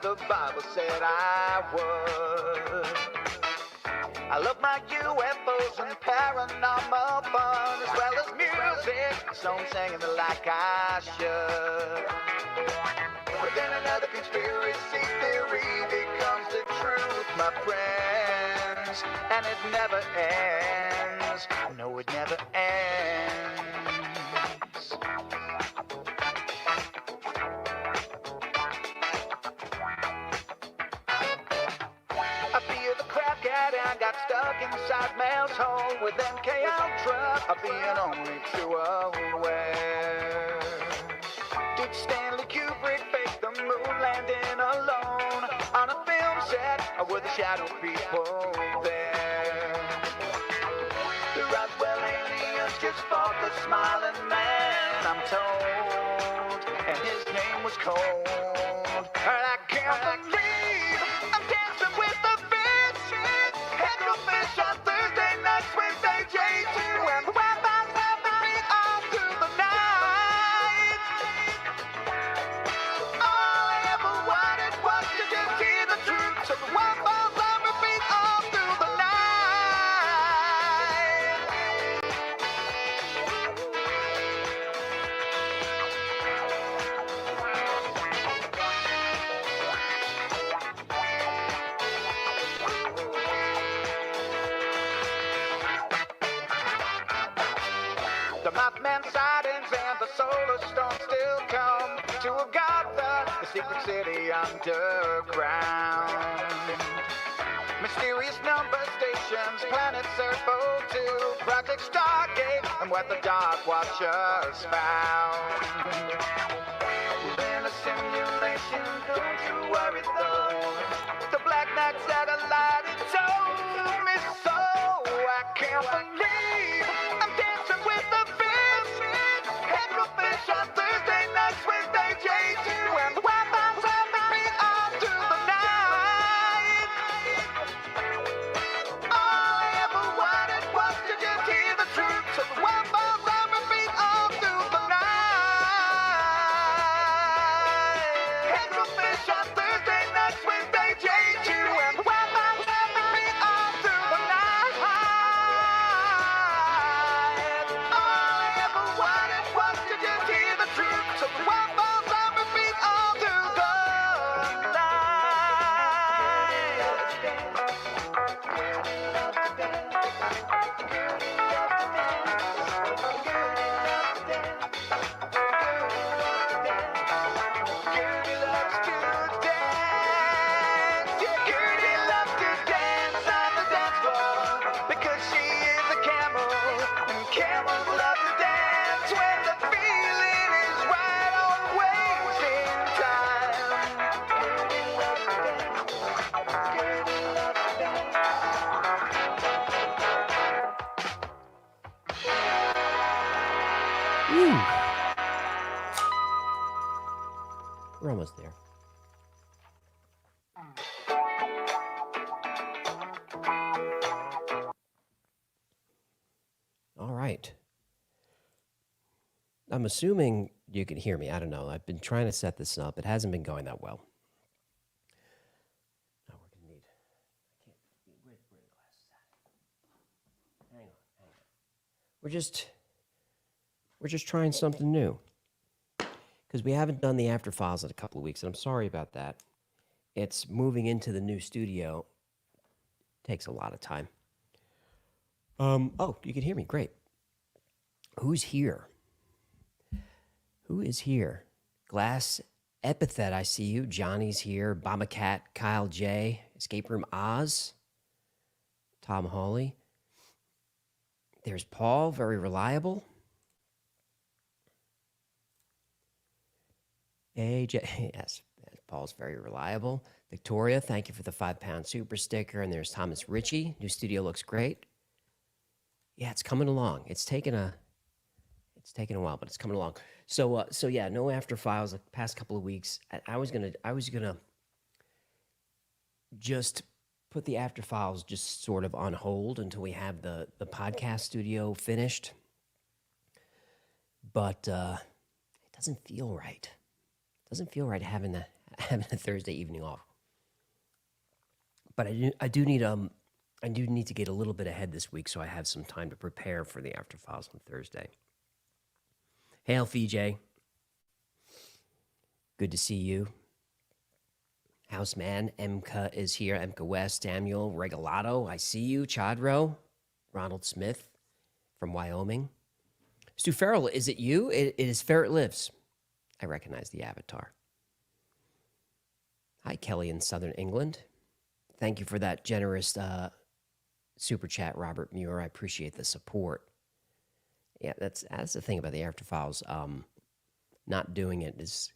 the Bible said I would. I love my UFOs and paranormal fun, as well as music, so I'm singing it like I should. But then another conspiracy theory becomes the truth, my friends, and it never ends. No, it never ends. I fear the crap cat and got stuck inside Mel's hole with MK Ultra, of being only too aware. Did Stanley Kubrick fake the moon landing alone on a film set, or were the shadow people there? The Roswell aliens just fought the smiling man, I'm told, and his name was Cold. And I can't believe I'm dancing with the fish. Head go fish on Thursday nights with AJ2, and the Wi-Fi's helping me all through the night. All I ever wanted was to just hear the truth, so the Wi-Fi's on repeat all through the night. The Mothman sightings and the solar storm still come to Agatha, the secret city underground. Mysterious number stations, planets Earth 02, Project Stargate, and what the Dark Watchers found. We're in a simulation, don't you worry though. The Black Knight satellite, it told me so. I can't believe I'm dancing with the fish. Head go fish on Thursday nights with AJ2, and the Wi-Fi's helping me all through the night. All I ever wanted was to just hear the truth, so the Wi-Fi's on repeat all through the night. Head go fish on Thursday nights with AJ2, and the Wi-Fi's helping me all through the night. All I ever wanted was to just hear the truth, so the Wi-Fi's on repeat all through the Gertie loves to dance on the dance floor because she is a camel, and camels love to dance when the feeling is right, always in time. Gertie loves to dance. Gertie loves to dance. Woo. We're almost there. All right. I'm assuming you can hear me. I don't know. I've been trying to set this up. It hasn't been going that well. Oh, we're gonna need. I can't. Where are the glasses at? Hang on. We're just trying something new because we haven't done the After Files in a couple of weeks, and I'm sorry about that. It's moving into the new studio. Takes a lot of time. Oh, you can hear me. Great. Who's here? Who is here? Glass Epithet, I see you. Johnny's here. Bomba Cat, Kyle J. Escape Room Oz. Tom Hawley. There's Paul, very reliable. AJ, yes, Paul's very reliable. Victoria, thank you for the £5 super sticker. And there's Thomas Ritchie. New studio looks great. Yeah, it's coming along. It's taken a while, but it's coming along. So yeah, no After Files the past couple of weeks. I was gonna just put the After Files just sort of on hold until we have the podcast studio finished. But it doesn't feel right. It doesn't feel right having having a Thursday evening off. But I do need to get a little bit ahead this week so I have some time to prepare for the After Files on Thursday. Hail, FJ. Good to see you. Houseman, Emka is here. Emka West, Samuel, Regalado, I see you. Chadro, Ronald Smith from Wyoming. Stu Farrell, is it you? It is Ferret Lives. I recognize the avatar. Hi, Kelly in Southern England. Thank you for that generous super chat, Robert Muir. I appreciate the support. Yeah, that's the thing about the After Files. Not doing it is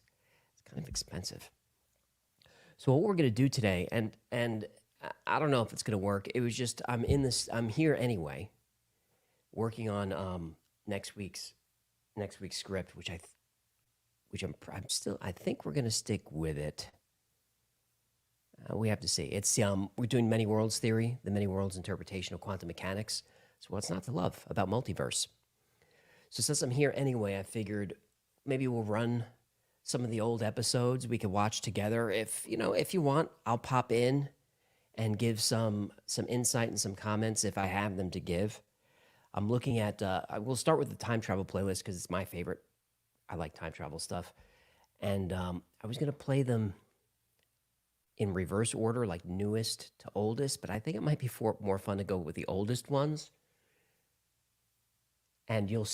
kind of expensive. So what we're going to do today, and I don't know if it's going to work. It was just I'm here anyway, working on next week's script, which I think we're going to stick with it. We have to see. It's we're doing many worlds theory, the many worlds interpretation of quantum mechanics. So what's not to love about multiverse? So since I'm here anyway, I figured maybe we'll run some of the old episodes we could watch together. If you want, I'll pop in and give some insight and some comments if I have them to give. I'm looking at. I will start with the time travel playlist because it's my favorite. I like time travel stuff, and I was gonna play them in reverse order, like newest to oldest, but I think it might be more fun to go with the oldest ones. And you'll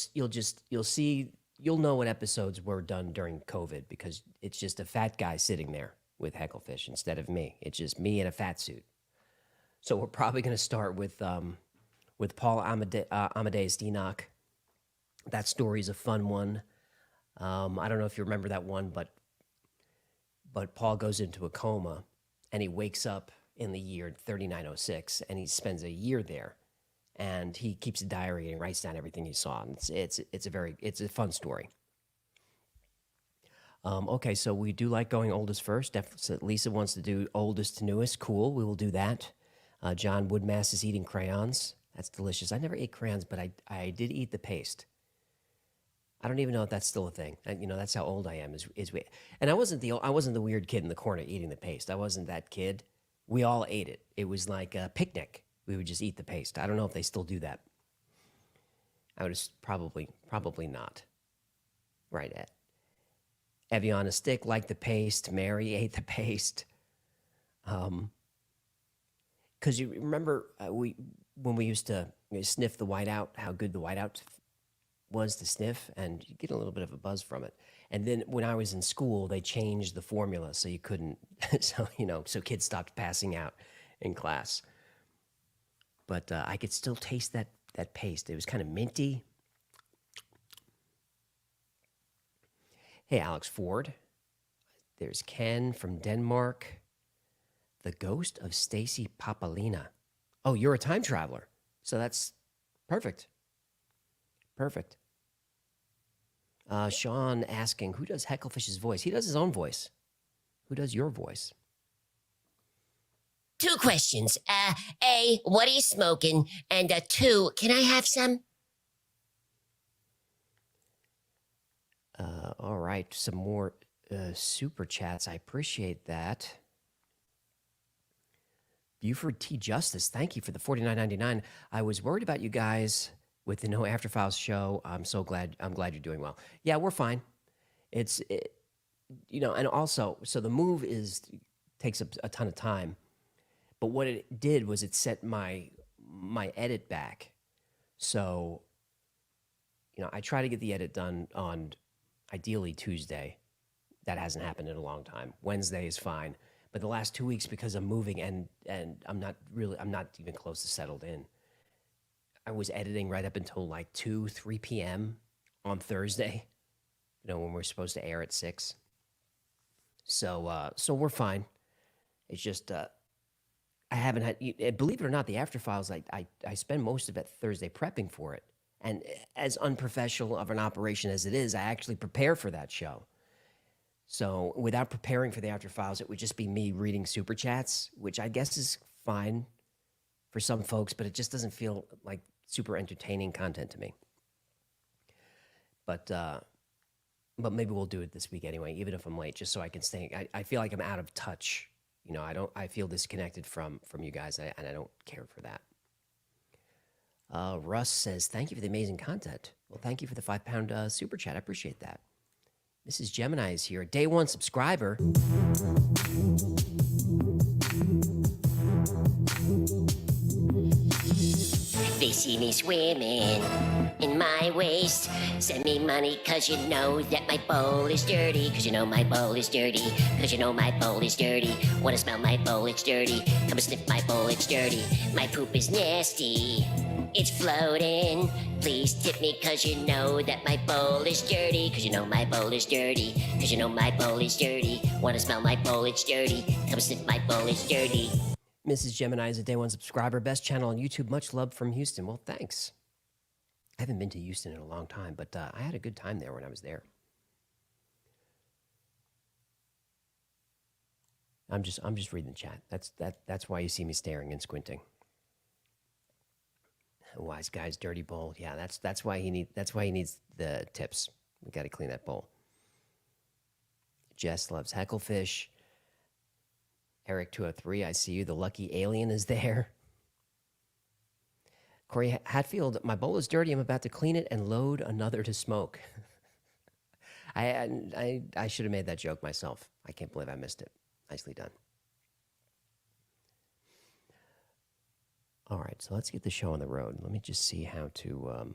know what episodes were done during COVID because it's just a fat guy sitting there with Hecklefish instead of me. It's just me in a fat suit. So we're probably going to start with Paul Amadeus Enoch. That story is a fun one. I don't know if you remember that one, but Paul goes into a coma and he wakes up in the year 3906 and he spends a year there. And he keeps a diary and writes down everything he saw. And it's a fun story. Okay, so we do like going oldest first. So Lisa wants to do oldest to newest. Cool, we will do that. John Woodmass is eating crayons. That's delicious. I never ate crayons, but I did eat the paste. I don't even know if that's still a thing. That's how old I am. And I wasn't the weird kid in the corner eating the paste. I wasn't that kid. We all ate it. It was like a picnic. We would just eat the paste. I don't know if they still do that. I would probably not. Right. Eviana Stick liked the paste. Mary ate the paste. Because you remember when we used to sniff the whiteout, how good the whiteout was to sniff, and you get a little bit of a buzz from it. And then when I was in school, they changed the formula so you couldn't. So kids stopped passing out in class. But I could still taste that paste. It was kind of minty. Hey, Alex Ford. There's Ken from Denmark. The ghost of Stacy Papalina. Oh, you're a time traveler. So that's perfect. Perfect. Sean asking, who does Hecklefish's voice? He does his own voice. Who does your voice? 2 questions. A, what are you smoking? And 2, can I have some? All right, some more super chats. I appreciate that. Buford T. Justice, thank you for the $49.99. I was worried about you guys with the No After Files show. I'm glad you're doing well. Yeah, we're fine. And also, so the move takes up a ton of time. But what it did was it set my edit back. So, I try to get the edit done on ideally Tuesday. That hasn't happened in a long time. Wednesday is fine. But the last 2 weeks, because I'm moving and I'm not even close to settled in, I was editing right up until like 2, 3 p.m. on Thursday, when we're supposed to air at 6. So we're fine. It's just, I haven't had, believe it or not, the After Files, I spend most of it Thursday prepping for it. And as unprofessional of an operation as it is, I actually prepare for that show. So without preparing for the After Files, it would just be me reading super chats, which I guess is fine for some folks, but it just doesn't feel like super entertaining content to me. But but maybe we'll do it this week anyway, even if I'm late, just so I can stay. I feel like I'm out of touch. You know, I feel disconnected from you guys, and I don't care for that. Russ says, thank you for the amazing content. Well, thank you for the £5 super chat. I appreciate that. Mrs. Gemini is here, a day one subscriber. They see me swimming in my waist. Send me money cause you know that my bowl is dirty. Cause you know my bowl is dirty. Cause you know my bowl is dirty. Wanna smell my bowl, it's dirty. Come and sniff my bowl, it's dirty. My poop is nasty. It's floating. Please tip me cause you know that my bowl is dirty. Cause you know my bowl is dirty. Cause you know my bowl is dirty. Wanna smell my bowl, it's dirty. Come sniff my bowl, it's dirty. Mrs. Gemini is a day one subscriber. Best channel on YouTube. Much love from Houston. Well, thanks. I haven't been to Houston in a long time, but I had a good time there when I was there. I'm just reading the chat. That's why you see me staring and squinting. Wise guy's dirty bowl. Yeah, that's why he needs the tips. We got to clean that bowl. Jess loves hecklefish. Eric 203, I see you. The lucky alien is there. Corey Hatfield, my bowl is dirty. I'm about to clean it and load another to smoke. I should have made that joke myself. I can't believe I missed it. Nicely done. All right, so let's get the show on the road. Let me just see how to.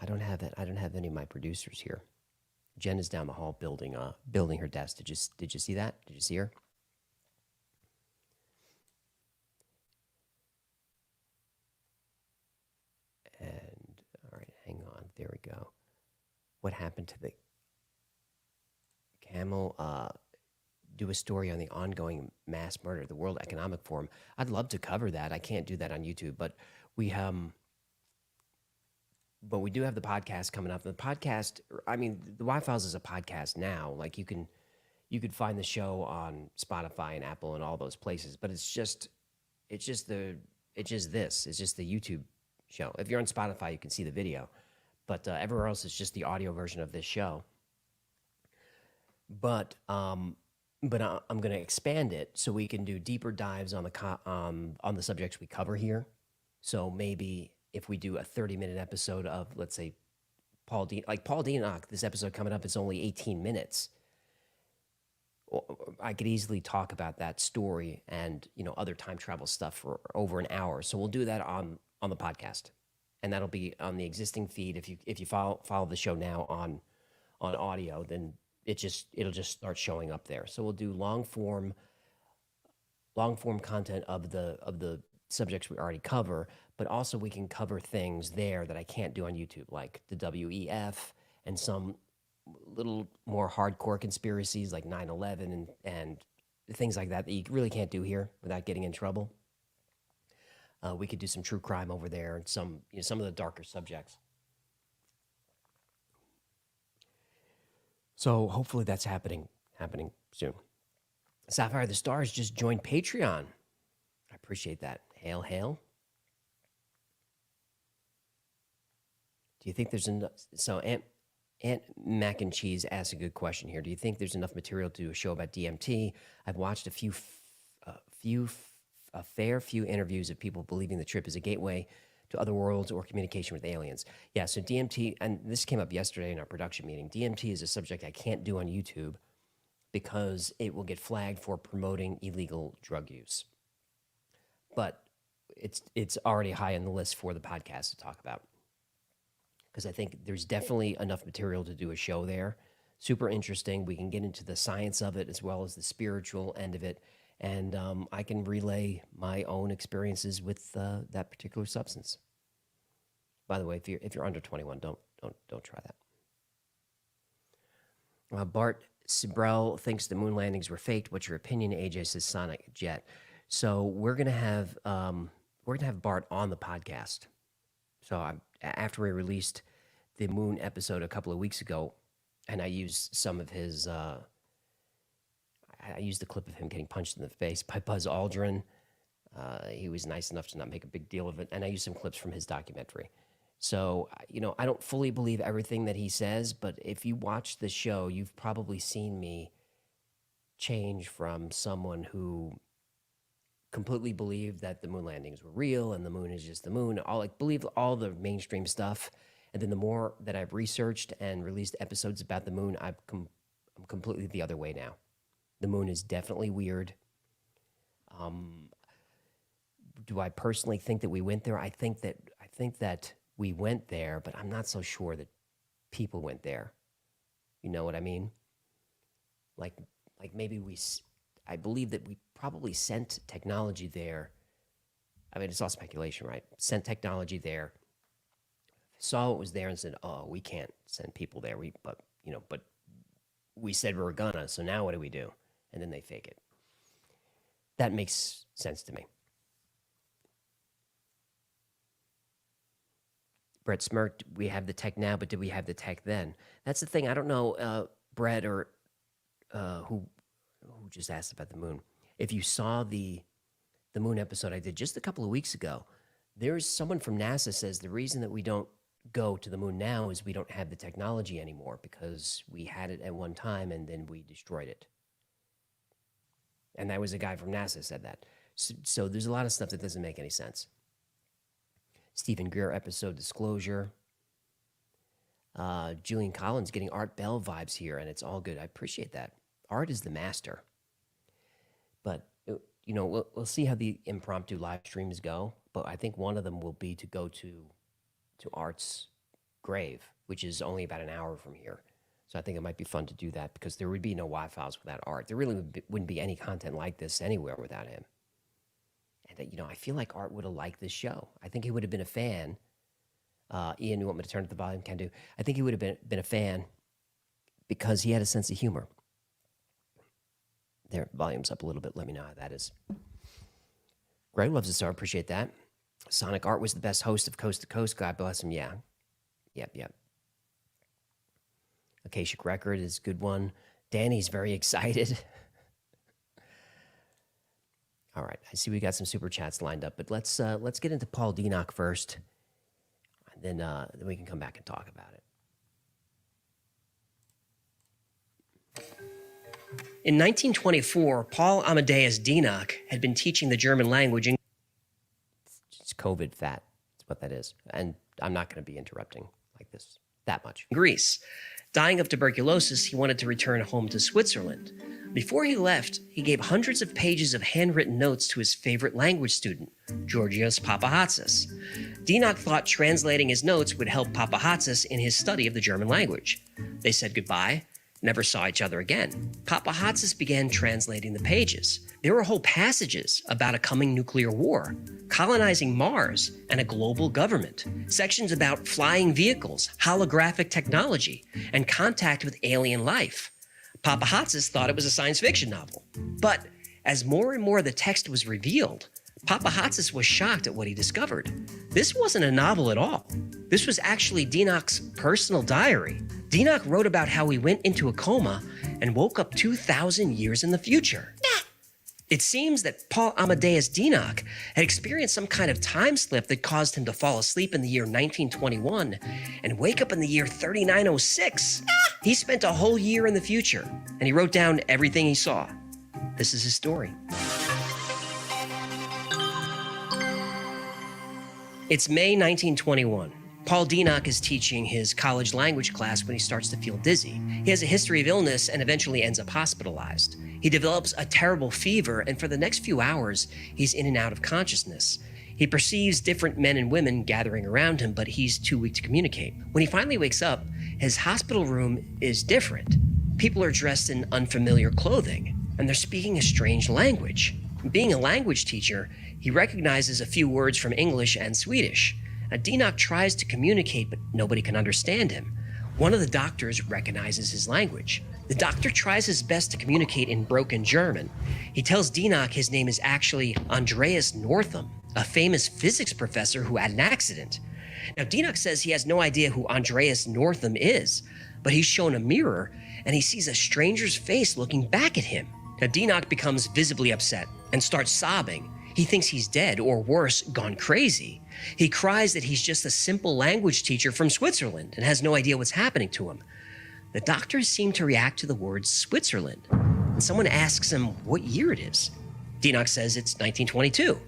I don't have any of my producers here. Jen is down the hall building her desk. Did you see that? Did you see her? And all right, hang on. There we go. What happened to the camel? Do a story on the ongoing mass murder at the World Economic Forum. I'd love to cover that. I can't do that on YouTube, but we do have the podcast coming up. The podcast, I mean, the Y-Files is a podcast now. Like you could find the show on Spotify and Apple and all those places, but it's just the YouTube show. If you're on Spotify, you can see the video, but everywhere else it's just the audio version of this show. But I'm going to expand it so we can do deeper dives on the subjects we cover here. So maybe if we do a 30-minute episode of, let's say, Paul Dienach, this episode coming up is only 18 minutes. I could easily talk about that story and other time travel stuff for over an hour. So we'll do that on the podcast, and that'll be on the existing feed. If you follow the show now on audio, then it'll just start showing up there. So we'll do long form content of the subjects we already cover, but also we can cover things there that I can't do on YouTube, like the WEF and some little more hardcore conspiracies like 9/11 and things like that you really can't do here without getting in trouble. We could do some true crime over there and some of the darker subjects. So hopefully that's happening soon. Sapphire the Stars just joined Patreon. I appreciate that. Hail, hail. Do you think there's enough? So Aunt Mac and Cheese asks a good question here. Do you think there's enough material to do a show about DMT? I've watched a fair few interviews of people believing the trip is a gateway to other worlds or communication with aliens. Yeah, so DMT, and this came up yesterday in our production meeting, DMT is a subject I can't do on YouTube because it will get flagged for promoting illegal drug use. But it's already high on the list for the podcast to talk about, because I think there's definitely enough material to do a show there. Super interesting. We can get into the science of it as well as the spiritual end of it. And I can relay my own experiences with that particular substance. By the way, if you're under 21, don't try that. Bart Sibrel thinks the moon landings were faked. What's your opinion? AJ says Sonic Jet. So we're gonna have Bart on the podcast. So after we released the moon episode a couple of weeks ago, and I used some of his. I used the clip of him getting punched in the face by Buzz Aldrin. He was nice enough to not make a big deal of it. And I used some clips from his documentary. So, I don't fully believe everything that he says, but if you watch the show, you've probably seen me change from someone who completely believed that the moon landings were real and the moon is just the moon, believe all the mainstream stuff. And then the more that I've researched and released episodes about the moon, I'm completely the other way now. The moon is definitely weird. Do I personally think that we went there? I think that we went there, but I'm not so sure that people went there. You know what I mean? Like maybe I believe that we probably sent technology there. I mean, it's all speculation, right? Sent technology there, saw what was there and said, oh, we can't send people there. But we said we were gonna, so now what do we do? And then they fake it. That makes sense to me. Brett smirked, we have the tech now, but did we have the tech then? That's the thing. I don't know, Brett, or who just asked about the moon. If you saw the moon episode I did just a couple of weeks ago, there's someone from NASA says the reason that we don't go to the moon now is we don't have the technology anymore because we had it at one time and then we destroyed it. And that was a guy from NASA said that. So there's a lot of stuff that doesn't make any sense. Stephen Greer episode disclosure. Julian Collins getting Art Bell vibes here, and it's all good. I appreciate that. Art is the master. But, we'll see how the impromptu live streams go. But I think one of them will be to go to Art's grave, which is only about an hour from here. So I think it might be fun to do that because there would be no Y-Files without Art. There really wouldn't be any content like this anywhere without him. And, I feel like Art would have liked this show. I think he would have been a fan. Ian, you want me to turn up the volume? Can do. I think he would have been a fan because he had a sense of humor. There, volume's up a little bit. Let me know how that is. Greg loves the star. Appreciate that. Sonic Art was the best host of Coast to Coast. God bless him. Yeah. Yep. Akashic Record is a good one. Danny's very excited. All right, I see we got some super chats lined up, but let's get into Paul Denock first, and then we can come back and talk about it. In 1924, Paul Amadeus Denock had been teaching the German language in... It's COVID fat. That's what that is. And I'm not going to be interrupting like this that much. In Greece. Dying of tuberculosis, he wanted to return home to Switzerland. Before he left, he gave hundreds of pages of handwritten notes to his favorite language student, Georgios Papahatsis. Denock thought translating his notes would help Papahatsis in his study of the German language. They said goodbye, never saw each other again. Papahatsis began translating the pages. There were whole passages about a coming nuclear war, colonizing Mars, and a global government. Sections about flying vehicles, holographic technology, and contact with alien life. Papahatsis thought it was a science fiction novel. But as more and more of the text was revealed, Papahatsis was shocked at what he discovered. This wasn't a novel at all. This was actually Denock's personal diary. Denock wrote about how he went into a coma and woke up 2,000 years in the future. It seems that Paul Amadeus Denock had experienced some kind of time slip that caused him to fall asleep in the year 1921 and wake up in the year 3906. He spent a whole year in the future, and he wrote down everything he saw. This is his story. It's May 1921. Paul Denock is teaching his college language class when he starts to feel dizzy. He has a history of illness and eventually ends up hospitalized. He develops a terrible fever, and for the next few hours, he's in and out of consciousness. He perceives different men and women gathering around him, but he's too weak to communicate. When he finally wakes up, his hospital room is different. People are dressed in unfamiliar clothing, and they're speaking a strange language. Being a language teacher, he recognizes a few words from English and Swedish. Now, Denock tries to communicate, but nobody can understand him. One of the doctors recognizes his language. The doctor tries his best to communicate in broken German. He tells Denock his name is actually Andreas Northam, a famous physics professor who had an accident. Now, Denock says he has no idea who Andreas Northam is, but he's shown a mirror, and he sees a stranger's face looking back at him. Now, Denock becomes visibly upset and starts sobbing. He thinks he's dead, or worse, gone crazy. He cries that he's just a simple language teacher from Switzerland and has no idea what's happening to him. The doctors seem to react to the word Switzerland, and someone asks him what year it is. Dinock says it's 1922.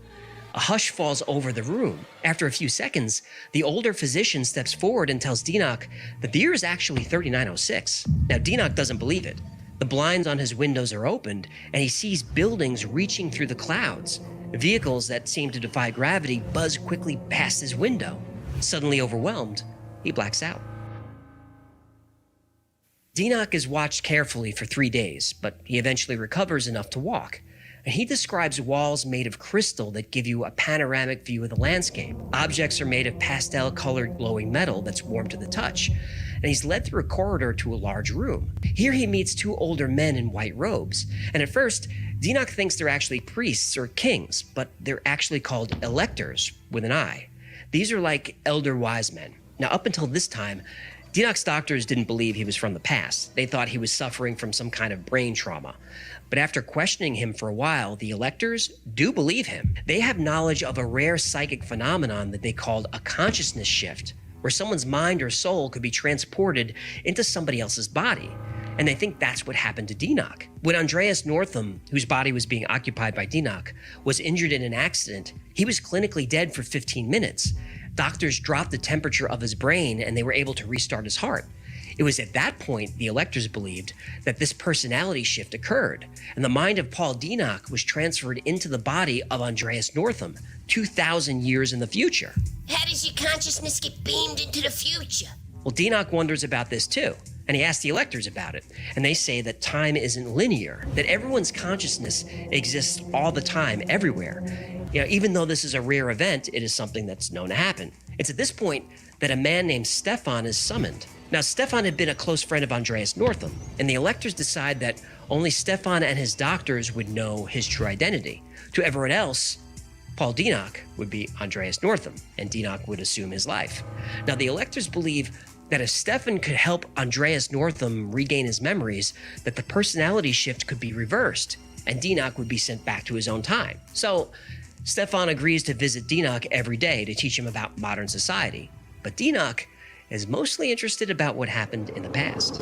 A hush falls over the room. After a few seconds, the older physician steps forward and tells Dinock that the year is actually 3906. Now, Dinock doesn't believe it. The blinds on his windows are opened, and he sees buildings reaching through the clouds. Vehicles that seem to defy gravity buzz quickly past his window. Suddenly overwhelmed, he blacks out. Dinock is watched carefully for 3 days, but he eventually recovers enough to walk. And he describes walls made of crystal that give you a panoramic view of the landscape. Objects are made of pastel-colored glowing metal that's warm to the touch. And he's led through a corridor to a large room. Here he meets 2 older men in white robes. And at first, Dinock thinks they're actually priests or kings, but they're actually called electors, with an I. These are like elder wise men. Now, up until this time, Dinock's doctors didn't believe he was from the past. They thought he was suffering from some kind of brain trauma. But after questioning him for a while, the electors do believe him. They have knowledge of a rare psychic phenomenon that they called a consciousness shift, where someone's mind or soul could be transported into somebody else's body. And they think that's what happened to Dinock. When Andreas Northam, whose body was being occupied by Dinock, was injured in an accident, he was clinically dead for 15 minutes. Doctors dropped the temperature of his brain and they were able to restart his heart. It was at that point the electors believed that this personality shift occurred, and the mind of Paul Dinock was transferred into the body of Andreas Northam, 2,000 years in the future. How does your consciousness get beamed into the future? Well, Dinock wonders about this too, and he asks the electors about it, and they say that time isn't linear, that everyone's consciousness exists all the time, everywhere. Even though this is a rare event, it is something that's known to happen. It's at this point that a man named Stefan is summoned. Now, Stefan had been a close friend of Andreas Northam, and the electors decide that only Stefan and his doctors would know his true identity. To everyone else, Paul Dinock would be Andreas Northam, and Dinock would assume his life. Now, the electors believe that if Stefan could help Andreas Northam regain his memories, that the personality shift could be reversed, and Dinock would be sent back to his own time. So, Stefan agrees to visit Dinock every day to teach him about modern society. But Dinock is mostly interested about what happened in the past.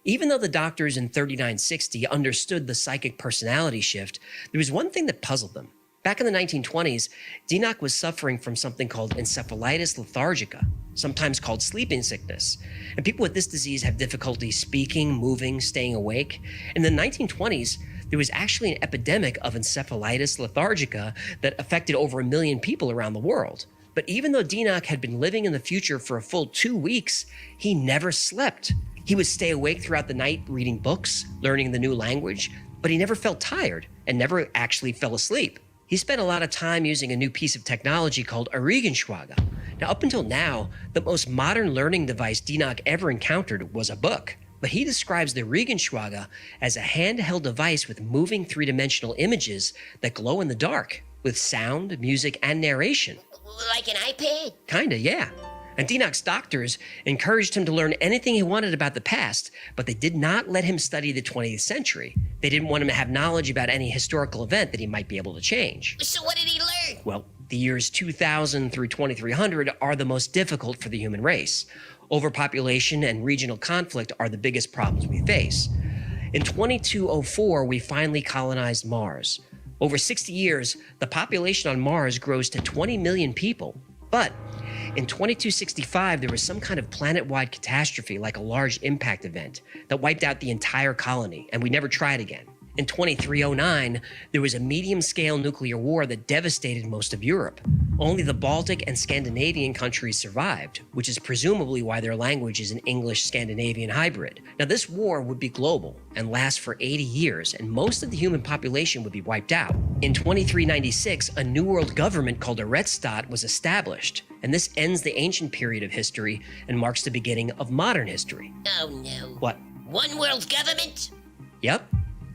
Even though the doctors in 3960 understood the psychic personality shift, there was one thing that puzzled them. Back in the 1920s, Dinock was suffering from something called encephalitis lethargica, sometimes called sleeping sickness. And people with this disease have difficulty speaking, moving, staying awake. In the 1920s, there was actually an epidemic of encephalitis lethargica that affected over 1 million people around the world. But even though Dinock had been living in the future for a full 2 weeks, he never slept. He would stay awake throughout the night reading books, learning the new language, but he never felt tired and never actually fell asleep. He spent a lot of time using a new piece of technology called a Riegenschwager. Now, up until now, the most modern learning device Dinock ever encountered was a book. But he describes the Riegenschwager as a handheld device with moving 3-dimensional images that glow in the dark, with sound, music, and narration. Like an iPad? Kinda, yeah. And Dinock's doctors encouraged him to learn anything he wanted about the past, but they did not let him study the 20th century. They didn't want him to have knowledge about any historical event that he might be able to change. So what did he learn? Well, the years 2000 through 2300 are the most difficult for the human race. Overpopulation and regional conflict are the biggest problems we face. In 2204, we finally colonized Mars. Over 60 years, the population on Mars grows to 20 million people. But in 2265, there was some kind of planet-wide catastrophe, like a large impact event, that wiped out the entire colony, and we never tried again. In 2309, there was a medium-scale nuclear war that devastated most of Europe. Only the Baltic and Scandinavian countries survived, which is presumably why their language is an English-Scandinavian hybrid. Now, this war would be global and last for 80 years, and most of the human population would be wiped out. In 2396, a New World government called a Rechtsstaat was established, and this ends the ancient period of history and marks the beginning of modern history. Oh no. What? One world government? Yep.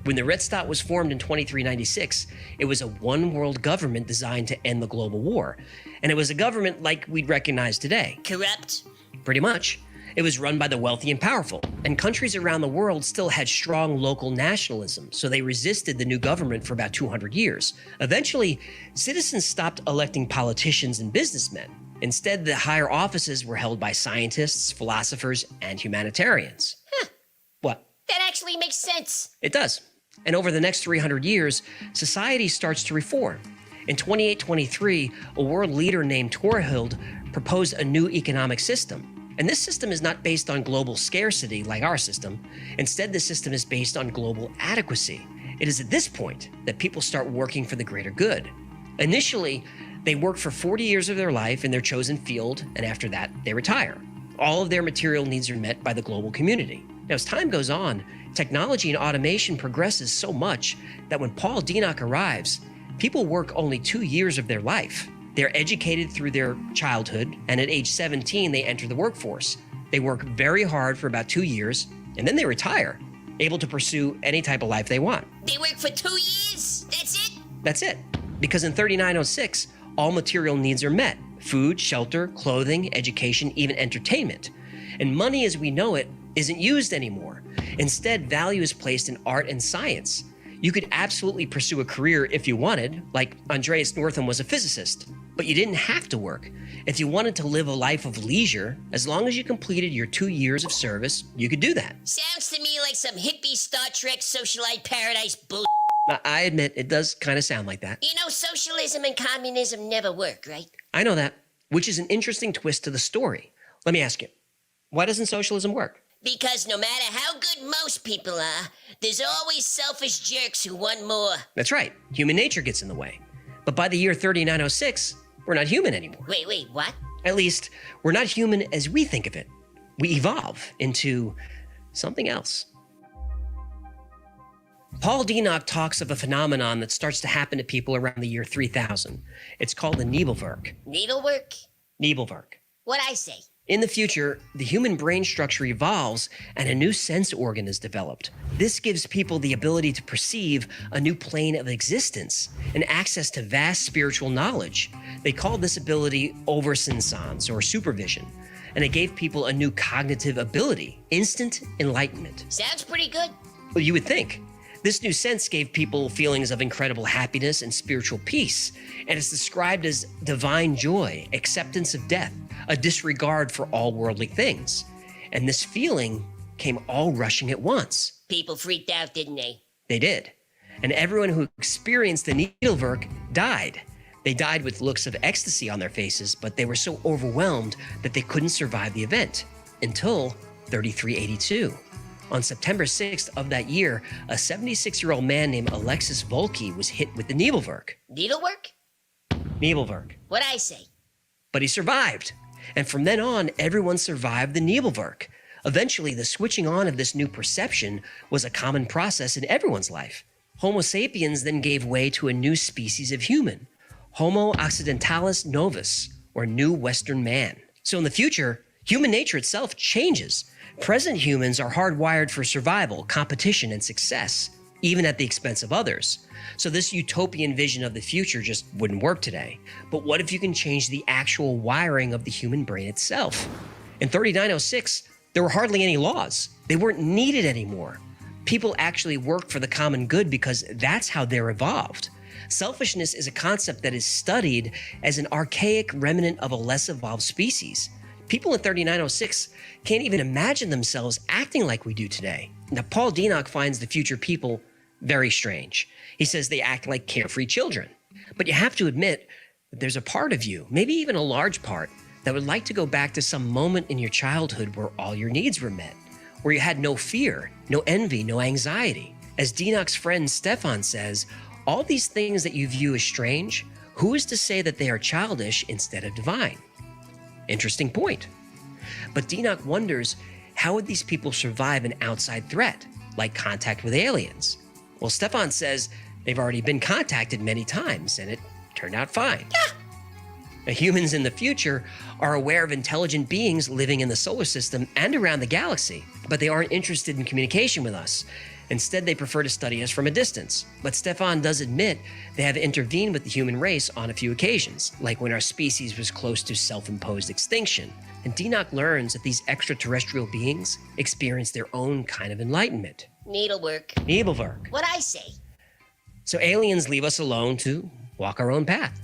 When the Rechtsstaat was formed in 2396, it was a one-world government designed to end the global war. And it was a government like we'd recognize today. Corrupt? Pretty much. It was run by the wealthy and powerful, and countries around the world still had strong local nationalism, so they resisted the new government for about 200 years. Eventually, citizens stopped electing politicians and businessmen. Instead, the higher offices were held by scientists, philosophers, and humanitarians. What? That actually makes sense. It does. And over the next 300 years, society starts to reform. In 2823, a world leader named Torhild proposed a new economic system. And this system is not based on global scarcity like our system. Instead, the system is based on global adequacy. It is at this point that people start working for the greater good. Initially, they work for 40 years of their life in their chosen field, and after that, they retire. All of their material needs are met by the global community. Now, as time goes on, technology and automation progresses so much that when Paul Denock arrives, people work only 2 years of their life. They're educated through their childhood, and at age 17, they enter the workforce. They work very hard for about 2 years, and then they retire, able to pursue any type of life they want. They work for 2 years? That's it? That's it. Because in 3906, all material needs are met: food, shelter, clothing, education, even entertainment. And money as we know it isn't used anymore. Instead, value is placed in art and science. You could absolutely pursue a career if you wanted, like Andreas Northam was a physicist, but you didn't have to work. If you wanted to live a life of leisure, as long as you completed your 2 years of service, you could do that. Sounds to me like some hippie Star Trek socialite paradise bull. Now, I admit it does kind of sound like that. You know, socialism and communism never work, right? I know that, which is an interesting twist to the story. Let me ask you, why doesn't socialism work? Because no matter how good most people are, there's always selfish jerks who want more. That's right, human nature gets in the way. But by the year 3906, we're not human anymore. Wait, what? At least, we're not human as we think of it. We evolve into something else. Paul Denock talks of a phenomenon that starts to happen to people around the year 3000. It's called the Nebelwerk. Needlework? Nebelwerk. What I say? In the future, the human brain structure evolves and a new sense organ is developed. This gives people the ability to perceive a new plane of existence and access to vast spiritual knowledge. They called this ability Oversensans, or supervision, and it gave people a new cognitive ability, instant enlightenment. Sounds pretty good. Well, you would think. This new sense gave people feelings of incredible happiness and spiritual peace, and it's described as divine joy, acceptance of death, a disregard for all worldly things. And this feeling came all rushing at once. People freaked out, didn't they? They did. And everyone who experienced the Nebelwerk died. They died with looks of ecstasy on their faces, but they were so overwhelmed that they couldn't survive the event until 3382. On September 6th of that year, a 76-year-old man named Alexis Volky was hit with the Nebelwerk. Needlework? Nebelwerk. What I say? But he survived. And from then on, everyone survived the Nebelwerk. Eventually, the switching on of this new perception was a common process in everyone's life. Homo sapiens then gave way to a new species of human, Homo occidentalis novus, or New Western Man. So in the future, human nature itself changes. Present humans are hardwired for survival, competition, and success, even at the expense of others. So this utopian vision of the future just wouldn't work today. But what if you can change the actual wiring of the human brain itself? In 3906, there were hardly any laws. They weren't needed anymore. People actually worked for the common good because that's how they're evolved. Selfishness is a concept that is studied as an archaic remnant of a less evolved species. People in 3906 can't even imagine themselves acting like we do today. Now, Paul Denock finds the future people very strange. He says they act like carefree children. But you have to admit that there's a part of you, maybe even a large part, that would like to go back to some moment in your childhood where all your needs were met, where you had no fear, no envy, no anxiety. As Denock's friend Stefan says, all these things that you view as strange, who is to say that they are childish instead of divine? Interesting point. But Denock wonders, how would these people survive an outside threat, like contact with aliens? Well, Stefan says they've already been contacted many times, and it turned out fine. Now, humans in the future are aware of intelligent beings living in the solar system and around the galaxy, but they aren't interested in communication with us. Instead, they prefer to study us from a distance. But Stefan does admit they have intervened with the human race on a few occasions, like when our species was close to self-imposed extinction. And Dinok learns that these extraterrestrial beings experience their own kind of enlightenment. Needlework. Nebelwerk. What I say? So aliens leave us alone to walk our own path.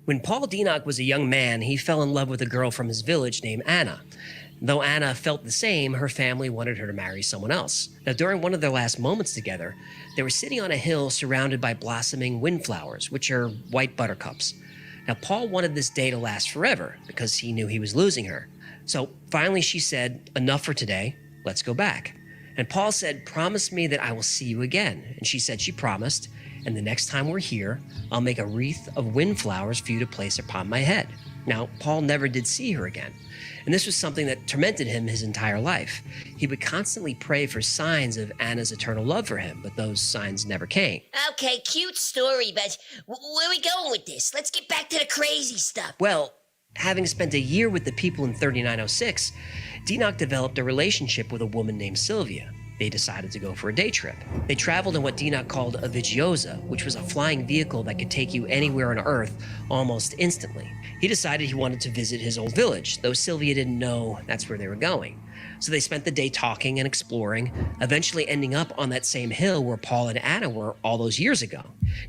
When Paul Dinok was a young man, he fell in love with a girl from his village named Anna. Though Anna felt the same, her family wanted her to marry someone else. Now, during one of their last moments together, they were sitting on a hill surrounded by blossoming windflowers, which are white buttercups. Now, Paul wanted this day to last forever because he knew he was losing her. So finally she said, "Enough for today, let's go back." And Paul said, "Promise me that I will see you again." And she said she promised, and the next time we're here, I'll make a wreath of windflowers for you to place upon my head. Now, Paul never did see her again, and this was something that tormented him his entire life. He would constantly pray for signs of Anna's eternal love for him, but those signs never came. Okay, cute story, but where are we going with this? Let's get back to the crazy stuff. Well, having spent a year with the people in 3906, Dinok developed a relationship with a woman named Sylvia. They decided to go for a day trip. They traveled in what Dinok called a Vigiosa, which was a flying vehicle that could take you anywhere on Earth almost instantly. He decided he wanted to visit his old village, though Sylvia didn't know that's where they were going. So they spent the day talking and exploring, eventually ending up on that same hill where Paul and Anna were all those years ago.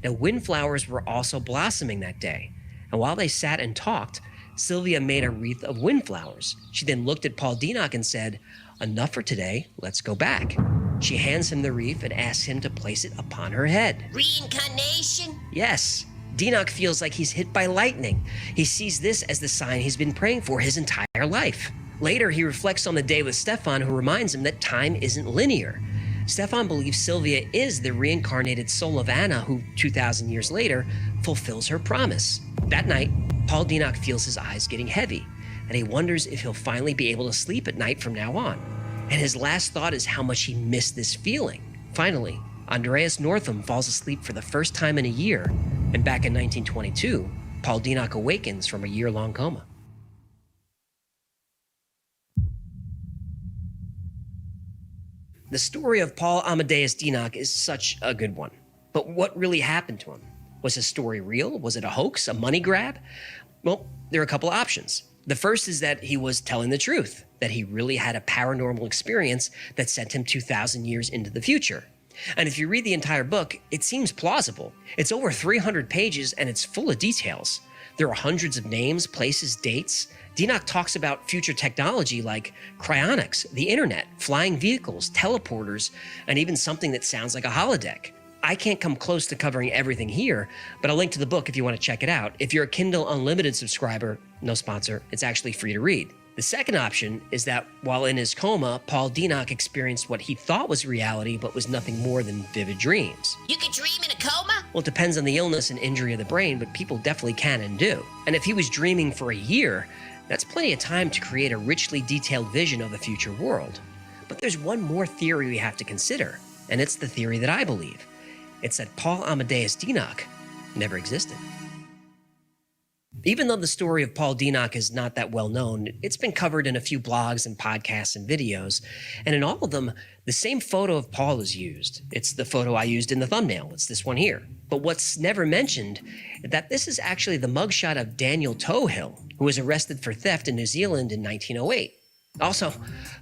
Now, windflowers were also blossoming that day, and while they sat and talked, Sylvia made a wreath of windflowers. She then looked at Paul Dinok and said, "Enough for today, let's go back." She hands him the wreath and asks him to place it upon her head. Reincarnation? Yes, Dinok feels like he's hit by lightning. He sees this as the sign he's been praying for his entire life. Later, he reflects on the day with Stefan, who reminds him that time isn't linear. Stefan believes Sylvia is the reincarnated soul of Anna, who 2,000 years later fulfills her promise. That night, Paul Dinok feels his eyes getting heavy, and he wonders if he'll finally be able to sleep at night from now on. And his last thought is how much he missed this feeling. Finally, Andreas Northam falls asleep for the first time in a year, and back in 1922, Paul Dinok awakens from a year-long coma. The story of Paul Amadeus Dinok is such a good one. But what really happened to him? Was his story real? Was it a hoax, a money grab? Well, there are a couple of options. The first is that he was telling the truth, that he really had a paranormal experience that sent him 2,000 years into the future. And if you read the entire book, it seems plausible. It's over 300 pages and it's full of details. There are hundreds of names, places, dates. Dinok talks about future technology like cryonics, the internet, flying vehicles, teleporters, and even something that sounds like a holodeck. I can't come close to covering everything here, but I'll link to the book if you want to check it out. If you're a Kindle Unlimited subscriber, no sponsor, it's actually free to read. The second option is that while in his coma, Paul Dinok experienced what he thought was reality, but was nothing more than vivid dreams. You can dream in a coma? Well, it depends on the illness and injury of the brain, but people definitely can and do. And if he was dreaming for a year, that's plenty of time to create a richly detailed vision of the future world. But there's one more theory we have to consider, and it's the theory that I believe. It's that Paul Amadeus Dinok never existed. Even though the story of Paul Dinok is not that well known, it's been covered in a few blogs and podcasts and videos, and in all of them, the same photo of Paul is used. It's the photo I used in the thumbnail. It's this one here. But what's never mentioned is that this is actually the mugshot of Daniel Tohill, who was arrested for theft in New Zealand in 1908. Also,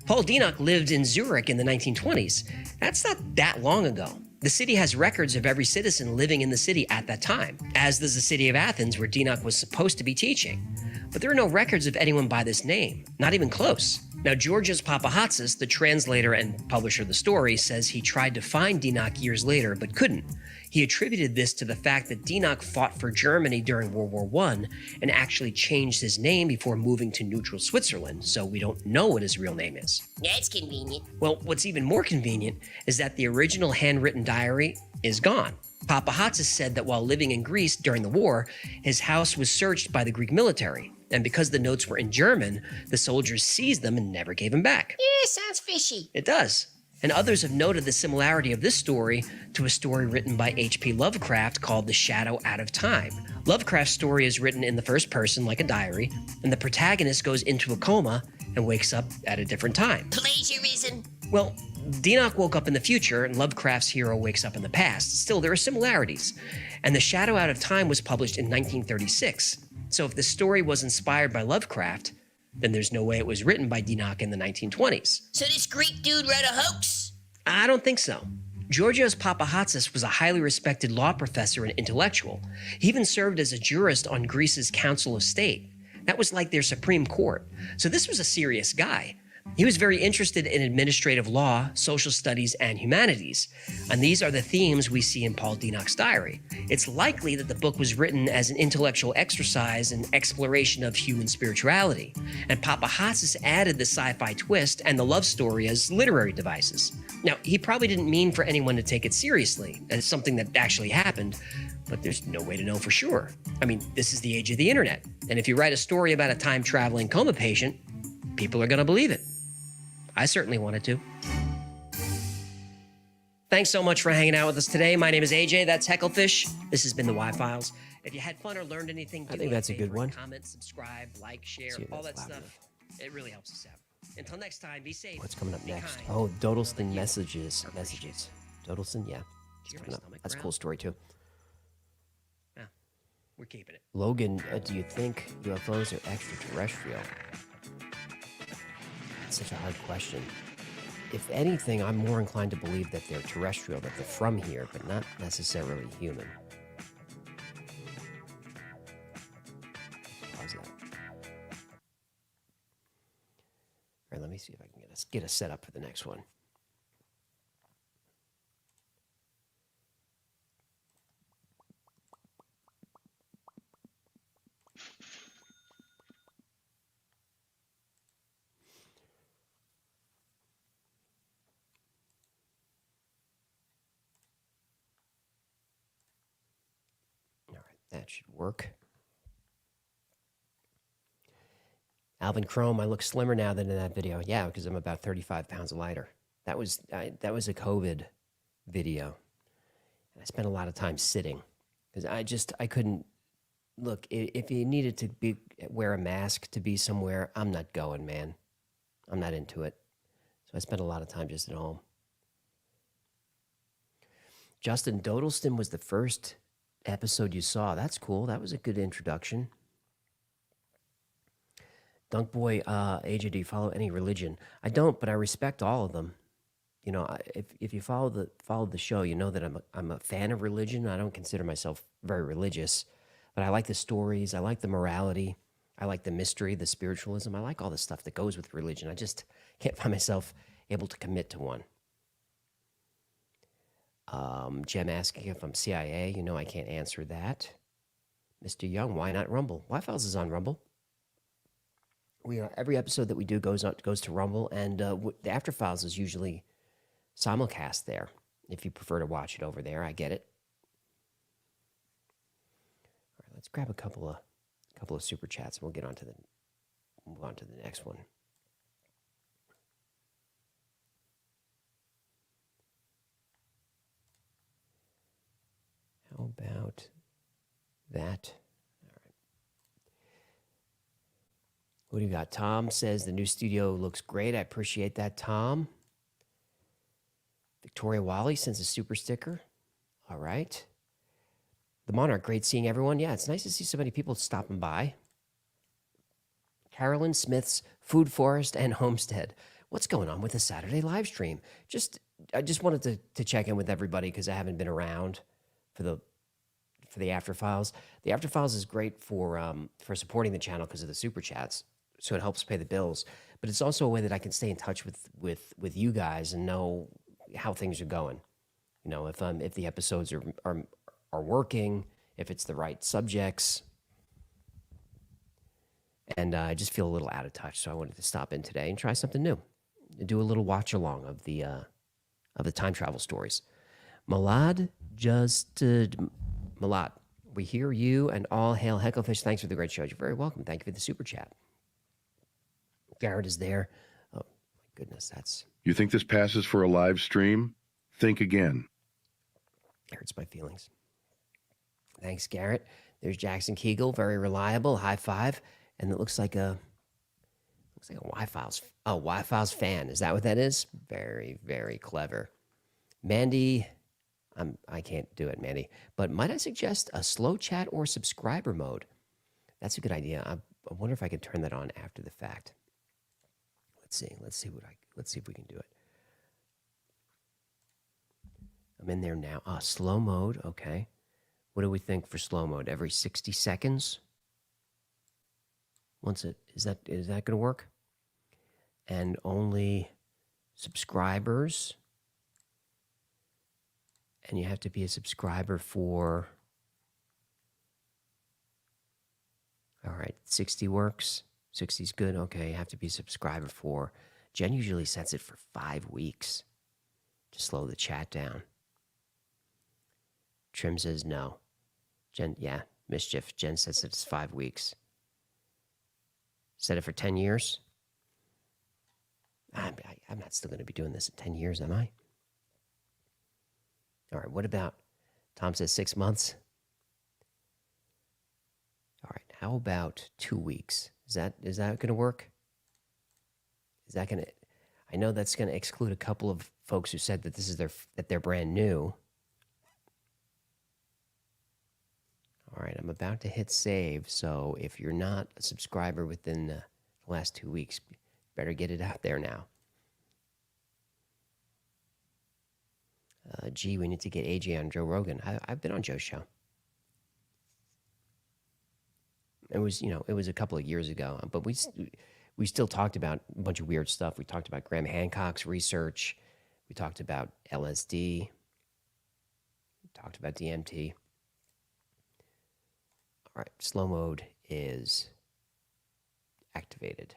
Paul Dinok lived in Zurich in the 1920s. That's not that long ago. The city has records of every citizen living in the city at that time, as does the city of Athens, where Dinok was supposed to be teaching. But there are no records of anyone by this name, not even close. Now, Georgios Papahatsis, the translator and publisher of the story, says he tried to find Dinok years later, but couldn't. He attributed this to the fact that Dinok fought for Germany during World War I and actually changed his name before moving to neutral Switzerland, so we don't know what his real name is. That's convenient. Well, what's even more convenient is that the original handwritten diary is gone. Papahatsis said that while living in Greece during the war, his house was searched by the Greek military, and because the notes were in German, the soldiers seized them and never gave them back. Yeah, sounds fishy. It does. And others have noted the similarity of this story to a story written by H.P. Lovecraft called The Shadow Out of Time, Lovecraft's story is written in the first person like a diary, and the protagonist goes into a coma and wakes up at a different time. Plagiarism. Well, Enoch woke up in the future, and Lovecraft's hero wakes up in the past. Still, there are similarities. And The Shadow Out of Time was published in 1936. So if the story was inspired by Lovecraft, then there's no way it was written by Enoch in the 1920s. So this Greek dude wrote a hoax? I don't think so. Georgios Papahatsis was a highly respected law professor and intellectual. He even served as a jurist on Greece's Council of State. That was like their Supreme Court. So this was a serious guy. He was very interested in administrative law, social studies, and humanities. And these are the themes we see in Paul Enoch's diary. It's likely that the book was written as an intellectual exercise and exploration of human spirituality. And Papahatsis added the sci-fi twist and the love story as literary devices. Now, he probably didn't mean for anyone to take it seriously as something that actually happened, but there's no way to know for sure. I mean, this is the age of the internet. And if you write a story about a time-traveling coma patient, people are going to believe it. I certainly wanted to. Thanks so much for hanging out with us today. My name is AJ. That's Hecklefish. This has been the Y-Files. If you had fun or learned anything, I think that's a good one. Comment, subscribe, like, share, See if all that's that loud stuff. It really helps us out. Until next time, be safe. What's coming up be next? kind, Oh, Dodelston know that you messages. are appreciated. Dodelston, yeah. It's Hear my coming up. stomach That's a growl? cool story, too. Yeah, we're keeping it. Logan, do you think UFOs are extraterrestrial? That's such a hard question. If anything, I'm more inclined to believe that they're terrestrial, that they're from here, but not necessarily human. Pause that. All right, let me see if I can get a setup for the next one. All right, that should work. Alvin Chrome, I look slimmer now than in that video. Yeah, because I'm about 35 pounds lighter. That was a COVID video. I spent a lot of time sitting because I couldn't look. If you needed to wear a mask to be somewhere, I'm not going, man. I'm not into it. So I spent a lot of time just at home. Justin, Dodelston was the first episode you saw. That's cool. That was a good introduction. Dunk Boy, AJ, do you follow any religion? I don't, but I respect all of them. You know, if you follow the show, you know that I'm a fan of religion. I don't consider myself very religious, but I like the stories. I like the morality. I like the mystery, the spiritualism. I like all the stuff that goes with religion. I just can't find myself able to commit to one. Jem asking if I'm CIA. You know I can't answer that. Mr. Young, why not Rumble? Y-Files is on Rumble. Every episode that we do goes to Rumble, and the After Files is usually simulcast there. If you prefer to watch it over there, I get it. All right, let's grab a couple of super chats, and we'll move on to the next one. How about that? What do you got? Tom says the new studio looks great. I appreciate that, Tom. Victoria Wally sends a super sticker. All right. The Monarch, great seeing everyone. Yeah, it's nice to see so many people stopping by. Carolyn Smith's Food Forest and Homestead. What's going on with the Saturday live stream? I just wanted to check in with everybody because I haven't been around for the After Files. The After Files is great for supporting the channel because of the super chats. So it helps pay the bills, but it's also a way that I can stay in touch with you guys and know how things are going. You know, if the episodes are working, if it's the right subjects, and I just feel a little out of touch. So I wanted to stop in today and try something new, do a little watch along of the time travel stories. Malad, we hear you and all hail Hecklefish. Thanks for the great show. You're very welcome. Thank you for the super chat. Garrett is there. Oh, my goodness, that's... You think this passes for a live stream? Think again. Hurts my feelings. Thanks, Garrett. There's Jackson Kegel, very reliable. High five, and it looks like a Wi-Fi's fan. Is that what that is? Very, very clever. Mandy, I can't do it, Mandy. But might I suggest a slow chat or subscriber mode? That's a good idea. I wonder if I can turn that on after the fact. Let's see. Let's see if we can do it. I'm in there now. Slow mode. Okay. What do we think for slow mode? Every 60 seconds? Is that going to work? And only subscribers. And you have to be a subscriber for, all right, 60 works. 60 is good. Okay, you have to be a subscriber for. Jen usually sets it for 5 weeks to slow the chat down. Trim says no. Jen, yeah, mischief. Jen says it's 5 weeks. Set it for 10 years. I'm not still going to be doing this in 10 years, am I? All right, what about, Tom says 6 months. All right, how about 2 weeks? Is that going to work? Is that going to, I know that's going to exclude a couple of folks who said that that they're brand new. All right, I'm about to hit save, so if you're not a subscriber within the last 2 weeks, better get it out there now. Gee, we need to get AJ on Joe Rogan. I've been on Joe's show. It was a couple of years ago, but we still talked about a bunch of weird stuff. We talked about Graham Hancock's research. We talked about LSD. We talked about DMT. All right, slow mode is activated.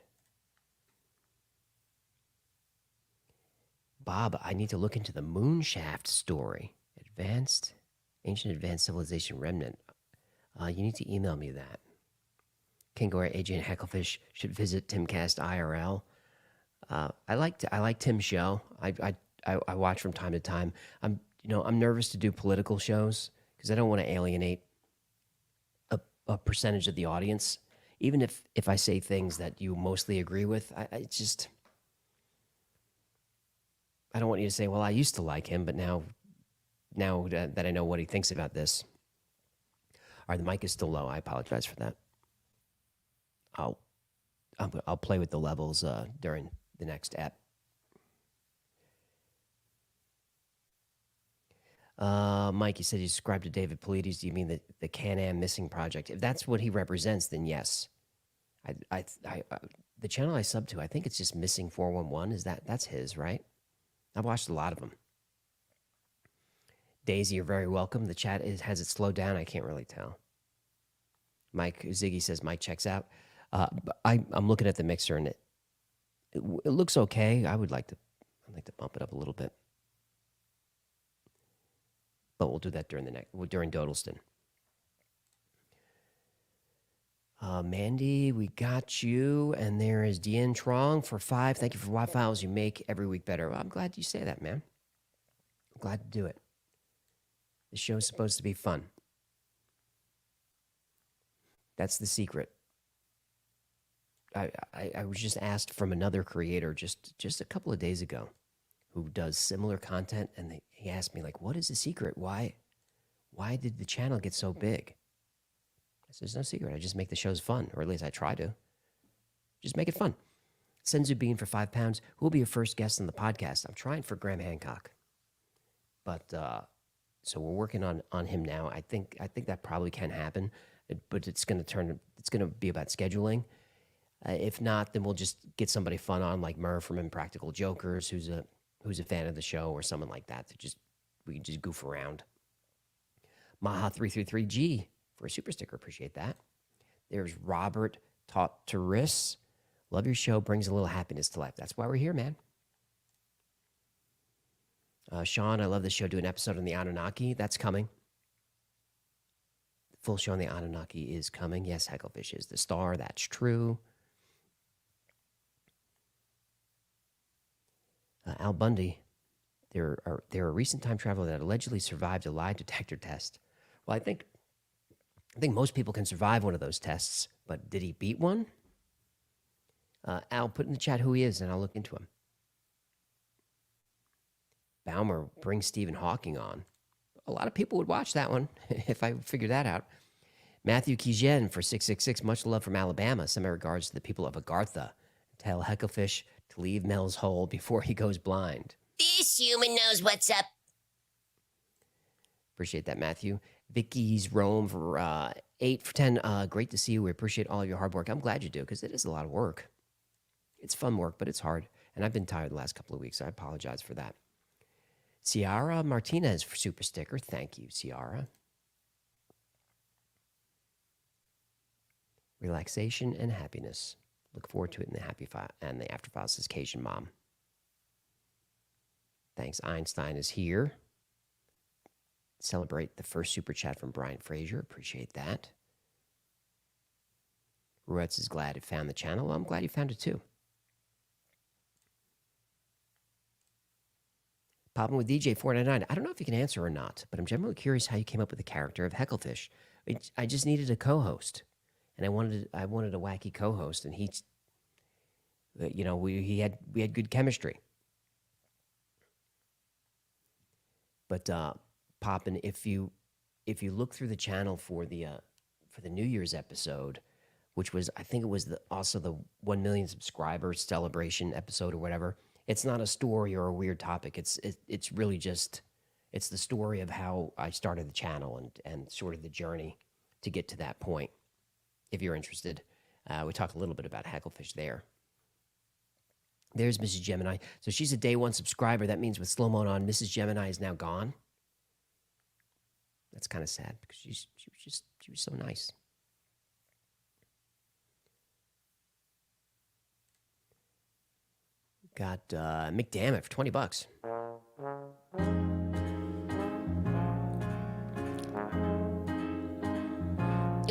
Bob, I need to look into the Moonshaft story. Ancient advanced civilization remnant. You need to email me that. Kingo, AJ, and Hecklefish should visit Timcast IRL. I like Tim's show. I watch from time to time. I'm nervous to do political shows because I don't want to alienate a percentage of the audience. Even if I say things that you mostly agree with, I don't want you to say, well, I used to like him, but now that I know what he thinks about this. All right, the mic is still low. I apologize for that. I'll play with the levels during the next app. Mike, you said you subscribed to David Paulides. Do you mean the Can-Am Missing Project? If that's what he represents, then yes. The channel I sub to, I think it's just Missing 411. That's his, right? I've watched a lot of them. Daisy, you're very welcome. The chat has it slowed down. I can't really tell. Mike Ziggy says Mike checks out. I'm looking at the mixer and it looks okay. I'd like to bump it up a little bit, but we'll do that during Dodleston. Mandy, we got you, and there is Deanne Trong for 5. Thank you for Wi-Files you make every week better. Well, I'm glad you say that, man. I'm glad to do it. The show's supposed to be fun. That's the secret. I was just asked from another creator just a couple of days ago who does similar content, and he asked me, like, what is the secret? Why did the channel get so big? I said, there's no secret. I just make the shows fun, or at least I try to. Just make it fun. Senzu Bean for £5. Who will be your first guest on the podcast? I'm trying for Graham Hancock. But so we're working on him now. I think that probably can happen, but it's going to be about scheduling. If not, then we'll just get somebody fun on, like Murr from Impractical Jokers, who's a fan of the show, or someone like that. We can just goof around. Maha333G for a super sticker. Appreciate that. There's Robert Taught to Riss. Love your show. Brings a little happiness to life. That's why we're here, man. Sean, I love the show. Do an episode on the Anunnaki. That's coming. The full show on the Anunnaki is coming. Yes, Hecklefish is the star. That's true. Al Bundy, there are recent time traveler that allegedly survived a lie detector test. Well, I think I think most people can survive one of those tests, but did he beat one? Al, put in the chat who he is, and I'll look into him. Baumer brings Stephen Hawking on. A lot of people would watch that one if I figured that out. Matthew Kijen for 666. Much love from Alabama. Send my regards to the people of Agartha. Tell Hecklefish to leave Mel's hole before he goes blind. This human knows what's up. Appreciate that, Matthew. Vicky's Rome for 8 for 10. Great to see you. We appreciate all of your hard work. I'm glad you do, because it is a lot of work. It's fun work, but it's hard. And I've been tired the last couple of weeks. So I apologize for that. Ciara Martinez for super sticker. Thank you, Ciara. Relaxation and happiness. Look forward to it in the the After Files, says Cajun Mom. Thanks. Einstein is here. Celebrate the first super chat from Brian Frazier. Appreciate that. Ruetz is glad it found the channel. Well, I'm glad you found it too. Popping with DJ 499. I don't know if you can answer or not, but I'm generally curious how you came up with the character of Hecklefish. I just needed a co-host, and I wanted a wacky co-host, and we had good chemistry. But Poppin', if you look through the channel for the New Year's episode, which was, I think it was also the 1 million subscribers celebration episode or whatever. It's not a story or a weird topic. It's really just, it's the story of how I started the channel and sort of the journey to get to that point. If you're interested, we talk a little bit about Hecklefish there. There's Mrs. Gemini. So she's a day one subscriber. That means with slow mo on, Mrs. Gemini is now gone. That's kind of sad because she was so nice. Got McDammit for $20.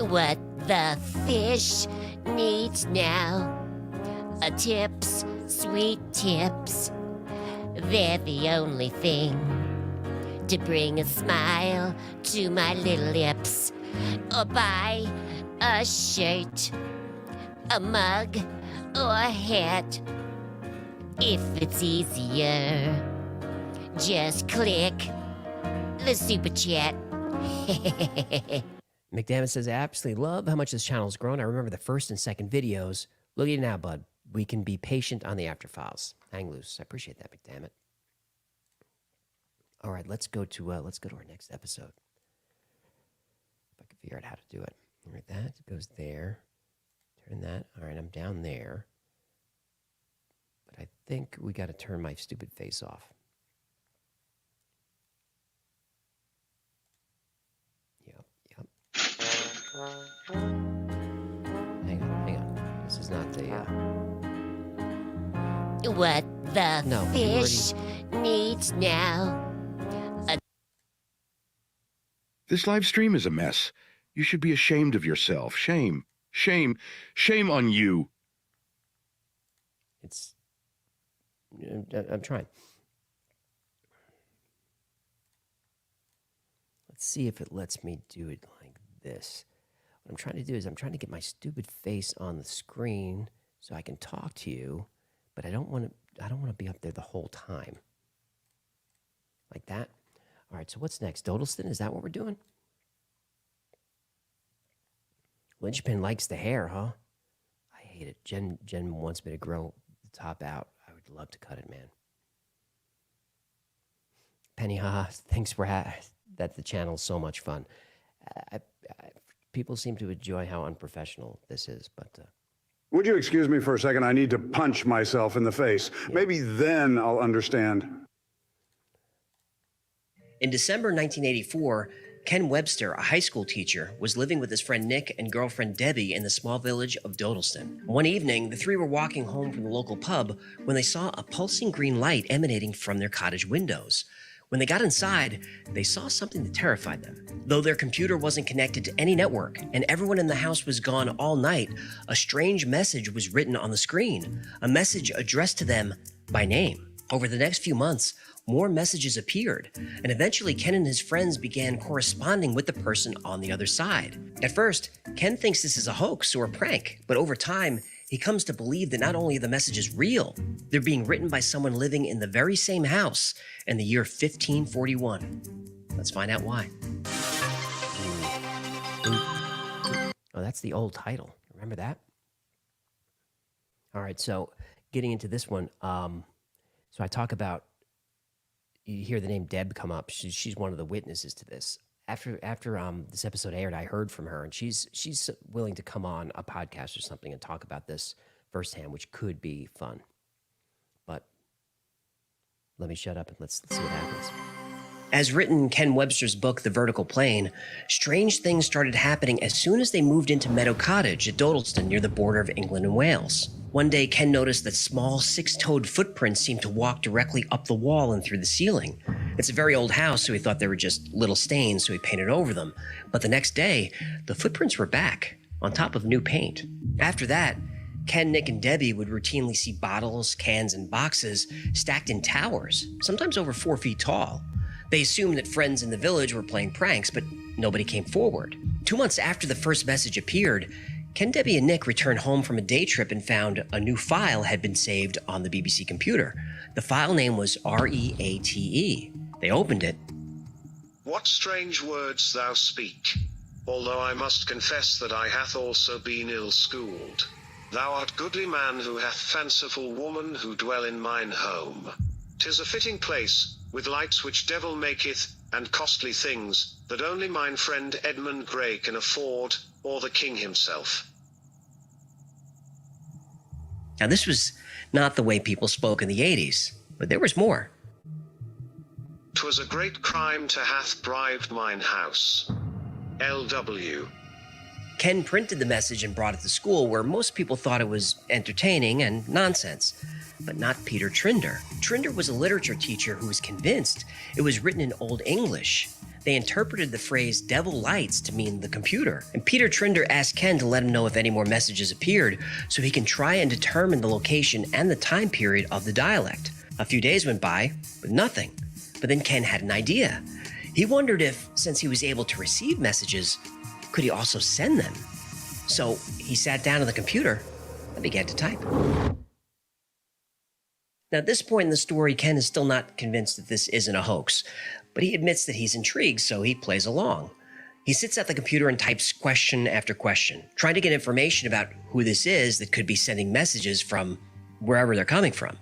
What the fish needs now are tips, sweet tips. They're the only thing to bring a smile to my little lips. Or buy a shirt, a mug, or a hat. If it's easier, just click the super chat. McDammit says, I absolutely love how much this channel's grown. I remember the first and second videos. Look at you now, bud. We can be patient on the After Files. Hang loose. I appreciate that, McDammit. All right, let's go to our next episode. If I can figure out how to do it. All right, that goes there. Turn that. All right, I'm down there. But I think we got to turn my stupid face off. Yep. Hang on. This is not the... What the No, fish needs now. This live stream is a mess. You should be ashamed of yourself. Shame. Shame. Shame on you. I'm trying. Let's see if it lets me do it like this. What I'm trying to do is I'm trying to get my stupid face on the screen so I can talk to you, but I don't want to be up there the whole time. Like that. All right, so what's next? Dodleston, is that what we're doing? Lynchpin likes the hair, huh? I hate it. Jen wants me to grow the top out. I would love to cut it, man. Penny, thanks for that. The channel's so much fun. People seem to enjoy how unprofessional this is, but... Would you excuse me for a second? I need to punch myself in the face. Yeah. Maybe then I'll understand. In December 1984, Ken Webster, a high school teacher, was living with his friend Nick and girlfriend Debbie in the small village of Dodleston. One evening, the three were walking home from the local pub when they saw a pulsing green light emanating from their cottage windows. When they got inside, they saw something that terrified them. Though their computer wasn't connected to any network and everyone in the house was gone all night, a strange message was written on the screen, a message addressed to them by name. Over the next few months, more messages appeared, and eventually Ken and his friends began corresponding with the person on the other side. At first, Ken thinks this is a hoax or a prank, but over time, he comes to believe that not only are the messages real, they're being written by someone living in the very same house in the year 1541. Let's find out why. Oh, that's the old title. Remember that? All right, so getting into this one, so I talk about, you hear the name Deb come up. She's one of the witnesses to this. After this episode aired, I heard from her, and she's willing to come on a podcast or something and talk about this firsthand, which could be fun. But let me shut up and let's see what happens. As written in Ken Webster's book, The Vertical Plane, strange things started happening as soon as they moved into Meadow Cottage at Dodleston near the border of England and Wales. One day, Ken noticed that small, six-toed footprints seemed to walk directly up the wall and through the ceiling. It's a very old house, so he thought they were just little stains, so he painted over them. But the next day, the footprints were back, on top of new paint. After that, Ken, Nick, and Debbie would routinely see bottles, cans, and boxes stacked in towers, sometimes over 4 feet tall. They assumed that friends in the village were playing pranks, but nobody came forward. 2 months after the first message appeared, Ken, Debbie, and Nick returned home from a day trip and found a new file had been saved on the BBC computer. The file name was REATE. They opened it. What strange words thou speak, although I must confess that I hath also been ill-schooled. Thou art goodly man who hath fanciful woman who dwell in mine home. 'Tis a fitting place, with lights which devil maketh, and costly things, that only mine friend Edmund Gray can afford, or the king himself. Now, this was not the way people spoke in the 80s, but there was more. 'Twas a great crime to hath bribed mine house. L.W. Ken printed the message and brought it to school, where most people thought it was entertaining and nonsense, but not Peter Trinder. Trinder was a literature teacher who was convinced it was written in Old English. They interpreted the phrase devil lights to mean the computer, and Peter Trinder asked Ken to let him know if any more messages appeared so he can try and determine the location and the time period of the dialect. A few days went by, but nothing. But then Ken had an idea. He wondered if, since he was able to receive messages, could he also send them? So he sat down on the computer and began to type. Now, at this point in the story, Ken is still not convinced that this isn't a hoax, but he admits that he's intrigued, so he plays along. He sits at the computer and types question after question, trying to get information about who this is that could be sending messages from wherever they're coming from.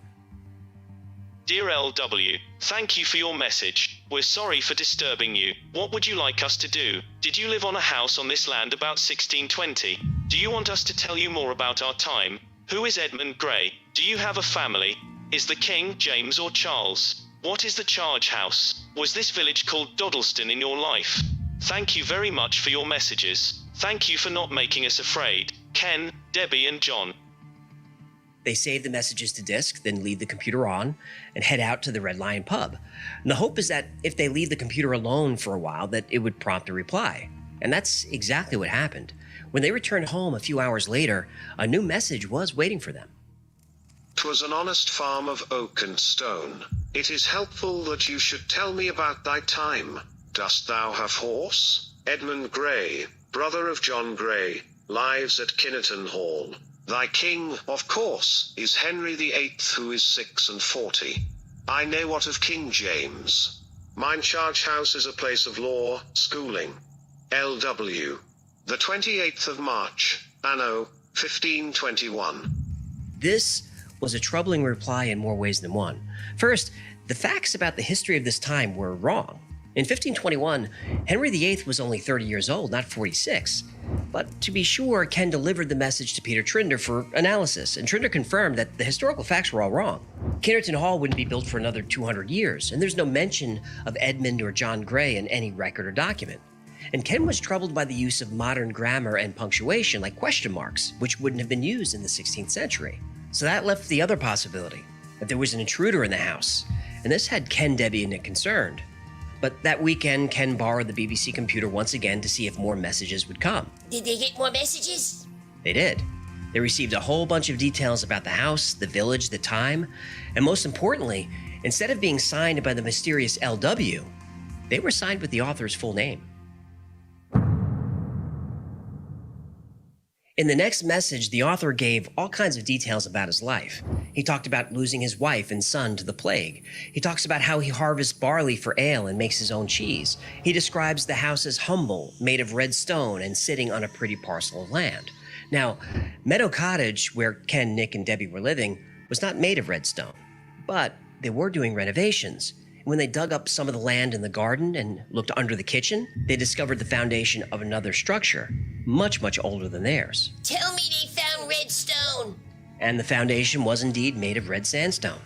Dear LW, thank you for your message. We're sorry for disturbing you. What would you like us to do? Did you live on a house on this land about 1620? Do you want us to tell you more about our time? Who is Edmund Gray? Do you have a family? Is the king James or Charles? What is the charge house? Was this village called Dodleston in your life? Thank you very much for your messages. Thank you for not making us afraid. Ken, Debbie, and John. They save the messages to disk, then leave the computer on and head out to the Red Lion pub. And the hope is that if they leave the computer alone for a while, that it would prompt a reply. And that's exactly what happened. When they returned home a few hours later, a new message was waiting for them. 'Twas an honest farm of oak and stone. It is helpful that you should tell me about thy time. Dost thou have horse? Edmund Gray, brother of John Gray, lives at Kinnerton Hall. Thy king, of course, is Henry the 8th, who is 46. I know what of King James. Mine charge house is a place of law, schooling. L.W. The 28th of March, anno 1521. This was a troubling reply in more ways than one. First, the facts about the history of this time were wrong. In 1521, Henry VIII was only 30 years old, not 46. But to be sure, Ken delivered the message to Peter Trinder for analysis, and Trinder confirmed that the historical facts were all wrong. Kinnerton Hall wouldn't be built for another 200 years, and there's no mention of Edmund or John Gray in any record or document. And Ken was troubled by the use of modern grammar and punctuation like question marks, which wouldn't have been used in the 16th century. So that left the other possibility, that there was an intruder in the house, and this had Ken, Debbie, and Nick concerned. But that weekend, Ken borrowed the BBC computer once again to see if more messages would come. Did they get more messages? They did. They received a whole bunch of details about the house, the village, the time, and most importantly, Instead of being signed by the mysterious LW, they were signed with the author's full name. In the next message, the author gave all kinds of details about his life. He talked about losing his wife and son to the plague. He talks about how he harvests barley for ale and makes his own cheese. He describes the house as humble, made of red stone, and sitting on a pretty parcel of land. Now, Meadow Cottage, where Ken, Nick, and Debbie were living, was not made of red stone, but they were doing renovations. When they dug up some of the land in the garden and looked under the kitchen, they discovered the foundation of another structure, much, much older than theirs. Tell me they found red stone. And the foundation was indeed made of red sandstone.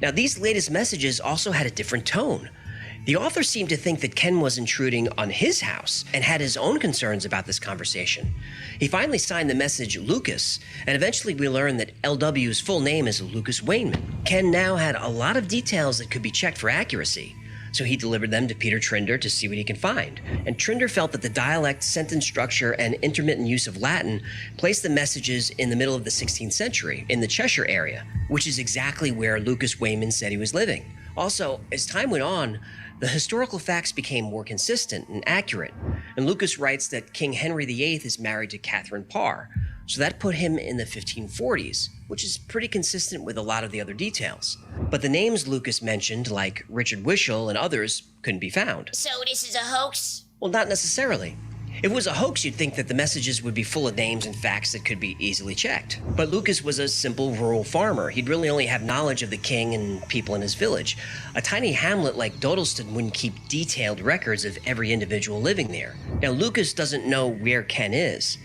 Now, these latest messages also had a different tone. The author seemed to think that Ken was intruding on his house and had his own concerns about this conversation. He finally signed the message Lucas, and eventually we learned that LW's full name is Lucas Wainman. Ken now had a lot of details that could be checked for accuracy, so he delivered them to Peter Trinder to see what he can find. And Trinder felt that the dialect, sentence structure, and intermittent use of Latin placed the messages in the middle of the 16th century, in the Cheshire area, which is exactly where Lucas Wainman said he was living. Also, as time went on, the historical facts became more consistent and accurate, and Lucas writes that King Henry VIII is married to Catherine Parr, so that put him in the 1540s, which is pretty consistent with a lot of the other details. But the names Lucas mentioned, like Richard Wishel and others, couldn't be found. So this is a hoax? Well, not necessarily. If it was a hoax, you'd think that the messages would be full of names and facts that could be easily checked. But Lucas was a simple rural farmer. He'd really only have knowledge of the king and people in his village. A tiny hamlet like Dodleston wouldn't keep detailed records of every individual living there. Now, Lucas doesn't know where Ken is,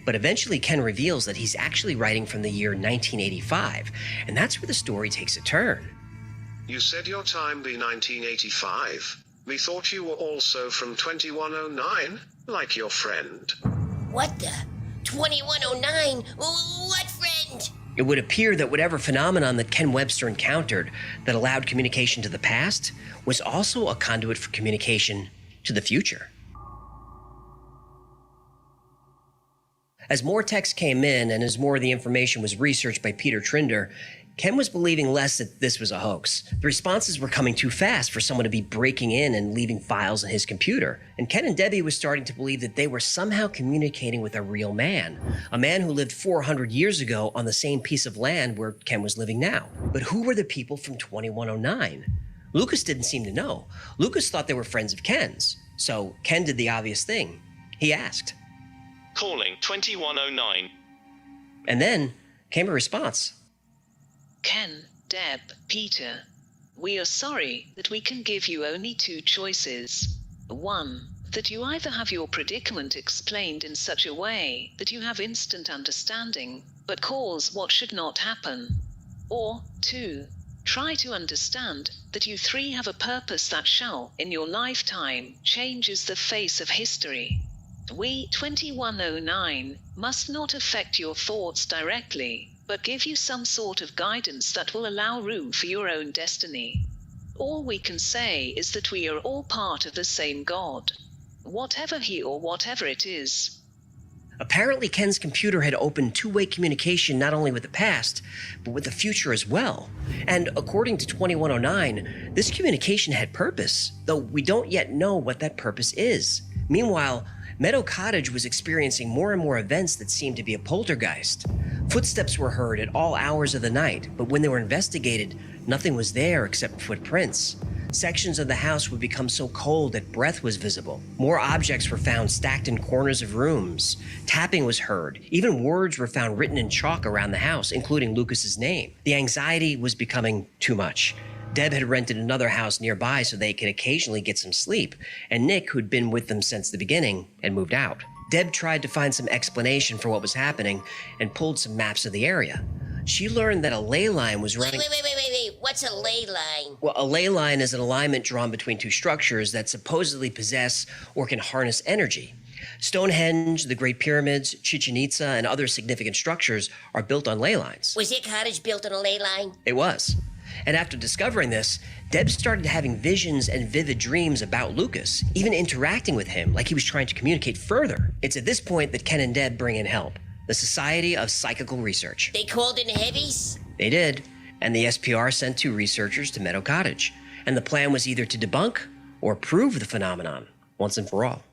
but eventually Ken reveals that he's actually writing from the year 1985, and that's where the story takes a turn. You said your time be 1985. Me thought you were also from 2109, like your friend. What the? 2109? What friend? It would appear that whatever phenomenon that Ken Webster encountered that allowed communication to the past was also a conduit for communication to the future. As more text came in and as more of the information was researched by Peter Trinder, Ken was believing less that this was a hoax. The responses were coming too fast for someone to be breaking in and leaving files on his computer. And Ken and Debbie was starting to believe that they were somehow communicating with a real man. A man who lived 400 years ago on the same piece of land where Ken was living now. But who were the people from 2109? Lucas didn't seem to know. Lucas thought they were friends of Ken's. So Ken did the obvious thing. He asked. Calling 2109. And then came a response. Ken, Deb, Peter, we are sorry that we can give you only two choices. One, that you either have your predicament explained in such a way that you have instant understanding, but cause what should not happen. Or two, try to understand that you three have a purpose that shall, in your lifetime, changes the face of history. We, 2109, must not affect your thoughts directly, but give you some sort of guidance that will allow room for your own destiny. All we can say is that we are all part of the same God, whatever he or whatever it is. Apparently, Ken's computer had opened two-way communication not only with the past, but with the future as well. And according to 2109, this communication had purpose, though we don't yet know what that purpose is. Meanwhile, Meadow Cottage was experiencing more and more events that seemed to be a poltergeist. Footsteps were heard at all hours of the night, but when they were investigated, nothing was there except footprints. Sections of the house would become so cold that breath was visible. More objects were found stacked in corners of rooms. Tapping was heard. Even words were found written in chalk around the house, including Lucas's name. The anxiety was becoming too much. Deb had rented another house nearby so they could occasionally get some sleep, and Nick, who'd been with them since the beginning, had moved out. Deb tried to find some explanation for what was happening and pulled some maps of the area. She learned that a ley line was running... Wait. What's a ley line? Well, a ley line is an alignment drawn between two structures that supposedly possess or can harness energy. Stonehenge, the Great Pyramids, Chichen Itza, and other significant structures are built on ley lines. Was your cottage built on a ley line? It was. And after discovering this, Deb started having visions and vivid dreams about Lucas, even interacting with him like he was trying to communicate further. It's at this point that Ken and Deb bring in help, the Society of Psychical Research. They called in heavies? They did. and the SPR sent 2 researchers to Meadow Cottage, and the plan was either to debunk or prove the phenomenon once and for all.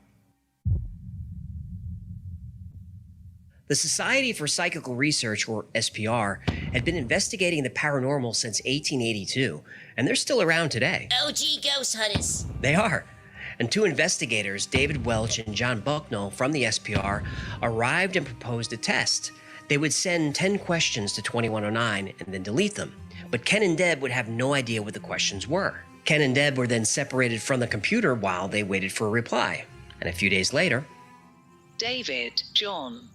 The Society for Psychical Research, or SPR, had been investigating the paranormal since 1882, and they're still around today. OG ghost hunters. They are. And 2 investigators, David Welch and John Bucknell from the SPR, arrived and proposed a test. They would send 10 questions to 2109 and then delete them. But Ken and Deb would have no idea what the questions were. Ken and Deb were then separated from the computer while they waited for a reply. And a few days later, David, John.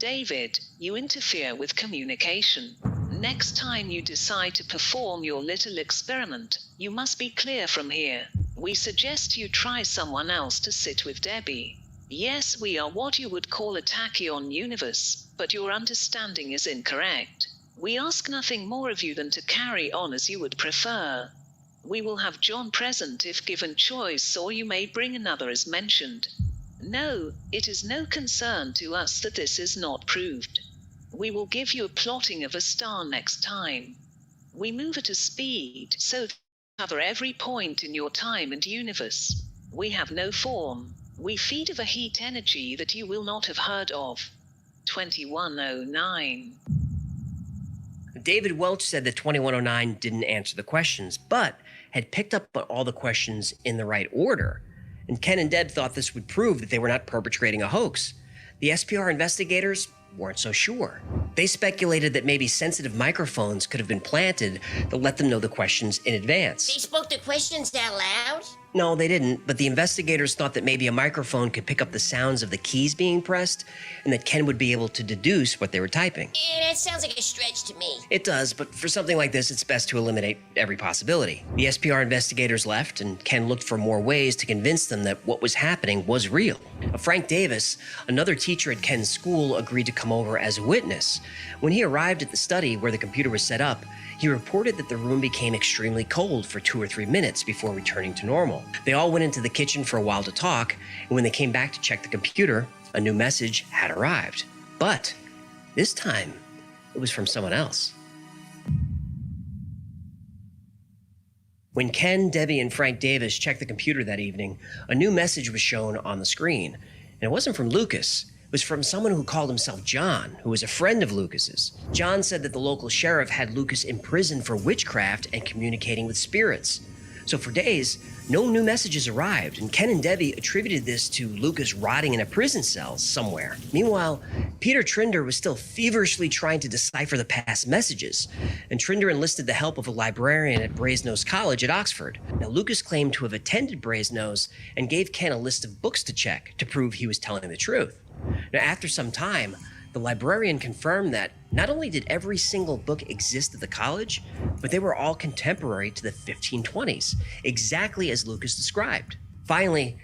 David, you interfere with communication. Next time you decide to perform your little experiment, you must be clear from here. We suggest you try someone else to sit with Debbie. Yes, we are what you would call a tachyon universe, but your understanding is incorrect. We ask nothing more of you than to carry on as you would prefer. We will have John present if given choice, or you may bring another as mentioned. No, it is no concern to us that this is not proved. We will give you a plotting of a star next time. We move at a speed so to cover every point in your time and universe. We have no form. We feed of a heat energy that you will not have heard of. 2109. David Welch said that 2109 didn't answer the questions, but had picked up on all the questions in the right order. And Ken and Deb thought this would prove that they were not perpetrating a hoax. The SPR investigators weren't so sure. They speculated that maybe sensitive microphones could have been planted to let them know the questions in They advance. spoke the questions out loud? No, they didn't, but the investigators thought that maybe a microphone could pick up the sounds of the keys being pressed, and that Ken would be able to deduce what they were typing. Yeah, that sounds like a stretch to me. It does, but for something like this, it's best to eliminate every possibility. The SPR investigators left, and Ken looked for more ways to convince them that what was happening was real. Frank Davis, another teacher at Ken's school, agreed to come over as a witness. When he arrived at the study where the computer was set up, he reported that the room became extremely cold for 2 or 3 minutes before returning to normal. They all went into the kitchen for a while to talk, and when they came back to check the computer, a new message had arrived. But this time, it was from someone else. When Ken, Debbie, and Frank Davis checked the computer that evening, a new message was shown on the screen. And it wasn't from Lucas. It was from someone who called himself John, who was a friend of Lucas's. John said that the local sheriff had Lucas imprisoned for witchcraft and communicating with spirits. So for days, no new messages arrived, and Ken and Debbie attributed this to Lucas rotting in a prison cell somewhere. Meanwhile, Peter Trinder was still feverishly trying to decipher the past messages, and Trinder enlisted the help of a librarian at Brasenose College at Oxford. Now, Lucas claimed to have attended Brasenose and gave Ken a list of books to check to prove he was telling the truth. Now, after some time, the librarian confirmed that not only did every single book exist at the college, but they were all contemporary to the 1520s, exactly as Lucas described. Finally,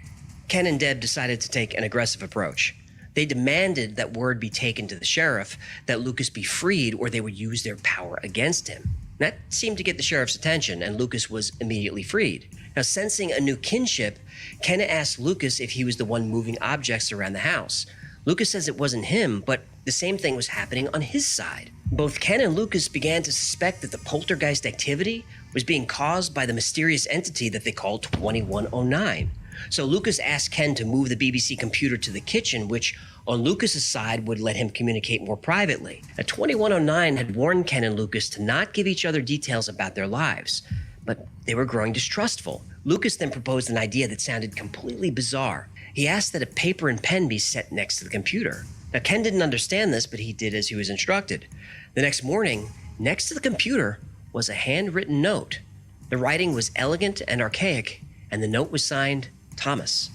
Ken and Deb decided to take an aggressive approach. They demanded that word be taken to the sheriff that Lucas be freed or they would use their power against him. That seemed to get the sheriff's attention, and Lucas was immediately freed. Now, sensing a new kinship, Ken asked Lucas if he was the one moving objects around the house. Lucas says it wasn't him, but the same thing was happening on his side. Both Ken and Lucas began to suspect that the poltergeist activity was being caused by the mysterious entity that they called 2109. So Lucas asked Ken to move the BBC computer to the kitchen, which on Lucas's side would let him communicate more privately. Now, 2109 had warned Ken and Lucas to not give each other details about their lives, but they were growing distrustful. Lucas then proposed an idea that sounded completely bizarre. He asked that a paper and pen be set next to the computer. Now, Ken didn't understand this, but he did as he was instructed. The next morning, next to the computer was a handwritten note. The writing was elegant and archaic, and the note was signed Thomas.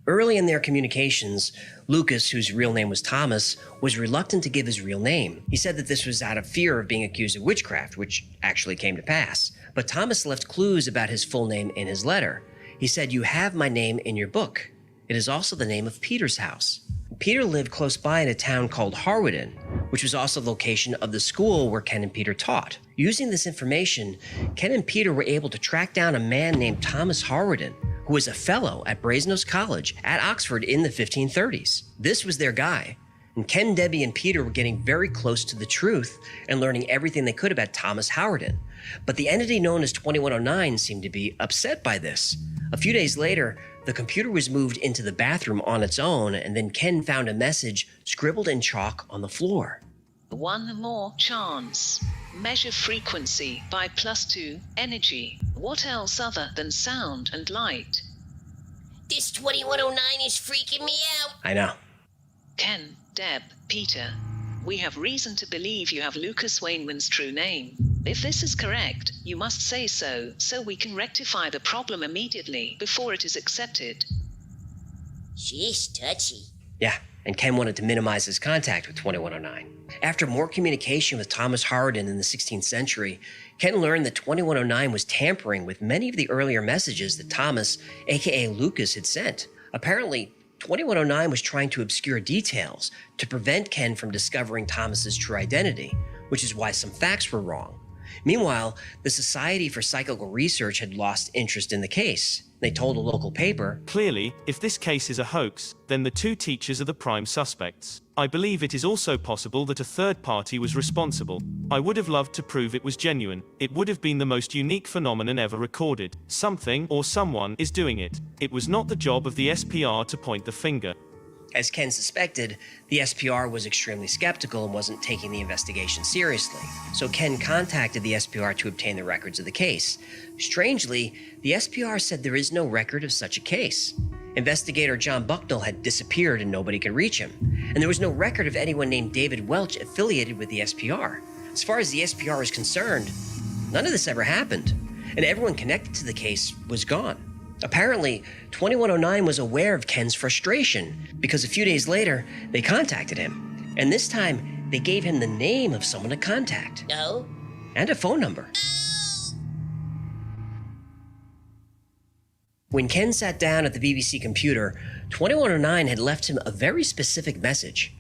Early in their communications, Lucas, whose real name was Thomas, was reluctant to give his real name. He said that this was out of fear of being accused of witchcraft, which actually came to pass. But Thomas left clues about his full name in his letter. He said, "You have my name in your book. It is also the name of Peter's house." Peter lived close by in a town called Harweden, which was also the location of the school where Ken and Peter taught. Using this information, Ken and Peter were able to track down a man named Thomas Harweden, who was a fellow at Brasenose College at Oxford in the 1530s. This was their guy, And Ken, Debbie, and Peter were getting very close to the truth and learning everything they could about Thomas Howardin. But the entity known as 2109 seemed to be upset by this. A few days later, the computer was moved into the bathroom on its own, and then Ken found a message scribbled in chalk on the floor. One more chance. Measure frequency by +2 energy. What else other than sound and light? This 2109 is freaking me out. I know. Ken, Deb, Peter. We have reason to believe you have Lucas Wainman's true name. If this is correct, you must say so we can rectify the problem immediately before it is accepted. She's touchy. Yeah, and Ken wanted to minimize his contact with 2109. After more communication with Thomas Howardin in the 16th century, Ken learned that 2109 was tampering with many of the earlier messages that Thomas, aka Lucas, had sent. Apparently, 2109 was trying to obscure details to prevent Ken from discovering Thomas's true identity, which is why some facts were wrong. Meanwhile, the Society for Psychical Research had lost interest in the case. They told a local paper, Clearly, if this case is a hoax, then the two teachers are the prime suspects. I believe it is also possible that a third party was responsible. I would have loved to prove it was genuine. It would have been the most unique phenomenon ever recorded. Something or someone is doing it. It was not the job of the SPR to point the finger. As Ken suspected, the SPR was extremely skeptical and wasn't taking the investigation seriously. So Ken contacted the SPR to obtain the records of the case. Strangely, the SPR said there is no record of such a case. Investigator John Bucknell had disappeared and nobody could reach him. And there was no record of anyone named David Welch affiliated with the SPR. As far as the SPR is concerned, none of this ever happened, and everyone connected to the case was gone. Apparently, 2109 was aware of Ken's frustration because a few days later, they contacted him. And this time, they gave him the name of someone to contact. No? And a phone number. When Ken sat down at the BBC computer, 2109 had left him a very specific message.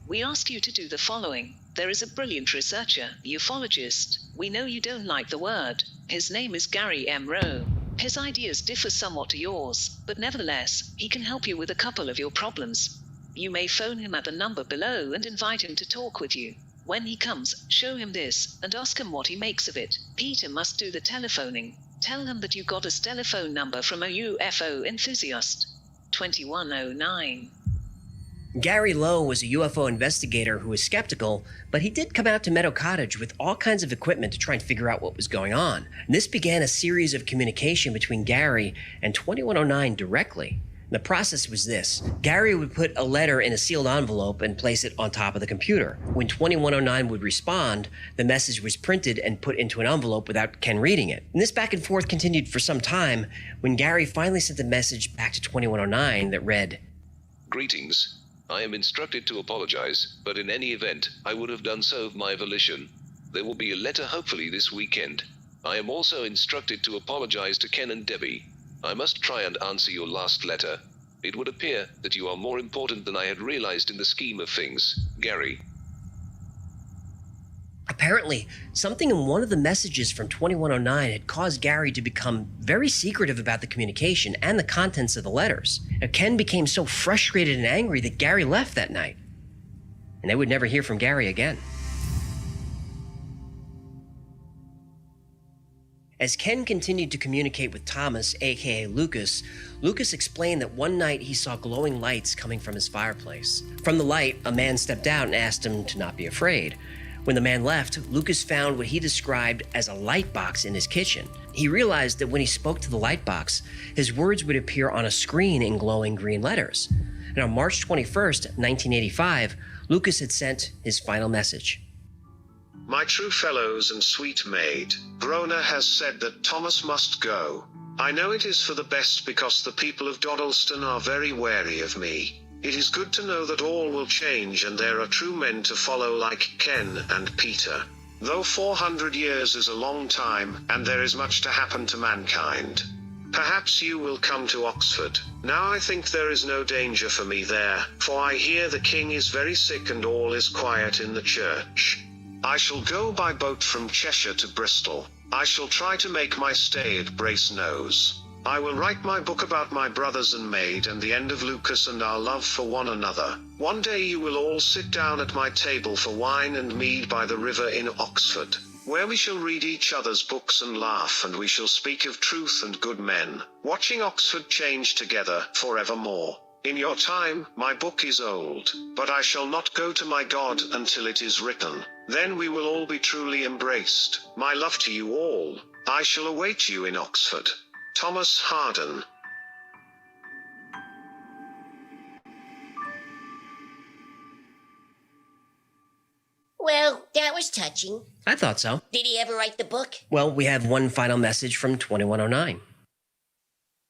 We ask you to do the following. There is a brilliant researcher, ufologist. We know you don't like the word. His name is Gary M. Rowe. His ideas differ somewhat to yours, but nevertheless, he can help you with a couple of your problems. You may phone him at the number below and invite him to talk with you. When he comes, show him this and ask him what he makes of it. Peter must do the telephoning. Tell him that you got his telephone number from a UFO enthusiast. 2109. Gary Lowe was a UFO investigator who was skeptical, but he did come out to Meadow Cottage with all kinds of equipment to try and figure out what was going on. And this began a series of communication between Gary and 2109 directly. The process was this. Gary would put a letter in a sealed envelope and place it on top of the computer. When 2109 would respond, the message was printed and put into an envelope without Ken reading it. And this back and forth continued for some time when Gary finally sent a message back to 2109 that read, Greetings. I am instructed to apologize, but in any event, I would have done so of my volition. There will be a letter hopefully this weekend. I am also instructed to apologize to Ken and Debbie. I must try and answer your last letter. It would appear that you are more important than I had realized in the scheme of things, Gary. Apparently, something in one of the messages from 2109 had caused Gary to become very secretive about the communication and the contents of the letters. Now, Ken became so frustrated and angry that Gary left that night. And they would never hear from Gary again. As Ken continued to communicate with Thomas, aka Lucas, Lucas explained that one night he saw glowing lights coming from his fireplace. From the light, a man stepped out and asked him to not be afraid. When the man left, Lucas found what he described as a light box in his kitchen. He realized that when he spoke to the light box, his words would appear on a screen in glowing green letters. And on March 21st, 1985, Lucas had sent his final message. My true fellows and sweet maid, Grona has said that Thomas must go. I know it is for the best because the people of Dodleston are very wary of me. It is good to know that all will change and there are true men to follow like Ken and Peter. Though 400 years is a long time, and there is much to happen to mankind. Perhaps you will come to Oxford. Now I think there is no danger for me there, for I hear the king is very sick and all is quiet in the church. I shall go by boat from Cheshire to Bristol. I shall try to make my stay at Brasenose. I will write my book about my brothers and maid and the end of Lucas and our love for one another. One day you will all sit down at my table for wine and mead by the river in Oxford, where we shall read each other's books and laugh, and we shall speak of truth and good men, watching Oxford change together forevermore. In your time, my book is old, but I shall not go to my God until it is written. Then we will all be truly embraced. My love to you all. I shall await you in Oxford. Thomas Harden. Well, that was touching. I thought so. Did he ever write the book? Well, we have one final message from 2109.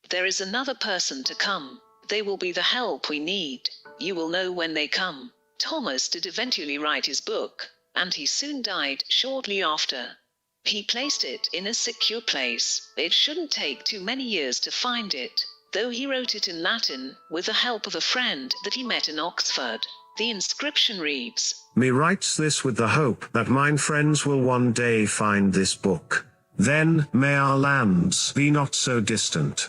There is another person to come. They will be the help we need. You will know when they come. Thomas did eventually write his book, and he soon died shortly after. He placed it in a secure place. It shouldn't take too many years to find it, though he wrote it in Latin with the help of a friend that he met in Oxford. The inscription reads, Me writes this with the hope that mine friends will one day find this book. Then may our lands be not so distant.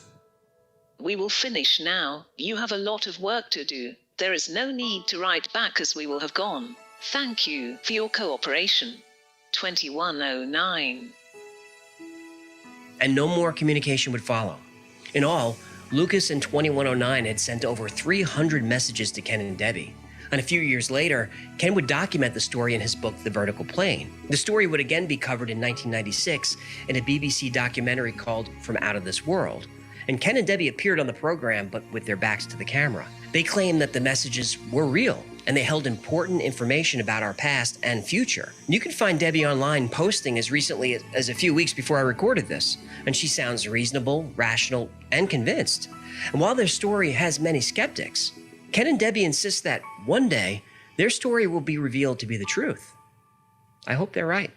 We will finish now. You have a lot of work to do. There is no need to write back as we will have gone. Thank you for your cooperation. 2109. And no more communication would follow. In all, Lucas in 2109 had sent over 300 messages to Ken and Debbie. And a few years later, Ken would document the story in his book, The Vertical Plane. The story would again be covered in 1996 in a BBC documentary called From Out of This World. And Ken and Debbie appeared on the program, but with their backs to the camera. They claimed that the messages were real, and they held important information about our past and future. You can find Debbie online posting as recently as a few weeks before I recorded this, and she sounds reasonable, rational, and convinced. And while their story has many skeptics, Ken and Debbie insist that one day their story will be revealed to be the truth. I hope they're right.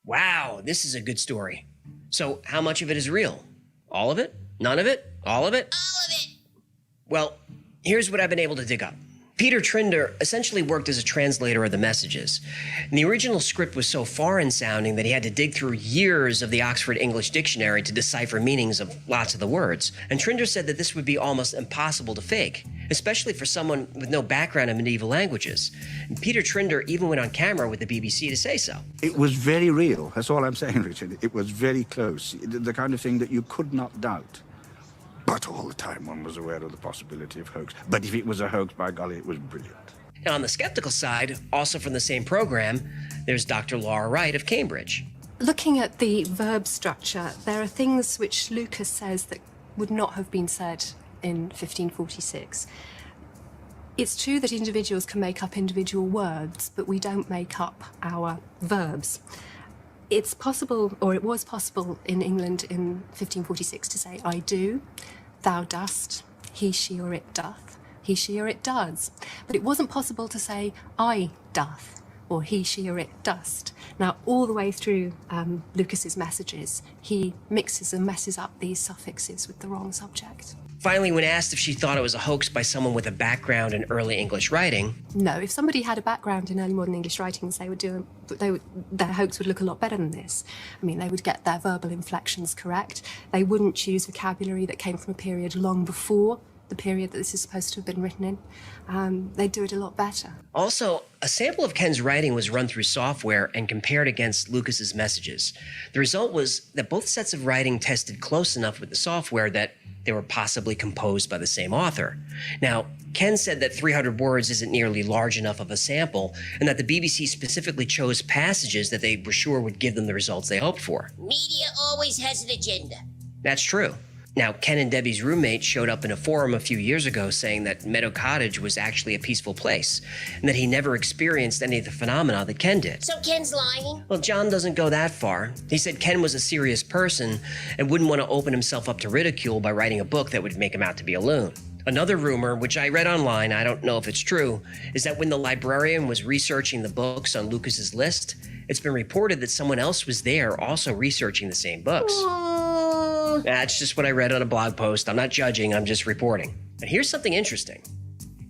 Wow, this is a good story. So how much of it is real? All of it? None of it? All of it? All of it. Well, here's what I've been able to dig up. Peter Trinder essentially worked as a translator of the messages. And the original script was so foreign sounding that he had to dig through years of the Oxford English Dictionary to decipher meanings of lots of the words. And Trinder said that this would be almost impossible to fake, especially for someone with no background in medieval languages. And Peter Trinder even went on camera with the BBC to say so. It was very real. That's all I'm saying, Richard. It was very close. The kind of thing that you could not doubt. But all the time one was aware of the possibility of hoax. But if it was a hoax, by golly, it was brilliant. And on the skeptical side, also from the same program, there's Dr. Laura Wright of Cambridge. Looking at the verb structure, there are things which Lucas says that would not have been said in 1546. It's true that individuals can make up individual words, but we don't make up our verbs. It's possible, or it was possible in England in 1546 to say, I do, thou dost, he, she, or it doth, he, she, or it does. But it wasn't possible to say, I doth, or he, she, or it dost. Now, all the way through Lucas's messages, he mixes and messes up these suffixes with the wrong subject. Finally, when asked if she thought it was a hoax by someone with a background in early English writing... No, if somebody had a background in early modern English writings, their hoax would look a lot better than this. I mean, they would get their verbal inflections correct. They wouldn't choose vocabulary that came from a period long before the period that this is supposed to have been written in. They'd do it a lot better. Also, a sample of Ken's writing was run through software and compared against Lucas's messages. The result was that both sets of writing tested close enough with the software that they were possibly composed by the same author. Now, Ken said that 300 words isn't nearly large enough of a sample, and that the BBC specifically chose passages that they were sure would give them the results they hoped for. Media always has an agenda. That's true. Now, Ken and Debbie's roommate showed up in a forum a few years ago saying that Meadow Cottage was actually a peaceful place, and that he never experienced any of the phenomena that Ken did. So Ken's lying? Well, John doesn't go that far. He said Ken was a serious person and wouldn't want to open himself up to ridicule by writing a book that would make him out to be a loon. Another rumor, which I read online, I don't know if it's true, is that when the librarian was researching the books on Lucas's list, it's been reported that someone else was there also researching the same books. That's just what I read on a blog post. I'm not judging, I'm just reporting. And here's something interesting.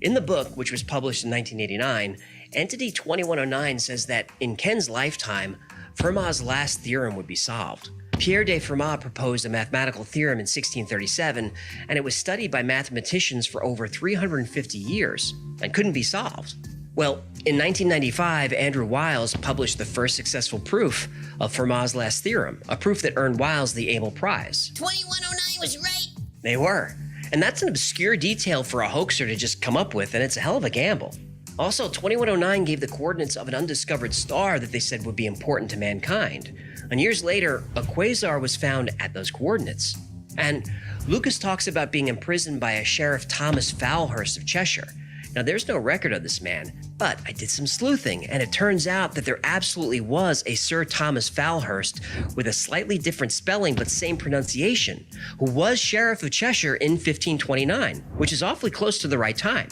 In the book, which was published in 1989, Entity 2109 says that in Ken's lifetime, Fermat's last theorem would be solved. Pierre de Fermat proposed a mathematical theorem in 1637, and it was studied by mathematicians for over 350 years and couldn't be solved. Well, in 1995, Andrew Wiles published the first successful proof of Fermat's last theorem, a proof that earned Wiles the Abel Prize. 2109 was right. They were. And that's an obscure detail for a hoaxer to just come up with, and it's a hell of a gamble. Also, 2109 gave the coordinates of an undiscovered star that they said would be important to mankind. And years later, a quasar was found at those coordinates. And Lucas talks about being imprisoned by a Sheriff Thomas Falhurst of Cheshire. Now, there's no record of this man, but I did some sleuthing, and it turns out that there absolutely was a Sir Thomas Falhurst with a slightly different spelling but same pronunciation, who was Sheriff of Cheshire in 1529, which is awfully close to the right time.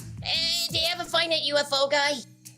Did you ever find that UFO guy?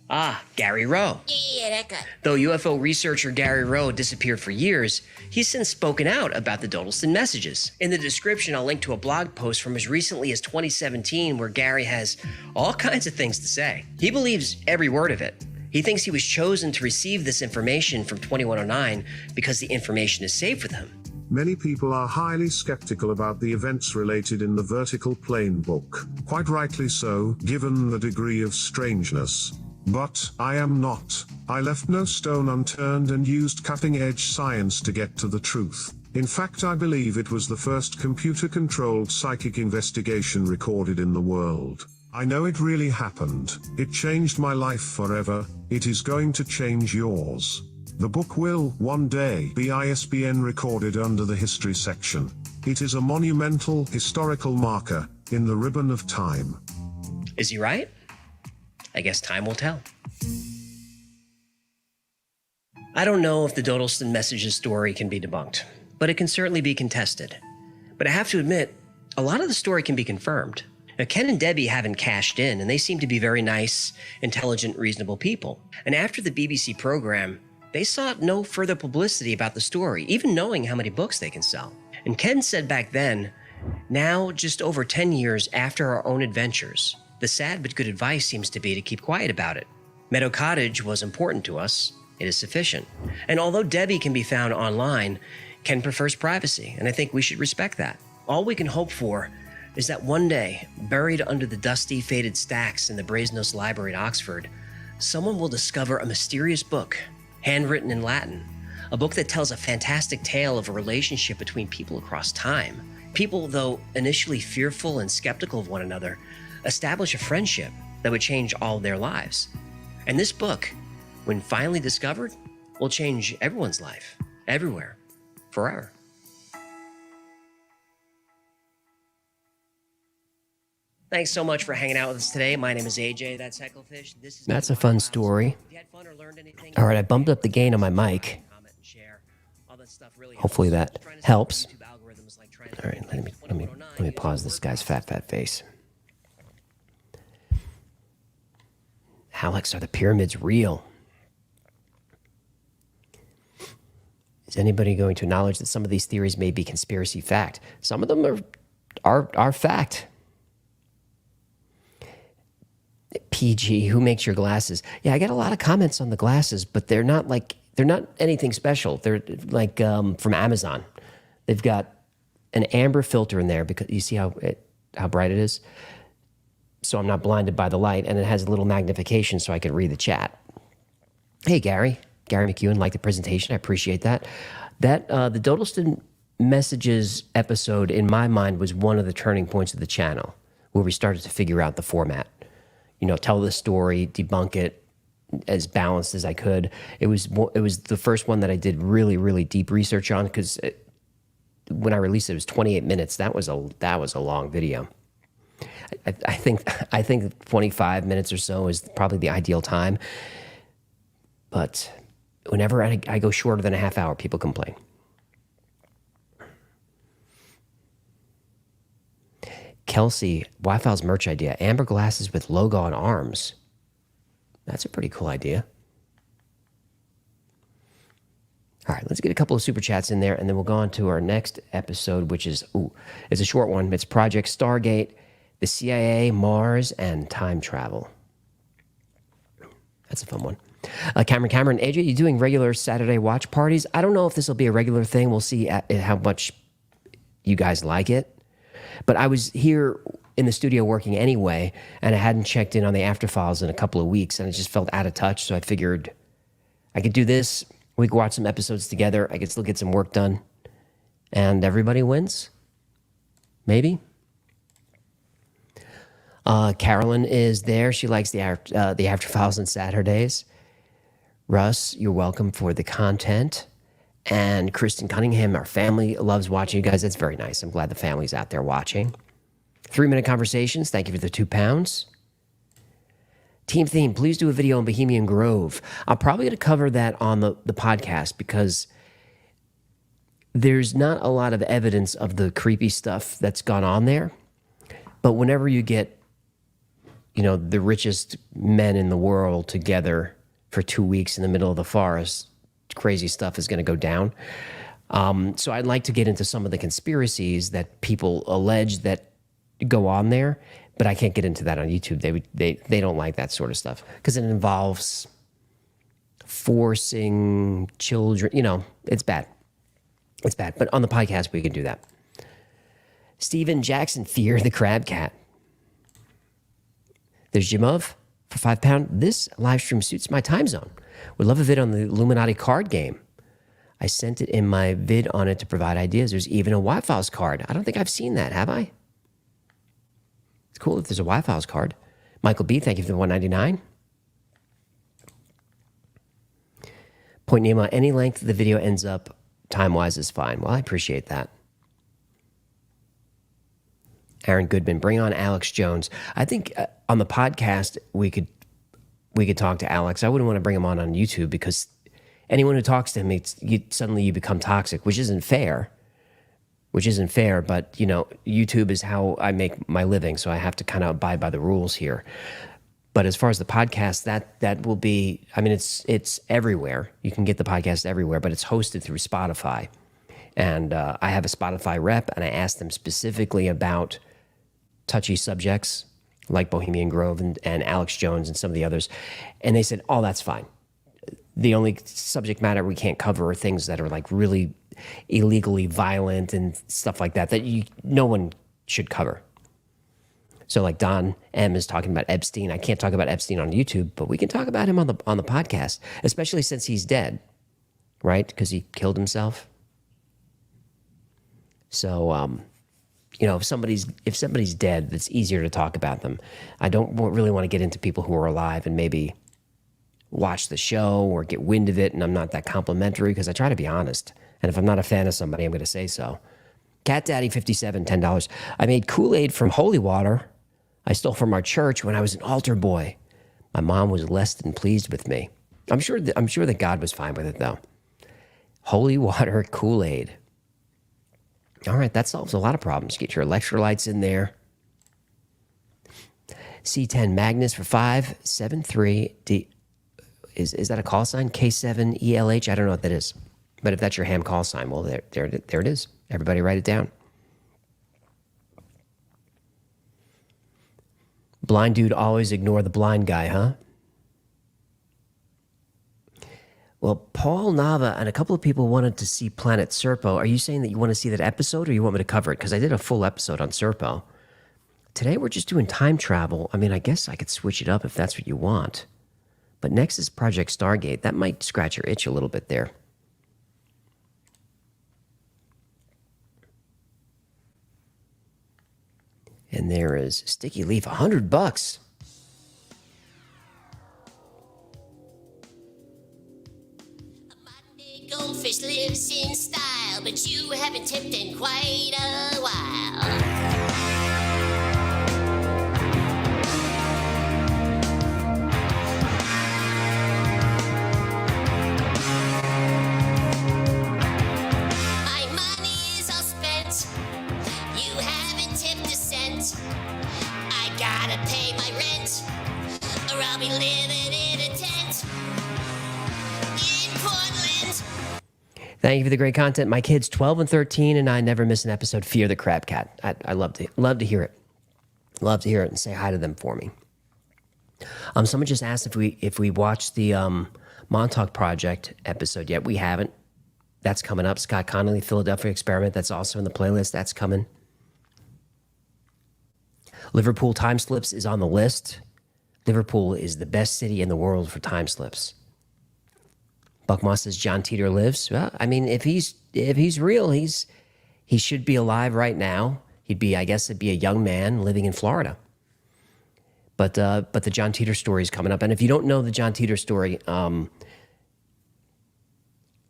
Ah, Gary Rowe. Yeah, that guy. Though UFO researcher Gary Rowe disappeared for years, he's since spoken out about the Dodelston messages. In the description, I'll link to a blog post from as recently as 2017 where Gary has all kinds of things to say. He believes every word of it. He thinks he was chosen to receive this information from 2109 because the information is safe with him. Many people are highly skeptical about the events related in the Vertical Plane book. Quite rightly so, given the degree of strangeness. But I am not. I left no stone unturned and used cutting-edge science to get to the truth. In fact, I believe it was the first computer-controlled psychic investigation recorded in the world. I know it really happened. It changed my life forever. It is going to change yours. The book will, one day, be ISBN recorded under the history section. It is a monumental, historical marker in the ribbon of time. Is he right? I guess time will tell. I don't know if the Dodelston messages story can be debunked, but it can certainly be contested. But I have to admit, a lot of the story can be confirmed. Now, Ken and Debbie haven't cashed in, and they seem to be very nice, intelligent, reasonable people. And after the BBC program, they sought no further publicity about the story, even knowing how many books they can sell. And Ken said back then, now, just over 10 years after our own adventures, the sad but good advice seems to be to keep quiet about it. Meadow Cottage was important to us. It is sufficient. And although Debbie can be found online, Ken prefers privacy, and I think we should respect that. All we can hope for is that one day, buried under the dusty, faded stacks in the Brasenose Library at Oxford, someone will discover a mysterious book, handwritten in Latin, a book that tells a fantastic tale of a relationship between people across time. People, though initially fearful and skeptical of one another, establish a friendship that would change all their lives. And this book, when finally discovered, will change everyone's life, everywhere, forever. Thanks so much for hanging out with us today. My name is AJ. That's Hecklefish. That's a fun story. All right, I bumped up the gain on my mic. Hopefully that helps. All right, let me pause this guy's fat face. Alex, are the pyramids real? Is anybody going to acknowledge that some of these theories may be conspiracy fact? Some of them are fact. PG, who makes your glasses? Yeah, I get a lot of comments on the glasses, but they're not anything special. They're like from Amazon. They've got an amber filter in there because you see how bright it is. So I'm not blinded by the light, and it has a little magnification so I can read the chat. Hey, Gary McEwen, like the presentation. I appreciate that. The Dodelston Messages episode, in my mind, was one of the turning points of the channel, where we started to figure out the format. You know, tell the story, debunk it as balanced as I could. It was the first one that I did really, really deep research on, because when I released it, it was 28 minutes. That was a long video. I think 25 minutes or so is probably the ideal time. But whenever I go shorter than a half hour, people complain. Kelsey, Wi-Fi's merch idea. Amber glasses with logo on arms. That's a pretty cool idea. All right, let's get a couple of super chats in there, and then we'll go on to our next episode, which is, it's a short one. It's Project Stargate, the CIA, Mars, and time travel. That's a fun one. Cameron, AJ, you doing regular Saturday watch parties? I don't know if this will be a regular thing. We'll see how much you guys like it. But I was here in the studio working anyway, and I hadn't checked in on the After Files in a couple of weeks, and I just felt out of touch. So I figured I could do this. We could watch some episodes together. I could still get some work done, and everybody wins. Maybe. Carolyn is there. She likes the After Files on Saturdays. Russ, you're welcome for the content. And Kristen Cunningham, our family loves watching you guys. That's very nice. I'm glad the family's out there watching. 3-minute conversations. Thank you for the £2. Team Theme, please do a video on Bohemian Grove. I'm probably going to cover that on the podcast because there's not a lot of evidence of the creepy stuff that's gone on there. But whenever you get, the richest men in the world together for 2 weeks in the middle of the forest, crazy stuff is going to go down. So I'd like to get into some of the conspiracies that people allege that go on there, but I can't get into that on YouTube. They don't like that sort of stuff because it involves forcing children. It's bad. It's bad. But on the podcast, we can do that. Steven Jackson, Fear the Crab Cat. There's Jimov for £5. This live stream suits my time zone. Would love a vid on the Illuminati card game. I sent it in my vid on it to provide ideas. There's even a Y-Files card. I don't think I've seen that, have I? It's cool if there's a Y-Files card. Michael B., thank you for the $1.99. Point Nemo, any length the video ends up time-wise is fine. Well, I appreciate that. Aaron Goodman, bring on Alex Jones. I think on the podcast we could talk to Alex. I wouldn't want to bring him on YouTube because anyone who talks to him, suddenly you become toxic, which isn't fair. But YouTube is how I make my living, so I have to kind of abide by the rules here. But as far as the podcast, that will be. I mean, it's everywhere. You can get the podcast everywhere, but it's hosted through Spotify, and I have a Spotify rep, and I asked them specifically about touchy subjects like Bohemian Grove and Alex Jones and some of the others. And they said, oh, that's fine. The only subject matter we can't cover are things that are like really illegally violent and stuff like that no one should cover. So like Don M is talking about Epstein. I can't talk about Epstein on YouTube, but we can talk about him on the podcast, especially since he's dead, right? Because he killed himself. So, if somebody's dead, it's easier to talk about them. I don't really want to get into people who are alive and maybe watch the show or get wind of it, and I'm not that complimentary because I try to be honest. And if I'm not a fan of somebody, I'm going to say so. Cat Daddy 57, $10. I made Kool-Aid from holy water I stole from our church when I was an altar boy. My mom was less than pleased with me. I'm sure that God was fine with it though. Holy water Kool-Aid. All right, that solves a lot of problems. Get your electrolytes in there. C10 Magnus for 573 D. Is that a call sign? K7ELH? I don't know what that is. But if that's your ham call sign, well, there it is. Everybody write it down. Blind dude always ignore the blind guy, huh? Well, Paul Nava and a couple of people wanted to see Planet Serpo. Are you saying that you want to see that episode or you want me to cover it? Because I did a full episode on Serpo. Today we're just doing time travel. I mean, I guess I could switch it up if that's what you want. But next is Project Stargate. That might scratch your itch a little bit there. And there is Sticky Leaf, $100. Goldfish lives in style, but you haven't tipped in quite a while. My money is all spent. You haven't tipped a cent. I gotta pay my rent, or I'll be living in a tent in Portland. Thank you for the great content. My kids, 12 and 13, and I never miss an episode. Fear the Crab Cat. I love to hear it. Love to hear it and say hi to them for me. Someone just asked if we watched the Montauk Project episode yet. We haven't. That's coming up. Scott Connolly, Philadelphia Experiment. That's also in the playlist. That's coming. Liverpool time slips is on the list. Liverpool is the best city in the world for time slips. Buck Moss says John Teeter lives. Well, I mean, if he's real, he should be alive right now. I guess it'd be a young man living in Florida. But the John Teeter story is coming up. And if you don't know the John Teeter story,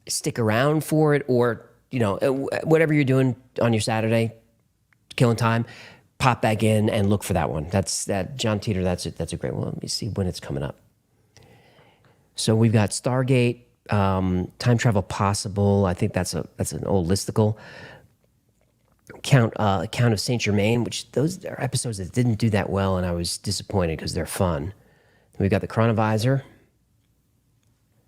stick around for it, or, whatever you're doing on your Saturday, killing time, pop back in and look for that one. That John Teeter, that's a great one. Let me see when it's coming up. So we've got Stargate, Time Travel Possible. I think that's an old listicle. Count of Saint Germain, which those are episodes that didn't do that well, and I was disappointed because they're fun. We've got the Chronovisor.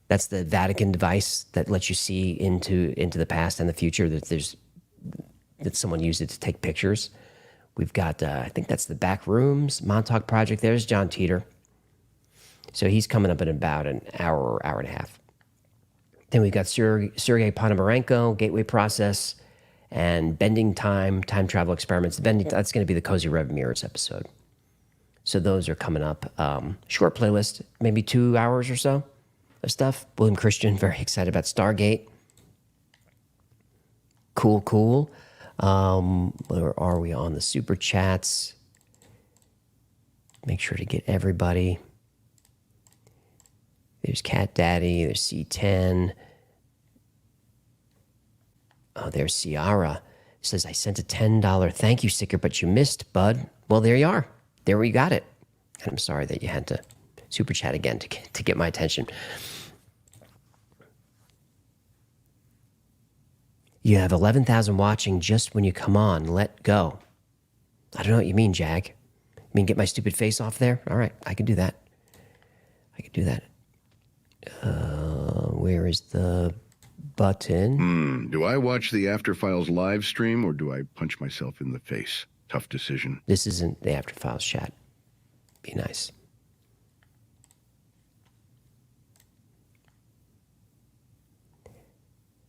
That's the Vatican device that lets you see into the past and the future. That someone used it to take pictures. We've got I think that's the Back Rooms, Montauk Project. There's John Teeter. So he's coming up in about an hour or hour and a half. Then we've got Sergei Ponomarenko, Gateway Process, and Bending Time, Time Travel Experiments. That's going to be the Cozy Rev Mirrors episode. So those are coming up. Short playlist, maybe 2 hours or so of stuff. William Christian, very excited about Stargate. Cool. Where are we on the super chats? Make sure to get everybody. There's Cat Daddy, there's C10. Oh, there's Ciara. Says, I sent a $10 thank you sticker, but you missed, bud. Well, there you are. There we got it. And I'm sorry that you had to super chat again to get my attention. You have 11,000 watching just when you come on. Let go. I don't know what you mean, Jag. You mean get my stupid face off there? All right, I can do that. Where is the button? Do I watch the After Files live stream or do I punch myself in the face? Tough decision. This isn't the After Files chat. Be nice.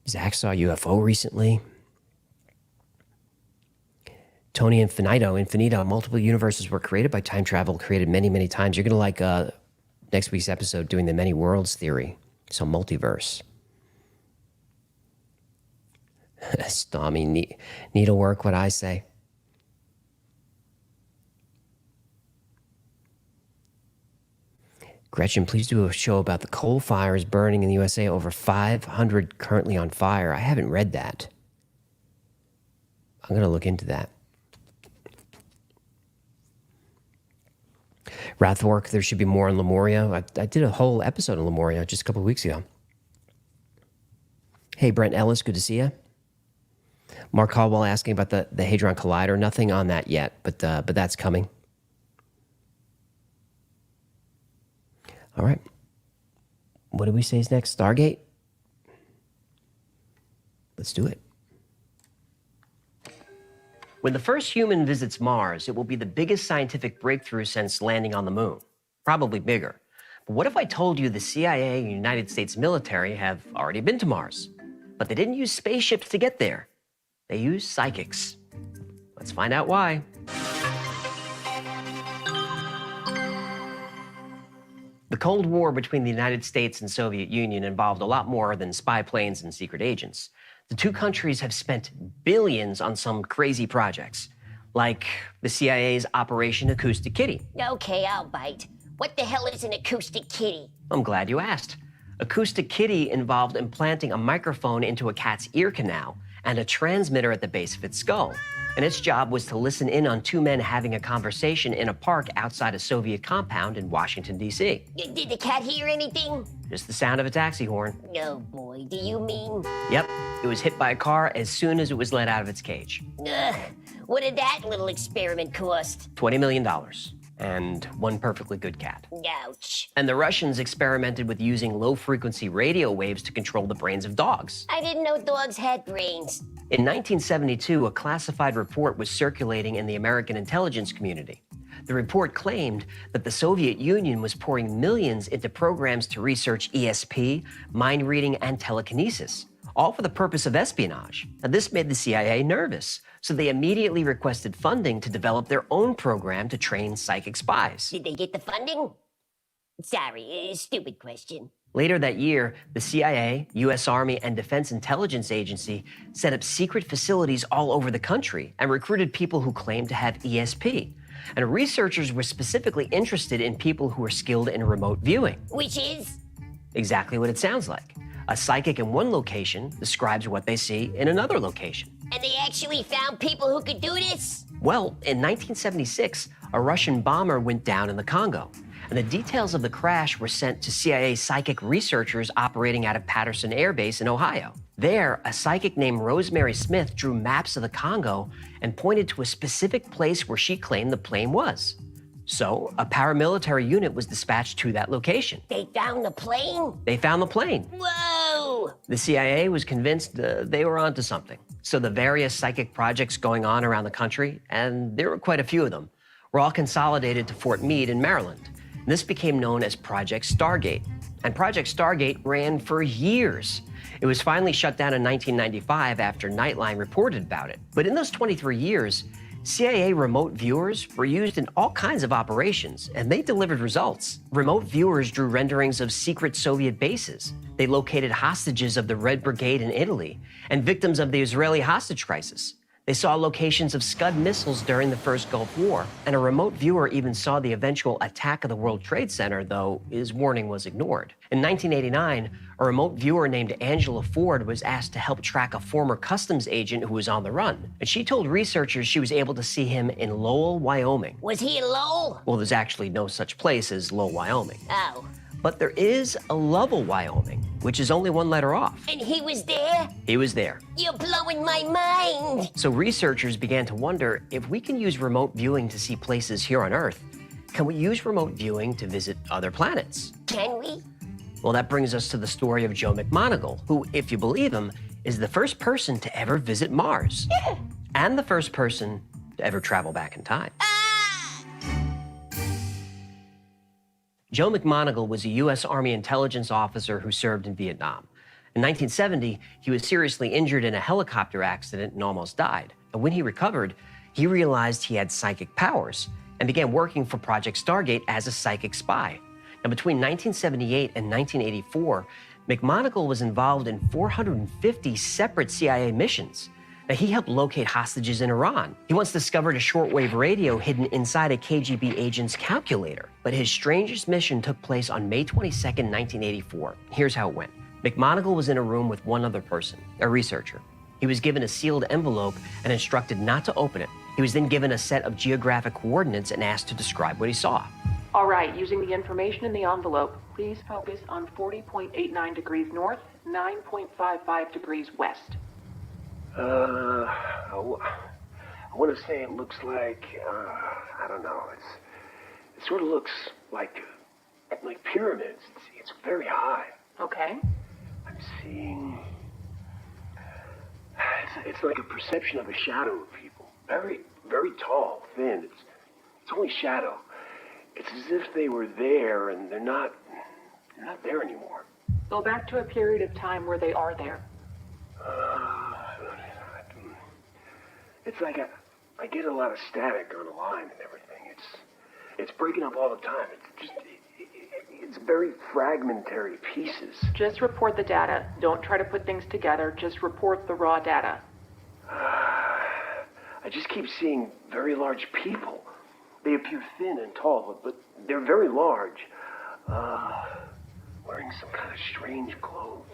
Zach saw UFO recently. Tony Infinito. Multiple universes were created by time travel, created many, many times. You're going to like next week's episode doing the many worlds theory. So multiverse. Stormy needlework, what I say. Gretchen, please do a show about the coal fires burning in the USA. Over 500 currently on fire. I haven't read that. I'm going to look into that. Rathwork, there should be more on Lemuria. I did a whole episode on Lemuria just a couple of weeks ago. Hey, Brent Ellis, good to see you. Mark Caldwell asking about the Hadron Collider. Nothing on that yet, but that's coming. All right. What did we say is next? Stargate? Let's do it. When the first human visits Mars, it will be the biggest scientific breakthrough since landing on the moon. Probably bigger. But what if I told you the CIA and United States military have already been to Mars? But they didn't use spaceships to get there. They used psychics. Let's find out why. The Cold War between the United States and Soviet Union involved a lot more than spy planes and secret agents. The two countries have spent billions on some crazy projects, like the CIA's Operation Acoustic Kitty. Okay, I'll bite. What the hell is an acoustic kitty? I'm glad you asked. Acoustic Kitty involved implanting a microphone into a cat's ear canal and a transmitter at the base of its skull. And its job was to listen in on two men having a conversation in a park outside a Soviet compound in Washington, D.C. Did the cat hear anything? Just the sound of a taxi horn. Oh boy, do you mean? Yep, it was hit by a car as soon as it was let out of its cage. Ugh, what did that little experiment cost? $20 million. And one perfectly good cat. Ouch. And the Russians experimented with using low-frequency radio waves to control the brains of dogs. I didn't know dogs had brains. In 1972, a classified report was circulating in the American intelligence community. The report claimed that the Soviet Union was pouring millions into programs to research ESP, mind reading, and telekinesis, all for the purpose of espionage. Now, this made the CIA nervous, so they immediately requested funding to develop their own program to train psychic spies. Did they get the funding? Sorry, stupid question. Later that year, the CIA, U.S. Army, and Defense Intelligence Agency set up secret facilities all over the country and recruited people who claimed to have ESP. And researchers were specifically interested in people who were skilled in remote viewing. Which is? Exactly what it sounds like. A psychic in one location describes what they see in another location. And they actually found people who could do this? Well, in 1976, a Russian bomber went down in the Congo, and the details of the crash were sent to CIA psychic researchers operating out of Patterson Air Base in Ohio. There, a psychic named Rosemary Smith drew maps of the Congo and pointed to a specific place where she claimed the plane was. So, a paramilitary unit was dispatched to that location. They found the plane? They found the plane. Whoa! The CIA was convinced they were onto something. So the various psychic projects going on around the country, and there were quite a few of them, were all consolidated to Fort Meade in Maryland. This became known as Project Stargate. And Project Stargate ran for years. It was finally shut down in 1995 after Nightline reported about it. But in those 23 years, CIA remote viewers were used in all kinds of operations, and they delivered results. Remote viewers drew renderings of secret Soviet bases. They located hostages of the Red Brigade in Italy and victims of the Israeli hostage crisis. They saw locations of Scud missiles during the first Gulf War, and a remote viewer even saw the eventual attack of the World Trade Center, though his warning was ignored. In 1989, a remote viewer named Angela Ford was asked to help track a former customs agent who was on the run, and she told researchers she was able to see him in Lowell, Wyoming. Was he in Lowell? Well, there's actually no such place as Lowell, Wyoming. Oh. But there is a Lovell, Wyoming, which is only one letter off. And he was there? He was there. You're blowing my mind. So researchers began to wonder, if we can use remote viewing to see places here on Earth, can we use remote viewing to visit other planets? Can we? Well, that brings us to the story of Joe McMoneagle, who, if you believe him, is the first person to ever visit Mars. And the first person to ever travel back in time. Joe McMoneagle was a U.S. Army intelligence officer who served in Vietnam. In 1970, he was seriously injured in a helicopter accident and almost died. And when he recovered, he realized he had psychic powers and began working for Project Stargate as a psychic spy. Now, between 1978 and 1984, McMoneagle was involved in 450 separate CIA missions. Now, he helped locate hostages in Iran. He once discovered a shortwave radio hidden inside a KGB agent's calculator. But his strangest mission took place on May 22nd, 1984. Here's how it went. McMoneagle was in a room with one other person, a researcher. He was given a sealed envelope and instructed not to open it. He was then given a set of geographic coordinates and asked to describe what he saw. All right, using the information in the envelope, please focus on 40.89 degrees north, 9.55 degrees west. I want to say it looks like, I don't know, it sort of looks like pyramids. It's very high. Okay. I'm seeing, it's like a perception of a shadow of people. Very, very tall, thin. It's only shadow. It's as if they were there and they're not there anymore. Go back to a period of time where they are there. It's like I get a lot of static on the line and everything. It's breaking up all the time. It's very fragmentary pieces. Just report the data. Don't try to put things together. Just report the raw data. I just keep seeing very large people. They appear thin and tall, but they're very large. Wearing some kind of strange clothes.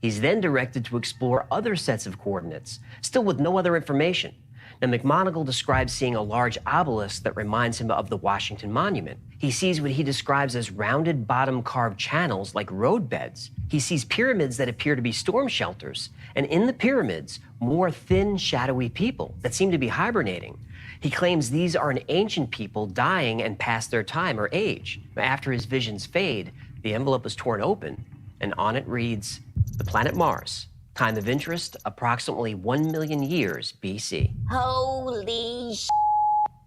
He's then directed to explore other sets of coordinates, still with no other information. Now, McMoneagle describes seeing a large obelisk that reminds him of the Washington Monument. He sees what he describes as rounded bottom carved channels like roadbeds. He sees pyramids that appear to be storm shelters, and in the pyramids, more thin, shadowy people that seem to be hibernating. He claims these are an ancient people dying and past their time or age. After his visions fade, the envelope is torn open, and on it reads, "The planet Mars. Time of interest, approximately 1 million years BC. Holy sh**.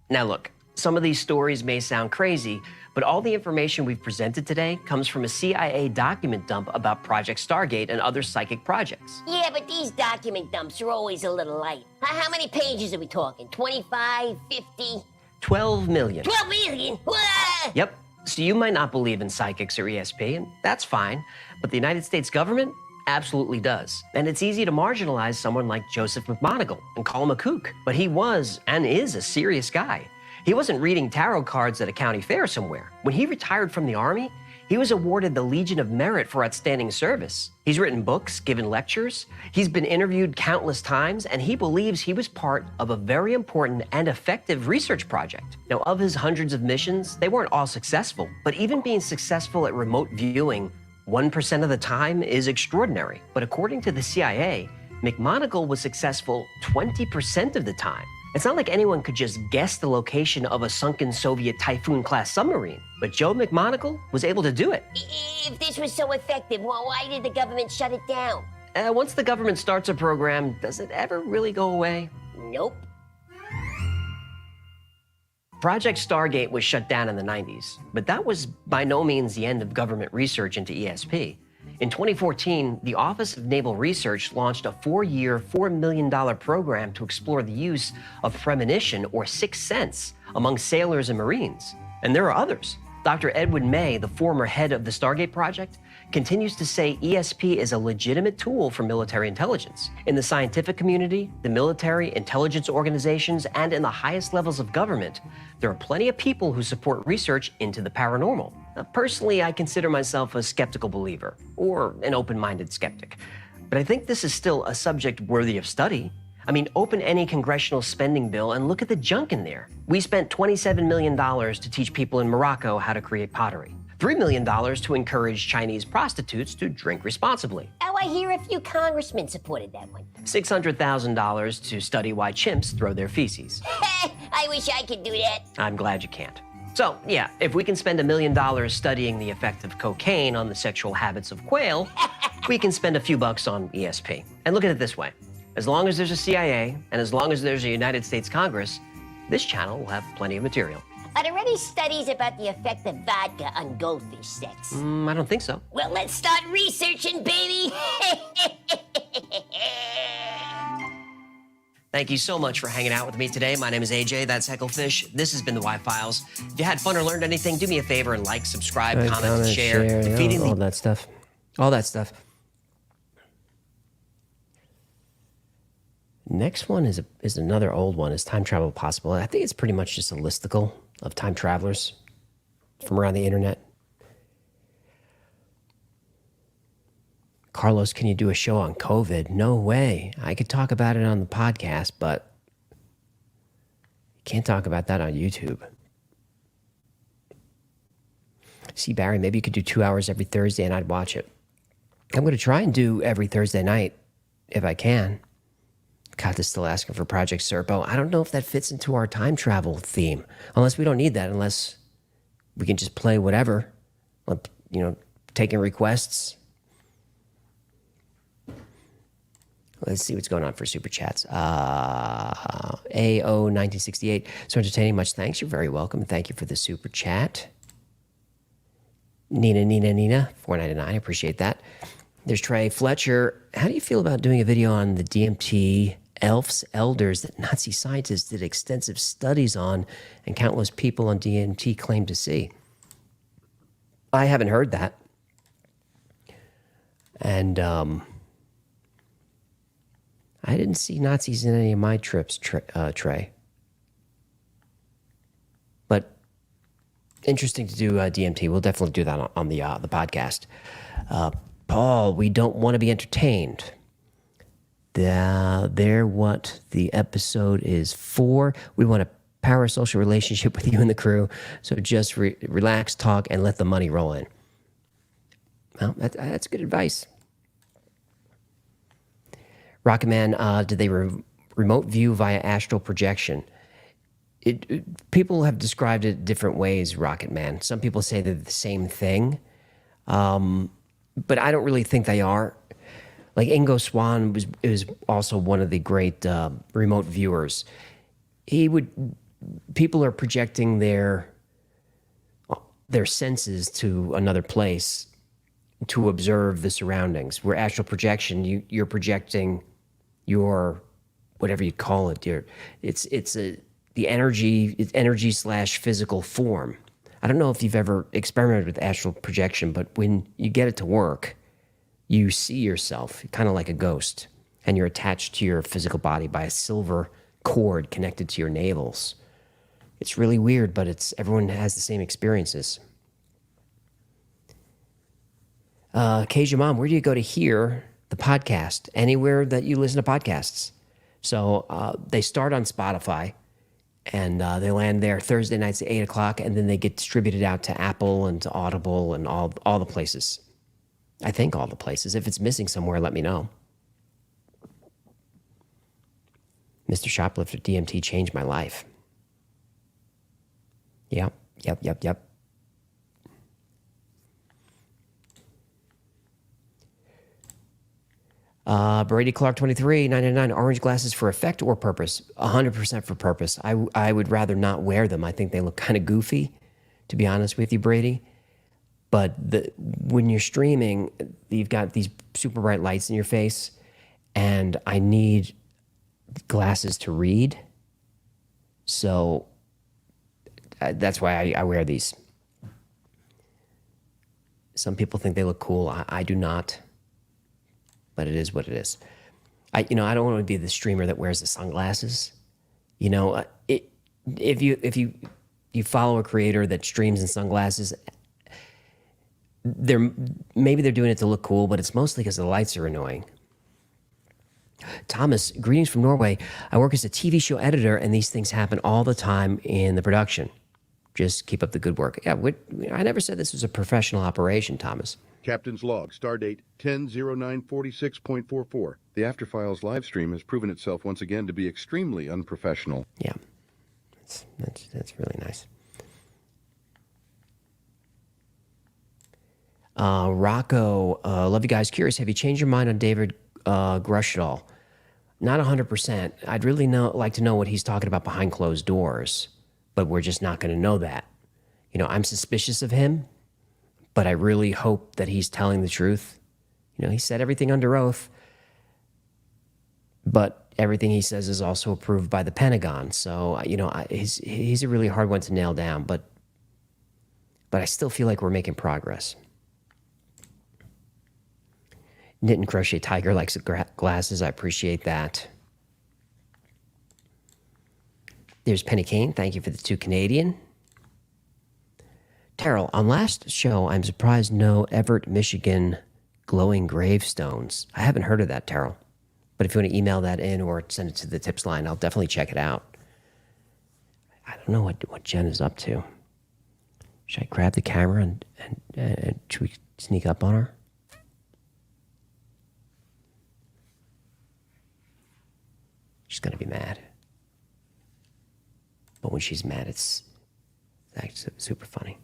Now look, Some of these stories may sound crazy, but all the information we've presented today comes from a CIA document dump about Project Stargate and other psychic projects. Yeah, but these document dumps are always a little light. How many pages are we talking? 25, 50? 12 million. 12 million? Wah! Yep. So you might not believe in psychics or ESP, and that's fine, but the United States government absolutely does. And it's easy to marginalize someone like Joseph McMoneagle and call him a kook, but he was and is a serious guy. He wasn't reading tarot cards at a county fair somewhere. When he retired from the Army, he was awarded the Legion of Merit for outstanding service. He's written books, given lectures, he's been interviewed countless times, and he believes he was part of a very important and effective research project. Now, of his hundreds of missions, they weren't all successful, but even being successful at remote viewing 1% of the time is extraordinary. But according to the CIA, McMoneagle was successful 20% of the time. It's not like anyone could just guess the location of a sunken Soviet Typhoon-class submarine, but Joe McMoneagle was able to do it. If this was so effective, why did the government shut it down? Once the government starts a program, does it ever really go away? Nope. Project Stargate was shut down in the 90s, but that was by no means the end of government research into ESP. In 2014, the Office of Naval Research launched a 4-year, $4 million program to explore the use of premonition or sixth sense among sailors and Marines. And there are others. Dr. Edwin May, the former head of the Stargate Project, continues to say ESP is a legitimate tool for military intelligence. In the scientific community, the military, intelligence organizations, and in the highest levels of government, there are plenty of people who support research into the paranormal. Now, personally, I consider myself a skeptical believer, or an open-minded skeptic. But I think this is still a subject worthy of study. I mean, open any congressional spending bill and look at the junk in there. We spent $27 million to teach people in Morocco how to create pottery. $3 million to encourage Chinese prostitutes to drink responsibly. Oh, I hear a few congressmen supported that one. $600,000 to study why chimps throw their feces. I wish I could do that. I'm glad you can't. So, yeah, if we can spend $1 million studying the effect of cocaine on the sexual habits of quail, we can spend a few bucks on ESP. And look at it this way. As long as there's a CIA, and as long as there's a United States Congress, this channel will have plenty of material. Are there any studies about the effect of vodka on goldfish sex? I don't think so. Well, let's start researching, baby! Thank you so much for hanging out with me today. My name is AJ, that's Hecklefish. This has been the Y-Files. If you had fun or learned anything, do me a favor and like, subscribe, comment, and share. Defeating all that stuff. All that stuff. Next one is another old one. Is time travel possible? I think it's pretty much just a listicle of time travelers from around the internet. Carlos, can you do a show on COVID? No way. I could talk about it on the podcast, but you can't talk about that on YouTube. See, Barry, maybe you could do 2 hours every Thursday and I'd watch it. I'm going to try and do every Thursday night if I can. Kat is still asking for Project Serpo. I don't know if that fits into our time travel theme, unless we don't need that, unless we can just play whatever, you know, taking requests. Let's see what's going on for Super Chats. AO1968. So entertaining, much thanks. You're very welcome. Thank you for the Super Chat. Nina, $4.99. I appreciate that. There's Trey Fletcher. How do you feel about doing a video on the DMT elves, elders that Nazi scientists did extensive studies on and countless people on DMT claim to see? I haven't heard that. And I didn't see Nazis in any of my trips, Trey. But interesting to do DMT. We'll definitely do that on the podcast. Paul, we don't want to be entertained. They're what the episode is for. We want a parasocial relationship with you and the crew. So just relax, talk, and let the money roll in. Well, that's good advice. Rocketman, did they remote view via astral projection? People have described it different ways, Rocketman. Some people say they're the same thing. But I don't really think they are. Like Ingo Swann was also one of the great remote viewers. He would people are projecting their senses to another place to observe the surroundings. Where astral projection, you're projecting your, whatever you call it, the energy slash physical form. I don't know if you've ever experimented with astral projection, but when you get it to work, you see yourself kind of like a ghost, and you're attached to your physical body by a silver cord connected to your navels. It's really weird, but everyone has the same experiences. Kasia Mom, where do you go to hear the podcast? Anywhere that you listen to podcasts. So they start on Spotify, and they land there Thursday nights at 8 o'clock, and then they get distributed out to Apple and to Audible and all the places. I think all the places. If it's missing somewhere, let me know. Mr. Shoplifter, DMT changed my life. Yep. Brady Clark 23, 999, orange glasses for effect or purpose? 100% for purpose. I would rather not wear them. I think they look kind of goofy, to be honest with you, Brady. But when you're streaming, you've got these super bright lights in your face, and I need glasses to read. So that's why I wear these. Some people think they look cool. I do not. But it is what it is. I don't want to be the streamer that wears the sunglasses. If you follow a creator that streams in sunglasses, maybe they're doing it to look cool, but it's mostly because the lights are annoying. Thomas, greetings from Norway. I work as a TV show editor, and these things happen all the time in the production. Just keep up the good work. Yeah, I never said this was a professional operation, Thomas. Captain's log, stardate 10/09/46.44. The After Files live stream has proven itself once again to be extremely unprofessional. Yeah, that's really nice. Rocco, love you guys. Curious, have you changed your mind on David Grush at all? Not 100%. I'd really like to know what he's talking about behind closed doors, but we're just not going to know that. I'm suspicious of him, but I really hope that he's telling the truth. He said everything under oath, but everything he says is also approved by the Pentagon. So, he's a really hard one to nail down, but I still feel like we're making progress. Knit and Crochet Tiger likes glasses. I appreciate that. There's Penny Kane. Thank you for the 2 Canadian. Terrell, on last show, I'm surprised no Everett, Michigan glowing gravestones. I haven't heard of that, Terrell. But if you want to email that in or send it to the tips line, I'll definitely check it out. I don't know what Jen is up to. Should I grab the camera and should we sneak up on her? She's going to be mad. But when she's mad, it's actually super funny.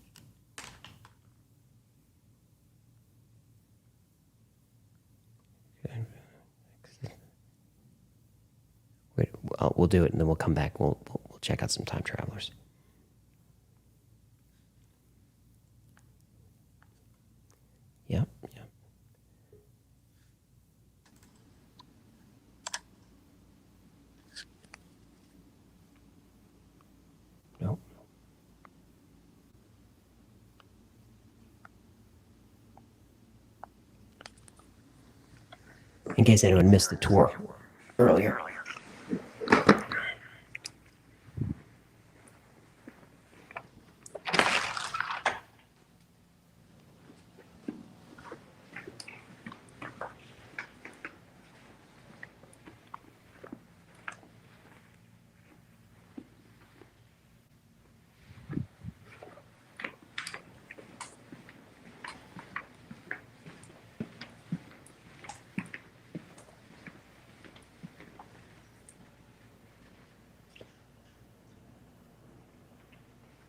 Wait, we'll do it, and then we'll come back. We'll check out some time travelers. Yep. Nope. In case anyone missed the tour earlier.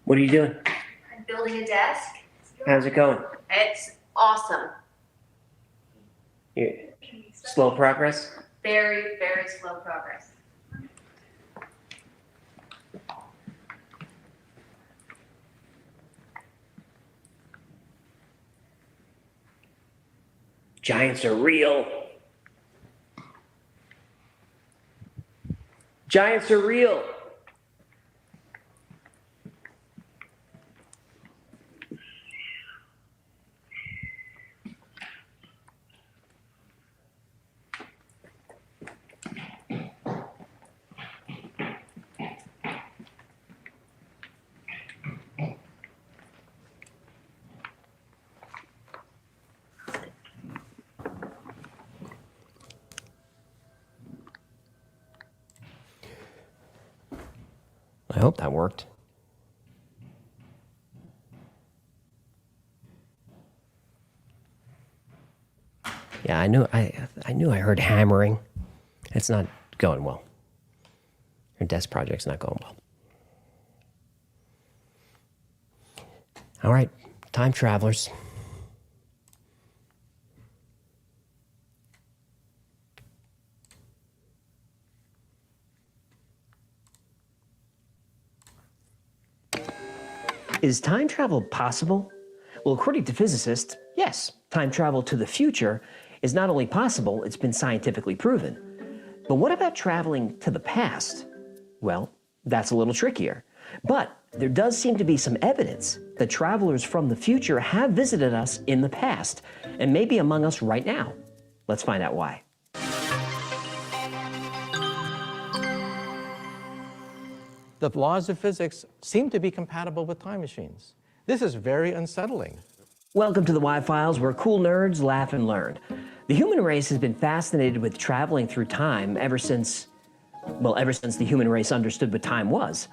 What are you doing? I'm building a desk. How's it going? It's awesome. Slow progress? Very, very slow progress. Giants are real. Giants are real. I hope that worked. Yeah, I knew I heard hammering. It's not going well. Your desk project's not going well. All right, time travelers. Is time travel possible? Well, according to physicists, yes. Time travel to the future is not only possible, it's been scientifically proven. But what about traveling to the past? Well, that's a little trickier. But there does seem to be some evidence that travelers from the future have visited us in the past, and maybe among us right now. Let's find out why. The laws of physics seem to be compatible with time machines. This is very unsettling. Welcome to the Y-Files, where cool nerds laugh and learn. The human race has been fascinated with traveling through time ever since the human race understood what time was.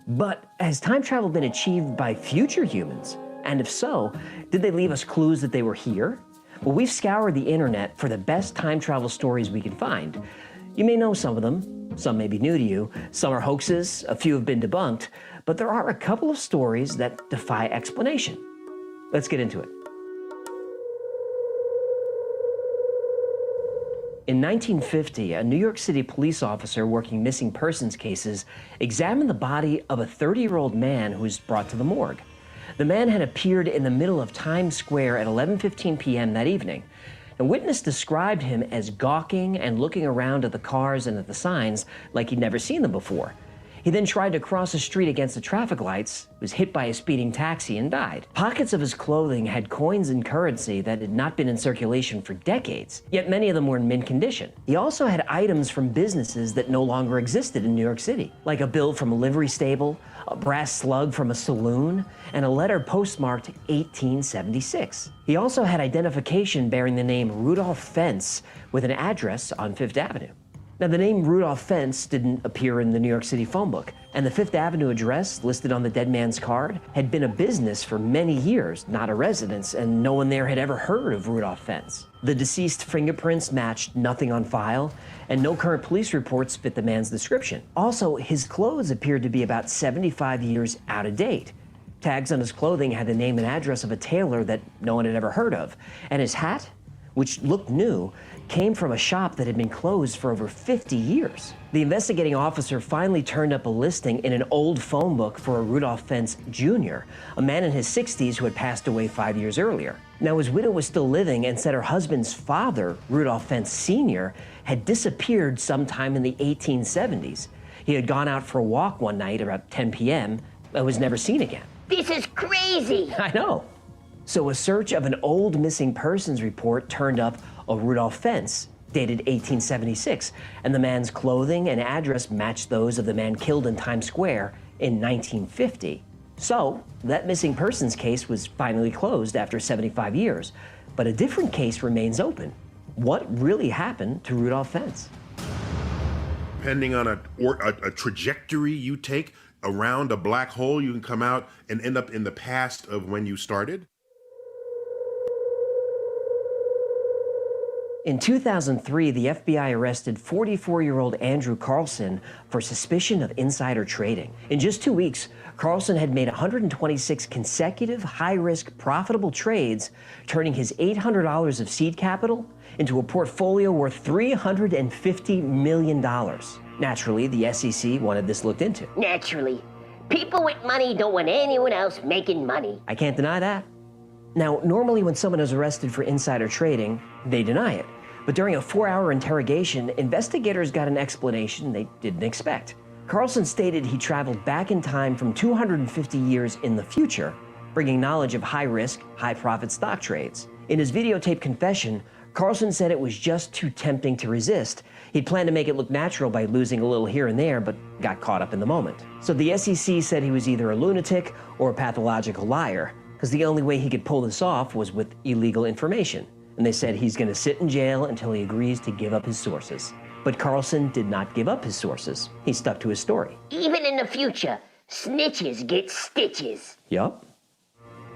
But has time travel been achieved by future humans? And if so, did they leave us clues that they were here? Well, we've scoured the internet for the best time travel stories we can find. You may know some of them, some may be new to you, some are hoaxes, a few have been debunked, but there are a couple of stories that defy explanation. Let's get into it. In 1950, a New York City police officer working missing persons cases examined the body of a 30-year-old man who was brought to the morgue. The man had appeared in the middle of Times Square at 11:15 p.m. that evening. A witness described him as gawking and looking around at the cars and at the signs like he'd never seen them before. He then tried to cross the street against the traffic lights, was hit by a speeding taxi, and died. Pockets of his clothing had coins and currency that had not been in circulation for decades, yet many of them were in mint condition. He also had items from businesses that no longer existed in New York City, like a bill from a livery stable, a brass slug from a saloon, and a letter postmarked 1876. He also had identification bearing the name Rudolph Fentz with an address on Fifth Avenue. Now, the name Rudolph Fentz didn't appear in the New York City phone book, and the Fifth Avenue address listed on the dead man's card had been a business for many years, not a residence, and no one there had ever heard of Rudolph Fentz. The deceased fingerprints matched nothing on file, and no current police reports fit the man's description. Also, his clothes appeared to be about 75 years out of date. Tags on his clothing had the name and address of a tailor that no one had ever heard of, and his hat, which looked new, came from a shop that had been closed for over 50 years. The investigating officer finally turned up a listing in an old phone book for a Rudolph Fentz Jr., a man in his 60s who had passed away 5 years earlier. Now, his widow was still living and said her husband's father, Rudolph Fentz Sr., had disappeared sometime in the 1870s. He had gone out for a walk one night around 10 p.m. and was never seen again. This is crazy! I know. So a search of an old missing persons report turned up a Rudolph Fentz, dated 1876, and the man's clothing and address matched those of the man killed in Times Square in 1950. So that missing persons case was finally closed after 75 years, but a different case remains open. What really happened to Rudolph Fentz? Depending on a trajectory you take around a black hole, you can come out and end up in the past of when you started. In 2003, the FBI arrested 44-year-old Andrew Carlson for suspicion of insider trading. In just 2 weeks, Carlson had made 126 consecutive high-risk, profitable trades, turning his $800 of seed capital into a portfolio worth $350 million. Naturally, the SEC wanted this looked into. Naturally. People with money don't want anyone else making money. I can't deny that. Now, normally when someone is arrested for insider trading, They deny it. But during a 4-hour interrogation, investigators got an explanation they didn't expect. Carlson stated he traveled back in time from 250 years in the future, bringing knowledge of high-risk, high-profit stock trades. In his videotaped confession, Carlson said it was just too tempting to resist. He'd planned to make it look natural by losing a little here and there, but got caught up in the moment. So the SEC said he was either a lunatic or a pathological liar, because the only way he could pull this off was with illegal information. And they said he's going to sit in jail until he agrees to give up his sources. But Carlson did not give up his sources. He stuck to his story. Even in the future, snitches get stitches. Yup.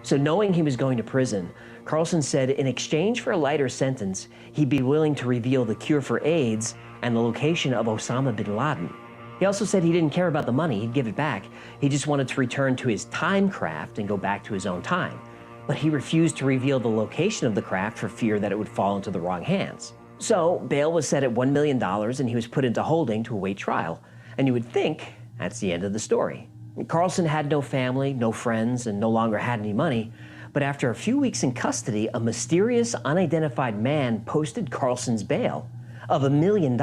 So knowing he was going to prison, Carlson said in exchange for a lighter sentence, he'd be willing to reveal the cure for AIDS and the location of Osama bin Laden. He also said he didn't care about the money, he'd give it back. He just wanted to return to his time craft and go back to his own time. But he refused to reveal the location of the craft for fear that it would fall into the wrong hands. So bail was set at $1 million and he was put into holding to await trial. And you would think that's the end of the story. Carlson had no family, no friends, and no longer had any money. But after a few weeks in custody, a mysterious, unidentified man posted Carlson's bail of $1 million.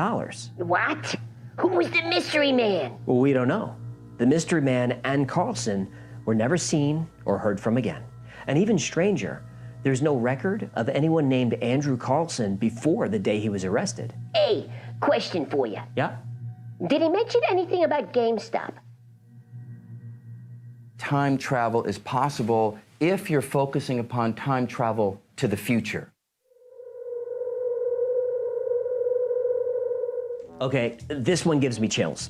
What? Who was the mystery man? Well, we don't know. The mystery man and Carlson were never seen or heard from again. And even stranger, there's no record of anyone named Andrew Carlson before the day he was arrested. Hey, question for you. Yeah? Did he mention anything about GameStop? Time travel is possible if you're focusing upon time travel to the future. Okay, this one gives me chills.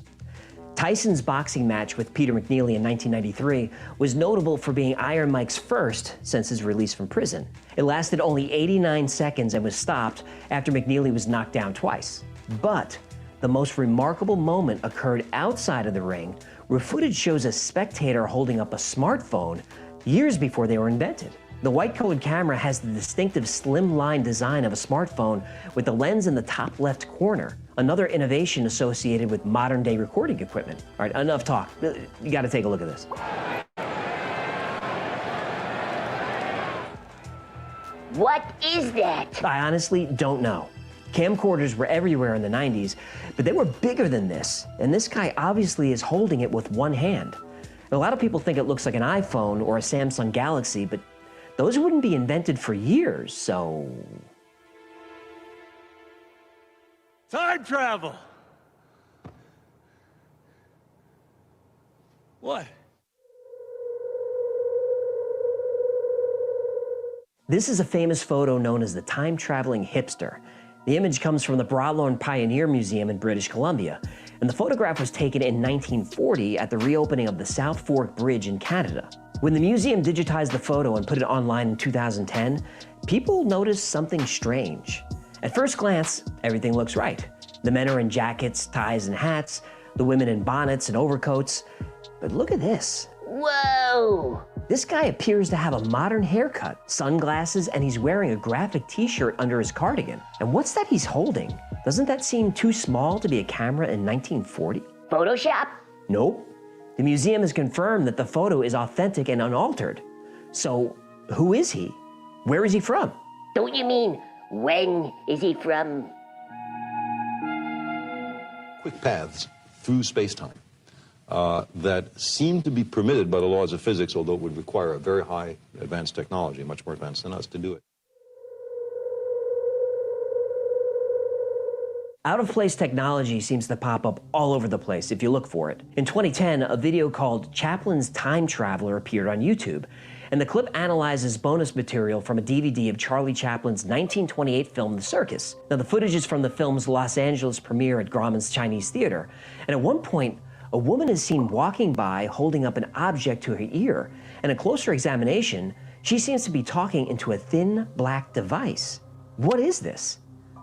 Tyson's boxing match with Peter McNeely in 1993 was notable for being Iron Mike's first since his release from prison. It lasted only 89 seconds and was stopped after McNeely was knocked down twice. But the most remarkable moment occurred outside of the ring, where footage shows a spectator holding up a smartphone years before they were invented. The white-colored camera has the distinctive slim-line design of a smartphone with the lens in the top left corner, another innovation associated with modern-day recording equipment. All right, enough talk. You gotta take a look at this. What is that? I honestly don't know. Camcorders were everywhere in the 90s, but they were bigger than this, and this guy obviously is holding it with one hand. A lot of people think it looks like an iPhone or a Samsung Galaxy, but those wouldn't be invented for years, so... Time travel! What? This is a famous photo known as the time-traveling hipster. The image comes from the Broadlawn Pioneer Museum in British Columbia, and the photograph was taken in 1940 at the reopening of the South Fork Bridge in Canada. When the museum digitized the photo and put it online in 2010, people noticed something strange. At first glance, everything looks right. The men are in jackets, ties, and hats, the women in bonnets and overcoats. But look at this. Whoa! This guy appears to have a modern haircut, sunglasses, and he's wearing a graphic t-shirt under his cardigan. And what's that he's holding? Doesn't that seem too small to be a camera in 1940? Photoshop? Nope. The museum has confirmed that the photo is authentic and unaltered. So, who is he? Where is he from? Don't you mean, when is he from? Quick paths through space-time that seem to be permitted by the laws of physics, although it would require a very high advanced technology, much more advanced than us, to do it. Out-of-place technology seems to pop up all over the place if you look for it. In 2010, a video called Chaplin's Time Traveler appeared on YouTube, and the clip analyzes bonus material from a DVD of Charlie Chaplin's 1928 film, The Circus. Now, the footage is from the film's Los Angeles premiere at Grauman's Chinese Theater, and at one point, a woman is seen walking by holding up an object to her ear, and a closer examination, she seems to be talking into a thin black device. What is this?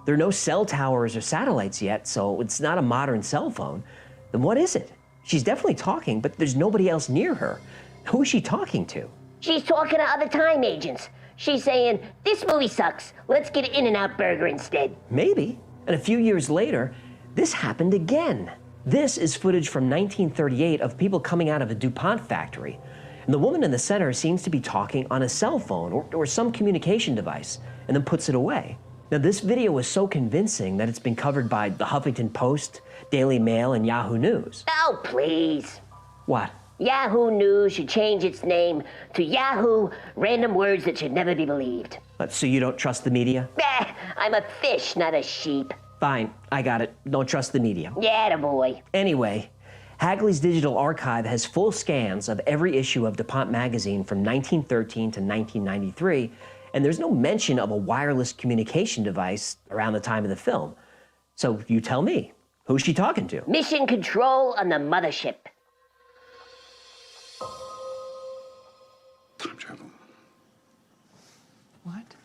There are no cell towers or satellites yet, so it's not a modern cell phone. Then what is it? She's definitely talking, but there's nobody else near her. Who is she talking to? She's talking to other time agents. She's saying, this movie sucks. Let's get an In-N-Out burger instead. Maybe. And a few years later, this happened again. This is footage from 1938 of people coming out of a DuPont factory. And the woman in the center seems to be talking on a cell phone or some communication device, and then puts it away. Now, this video was so convincing that it's been covered by the Huffington Post, Daily Mail, and Yahoo News. Oh, please. What? Yahoo News should change its name to Yahoo Random Words That Should Never Be Believed. So you don't trust the media? I'm a fish, not a sheep. Fine, I got it. Don't trust the media. Yeah, boy. Anyway, Hagley's digital archive has full scans of every issue of DuPont magazine from 1913 to 1993, and there's no mention of a wireless communication device around the time of the film. So you tell me, who's she talking to? Mission Control on the mothership. Time travel. What?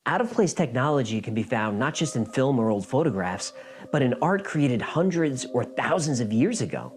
Out-of-place technology can be found not just in film or old photographs, but in art created hundreds or thousands of years ago.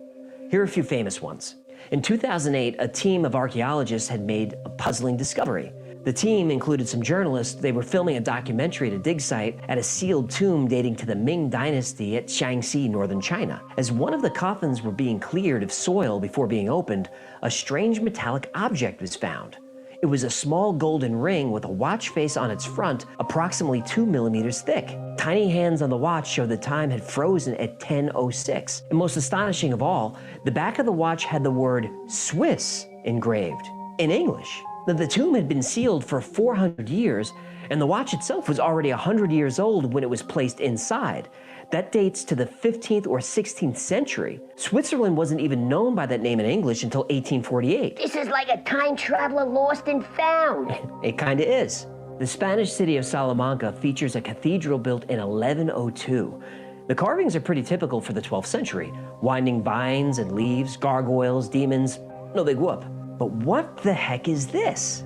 Here are a few famous ones. In 2008, a team of archaeologists had made a puzzling discovery. The team included some journalists. They were filming a documentary at a dig site at a sealed tomb dating to the Ming Dynasty at Shaanxi, northern China. As one of the coffins were being cleared of soil before being opened, a strange metallic object was found. It was a small golden ring with a watch face on its front, approximately 2 millimeters thick. Tiny hands on the watch showed the time had frozen at 10:06. And most astonishing of all, the back of the watch had the word Swiss engraved in English. Now, the tomb had been sealed for 400 years, and the watch itself was already 100 years old when it was placed inside. That dates to the 15th or 16th century. Switzerland wasn't even known by that name in English until 1848. This is like a time traveler lost and found. It kinda is. The Spanish city of Salamanca features a cathedral built in 1102. The carvings are pretty typical for the 12th century. Winding vines and leaves, gargoyles, demons, no big whoop. But what the heck is this?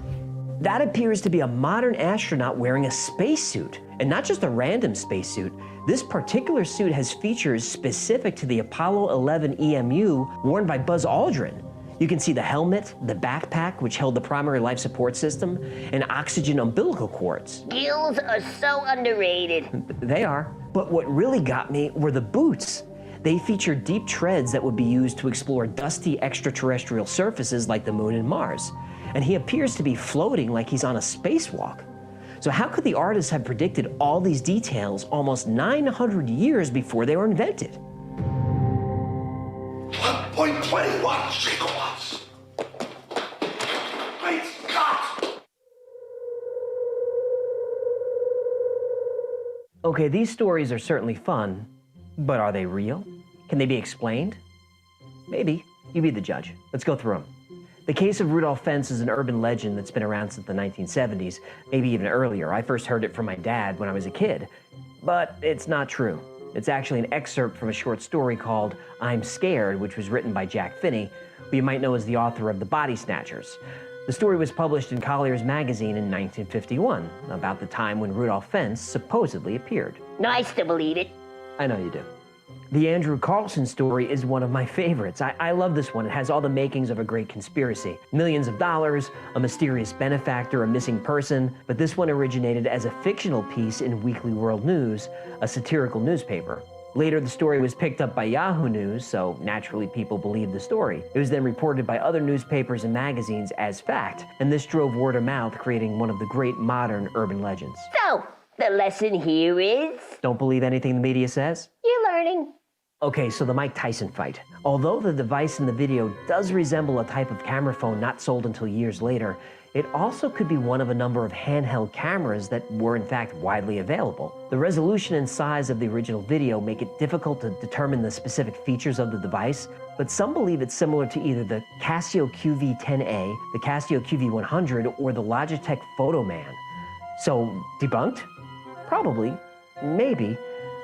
That appears to be a modern astronaut wearing a spacesuit. And not just a random spacesuit. This particular suit has features specific to the Apollo 11 EMU worn by Buzz Aldrin. You can see the helmet, the backpack, which held the primary life support system, and oxygen umbilical cords. Gills are so underrated. They are. But what really got me were the boots. They feature deep treads that would be used to explore dusty extraterrestrial surfaces like the moon and Mars. And he appears to be floating like he's on a spacewalk. So how could the artists have predicted all these details almost 900 years before they were invented? 1.21 gigawatts. Great Scott! Okay, these stories are certainly fun, but are they real? Can they be explained? Maybe. You be the judge. Let's go through them. The case of Rudolph Fentz is an urban legend that's been around since the 1970s, maybe even earlier. I first heard it from my dad when I was a kid. But it's not true. It's actually an excerpt from a short story called I'm Scared, which was written by Jack Finney, who you might know as the author of The Body Snatchers. The story was published in Collier's magazine in 1951, about the time when Rudolph Fentz supposedly appeared. Nice to believe it. I know you do. The Andrew Carlson story is one of my favorites. I love this one. It has all the makings of a great conspiracy. Millions of dollars, a mysterious benefactor, a missing person, but this one originated as a fictional piece in Weekly World News, a satirical newspaper. Later, the story was picked up by Yahoo News, so naturally people believed the story. It was then reported by other newspapers and magazines as fact, and this drove word of mouth, creating one of the great modern urban legends. So, the lesson here is? Don't believe anything the media says? You're learning. Okay, so the Mike Tyson fight. Although the device in the video does resemble a type of camera phone not sold until years later, it also could be one of a number of handheld cameras that were in fact widely available. The resolution and size of the original video make it difficult to determine the specific features of the device, but some believe it's similar to either the Casio QV10A, the Casio QV100, or the Logitech Photoman. So, debunked? Probably. Maybe.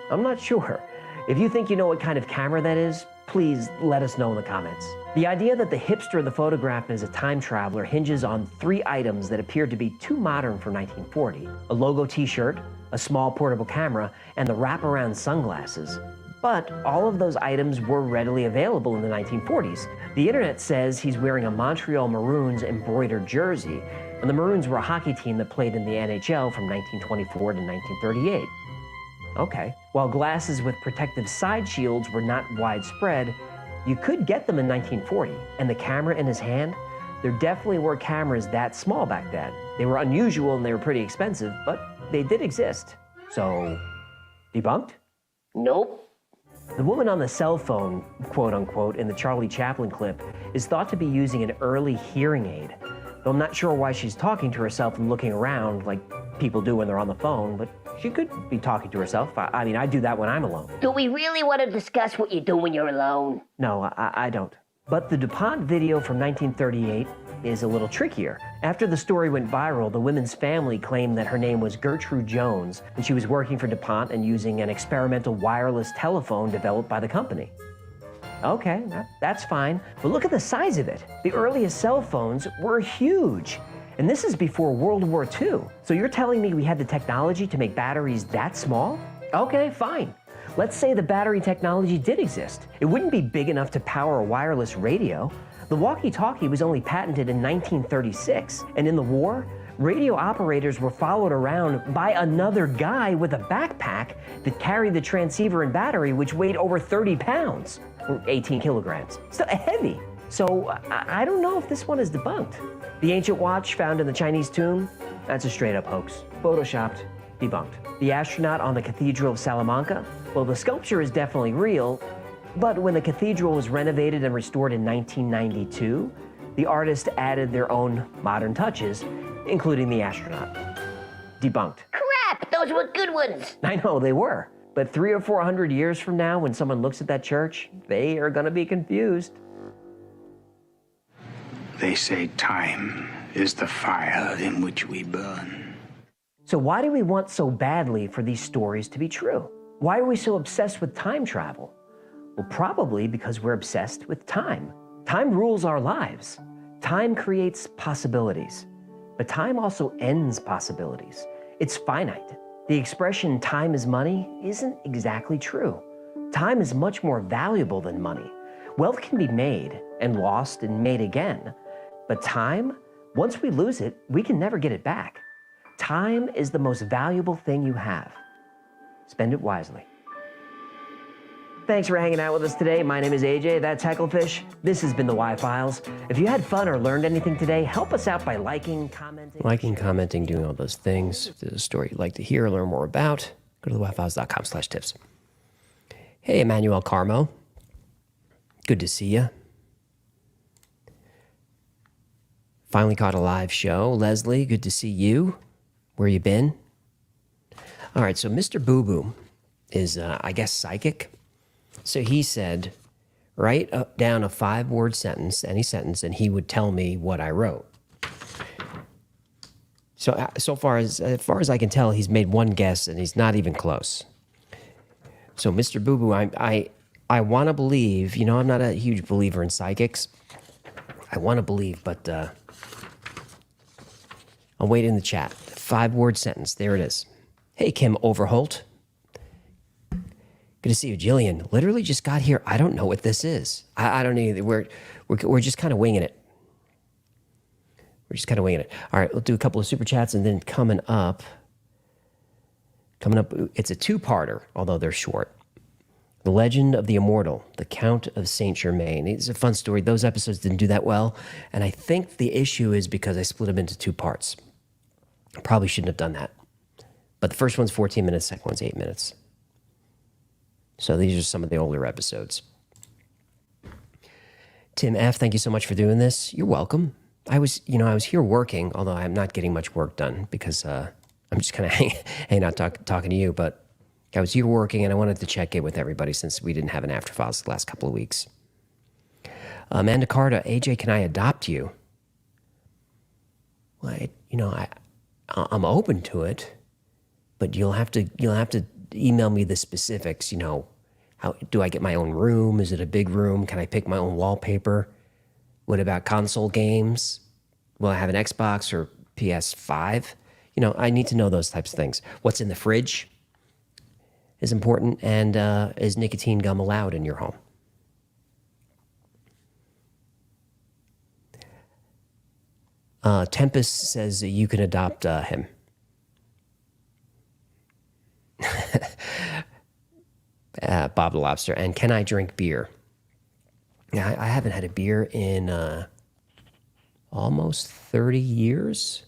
I'm not sure. If you think you know what kind of camera that is, please let us know in the comments. The idea that the hipster in the photograph is a time traveler hinges on 3 items that appeared to be too modern for 1940. A logo t-shirt, a small portable camera, and the wraparound sunglasses. But all of those items were readily available in the 1940s. The internet says he's wearing a Montreal Maroons embroidered jersey, and the Maroons were a hockey team that played in the NHL from 1924 to 1938. Okay. While glasses with protective side shields were not widespread, you could get them in 1940. And the camera in his hand? There definitely were cameras that small back then. They were unusual and they were pretty expensive, but they did exist. So, debunked? Nope. The woman on the cell phone, quote unquote, in the Charlie Chaplin clip is thought to be using an early hearing aid. Though I'm not sure why she's talking to herself and looking around like people do when they're on the phone, but she could be talking to herself. I mean, I do that when I'm alone. Do we really want to discuss what you do when you're alone? No, I don't. But the DuPont video from 1938 is a little trickier. After the story went viral, the woman's family claimed that her name was Gertrude Jones, and she was working for DuPont and using an experimental wireless telephone developed by the company. Okay, that's fine, but look at the size of it. The earliest cell phones were huge, and this is before World War II. So you're telling me we had the technology to make batteries that small? Okay, fine. Let's say the battery technology did exist. It wouldn't be big enough to power a wireless radio. The walkie-talkie was only patented in 1936, and in the war, radio operators were followed around by another guy with a backpack that carried the transceiver and battery, which weighed over 30 pounds, or 18 kilograms. Still heavy. So I don't know if this one is debunked. The ancient watch found in the Chinese tomb, that's a straight-up hoax. Photoshopped, debunked. The astronaut on the Cathedral of Salamanca, well, the sculpture is definitely real, but when the cathedral was renovated and restored in 1992, the artist added their own modern touches, including the astronaut. Debunked. Crap, those were good ones. I know, they were. But 300 or 400 years from now, when someone looks at that church, they are gonna be confused. They say time is the fire in which we burn. So why do we want so badly for these stories to be true? Why are we so obsessed with time travel? Well, probably because we're obsessed with time. Time rules our lives. Time creates possibilities, but time also ends possibilities. It's finite. The expression time is money isn't exactly true. Time is much more valuable than money. Wealth can be made and lost and made again, but time, once we lose it, we can never get it back. Time is the most valuable thing you have. Spend it wisely. Thanks for hanging out with us today. My name is AJ, that's Hecklefish. This has been the Y-Files. If you had fun or learned anything today, help us out by liking, commenting, doing all those things. If there's a story you'd like to hear or learn more about, go to theyfiles.com/tips. Hey, Emmanuel Carmo. Good to see you. Finally caught a live show. Leslie, good to see you. Where you been? All right, so Mr. Boo Boo is, I guess, psychic. So he said, write down a 5-word sentence, any sentence, and he would tell me what I wrote. So far as I can tell, he's made one guess, and he's not even close. So Mr. Boo Boo, I want to believe, you know, I'm not a huge believer in psychics. I want to believe, but I'll wait in the chat. 5-word sentence, there it is. Hey, Kim Overholt. Good to see you, Jillian. Literally just got here. I don't know what this is. I don't either. We're just kind of winging it. We're just kind of winging it. All right, we'll do a couple of super chats, and then coming up, it's a 2-parter, although they're short. The Legend of the Immortal, The Count of Saint Germain. It's a fun story. Those episodes didn't do that well, and I think the issue is because I split them into 2 parts. I probably shouldn't have done that. But the first one's 14 minutes, second one's 8 minutes. So these are some of the older episodes. Tim F., thank you so much for doing this. You're welcome. I was here working, although I'm not getting much work done because I'm just kind of hanging out talking to you. But I was here working, and I wanted to check in with everybody since we didn't have an After Files the last couple of weeks. Amanda Carter, AJ, can I adopt you? Well, I'm open to it, but you'll have to email me the specifics. You know, how do I get my own room? Is it a big room? Can I pick my own wallpaper? What about console games? Will I have an Xbox or PS5? You know, I need to know those types of things. What's in the fridge is important, and is nicotine gum allowed in your home? Tempest says you can adopt him. Bob the Lobster. And can I drink beer? Yeah, I haven't had a beer in a almost 30 years.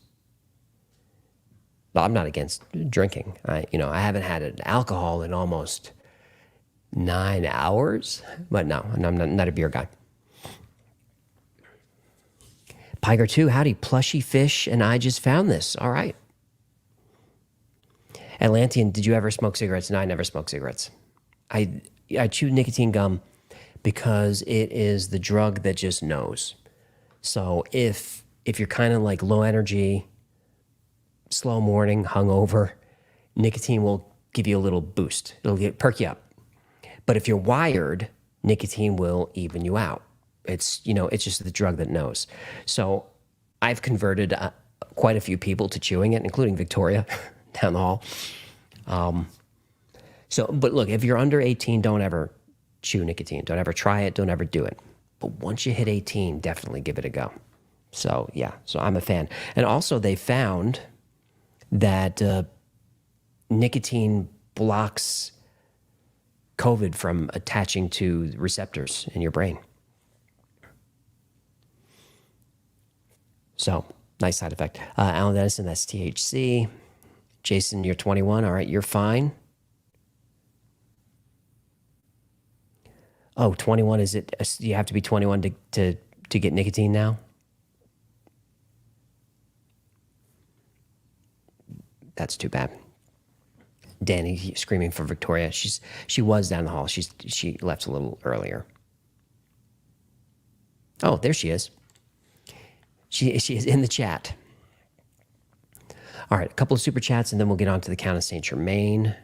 Well, I'm not against drinking. I haven't had an alcohol in almost 9 hours, but no, I'm not a beer guy. Piger 2, howdy, plushy fish, and I just found this. All right. Atlantean, did you ever smoke cigarettes? No, I never smoked cigarettes. I chew nicotine gum because it is the drug that just knows. So if you're kind of like low energy, slow morning, hungover, nicotine will give you a little boost. It'll perk you up. But if you're wired, nicotine will even you out. It's just the drug that knows. So I've converted quite a few people to chewing it, including Victoria down the hall. But look, if you're under 18, don't ever chew nicotine. Don't ever try it. Don't ever do it. But once you hit 18, definitely give it a go. So yeah, so I'm a fan. And also they found that nicotine blocks COVID from attaching to receptors in your brain. So, nice side effect. Alan Dennison, that's THC. Jason, you're 21. All right, you're fine. Oh, 21, is it? You have to be 21 to get nicotine now? That's too bad. Danny screaming for Victoria. She was down the hall. She left a little earlier. Oh, there she is. She is in the chat. All right, a couple of super chats, and then we'll get on to the Count of Saint Germain.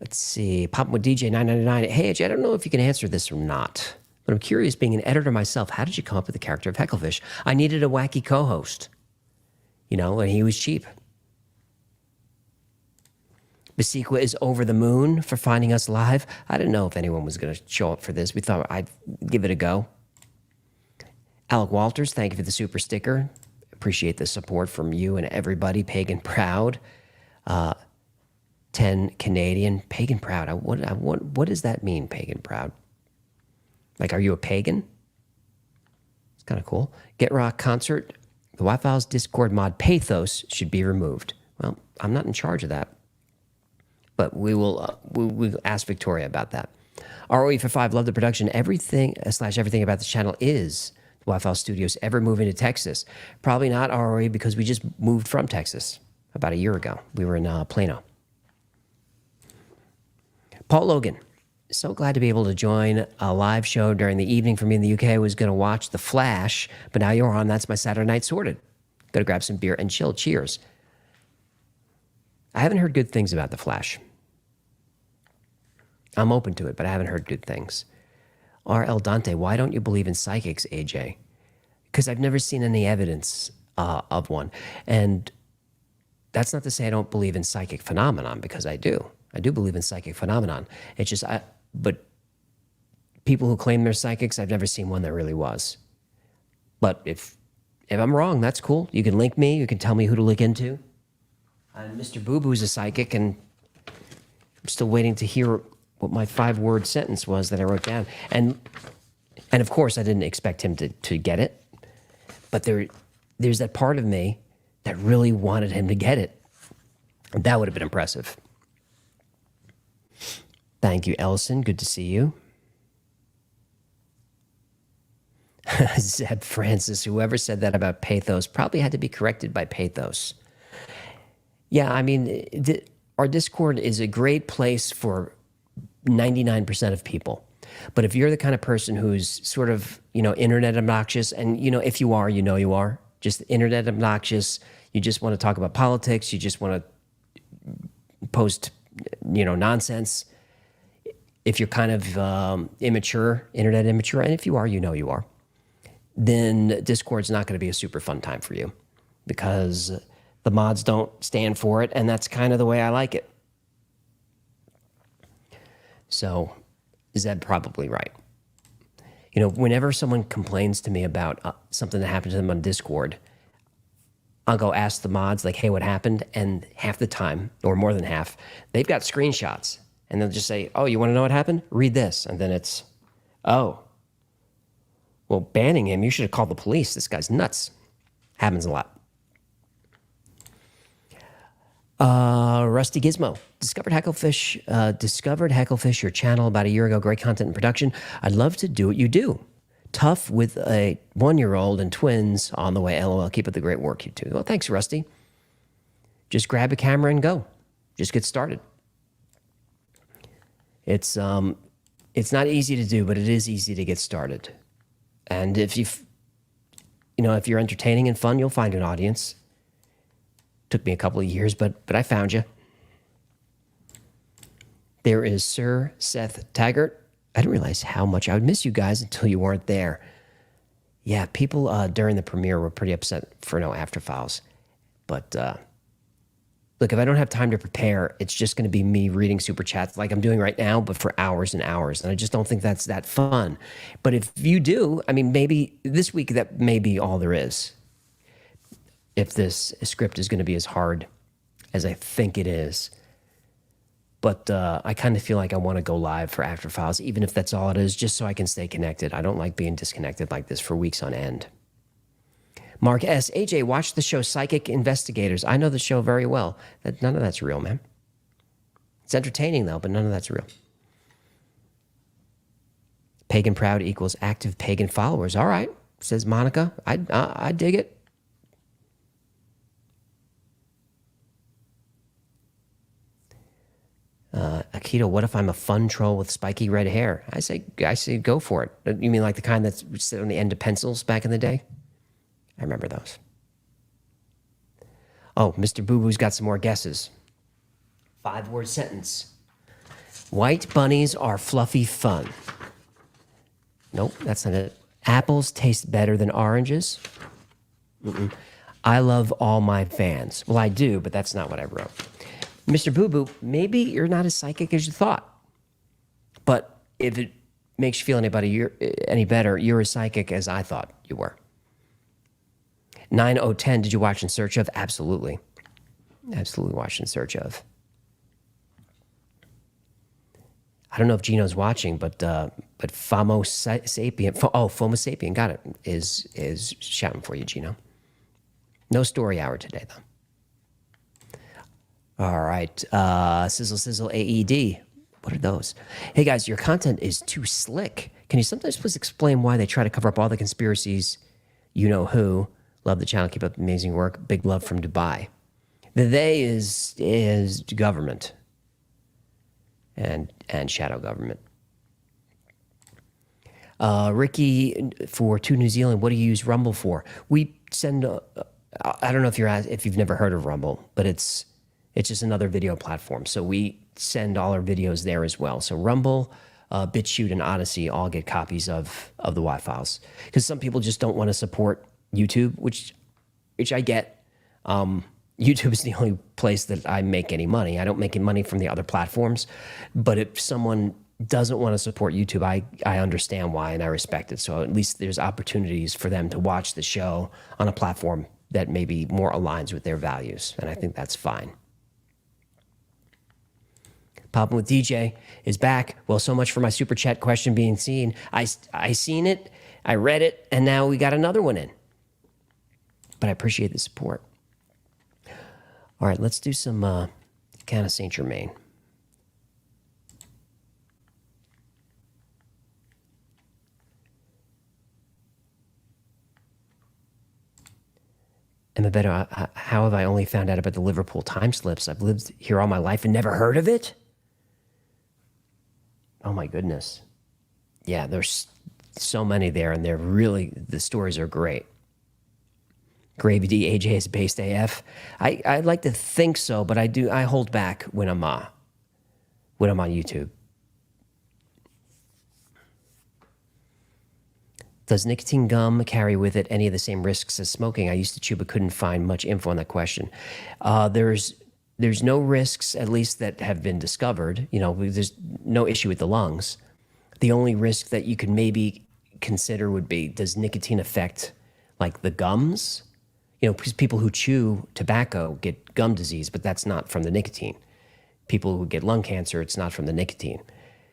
Let's see. Pop with DJ 999. Hey, Edge, I don't know if you can answer this or not, but I'm curious, being an editor myself, how did you come up with the character of Hecklefish? I needed a wacky co-host, and he was cheap. Basiqua is over the moon for finding us live. I didn't know if anyone was going to show up for this. We thought I'd give it a go. Alec Walters, thank you for the super sticker. Appreciate the support from you and everybody. Pagan Proud. 10 Canadian. Pagan Proud. What does that mean, Pagan Proud? Like, are you a pagan? It's kind of cool. Get Rock Concert. The Wi-Fi's Discord mod Pathos should be removed. Well, I'm not in charge of that. But we'll ask Victoria about that. ROE for 5, love the production. Everything about this channel is the Wi-Fi Studios. Ever moving to Texas? Probably not ROE, because we just moved from Texas about a year ago. We were in Plano. Paul Logan, so glad to be able to join a live show during the evening for me in the UK. I was going to watch The Flash, but now you're on. That's my Saturday night sorted. Got to grab some beer and chill. Cheers. I haven't heard good things about The Flash. I'm open to it, but I haven't heard good things. R.L. Dante, why don't you believe in psychics, AJ? Because I've never seen any evidence of one. And that's not to say I don't believe in psychic phenomenon, because I do. I do believe in psychic phenomenon. It's just, but people who claim they're psychics, I've never seen one that really was. But if I'm wrong, that's cool. You can link me. You can tell me who to look into. Mr. Boo Boo's a psychic, and I'm still waiting to hear what my 5-word sentence was that I wrote down. And of course, I didn't expect him to get it. But there's that part of me that really wanted him to get it. And that would have been impressive. Thank you, Ellison. Good to see you. Zeb Francis, whoever said that about Pathos probably had to be corrected by Pathos. Yeah, I mean, our Discord is a great place for 99% of people. But if you're the kind of person who's sort of, internet obnoxious, and, if you are, you are, just internet obnoxious, you just want to talk about politics, you just want to post, nonsense. If you're kind of immature, internet immature, and if you are, you are, then Discord's not going to be a super fun time for you, because the mods don't stand for it, and that's kind of the way I like it. So, Zeb probably right. Whenever someone complains to me about something that happened to them on Discord, I'll go ask the mods, like, hey, what happened? And half the time, or more than half, they've got screenshots. And they'll just say, oh, you want to know what happened? Read this. And then it's, oh, Well, banning him, you should have called the police. This guy's nuts. Happens a lot. Rusty Gizmo discovered Hecklefish, your channel about a year ago. Great content and production. I'd love to do what you do. Tough with a 1-year-old and twins on the way. LOL. Keep up the great work, you two. Well, thanks, Rusty. Just grab a camera and go. Just get started. It's not easy to do, but it is easy to get started. And if if you're entertaining and fun, you'll find an audience. Took me a couple of years, but I found you. There is Sir Seth Taggart. I didn't realize how much I would miss you guys until you weren't there. Yeah, people during the premiere were pretty upset for no After Files. But look, if I don't have time to prepare, it's just going to be me reading super chats like I'm doing right now, but for hours and hours. And I just don't think that's that fun. But if you do, I mean, maybe this week that may be all there is. If this script is going to be as hard as I think it is. But I kind of feel like I want to go live for After Files, even if that's all it is, just so I can stay connected. I don't like being disconnected like this for weeks on end. Mark S. AJ, watch the show Psychic Investigators. I know the show very well. None of that's real, man. It's entertaining, though, but none of that's real. Pagan Proud equals active pagan followers. All right, says Monica. I dig it. Akito, what if I'm a fun troll with spiky red hair? I say go for it. You mean like the kind that's sit on the end of pencils back in the day? I remember those. Oh, Mr. Boo Boo's got some more guesses. 5-word sentence. White bunnies are fluffy fun. Nope, that's not it. Apples taste better than oranges. I love all my fans. Well, I do, but that's not what I wrote. Mr. Boo Boo, maybe you're not as psychic as you thought. But if it makes you feel any better, you're as psychic as I thought you were. 9010, did you watch In Search of? Absolutely. Absolutely watched In Search of. I don't know if Gino's watching, but Fomo Sapien, Fomo Sapien, got it, is shouting for you, Gino. No story hour today, though. All right. Sizzle AED. What are those? Hey, guys, your content is too slick. Can you sometimes please explain why they try to cover up all the conspiracies? You know who. Love the channel. Keep up the amazing work. Big love from Dubai. The they is government and shadow government. Ricky, for To New Zealand, what do you use Rumble for? We send, I don't know if you've never heard of Rumble, but it's just another video platform. So we send all our videos there as well. So Rumble, BitChute, and Odyssey all get copies of the Y-Files. Because some people just don't want to support YouTube, which I get. YouTube is the only place that I make any money. I don't make any money from the other platforms. But if someone doesn't want to support YouTube, I understand why, and I respect it. So at least there's opportunities for them to watch the show on a platform that maybe more aligns with their values. And I think that's fine. Poppin' with DJ is back. Well, so much for my super chat question being seen. I seen it, I read it, and now we got another one in. But I appreciate the support. All right, let's do some Count of Saint Germain. Emma Better, how have I only found out about the Liverpool time slips? I've lived here all my life and never heard of it? Oh my goodness. Yeah, there's so many there, and the stories are great. Gravy D, AJ is based AF. I'd like to think so, but I hold back when I'm on YouTube. Does nicotine gum carry with it any of the same risks as smoking? I used to chew but couldn't find much info on that question. There's no risks, at least that have been discovered. There's no issue with the lungs. The only risk that you could maybe consider would be, does nicotine affect like the gums? Because people who chew tobacco get gum disease, but that's not from the nicotine. People who get lung cancer, it's not from the nicotine.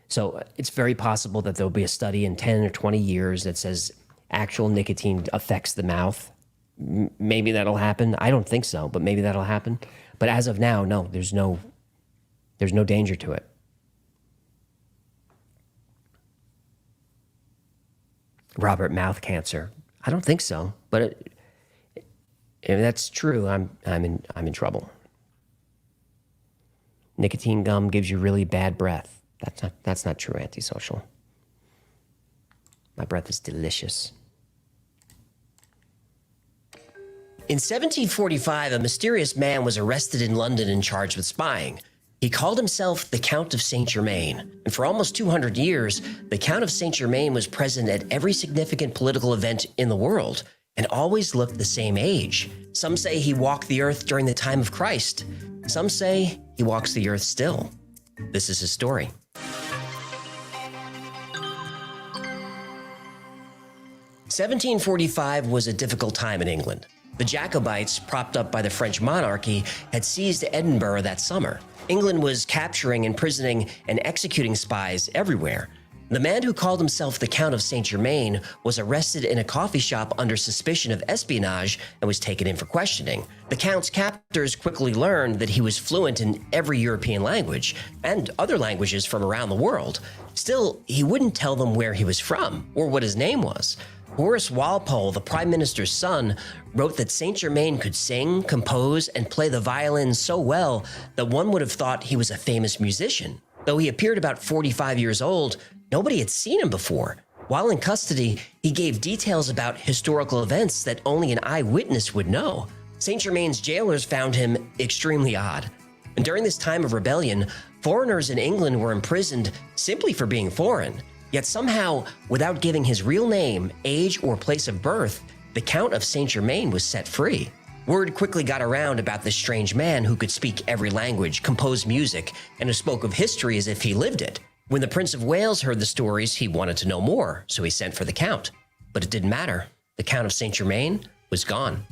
So it's very possible that there'll be a study in 10 or 20 years that says actual nicotine affects the mouth. Maybe that'll happen. I don't think so, but maybe that'll happen. But as of now, no, there's no danger to it. Robert, mouth cancer. I don't think so, but if that's true, I'm in trouble. Nicotine gum gives you really bad breath. That's not true, Antisocial. My breath is delicious. In 1745, a mysterious man was arrested in London and charged with spying. He called himself the Count of Saint Germain, and for almost 200 years, the Count of Saint Germain was present at every significant political event in the world and always looked the same age. Some say he walked the earth during the time of Christ. Some say he walks the earth still. This is his story. (1745) was a difficult time in England. The Jacobites, propped up by the French monarchy, had seized Edinburgh that summer. England was capturing, imprisoning, and executing spies everywhere. The man who called himself the Count of Saint Germain was arrested in a coffee shop under suspicion of espionage and was taken in for questioning. The Count's captors quickly learned that he was fluent in every European language and other languages from around the world. Still, he wouldn't tell them where he was from or what his name was. Horace Walpole, the Prime Minister's son, wrote that Saint Germain could sing, compose, and play the violin so well that one would have thought he was a famous musician. Though he appeared about 45 years old, nobody had seen him before. While in custody, he gave details about historical events that only an eyewitness would know. Saint Germain's jailers found him extremely odd. And during this time of rebellion, foreigners in England were imprisoned simply for being foreign. Yet somehow, without giving his real name, age, or place of birth, the Count of Saint Germain was set free. Word quickly got around about this strange man who could speak every language, compose music, and who spoke of history as if he lived it. When the Prince of Wales heard the stories, he wanted to know more, so he sent for the Count. But it didn't matter. The Count of Saint Germain was gone.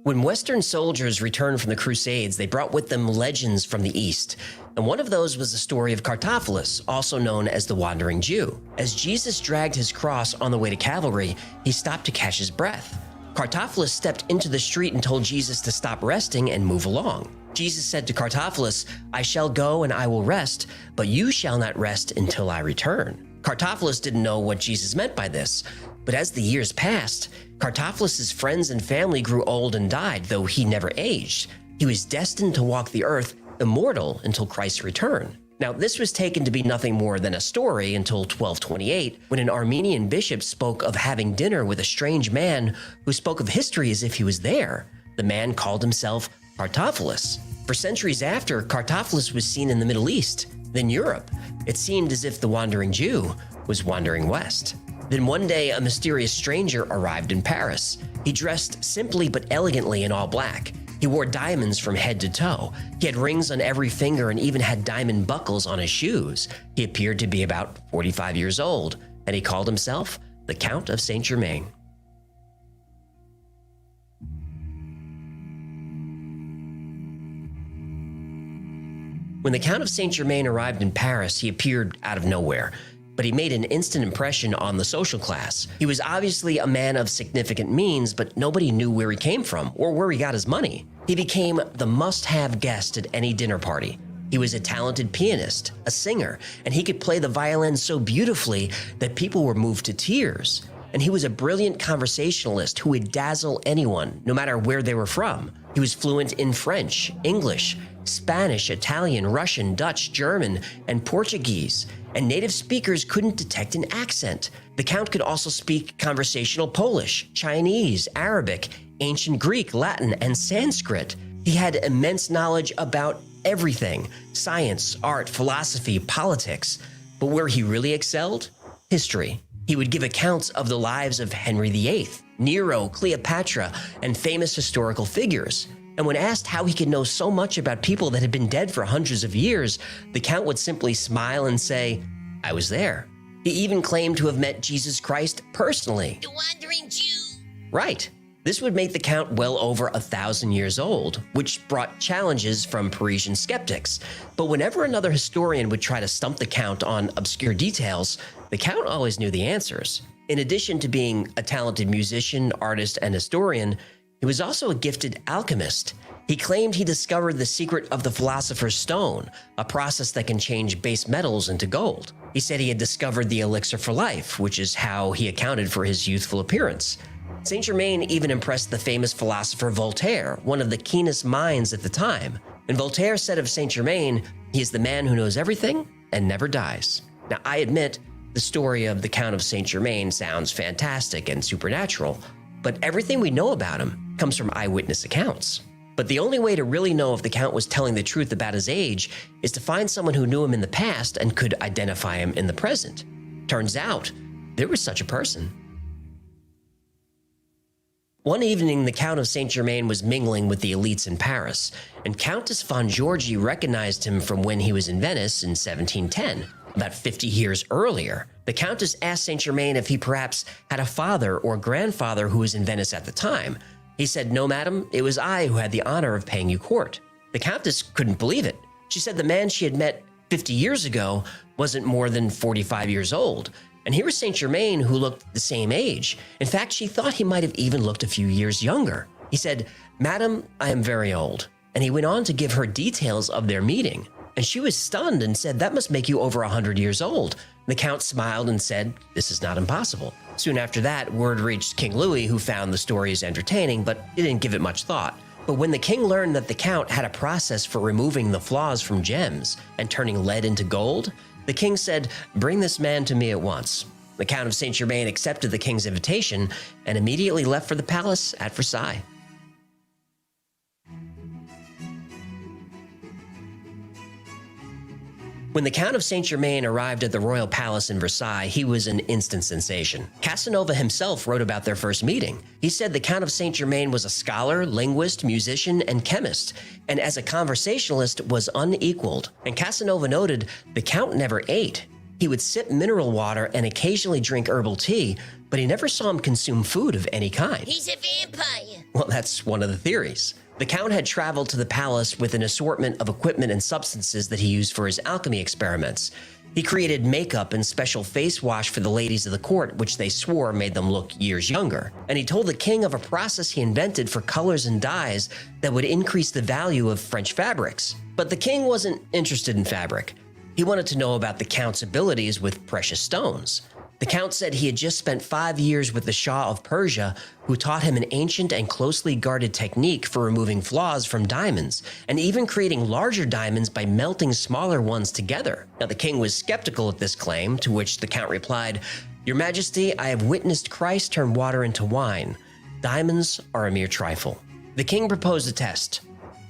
When Western soldiers returned from the Crusades, they brought with them legends from the East. And one of those was the story of Cartaphilus, also known as the Wandering Jew. As Jesus dragged his cross on the way to Calvary, he stopped to catch his breath. Cartaphilus stepped into the street and told Jesus to stop resting and move along. Jesus said to Cartaphilus, "I shall go and I will rest, but you shall not rest until I return." Cartaphilus didn't know what Jesus meant by this, but as the years passed, Cartaphilus's friends and family grew old and died, though he never aged. He was destined to walk the earth immortal until Christ's return. Now, this was taken to be nothing more than a story until 1228, when an Armenian bishop spoke of having dinner with a strange man who spoke of history as if he was there. The man called himself Cartaphilus. For centuries after, Cartaphilus was seen in the Middle East, then Europe. It seemed as if the Wandering Jew was wandering west. Then one day, a mysterious stranger arrived in Paris. He dressed simply but elegantly in all black. He wore diamonds from head to toe. He had rings on every finger and even had diamond buckles on his shoes. He appeared to be about 45 years old, and he called himself the Count of Saint Germain. When the Count of Saint Germain arrived in Paris, he appeared out of nowhere, but he made an instant impression on the social class. He was obviously a man of significant means, but nobody knew where he came from or where he got his money. He became the must-have guest at any dinner party. He was a talented pianist, a singer, and he could play the violin so beautifully that people were moved to tears. And he was a brilliant conversationalist who would dazzle anyone, no matter where they were from. He was fluent in French, English, Spanish, Italian, Russian, Dutch, German, and Portuguese, and native speakers couldn't detect an accent. The Count could also speak conversational Polish, Chinese, Arabic, ancient Greek, Latin, and Sanskrit. He had immense knowledge about everything: science, art, philosophy, politics. But where he really excelled? History. He would give accounts of the lives of Henry VIII, Nero, Cleopatra, and famous historical figures. And when asked how he could know so much about people that had been dead for hundreds of years, the Count would simply smile and say, "I was there." He even claimed to have met Jesus Christ personally. The Wandering Jew. Right. This would make the Count well over 1,000 years old, which brought challenges from Parisian skeptics. But whenever another historian would try to stump the Count on obscure details, the Count always knew the answers. In addition to being a talented musician, artist, and historian, he was also a gifted alchemist. He claimed he discovered the secret of the Philosopher's Stone, a process that can change base metals into gold. He said he had discovered the elixir for life, which is how he accounted for his youthful appearance. Saint Germain even impressed the famous philosopher Voltaire, one of the keenest minds at the time. And Voltaire said of Saint Germain, he is the man who knows everything and never dies. Now, I admit, the story of the Count of Saint Germain sounds fantastic and supernatural, but everything we know about him comes from eyewitness accounts. But the only way to really know if the Count was telling the truth about his age is to find someone who knew him in the past and could identify him in the present. Turns out, there was such a person. One evening, the Count of Saint Germain was mingling with the elites in Paris, and Countess von Giorgi recognized him from when he was in Venice in 1710, about 50 years earlier. The Countess asked Saint Germain if he perhaps had a father or grandfather who was in Venice at the time. He said, "No, madam, it was I who had the honor of paying you court." The Countess couldn't believe it. She said the man she had met 50 years ago wasn't more than 45 years old. And here was Saint Germain, who looked the same age. In fact, she thought he might have even looked a few years younger. He said, "Madam, I am very old." And he went on to give her details of their meeting. And she was stunned and said, "That must make you over 100 years old." The Count smiled and said, "This is not impossible." Soon after that, word reached King Louis, who found the stories entertaining, but he didn't give it much thought. But when the king learned that the Count had a process for removing the flaws from gems and turning lead into gold, the king said, "Bring this man to me at once." The Count of Saint Germain accepted the king's invitation and immediately left for the palace at Versailles. When the Count of Saint Germain arrived at the royal palace in Versailles, he was an instant sensation. Casanova himself wrote about their first meeting. He said the Count of Saint Germain was a scholar, linguist, musician, and chemist, and as a conversationalist was unequaled. And Casanova noted the Count never ate. He would sip mineral water and occasionally drink herbal tea, but he never saw him consume food of any kind. He's a vampire. Well, that's one of the theories. The Count had traveled to the palace with an assortment of equipment and substances that he used for his alchemy experiments. He created makeup and special face wash for the ladies of the court, which they swore made them look years younger. And he told the king of a process he invented for colors and dyes that would increase the value of French fabrics. But the king wasn't interested in fabric. He wanted to know about the Count's abilities with precious stones. The Count said he had just spent 5 years with the Shah of Persia, who taught him an ancient and closely guarded technique for removing flaws from diamonds, and even creating larger diamonds by melting smaller ones together. Now, the king was skeptical at this claim, to which the Count replied, "Your Majesty, I have witnessed Christ turn water into wine. Diamonds are a mere trifle." The king proposed a test.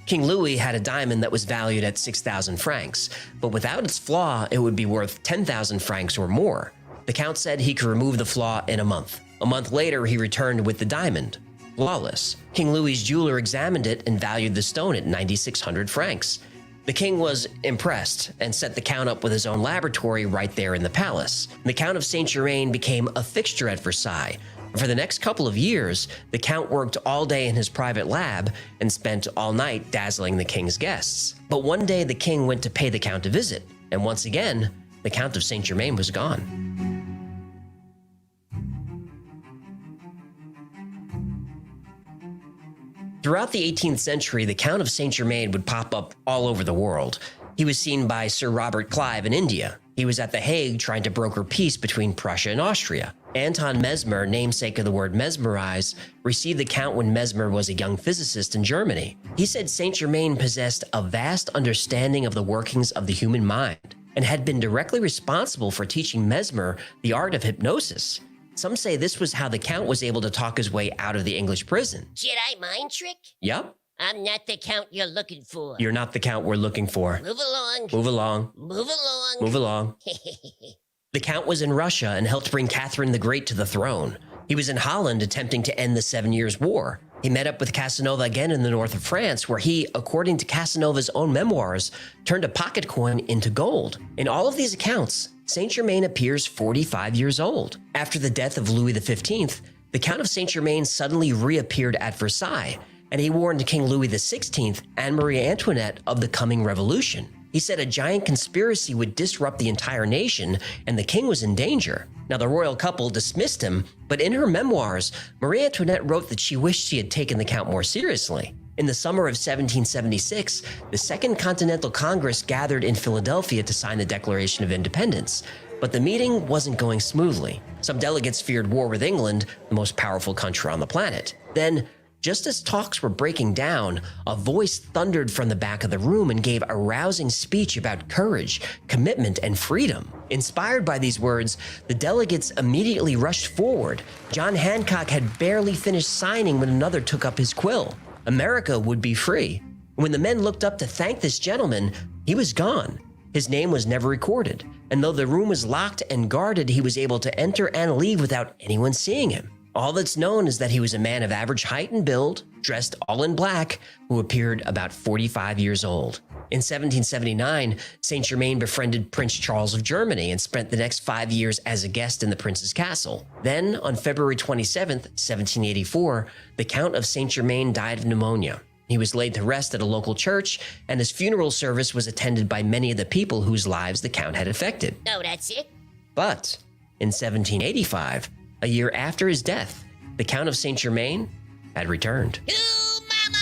King Louis had a diamond that was valued at 6,000 francs, but without its flaw, it would be worth 10,000 francs or more. The Count said he could remove the flaw in a month. A month later, he returned with the diamond, flawless. King Louis's jeweler examined it and valued the stone at 9,600 francs. The king was impressed and set the Count up with his own laboratory right there in the palace. The Count of Saint Germain became a fixture at Versailles. For the next couple of years, the Count worked all day in his private lab and spent all night dazzling the king's guests. But one day, the king went to pay the Count a visit, and once again, the Count of Saint Germain was gone. Throughout the 18th century, the Count of Saint Germain would pop up all over the world. He was seen by Sir Robert Clive in India. He was at The Hague trying to broker peace between Prussia and Austria. Anton Mesmer, namesake of the word mesmerize, received the Count when Mesmer was a young physicist in Germany. He said Saint Germain possessed a vast understanding of the workings of the human mind and had been directly responsible for teaching Mesmer the art of hypnosis. Some say this was how the Count was able to talk his way out of the English prison. Jedi mind trick? Yup. I'm not the Count you're looking for. You're not the Count we're looking for. Move along. Move along. Move along. Move along. The Count was in Russia and helped bring Catherine the Great to the throne. He was in Holland attempting to end the 7 Years' War. He met up with Casanova again in the north of France, where he, according to Casanova's own memoirs, turned a pocket coin into gold. In all of these accounts, Saint Germain appears 45 years old. After the death of Louis XV, the Count of Saint Germain suddenly reappeared at Versailles, and he warned King Louis XVI and Marie Antoinette of the coming revolution. He said a giant conspiracy would disrupt the entire nation, and the king was in danger. Now, the royal couple dismissed him, but in her memoirs, Marie Antoinette wrote that she wished she had taken the Count more seriously. In the summer of 1776, the Second Continental Congress gathered in Philadelphia to sign the Declaration of Independence. But the meeting wasn't going smoothly. Some delegates feared war with England, the most powerful country on the planet. Then, just as talks were breaking down, a voice thundered from the back of the room and gave a rousing speech about courage, commitment, and freedom. Inspired by these words, the delegates immediately rushed forward. John Hancock had barely finished signing when another took up his quill. America would be free. When the men looked up to thank this gentleman, he was gone. His name was never recorded, and though the room was locked and guarded, he was able to enter and leave without anyone seeing him. All that's known is that he was a man of average height and build, dressed all in black, who appeared about 45 years old. In 1779, Saint Germain befriended Prince Charles of Germany and spent the next 5 years as a guest in the prince's castle. Then, on February 27, 1784, the Count of Saint Germain died of pneumonia. He was laid to rest at a local church, and his funeral service was attended by many of the people whose lives the Count had affected. Oh, that's it? But in 1785, a year after his death, the Count of Saint Germain had returned. Ooh, mama!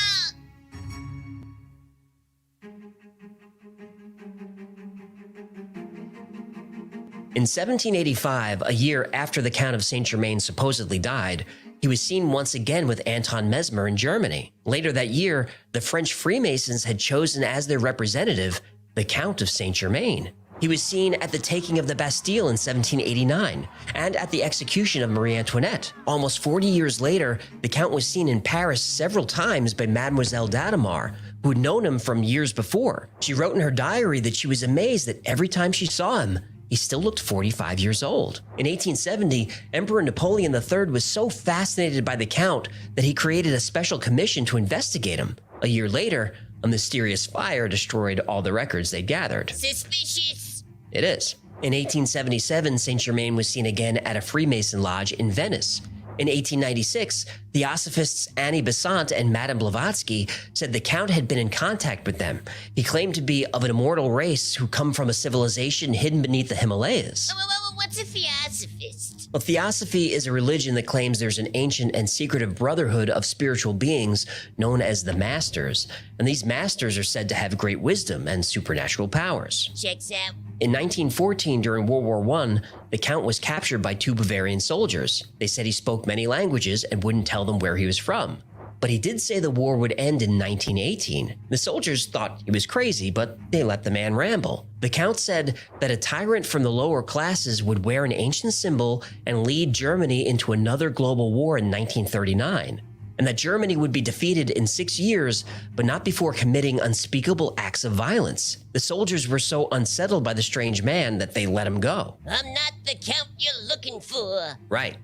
In 1785, a year after the Count of Saint Germain supposedly died, he was seen once again with Anton Mesmer in Germany. Later that year, the French Freemasons had chosen as their representative the Count of Saint Germain. He was seen at the taking of the Bastille in 1789 and at the execution of Marie Antoinette. Almost 40 years later, the Count was seen in Paris several times by Mademoiselle d'Adhémar, who had known him from years before. She wrote in her diary that she was amazed that every time she saw him, he still looked 45 years old. In 1870, Emperor Napoleon III was so fascinated by the Count that he created a special commission to investigate him. A year later, a mysterious fire destroyed all the records they'd gathered. Suspicious! It is. In 1877, Saint Germain was seen again at a Freemason lodge in Venice. In 1896, Theosophists Annie Besant and Madame Blavatsky said the Count had been in contact with them. He claimed to be of an immortal race who come from a civilization hidden beneath the Himalayas. What's a theosophist? Well, Theosophy is a religion that claims there's an ancient and secretive brotherhood of spiritual beings known as the Masters, and these Masters are said to have great wisdom and supernatural powers. Checks out. In 1914, during World War I, the Count was captured by 2 Bavarian soldiers. They said he spoke many languages and wouldn't tell them where he was from. But he did say the war would end in 1918. The soldiers thought he was crazy, but they let the man ramble. The Count said that a tyrant from the lower classes would wear an ancient symbol and lead Germany into another global war in 1939. And that Germany would be defeated in 6 years, but not before committing unspeakable acts of violence. The soldiers were so unsettled by the strange man that they let him go. I'm not the Count you're looking for. Right.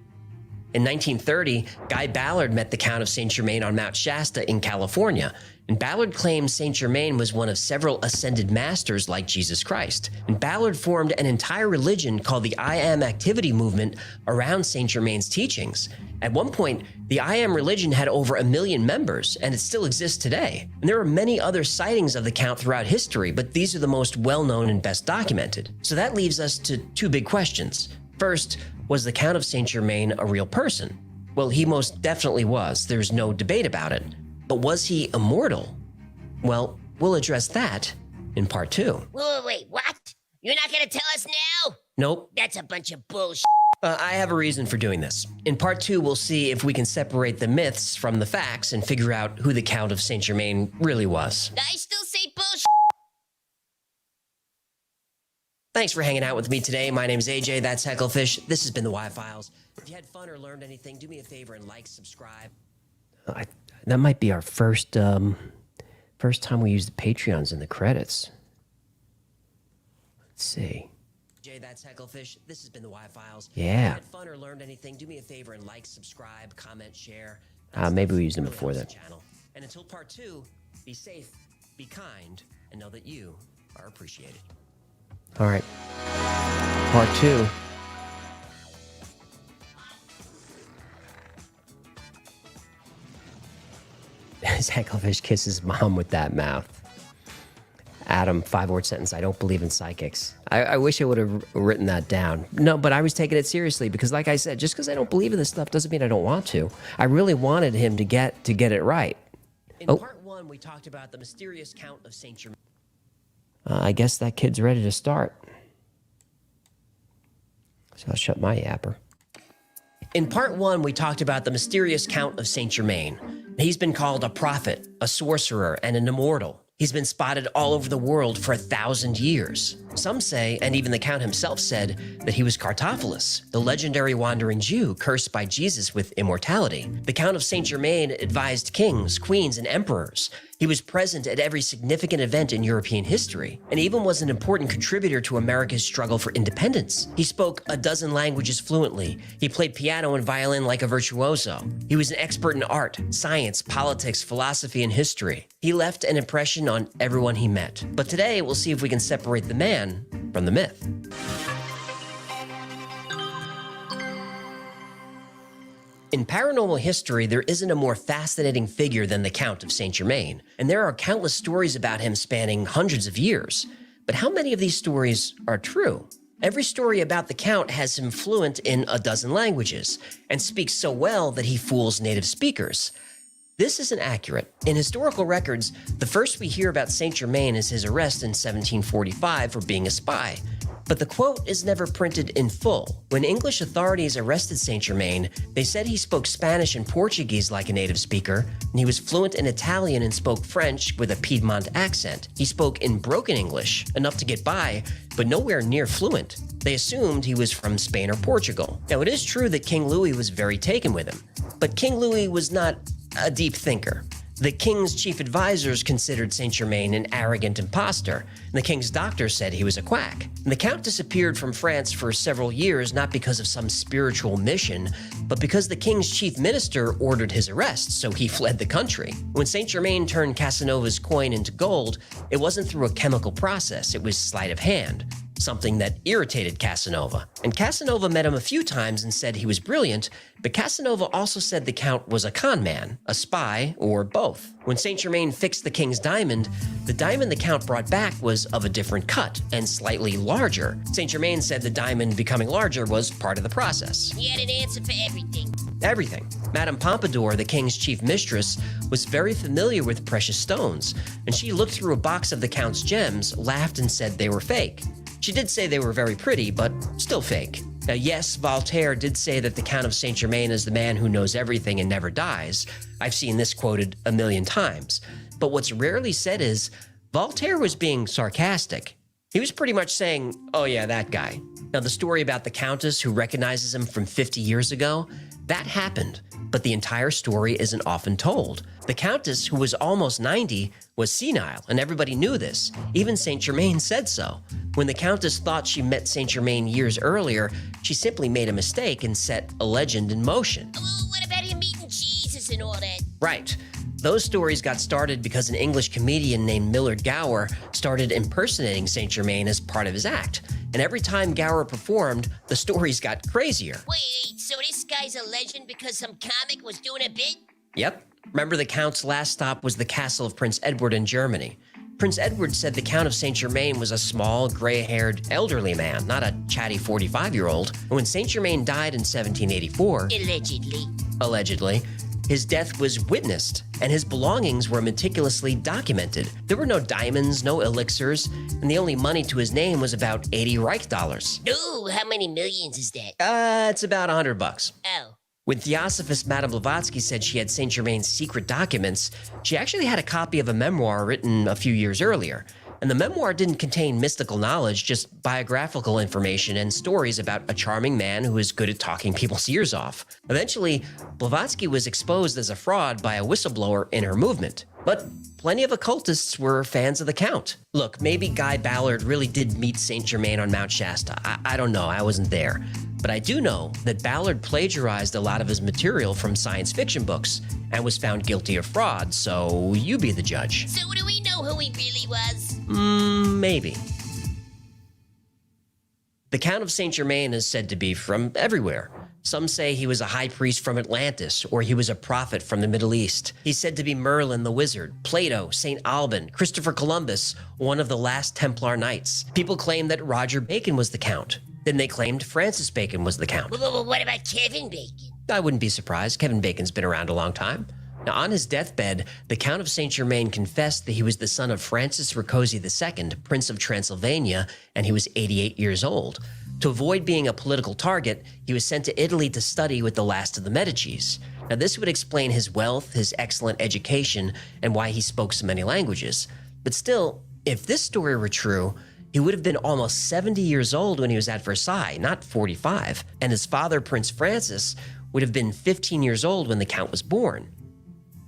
In 1930, Guy Ballard met the Count of Saint Germain on Mount Shasta in California, and Ballard claimed Saint Germain was one of several ascended masters like Jesus Christ. And Ballard formed an entire religion called the I Am Activity movement around Saint Germain's teachings. At one point, the I Am religion had over 1 million members, and it still exists today. And there are many other sightings of the Count throughout history, but these are the most well-known and best documented. So that leaves us to 2 big questions. First, was the Count of Saint Germain a real person? Well, he most definitely was. There's no debate about it. But was he immortal? Well, we'll address that in part 2. Wait, what? You're not gonna tell us now? Nope. That's a bunch of bullshit. I have a reason for doing this. In part 2, we'll see if we can separate the myths from the facts and figure out who the Count of Saint Germain really was. I still say bullshit. Thanks for hanging out with me today. My name's AJ, that's Hecklefish. This has been the Y-Files. If you had fun or learned anything, do me a favor and like, subscribe. That might be our first time we use the Patreons in the credits. Let's see. AJ, that's Hecklefish. This has been the Y-Files. Yeah. If you had fun or learned anything, do me a favor and like, subscribe, comment, share. Maybe we used them before that. And until part 2, be safe, be kind, and know that you are appreciated. All right. Part 2. His Hecklefish kisses mom with that mouth. Adam, 5-word sentence. I don't believe in psychics. I wish I would have written that down. No, but I was taking it seriously because, like I said, just because I don't believe in this stuff doesn't mean I don't want to. I really wanted him to get it right. In part 1, we talked about the mysterious Count of Saint Germain. I guess that kid's ready to start. So I'll shut my yapper. In part 1, we talked about the mysterious Count of Saint Germain. He's been called a prophet, a sorcerer, and an immortal. He's been spotted all over the world for 1,000 years. Some say, and even the Count himself said, that he was Cartaphilus, the legendary wandering Jew cursed by Jesus with immortality. The Count of Saint Germain advised kings, queens, and emperors. He was present at every significant event in European history, and even was an important contributor to America's struggle for independence. He spoke a dozen languages fluently. He played piano and violin like a virtuoso. He was an expert in art, science, politics, philosophy, and history. He left an impression on everyone he met. But today, we'll see if we can separate the man from the myth. In paranormal history, there isn't a more fascinating figure than the Count of Saint Germain, and there are countless stories about him spanning hundreds of years. But how many of these stories are true? Every story about the Count has him fluent in a dozen languages, and speaks so well that he fools native speakers. This isn't accurate. In historical records, the first we hear about Saint Germain is his arrest in 1745 for being a spy. But the quote is never printed in full. When English authorities arrested Saint Germain, they said he spoke Spanish and Portuguese like a native speaker, and he was fluent in Italian and spoke French with a Piedmont accent. He spoke in broken English, enough to get by, but nowhere near fluent. They assumed he was from Spain or Portugal. Now, it is true that King Louis was very taken with him, but King Louis was not a deep thinker. The king's chief advisors considered Saint Germain an arrogant imposter, and the king's doctor said he was a quack. And the Count disappeared from France for several years, not because of some spiritual mission, but because the king's chief minister ordered his arrest, so he fled the country. When Saint Germain turned Casanova's coin into gold, it wasn't through a chemical process, it was sleight of hand, something that irritated Casanova. And Casanova met him a few times and said he was brilliant, but Casanova also said the Count was a con man, a spy, or both. When Saint Germain fixed the king's diamond, the diamond the Count brought back was of a different cut and slightly larger. Saint Germain said the diamond becoming larger was part of the process. He had an answer for everything. Everything. Madame Pompadour, the king's chief mistress, was very familiar with precious stones, and she looked through a box of the Count's gems, laughed, and said they were fake. She did say they were very pretty, but still fake. Now, yes, Voltaire did say that the Count of Saint Germain is the man who knows everything and never dies. I've seen this quoted a million times. But what's rarely said is, Voltaire was being sarcastic. He was pretty much saying, oh yeah, that guy. Now, the story about the Countess who recognizes him from 50 years ago, that happened, but the entire story isn't often told. The Countess, who was almost 90, was senile, and everybody knew this. Even Saint Germain said so. When the Countess thought she met Saint Germain years earlier, she simply made a mistake and set a legend in motion. Oh, what about him eating Jesus and all that? Right. Those stories got started because an English comedian named Millard Gower started impersonating Saint Germain as part of his act. And every time Gower performed, the stories got crazier. Wait, so this guy's a legend because some comic was doing a bit? Yep. Remember, the Count's last stop was the castle of Prince Edward in Germany. Prince Edward said the Count of Saint Germain was a small, gray-haired, elderly man, not a chatty 45-year-old. And when Saint Germain died in 1784... Allegedly, his death was witnessed, and his belongings were meticulously documented. There were no diamonds, no elixirs, and the only money to his name was about 80 Reich dollars. Ooh, how many millions is that? It's about $100. Oh. When Theosophist Madame Blavatsky said she had Saint Germain's secret documents, she actually had a copy of a memoir written a few years earlier. And the memoir didn't contain mystical knowledge, just biographical information and stories about a charming man who was good at talking people's ears off. Eventually, Blavatsky was exposed as a fraud by a whistleblower in her movement. But plenty of occultists were fans of the Count. Look, maybe Guy Ballard really did meet Saint Germain on Mount Shasta. I don't know, I wasn't there. But I do know that Ballard plagiarized a lot of his material from science fiction books and was found guilty of fraud, so you be the judge. So do we know who he really was? Maybe. The Count of Saint Germain is said to be from everywhere. Some say he was a high priest from Atlantis, or he was a prophet from the Middle East. He's said to be Merlin the wizard, Plato, St. Alban, Christopher Columbus, one of the last Templar knights. People claim that Roger Bacon was the Count. Then they claimed Francis Bacon was the Count. Well, what about Kevin Bacon? I wouldn't be surprised. Kevin Bacon's been around a long time. Now, on his deathbed, the Count of Saint Germain confessed that he was the son of Francis Rákóczi II, Prince of Transylvania, and he was 88 years old. To avoid being a political target, he was sent to Italy to study with the last of the Medicis. Now, this would explain his wealth, his excellent education, and why he spoke so many languages. But still, if this story were true, he would have been almost 70 years old when he was at Versailles, not 45. And his father, Prince Francis, would have been 15 years old when the Count was born.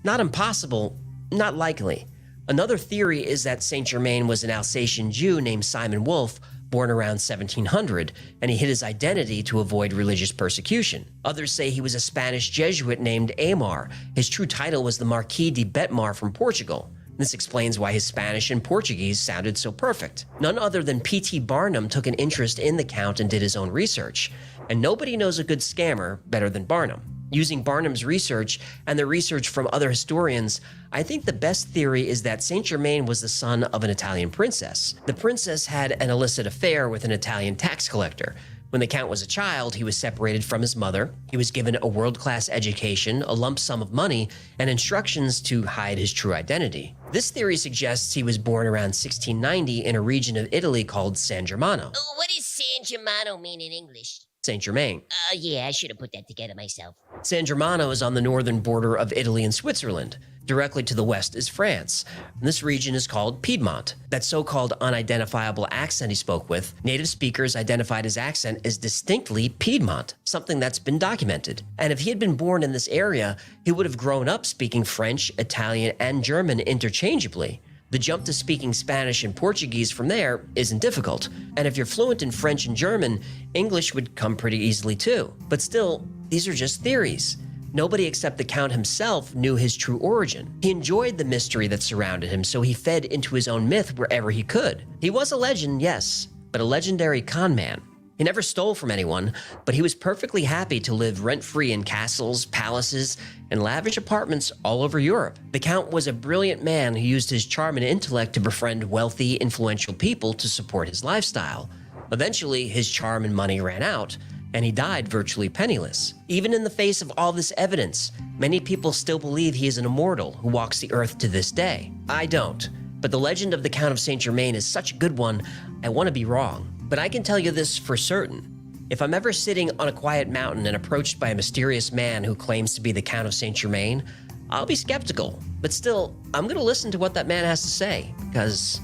Not impossible, not likely. Another theory is that Saint Germain was an Alsatian Jew named Simon Wolf, born around 1700, and he hid his identity to avoid religious persecution. Others say he was a Spanish Jesuit named Aymar. His true title was the Marquis de Betmar from Portugal. This explains why his Spanish and Portuguese sounded so perfect. None other than P.T. Barnum took an interest in the Count and did his own research. And nobody knows a good scammer better than Barnum. Using Barnum's research and the research from other historians, I think the best theory is that Saint Germain was the son of an Italian princess. The princess had an illicit affair with an Italian tax collector. When the Count was a child, he was separated from his mother. He was given a world-class education, a lump sum of money, and instructions to hide his true identity. This theory suggests he was born around 1690 in a region of Italy called San Germano. What does San Germano mean in English? Saint Germain. Yeah, I should have put that together myself. San Germano is on the northern border of Italy and Switzerland. Directly to the west is France. And this region is called Piedmont. That so-called unidentifiable accent he spoke with, native speakers identified his accent as distinctly Piedmont, something that's been documented. And if he had been born in this area, he would have grown up speaking French, Italian, and German interchangeably. The jump to speaking Spanish and Portuguese from there isn't difficult. And if you're fluent in French and German, English would come pretty easily too. But still, these are just theories. Nobody except the Count himself knew his true origin. He enjoyed the mystery that surrounded him, so he fed into his own myth wherever he could. He was a legend, yes, but a legendary con man. He never stole from anyone, but he was perfectly happy to live rent-free in castles, palaces, and lavish apartments all over Europe. The Count was a brilliant man who used his charm and intellect to befriend wealthy, influential people to support his lifestyle. Eventually, his charm and money ran out, and he died virtually penniless. Even in the face of all this evidence, many people still believe he is an immortal who walks the earth to this day. I don't, but the legend of the Count of Saint Germain is such a good one, I want to be wrong. But I can tell you this for certain. If I'm ever sitting on a quiet mountain and approached by a mysterious man who claims to be the Count of Saint Germain, I'll be skeptical. But still, I'm going to listen to what that man has to say, because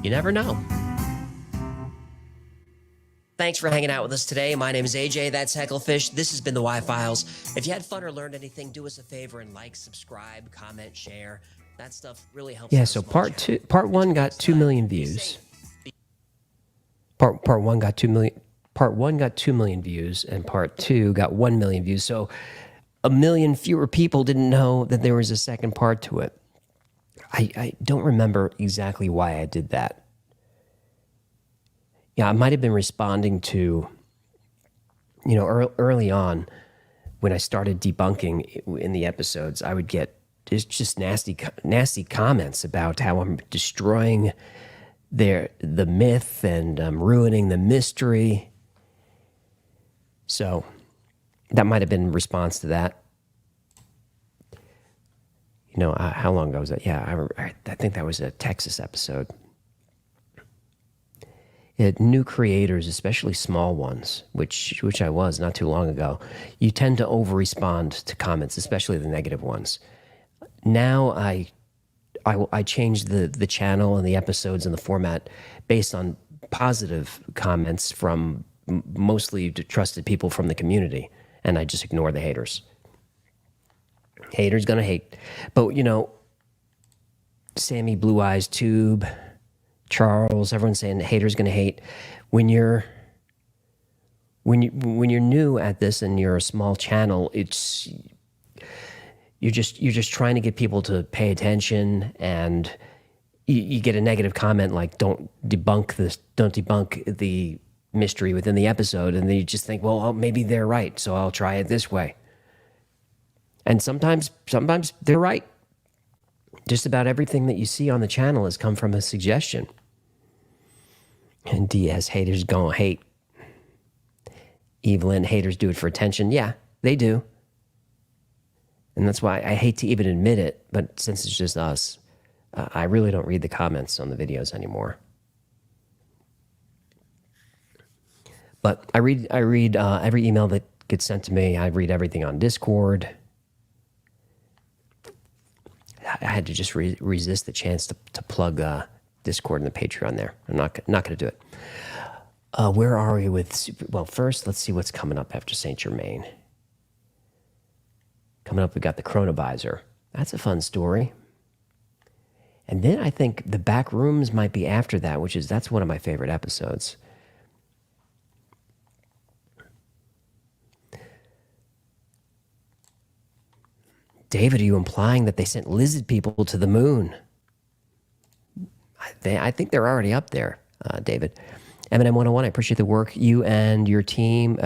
you never know. Thanks for hanging out with us today. My name is AJ, that's Hecklefish. This has been the Y-Files. If you had fun or learned anything, do us a favor and like, subscribe, comment, share. That stuff really helps. Yeah, so part one got 2 million views. Part one got 2 million. Part one got 2 million views, and part two got 1 million views. So 1 million fewer people didn't know that there was a second part to it. I don't remember exactly why I did that. Yeah, I might have been responding to, early on when I started debunking in the episodes, I would get just nasty comments about how I'm destroying the myth and ruining the mystery. So that might have been in response to that. How long ago was that? Yeah, I think that was a Texas episode. New creators, especially small ones, which I was not too long ago, you tend to over-respond to comments, especially the negative ones. Now I changed the channel and the episodes and the format based on positive comments from mostly trusted people from the community, and I just ignore the haters. Haters gonna hate. But, Sammy Blue Eyes Tube, Charles, everyone's saying the haters gonna hate. When you're new at this and you're a small channel, you're just trying to get people to pay attention, and you get a negative comment like don't debunk mystery within the episode, and then you just think, well, maybe they're right, so I'll try it this way. And sometimes they're right. Just about everything that you see on the channel has come from a suggestion. And DS haters gonna hate. Evelyn haters do it for attention. Yeah, they do. And that's why I hate to even admit it, but since it's just us, I really don't read the comments on the videos anymore. But I read every email that gets sent to me. I read everything on Discord. I had to just resist the chance to plug Discord and the Patreon there. I'm not going to do it. Where are we with well, first, let's see what's coming up after Saint Germain. Coming up, we got the Chronovisor. That's a fun story. And then I think the Back Rooms might be after that, that's one of my favorite episodes. David, are you implying that they sent lizard people to the moon? I think they're already up there, David. Eminem 101, I appreciate the work you and your team,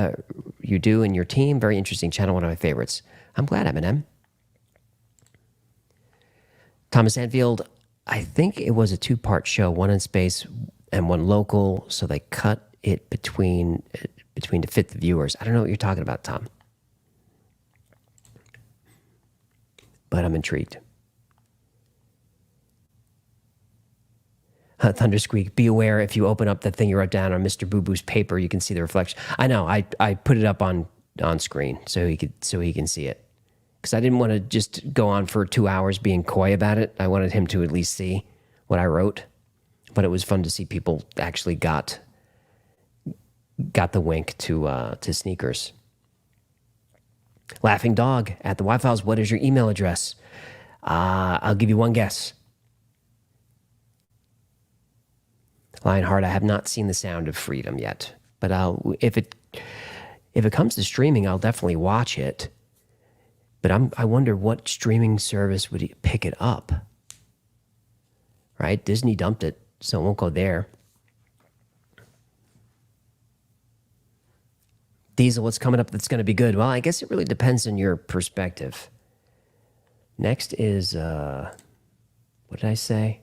you do and your team. Very interesting channel, one of my favorites. I'm glad, Eminem. Thomas Anfield, I think it was a two-part show, one in space and one local, so they cut it between to fit the viewers. I don't know what you're talking about, Tom. But I'm intrigued. Thundersqueak, be aware if you open up that thing you wrote down on Mr. Boo Boo's paper, you can see the reflection. I know, I put it up on screen so he can see it. Because I didn't want to just go on for 2 hours being coy about it. I wanted him to at least see what I wrote. But it was fun to see people actually got the wink to sneakers. Laughing Dog at the Wi-Files, what is your email address? I'll give you one guess. Lionheart, I have not seen The Sound of Freedom yet, but if it comes to streaming, I'll definitely watch it. But I wonder what streaming service would pick it up. Right? Disney dumped it, so it won't go there. Diesel, what's coming up that's going to be good? Well, I guess it really depends on your perspective. Next is, what did I say?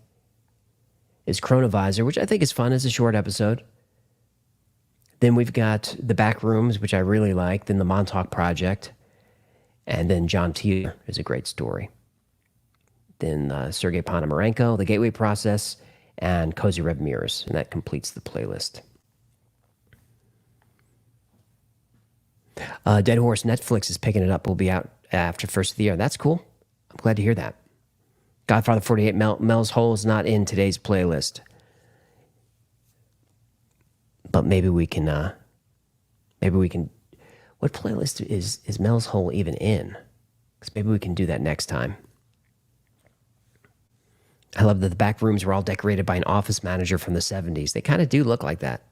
Is Chronovisor, which I think is fun as a short episode. Then we've got The Back Rooms, which I really like. Then The Montauk Project. And then John Titor is a great story. Then Sergei Ponomarenko, The Gateway Process, and Cozy Red Mirrors. And that completes the playlist. Dead Horse, Netflix is picking it up. Will be out after first of the year. That's cool. I'm glad to hear that. Godfather 48, Mel's Hole is not in today's playlist. But maybe we can, what playlist is Mel's Hole even in? Because maybe we can do that next time. I love that the back rooms were all decorated by an office manager from the 70s. They kind of do look like that.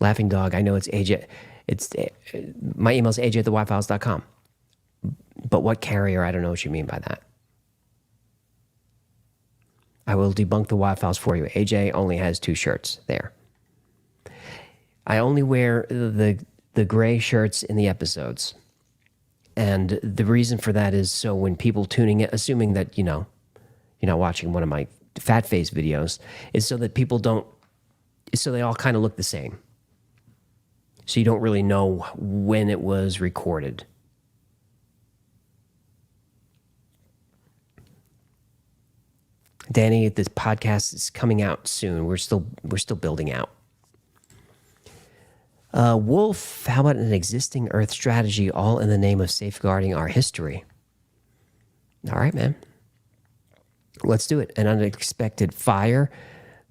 Laughing Dog, I know it's AJ. My email is aj@thewifiles.com. But what carrier? I don't know what you mean by that. I will debunk the Wi-Files for you. AJ only has 2 shirts there. I only wear the gray shirts in the episodes. And the reason for that is so when people tuning in, assuming that, you're not watching one of my fat face videos, is so that people don't, so they all kind of look the same. So you don't really know when it was recorded. Danny, this podcast is coming out soon. We're still building out. Wolf, how about an existing Earth strategy, all in the name of safeguarding our history? All right, man. Let's do it. An unexpected fire.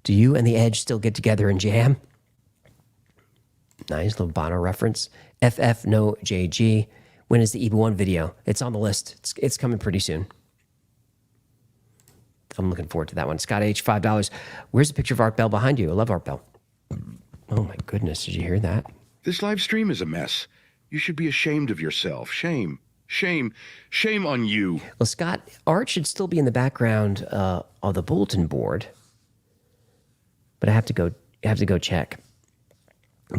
Do you and the Edge still get together and jam? Nice little Bono reference. FF no JG. When is the EVA 1 video? It's on the list. It's coming pretty soon. I'm looking forward to that one. Scott H, $5. Where's the picture of Art Bell behind you? I love Art Bell. Oh my goodness, did you hear that? This live stream is a mess. You should be ashamed of yourself. Shame. Shame. Shame on you. Well, Scott, Art should still be in the background of the bulletin board. but I have to go check.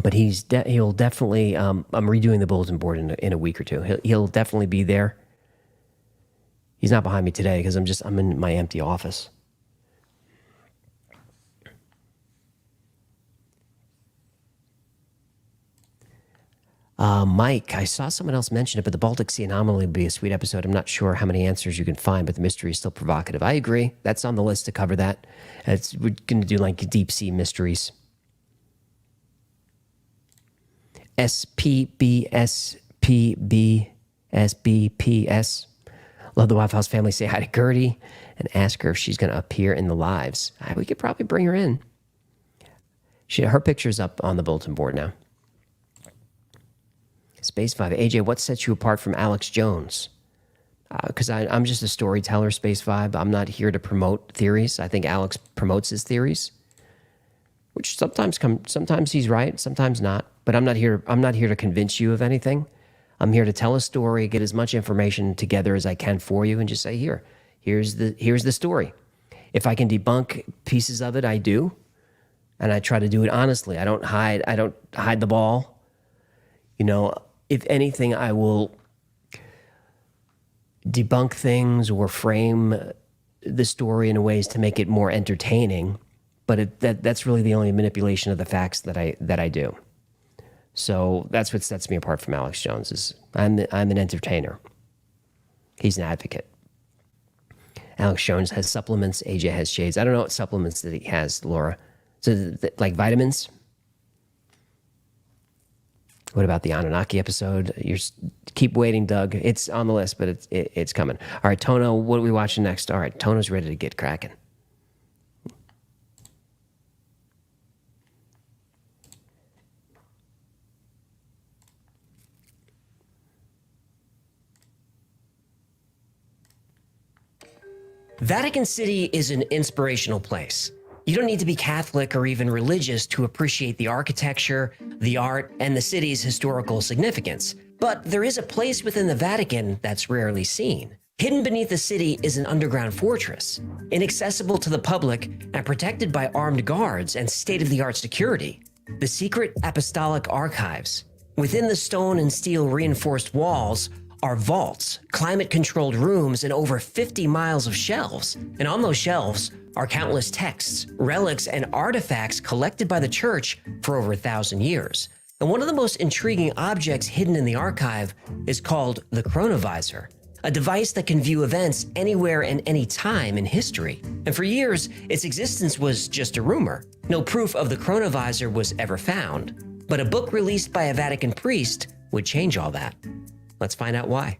But he'll definitely. I'm redoing the bulletin board in a week or two. He'll definitely be there. He's not behind me today because I'm in my empty office. Mike, I saw someone else mention it, but the Baltic Sea anomaly would be a sweet episode. I'm not sure how many answers you can find, but the mystery is still provocative. I agree. That's on the list to cover that. We're going to do like deep sea mysteries. SPBSPBSBPS. Love the Waffle House family. Say hi to Gertie and ask her if she's going to appear in the lives. We could probably bring her in. Her picture's up on the bulletin board now. Space 5. AJ, what sets you apart from Alex Jones? Because I'm just a storyteller, Space 5. I'm not here to promote theories. I think Alex promotes his theories, which sometimes he's right, sometimes not. But I'm not here to convince you of anything. I'm here to tell a story, get as much information together as I can for you, and just say, here's the story. If I can debunk pieces of it, I do, and I try to do it honestly. I don't hide the ball. You know, if anything, I will debunk things or frame the story in ways to make it more entertaining. But that's really the only manipulation of the facts that I do. So that's what sets me apart from Alex Jones. Is I'm an entertainer. He's an advocate. Alex Jones has supplements. AJ has shades. I don't know what supplements that he has, Laura. So like vitamins. What about the Anunnaki episode? Keep waiting, Doug. It's on the list, but it's coming. All right, Tono, what are we watching next? All right, Tono's ready to get cracking. Vatican City is an inspirational place. You don't need to be Catholic or even religious to appreciate the architecture, the art, and the city's historical significance. But there is a place within the Vatican that's rarely seen. Hidden beneath the city is an underground fortress, inaccessible to the public and protected by armed guards and state-of-the-art security. The secret Apostolic Archives. Within the stone and steel reinforced walls are vaults, climate-controlled rooms, and over 50 miles of shelves. And on those shelves are countless texts, relics, and artifacts collected by the church for over 1,000 years. And one of the most intriguing objects hidden in the archive is called the chronovisor, a device that can view events anywhere and any time in history. And for years, its existence was just a rumor. No proof of the chronovisor was ever found. But a book released by a Vatican priest would change all that. Let's find out why.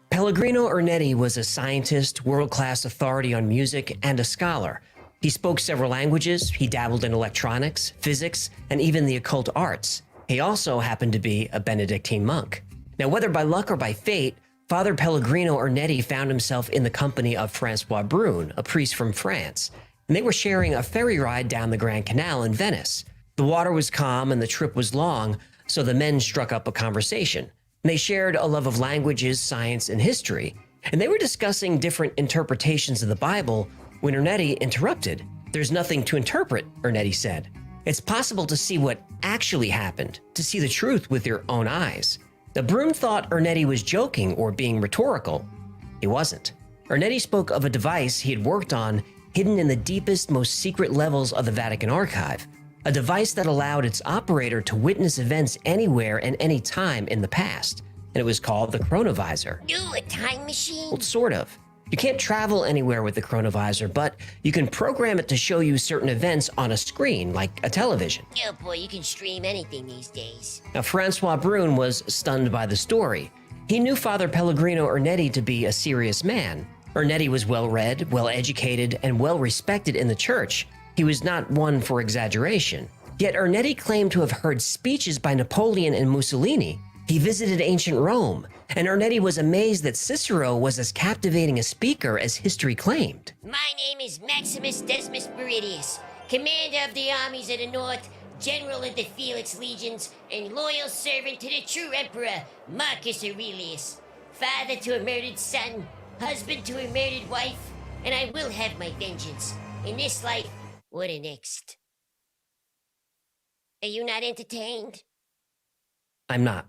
Pellegrino Ernetti was a scientist, world-class authority on music, and a scholar. He spoke several languages, he dabbled in electronics, physics, and even the occult arts. He also happened to be a Benedictine monk. Now, whether by luck or by fate, Father Pellegrino Ernetti found himself in the company of Francois Brune, a priest from France, and they were sharing a ferry ride down the Grand Canal in Venice. The water was calm and the trip was long, so the men struck up a conversation. They shared a love of languages, science, and history, and they were discussing different interpretations of the Bible when Ernetti interrupted. "There's nothing to interpret," Ernetti said. "It's possible to see what actually happened, to see the truth with your own eyes." The Brune thought Ernetti was joking or being rhetorical. He wasn't. Ernetti spoke of a device he had worked on hidden in the deepest, most secret levels of the Vatican archive. A device that allowed its operator to witness events anywhere and any time in the past. And it was called the chronovisor. Ooh, a time machine? Well, sort of. You can't travel anywhere with the chronovisor, but you can program it to show you certain events on a screen, like a television. Oh boy, you can stream anything these days. Now, Francois Brune was stunned by the story. He knew Father Pellegrino Ernetti to be a serious man. Ernetti was well-read, well-educated, and well-respected in the church. He was not one for exaggeration. Yet Ernetti claimed to have heard speeches by Napoleon and Mussolini. He visited ancient Rome, and Ernetti was amazed that Cicero was as captivating a speaker as history claimed. My name is Maximus Decimus Meridius, commander of the armies of the north, general of the Felix legions, and loyal servant to the true emperor, Marcus Aurelius. Father to a murdered son, husband to her murdered wife, and I will have my vengeance. In this life or the next. Are you not entertained? I'm not.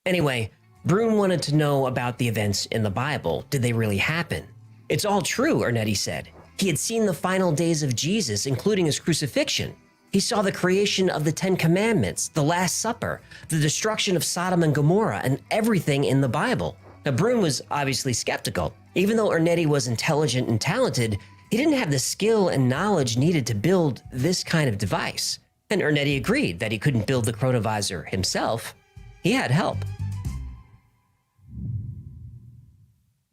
Anyway, Brune wanted to know about the events in the Bible. Did they really happen? It's all true, Ernetti said. He had seen the final days of Jesus, including his crucifixion. He saw the creation of the Ten Commandments, the Last Supper, the destruction of Sodom and Gomorrah, and everything in the Bible. Now, Brune was obviously skeptical. Even though Ernetti was intelligent and talented, he didn't have the skill and knowledge needed to build this kind of device. And Ernetti agreed that he couldn't build the chronovisor himself. He had help.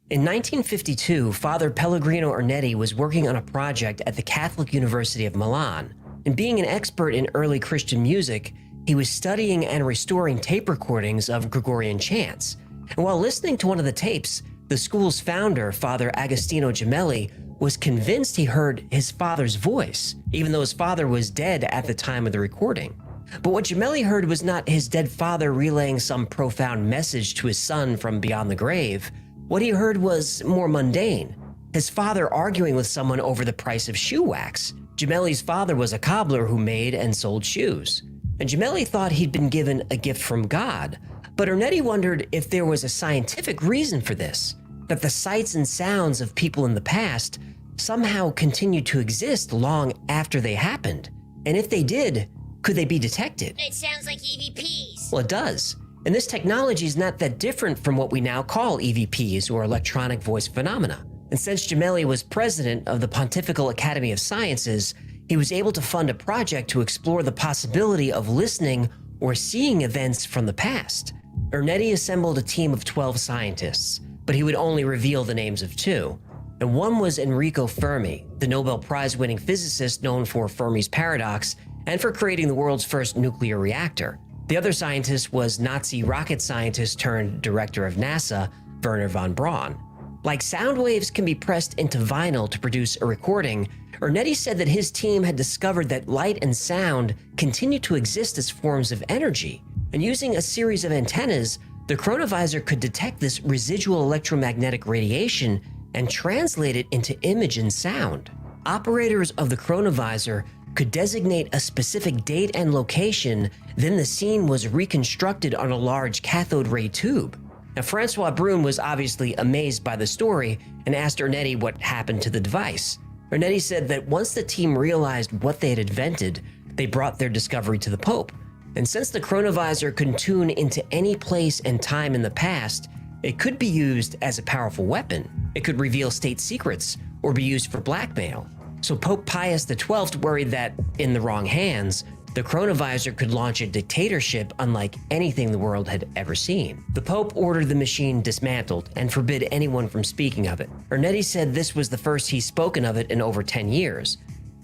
In 1952, Father Pellegrino Ernetti was working on a project at the Catholic University of Milan. And being an expert in early Christian music, he was studying and restoring tape recordings of Gregorian chants. And while listening to one of the tapes, the school's founder, Father Agostino Gemelli, was convinced he heard his father's voice, even though his father was dead at the time of the recording. But what Gemelli heard was not his dead father relaying some profound message to his son from beyond the grave. What he heard was more mundane. His father arguing with someone over the price of shoe wax. Gemelli's father was a cobbler who made and sold shoes. And Gemelli thought he'd been given a gift from God. But Ernetti wondered if there was a scientific reason for this, that the sights and sounds of people in the past somehow continued to exist long after they happened. And if they did, could they be detected? It sounds like EVPs. Well, it does. And this technology is not that different from what we now call EVPs, or electronic voice phenomena. And since Gemelli was president of the Pontifical Academy of Sciences, he was able to fund a project to explore the possibility of listening or seeing events from the past. Ernetti assembled a team of 12 scientists, but he would only reveal the names of 2. And one was Enrico Fermi, the Nobel Prize-winning physicist known for Fermi's paradox and for creating the world's first nuclear reactor. The other scientist was Nazi rocket scientist turned director of NASA, Wernher von Braun. Like sound waves can be pressed into vinyl to produce a recording, Ernetti said that his team had discovered that light and sound continue to exist as forms of energy. And using a series of antennas, the chronovisor could detect this residual electromagnetic radiation and translate it into image and sound. Operators of the chronovisor could designate a specific date and location, then the scene was reconstructed on a large cathode ray tube. Now, Francois Brune was obviously amazed by the story and asked Ernetti what happened to the device. Ernetti said that once the team realized what they had invented, they brought their discovery to the Pope. And since the chronovisor could tune into any place and time in the past, it could be used as a powerful weapon. It could reveal state secrets or be used for blackmail. So Pope Pius XII worried that, in the wrong hands, the chronovisor could launch a dictatorship unlike anything the world had ever seen. The Pope ordered the machine dismantled and forbid anyone from speaking of it. Ernetti said this was the first he's spoken of it in over 10 years.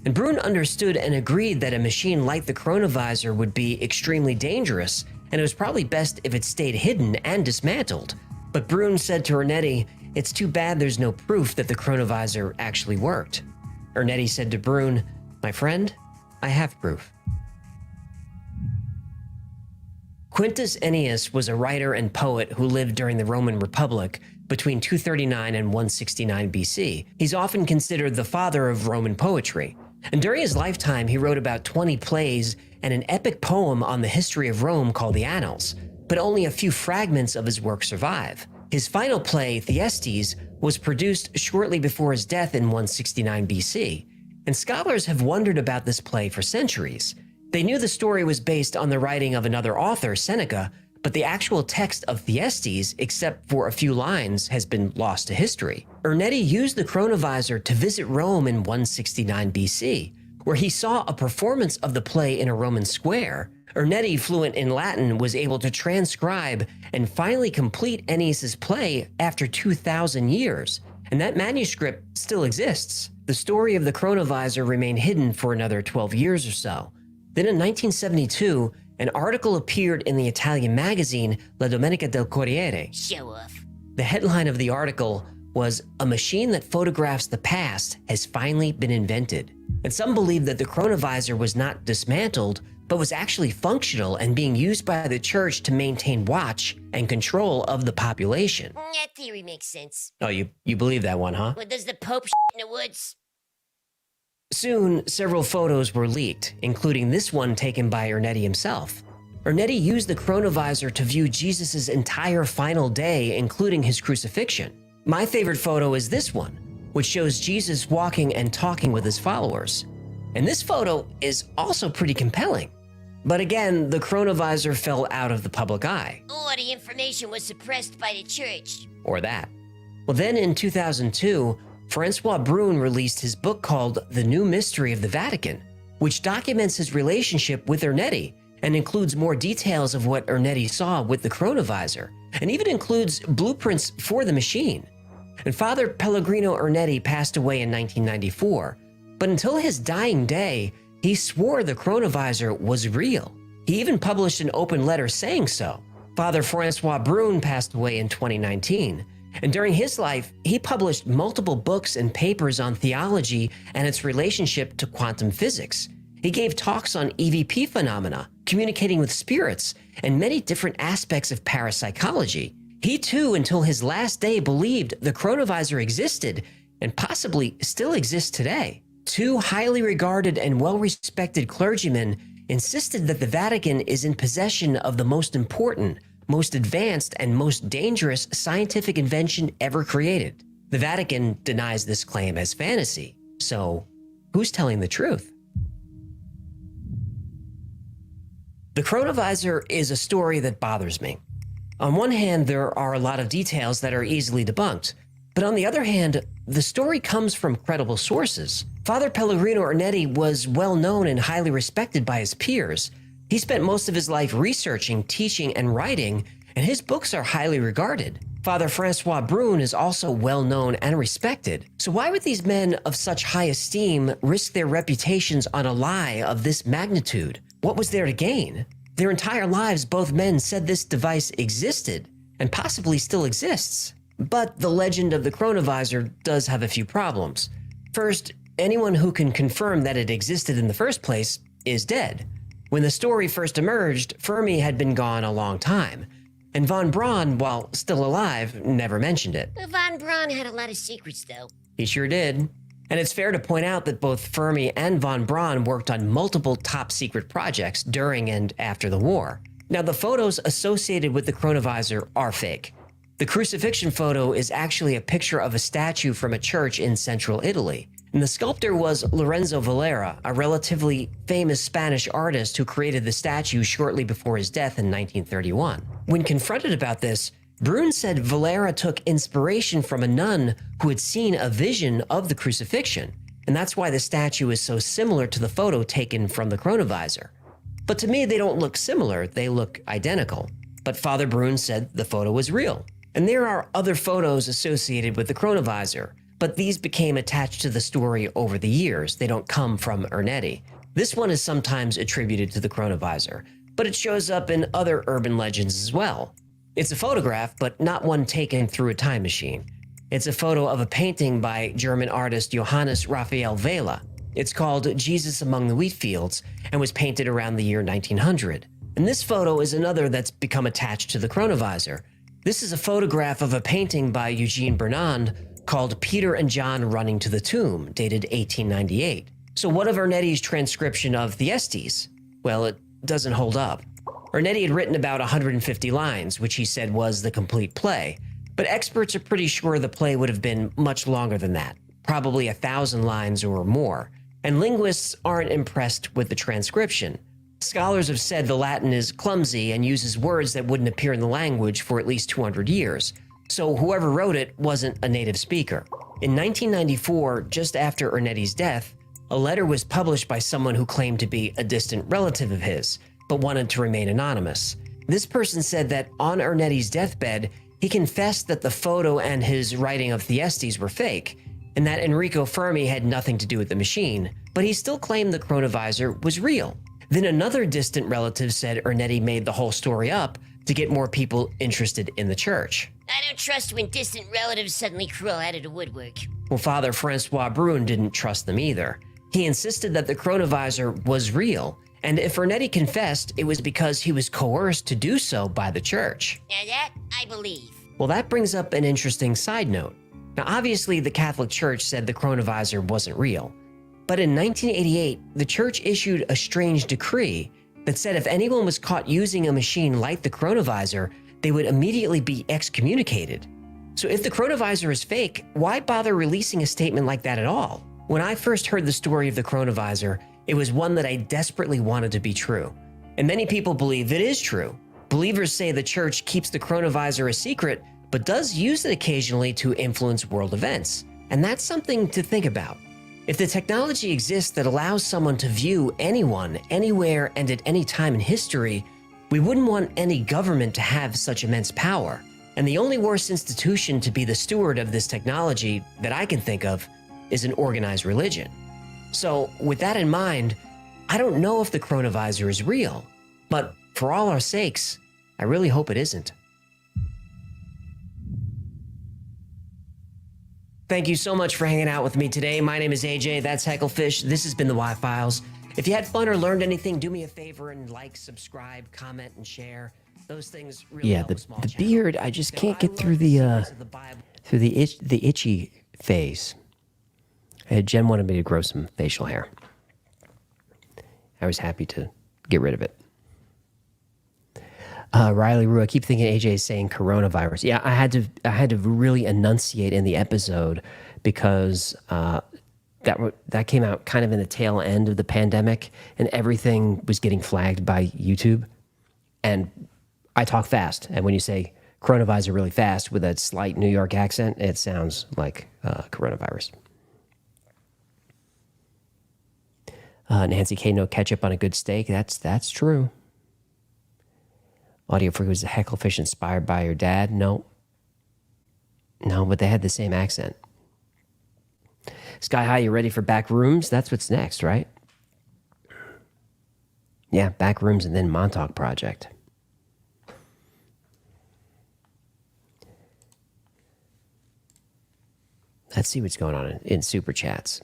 And Brune understood and agreed that a machine like the chronovisor would be extremely dangerous, and it was probably best if it stayed hidden and dismantled. But Brune said to Ernetti, "It's too bad there's no proof that the chronovisor actually worked." Ernetti said to Brune, "My friend, I have proof." Quintus Ennius was a writer and poet who lived during the Roman Republic between 239 and 169 BC. He's often considered the father of Roman poetry. And during his lifetime, he wrote about 20 plays and an epic poem on the history of Rome called the Annals, but only a few fragments of his work survive. His final play, Thyestes, was produced shortly before his death in 169 BC, and scholars have wondered about this play for centuries. They knew the story was based on the writing of another author, Seneca, but the actual text of Thyestes, except for a few lines, has been lost to history. Ernetti used the chronovisor to visit Rome in 169 BC, where he saw a performance of the play in a Roman square. Ernetti, fluent in Latin, was able to transcribe and finally complete Ennius's play after 2,000 years, and that manuscript still exists. The story of the chronovisor remained hidden for another 12 years or so. Then in 1972, an article appeared in the Italian magazine La Domenica del Corriere. Show off. The headline of the article was, "A machine that photographs the past has finally been invented." And some believe that the chronovisor was not dismantled, but was actually functional and being used by the church to maintain watch and control of the population. That theory makes sense. Oh, you believe that one, huh? Well, does the Pope in the woods? Soon, several photos were leaked, including this one taken by Ernetti himself. Ernetti used the chronovisor to view Jesus' entire final day, including his crucifixion. My favorite photo is this one, which shows Jesus walking and talking with his followers. And this photo is also pretty compelling. But again, the chronovisor fell out of the public eye. Or the information was suppressed by the church. Or that. Well, then in 2002, Francois Brune released his book called The New Mystery of the Vatican, which documents his relationship with Ernetti and includes more details of what Ernetti saw with the chronovisor, and even includes blueprints for the machine. And Father Pellegrino Ernetti passed away in 1994, but until his dying day, he swore the chronovisor was real. He even published an open letter saying so. Father Francois Brune passed away in 2019, and during his life, he published multiple books and papers on theology and its relationship to quantum physics. He gave talks on EVP phenomena, communicating with spirits, and many different aspects of parapsychology. He too, until his last day, believed the chronovisor existed and possibly still exists today. Two highly regarded and well-respected clergymen insisted that the Vatican is in possession of the most important, most advanced, and most dangerous scientific invention ever created. The Vatican denies this claim as fantasy. So, who's telling the truth? The chronovisor is a story that bothers me. On one hand, there are a lot of details that are easily debunked, but on the other hand, the story comes from credible sources. Father Pellegrino Ernetti was well known and highly respected by his peers. He spent most of his life researching, teaching, and writing, and his books are highly regarded. Father Francois Brune is also well known and respected. So why would these men of such high esteem risk their reputations on a lie of this magnitude? What was there to gain? Their entire lives, both men said this device existed and possibly still exists. But the legend of the chronovisor does have a few problems. First, anyone who can confirm that it existed in the first place is dead. When the story first emerged, Fermi had been gone a long time, and von Braun, while still alive, never mentioned it. Von Braun had a lot of secrets, though. He sure did. And it's fair to point out that both Fermi and von Braun worked on multiple top-secret projects during and after the war. Now, the photos associated with the chronovisor are fake. The crucifixion photo is actually a picture of a statue from a church in central Italy. And the sculptor was Lorenzo Valera, a relatively famous Spanish artist who created the statue shortly before his death in 1931. When confronted about this, Brune said Valera took inspiration from a nun who had seen a vision of the crucifixion, and that's why the statue is so similar to the photo taken from the chronovisor. But to me, they don't look similar, they look identical. But Father Brune said the photo was real. And there are other photos associated with the chronovisor, but these became attached to the story over the years. They don't come from Ernetti. This one is sometimes attributed to the chronovisor, but it shows up in other urban legends as well. It's a photograph, but not one taken through a time machine. It's a photo of a painting by German artist Johannes Raphael Vela. It's called Jesus Among the Wheat Fields and was painted around the year 1900. And this photo is another that's become attached to the chronovisor. This is a photograph of a painting by Eugene Bernand called Peter and John Running to the Tomb, dated 1898. So what of Ernetti's transcription of Thyestes? Well, it doesn't hold up. Ernetti had written about 150 lines, which he said was the complete play, but experts are pretty sure the play would have been much longer than that, probably 1,000 lines or more, and linguists aren't impressed with the transcription. Scholars have said the Latin is clumsy and uses words that wouldn't appear in the language for at least 200 years, so whoever wrote it wasn't a native speaker. In 1994, just after Ernetti's death, a letter was published by someone who claimed to be a distant relative of his, but wanted to remain anonymous. This person said that on Ernetti's deathbed, he confessed that the photo and his writing of Thyestes were fake, and that Enrico Fermi had nothing to do with the machine, but he still claimed the chronovisor was real. Then another distant relative said Ernetti made the whole story up to get more people interested in the church. I don't trust when distant relatives suddenly crawl out of the woodwork. Well, Father Francois Brune didn't trust them either. He insisted that the coronavirus was real, and if Ernetti confessed, it was because he was coerced to do so by the church. Now that I believe. Well, that brings up an interesting side note. Now, obviously, the Catholic Church said the coronavirus wasn't real. But in 1988, the church issued a strange decree that said if anyone was caught using a machine like the coronavirus, they would immediately be excommunicated. So if the coronavirus is fake, why bother releasing a statement like that at all? When I first heard the story of the coronavirus, it was one that I desperately wanted to be true. And many people believe it is true. Believers say the church keeps the coronavirus a secret, but does use it occasionally to influence world events. And that's something to think about. If the technology exists that allows someone to view anyone, anywhere, and at any time in history, we wouldn't want any government to have such immense power. And the only worst institution to be the steward of this technology that I can think of is an organized religion. So with that in mind, I don't know if the coronavirus is real, but for all our sakes, I really hope it isn't. Thank you so much for hanging out with me today. My name is AJ, that's Hecklefish. This has been the Y-Files. If you had fun or learned anything, do me a favor and like, subscribe, comment, and share. Those things really help a small the channel. beard, I just can't get through the itchy phase. Jen wanted me to grow some facial hair. I was happy to get rid of it. Riley Rue, I keep thinking AJ is saying coronavirus. Yeah, I had to really enunciate in the episode because that came out kind of in the tail end of the pandemic, and everything was getting flagged by YouTube. And I talk fast, and when you say coronavirus really fast with a slight New York accent, it sounds like coronavirus. Nancy K, no ketchup on a good steak. That's true. Audio Freak, was the Hecklefish inspired by your dad? No, but they had the same accent. Sky High, you ready for Back Rooms? That's what's next, right? Yeah, Back Rooms and then Montauk Project. Let's see what's going on in Super Chats.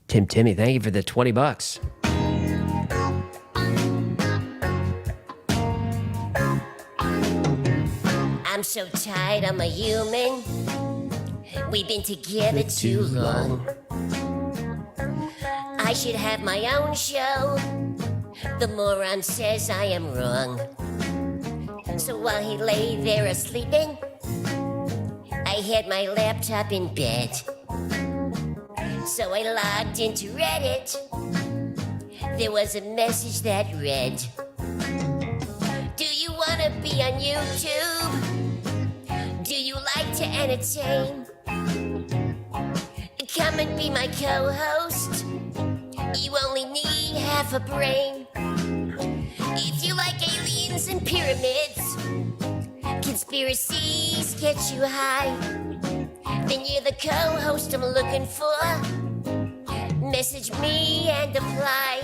Timmy, thank you for the $20. I'm so tired, I'm a human. We've been together too long. I should have my own show. The moron says I am wrong. So while he lay there sleeping, I had my laptop in bed. So I logged into Reddit. There was a message that read, do you want to be on YouTube? Do you like to entertain? Come and be my co-host. You only need half a brain. If you like aliens and pyramids, conspiracies get you high, then you're the co-host I'm looking for. Message me and apply.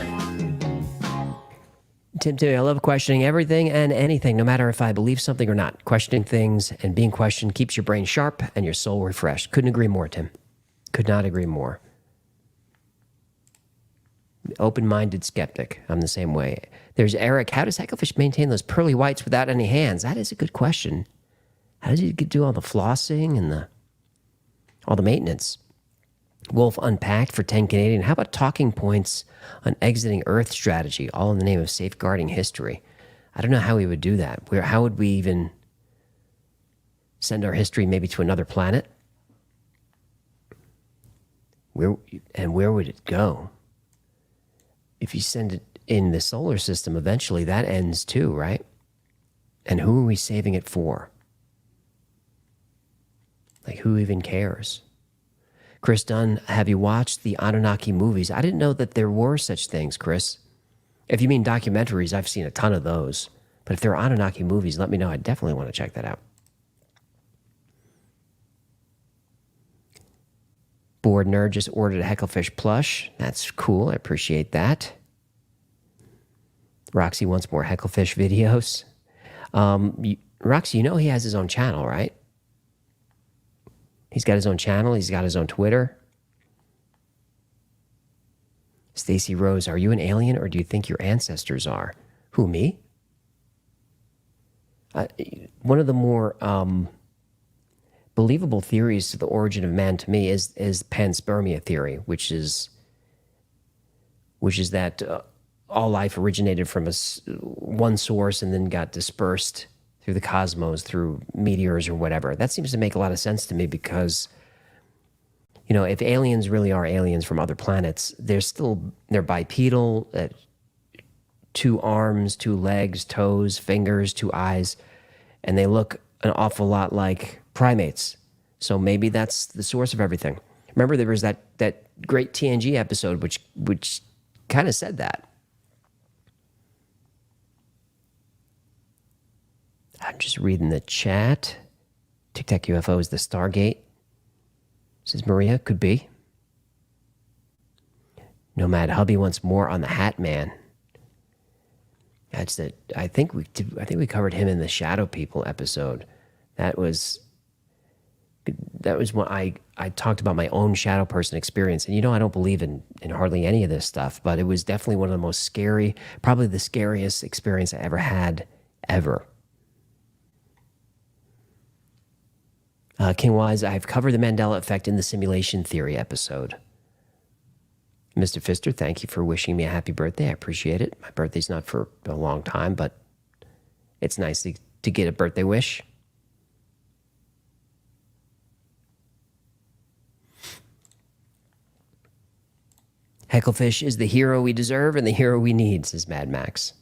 Timmy, I love questioning everything and anything, no matter if I believe something or not. Questioning things and being questioned keeps your brain sharp and your soul refreshed. Couldn't agree more, Tim. Could not agree more. Open-minded skeptic. I'm the same way. There's Eric. How does Hecklefish maintain those pearly whites without any hands? That is a good question. How does he do all the flossing and all the maintenance? Wolf Unpacked for 10 Canadian. How about talking points on exiting Earth strategy, all in the name of safeguarding history? I don't know how we would do that. How would we even send our history maybe to another planet? Where would it go? If you send it in the solar system, eventually that ends too, right? And who are we saving it for? Like, who even cares? Chris Dunn, have you watched the Anunnaki movies? I didn't know that there were such things, Chris. If you mean documentaries, I've seen a ton of those. But if there are Anunnaki movies, let me know. I definitely want to check that out. Bored Nerd just ordered a Hecklefish plush. That's cool. I appreciate that. Roxy wants more Hecklefish videos. Roxy, you know he has his own channel, right? He's got his own channel. He's got his own Twitter. Stacy Rose, are you an alien or do you think your ancestors are? Who, me? One of the more believable theories to the origin of man to me is panspermia theory, which is that all life originated from one source and then got dispersed through the cosmos, through meteors or whatever. That seems to make a lot of sense to me because, you know, if aliens really are aliens from other planets, they're bipedal, 2 arms, 2 legs, toes, fingers, 2 eyes, and they look an awful lot like primates. So maybe that's the source of everything. Remember, there was that great TNG episode which kind of said that. I'm just reading the chat. Tic Tac UFO is the Stargate. Says Maria, could be. Nomad Hubby wants more on the Hat Man. That's it. I think we covered him in the Shadow People episode. That was when I talked about my own shadow person experience. And you know, I don't believe in hardly any of this stuff, but it was definitely one of the most scary, probably the scariest experience I ever had, ever. King Wise, I've covered the Mandela effect in the simulation theory episode. Mr. Pfister, thank you for wishing me a happy birthday. I appreciate it. My birthday's not for a long time, but it's nice to get a birthday wish. Hecklefish is the hero we deserve and the hero we need, says Mad Max.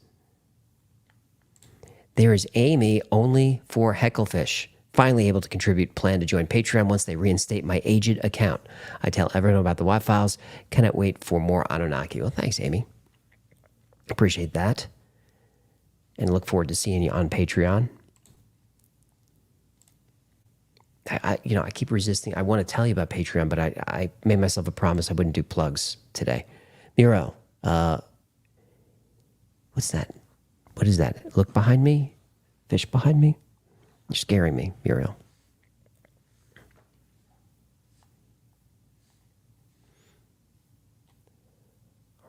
There is Amy only for Hecklefish. Finally able to contribute. Plan to join Patreon once they reinstate my aged account. I tell everyone about the Y-Files. Cannot wait for more Anunnaki. Well, thanks, Amy. Appreciate that. And look forward to seeing you on Patreon. I keep resisting. I want to tell you about Patreon, but I made myself a promise I wouldn't do plugs today. Miro, what's that? What is that? Look behind me? Fish behind me? You're scaring me, Muriel.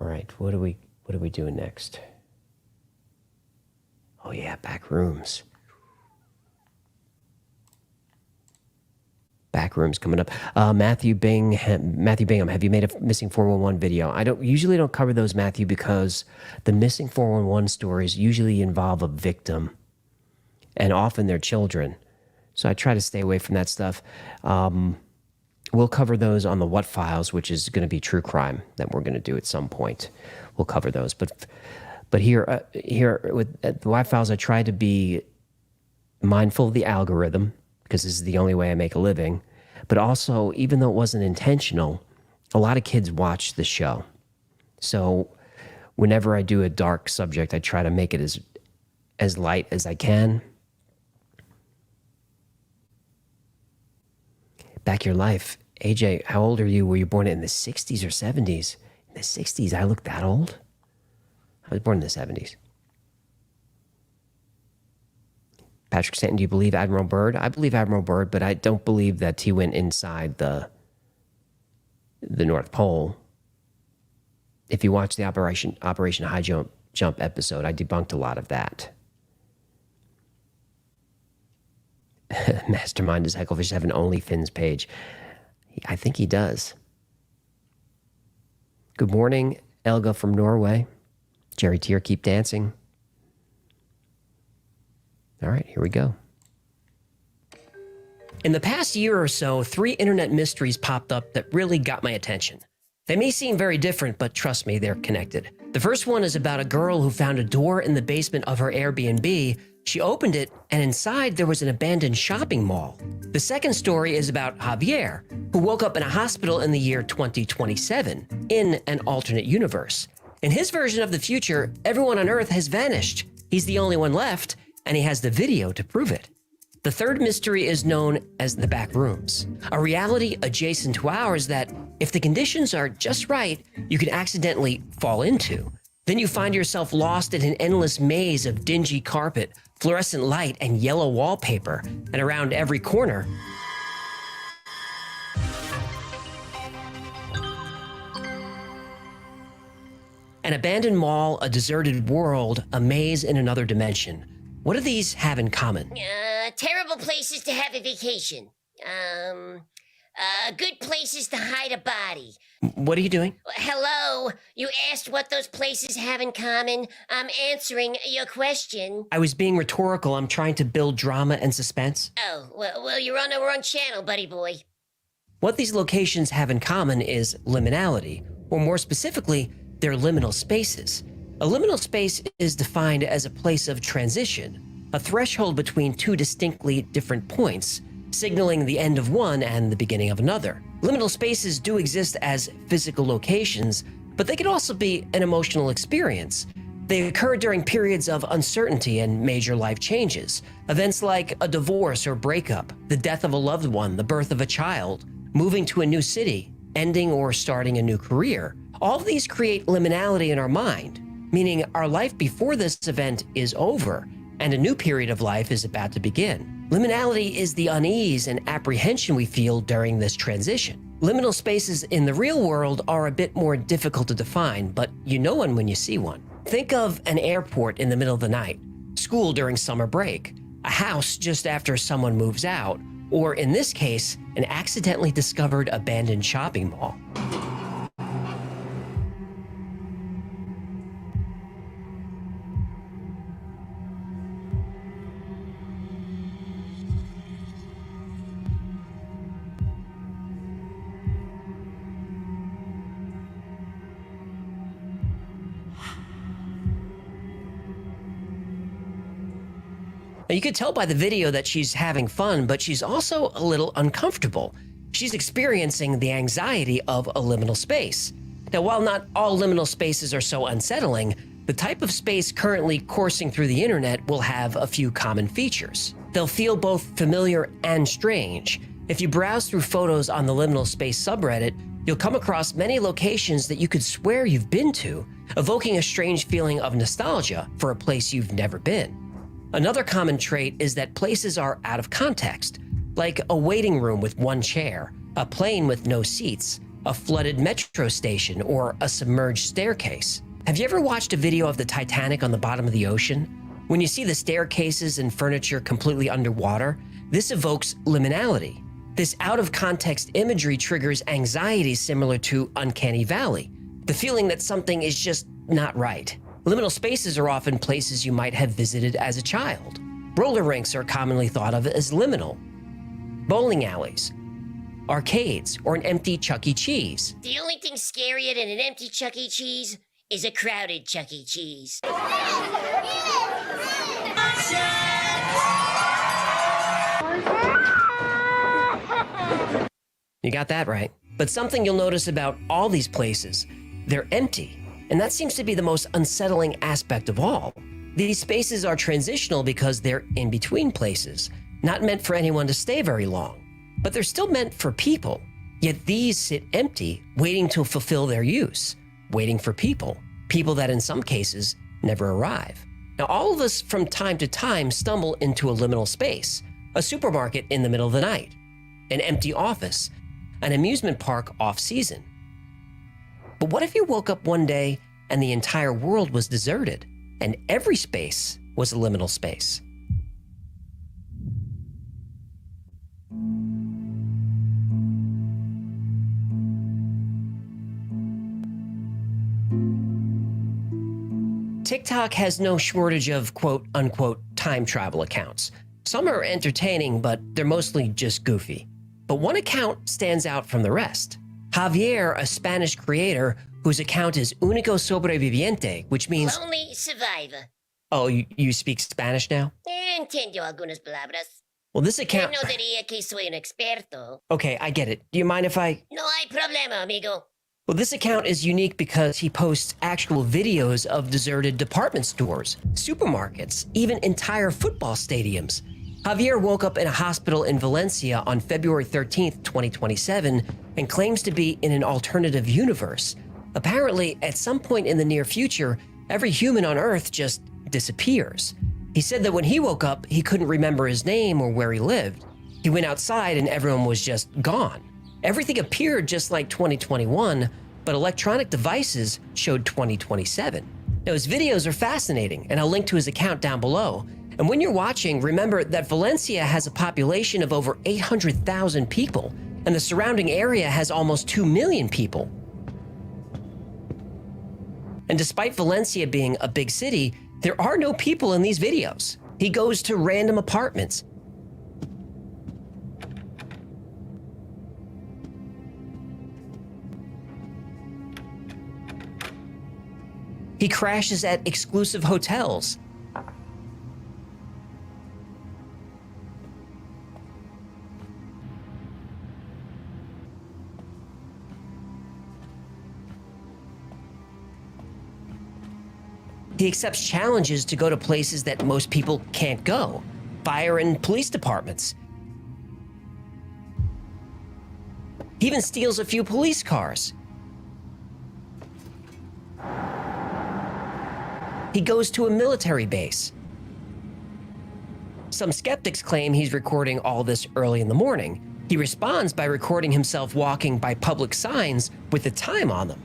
All right, what are we doing next? Oh yeah, back rooms. Back rooms coming up. Matthew Bingham, have you made a Missing 411 video? I usually don't cover those, Matthew, because the Missing 411 stories usually involve a victim, and often they're children. So I try to stay away from that stuff. We'll cover those on the What Files, which is going to be true crime that we're going to do at some point. We'll cover those. But here with the What Files, I try to be mindful of the algorithm because this is the only way I make a living. But also, even though it wasn't intentional, a lot of kids watch the show. So whenever I do a dark subject, I try to make it as light as I can. Back Your Life. AJ, how old are you? Were you born in the 60s or 70s? In the 60s, I look that old? I was born in the 70s. Patrick Stanton, do you believe Admiral Byrd? I believe Admiral Byrd, but I don't believe that he went inside the North Pole. If you watch the Operation High Jump episode, I debunked a lot of that. Mastermind, does Hecklefish have an OnlyFins page? I think he does. Good morning, Elga from Norway. Jerry Tier, keep dancing. All right, here we go. In the past year or so, 3 internet mysteries popped up that really got my attention. They may seem very different, but trust me, they're connected. The first one is about a girl who found a door in the basement of her Airbnb. She opened it, and inside there was an abandoned shopping mall. The second story is about Javier, who woke up in a hospital in the year 2027, in an alternate universe. In his version of the future, everyone on Earth has vanished. He's the only one left, and he has the video to prove it. The third mystery is known as the back rooms, a reality adjacent to ours that, if the conditions are just right, you can accidentally fall into. Then you find yourself lost in an endless maze of dingy carpet, fluorescent light, and yellow wallpaper, and around every corner, An abandoned mall, a deserted world, a maze in another dimension. What do these have in common? Terrible places to have a vacation. Good places to hide a body. What are you doing? Hello, you asked what those places have in common. I'm answering your question. I was being rhetorical. I'm trying to build drama and suspense. Oh, well, you're on the wrong channel, buddy boy. What these locations have in common is liminality, or more specifically, they're liminal spaces. A liminal space is defined as a place of transition, a threshold between two distinctly different points, signaling the end of one and the beginning of another. Liminal spaces do exist as physical locations, but they can also be an emotional experience. They occur during periods of uncertainty and major life changes. Events like a divorce or breakup, the death of a loved one, the birth of a child, moving to a new city, ending or starting a new career. All of these create liminality in our mind, meaning our life before this event is over and a new period of life is about to begin. Liminality is the unease and apprehension we feel during this transition. Liminal spaces in the real world are a bit more difficult to define, but you know one when you see one. Think of an airport in the middle of the night, school during summer break, a house just after someone moves out, or in this case, an accidentally discovered abandoned shopping mall. Now, you could tell by the video that she's having fun, but she's also a little uncomfortable. She's experiencing the anxiety of a liminal space. Now, while not all liminal spaces are so unsettling, the type of space currently coursing through the internet will have a few common features. They'll feel both familiar and strange. If you browse through photos on the liminal space subreddit, you'll come across many locations that you could swear you've been to, evoking a strange feeling of nostalgia for a place you've never been. Another common trait is that places are out of context, like a waiting room with one chair, a plane with no seats, a flooded metro station, or a submerged staircase. Have you ever watched a video of the Titanic on the bottom of the ocean? When you see the staircases and furniture completely underwater, this evokes liminality. This out-of-context imagery triggers anxiety similar to Uncanny Valley, the feeling that something is just not right. Liminal spaces are often places you might have visited as a child. Roller rinks are commonly thought of as liminal. Bowling alleys, arcades, or an empty Chuck E. Cheese. The only thing scarier than an empty Chuck E. Cheese is a crowded Chuck E. Cheese. You got that right. But something you'll notice about all these places, they're empty. And that seems to be the most unsettling aspect of all. These spaces are transitional because they're in between places, not meant for anyone to stay very long. But they're still meant for people. Yet these sit empty, waiting to fulfill their use, waiting for people that in some cases never arrive. Now, all of us from time to time stumble into a liminal space, a supermarket in the middle of the night, an empty office, an amusement park off-season. But what if you woke up one day and the entire world was deserted and every space was a liminal space? TikTok has no shortage of quote-unquote time travel accounts. Some are entertaining, but they're mostly just goofy. But one account stands out from the rest. Javier, a Spanish creator whose account is Único Sobreviviente, which means... Only survivor. Oh, you speak Spanish now? Entiendo algunas palabras. Well, this account... No diría que soy un experto. Okay, I get it. Do you mind if I... No hay problema, amigo. Well, this account is unique because he posts actual videos of deserted department stores, supermarkets, even entire football stadiums. Javier woke up in a hospital in Valencia on February 13th, 2027, and claims to be in an alternative universe. Apparently, at some point in the near future, every human on Earth just disappears. He said that when he woke up, he couldn't remember his name or where he lived. He went outside and everyone was just gone. Everything appeared just like 2021, but electronic devices showed 2027. Now, his videos are fascinating, and I'll link to his account down below. And when you're watching, remember that Valencia has a population of over 800,000 people, and the surrounding area has almost 2 million people. And despite Valencia being a big city, there are no people in these videos. He goes to random apartments. He crashes at exclusive hotels. He accepts challenges to go to places that most people can't go, fire and police departments. He even steals a few police cars. He goes to a military base. Some skeptics claim he's recording all this early in the morning. He responds by recording himself walking by public signs with the time on them.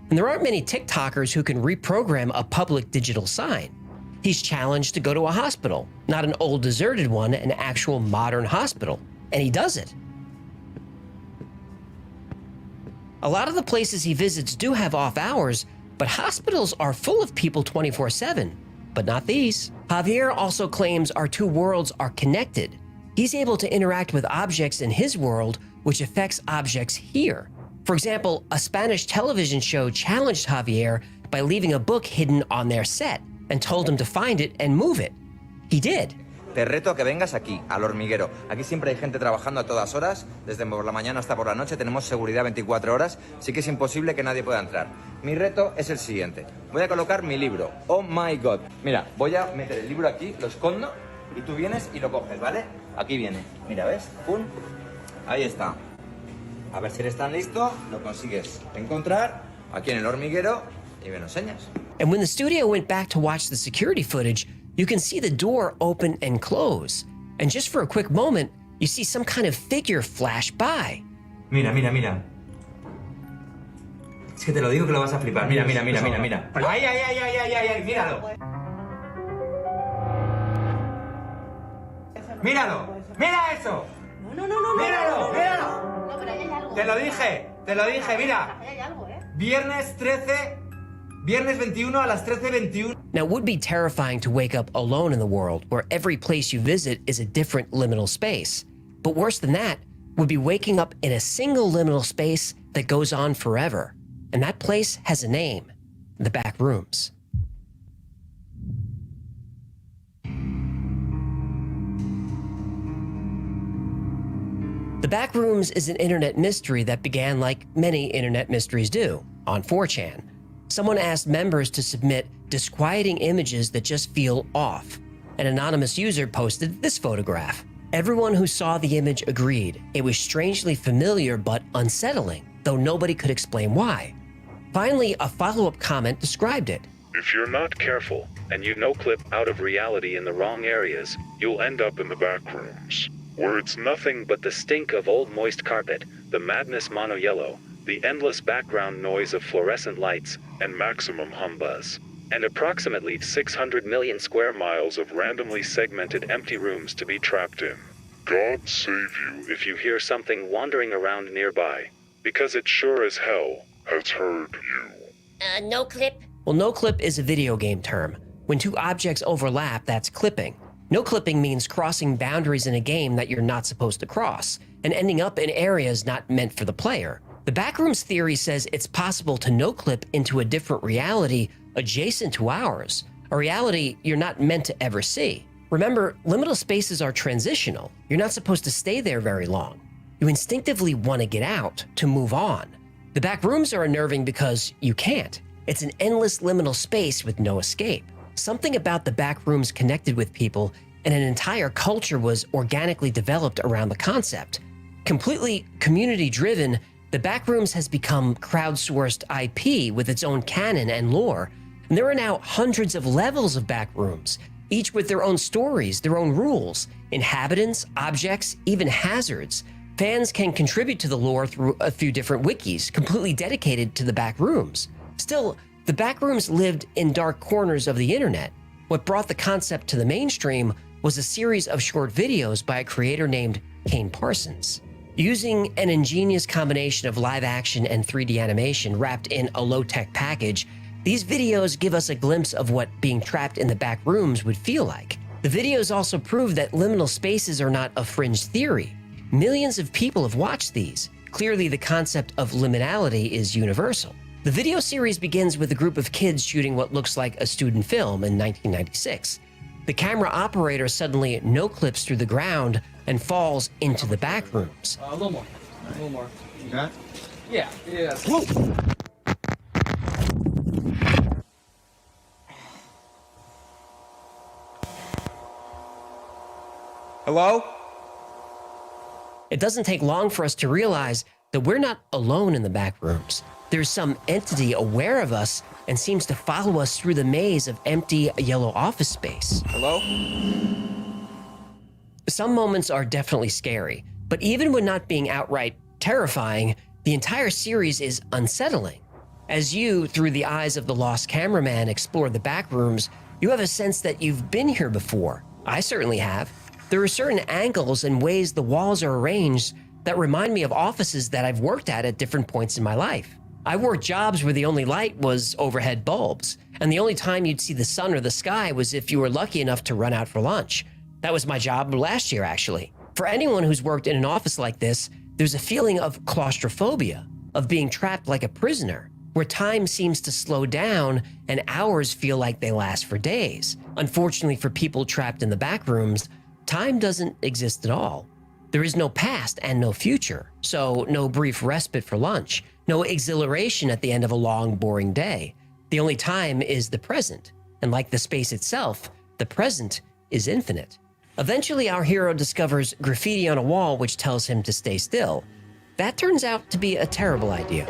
And there aren't many TikTokers who can reprogram a public digital sign. He's challenged to go to a hospital, not an old deserted one, an actual modern hospital, and he does it. A lot of the places he visits do have off hours, but hospitals are full of people 24/7, but not these. Javier also claims our two worlds are connected. He's able to interact with objects in his world, which affects objects here. For example, a Spanish television show challenged Javier by leaving a book hidden on their set and told him to find it and move it. He did. Te reto a que vengas aquí, al hormiguero. Aquí siempre hay gente trabajando a todas horas, desde por la mañana hasta por la noche, tenemos seguridad 24 horas, así que es imposible que nadie pueda entrar. Mi reto es el siguiente. Voy a colocar mi libro, Oh My God. Mira, voy a meter el libro aquí, lo escondo, y tú vienes y lo coges, ¿vale? Aquí viene. Mira, ¿ves? ¡Pum! Ahí está. A ver si eres tan listo, lo consigues encontrar aquí en el hormiguero y me lo enseñas. And when the studio went back to watch the security footage, you can see the door open and close. And just for a quick moment, you see some kind of figure flash by. Mira, mira, mira. Es que te lo digo que lo vas a flipar. Mira, mira, mira, mira, mira. ¡Ay, ay, ay, ay, ay, ay, ay! ¡Míralo! ¡Míralo! ¡Mira eso! No, no, no, no. ¡Míralo! ¡Míralo! No, pero ahí hay algo. Te lo dije, mira. Ahí hay algo, ¿eh? Viernes 21 a las 13:21. Now, it would be terrifying to wake up alone in the world where every place you visit is a different liminal space. But worse than that would be waking up in a single liminal space that goes on forever. And that place has a name, the back rooms. The back rooms is an internet mystery that began like many internet mysteries do, on 4chan. Someone asked members to submit disquieting images that just feel off. An anonymous user posted this photograph. Everyone who saw the image agreed it was strangely familiar but unsettling, though nobody could explain why. Finally, a follow-up comment described it. If you're not careful and you no-clip out of reality in the wrong areas, you'll end up in the back rooms, where it's nothing but the stink of old moist carpet, the madness mono yellow, the endless background noise of fluorescent lights, and maximum humbuzz, and approximately 600 million square miles of randomly segmented empty rooms to be trapped in. God save you if you hear something wandering around nearby, because it sure as hell has heard you. No clip? Well, no clip is a video game term. When two objects overlap, that's clipping. No clipping means crossing boundaries in a game that you're not supposed to cross, and ending up in areas not meant for the player. The backrooms theory says it's possible to no-clip into a different reality adjacent to ours, a reality you're not meant to ever see. Remember, liminal spaces are transitional. You're not supposed to stay there very long. You instinctively want to get out, to move on. The back rooms are unnerving because you can't. It's an endless liminal space with no escape. Something about the back rooms connected with people, and an entire culture was organically developed around the concept. Completely community-driven, the Backrooms has become crowdsourced IP with its own canon and lore, and there are now hundreds of levels of Backrooms, each with their own stories, their own rules, inhabitants, objects, even hazards. Fans can contribute to the lore through a few different wikis, completely dedicated to the back rooms. Still, the back rooms lived in dark corners of the internet. What brought the concept to the mainstream was a series of short videos by a creator named Kane Parsons. Using an ingenious combination of live action and 3D animation wrapped in a low-tech package, these videos give us a glimpse of what being trapped in the back rooms would feel like. The videos also prove that liminal spaces are not a fringe theory. Millions of people have watched these. Clearly, the concept of liminality is universal. The video series begins with a group of kids shooting what looks like a student film in 1996. The camera operator suddenly no-clips through the ground and falls into the back rooms. A little more. A little more. You got it? Yeah. Yeah. Hello? It doesn't take long for us to realize that we're not alone in the back rooms. There's some entity aware of us and seems to follow us through the maze of empty yellow office space. Hello? Some moments are definitely scary, but even when not being outright terrifying, the entire series is unsettling. As you, through the eyes of the lost cameraman, explore the back rooms, you have a sense that you've been here before. I certainly have. There are certain angles and ways the walls are arranged that remind me of offices that I've worked at different points in my life. I worked jobs where the only light was overhead bulbs, and the only time you'd see the sun or the sky was if you were lucky enough to run out for lunch. That was my job last year, actually. For anyone who's worked in an office like this, there's a feeling of claustrophobia, of being trapped like a prisoner, where time seems to slow down and hours feel like they last for days. Unfortunately for people trapped in the back rooms, time doesn't exist at all. There is no past and no future, so no brief respite for lunch, no exhilaration at the end of a long, boring day. The only time is the present, and like the space itself, the present is infinite. Eventually, our hero discovers graffiti on a wall which tells him to stay still. That turns out to be a terrible idea.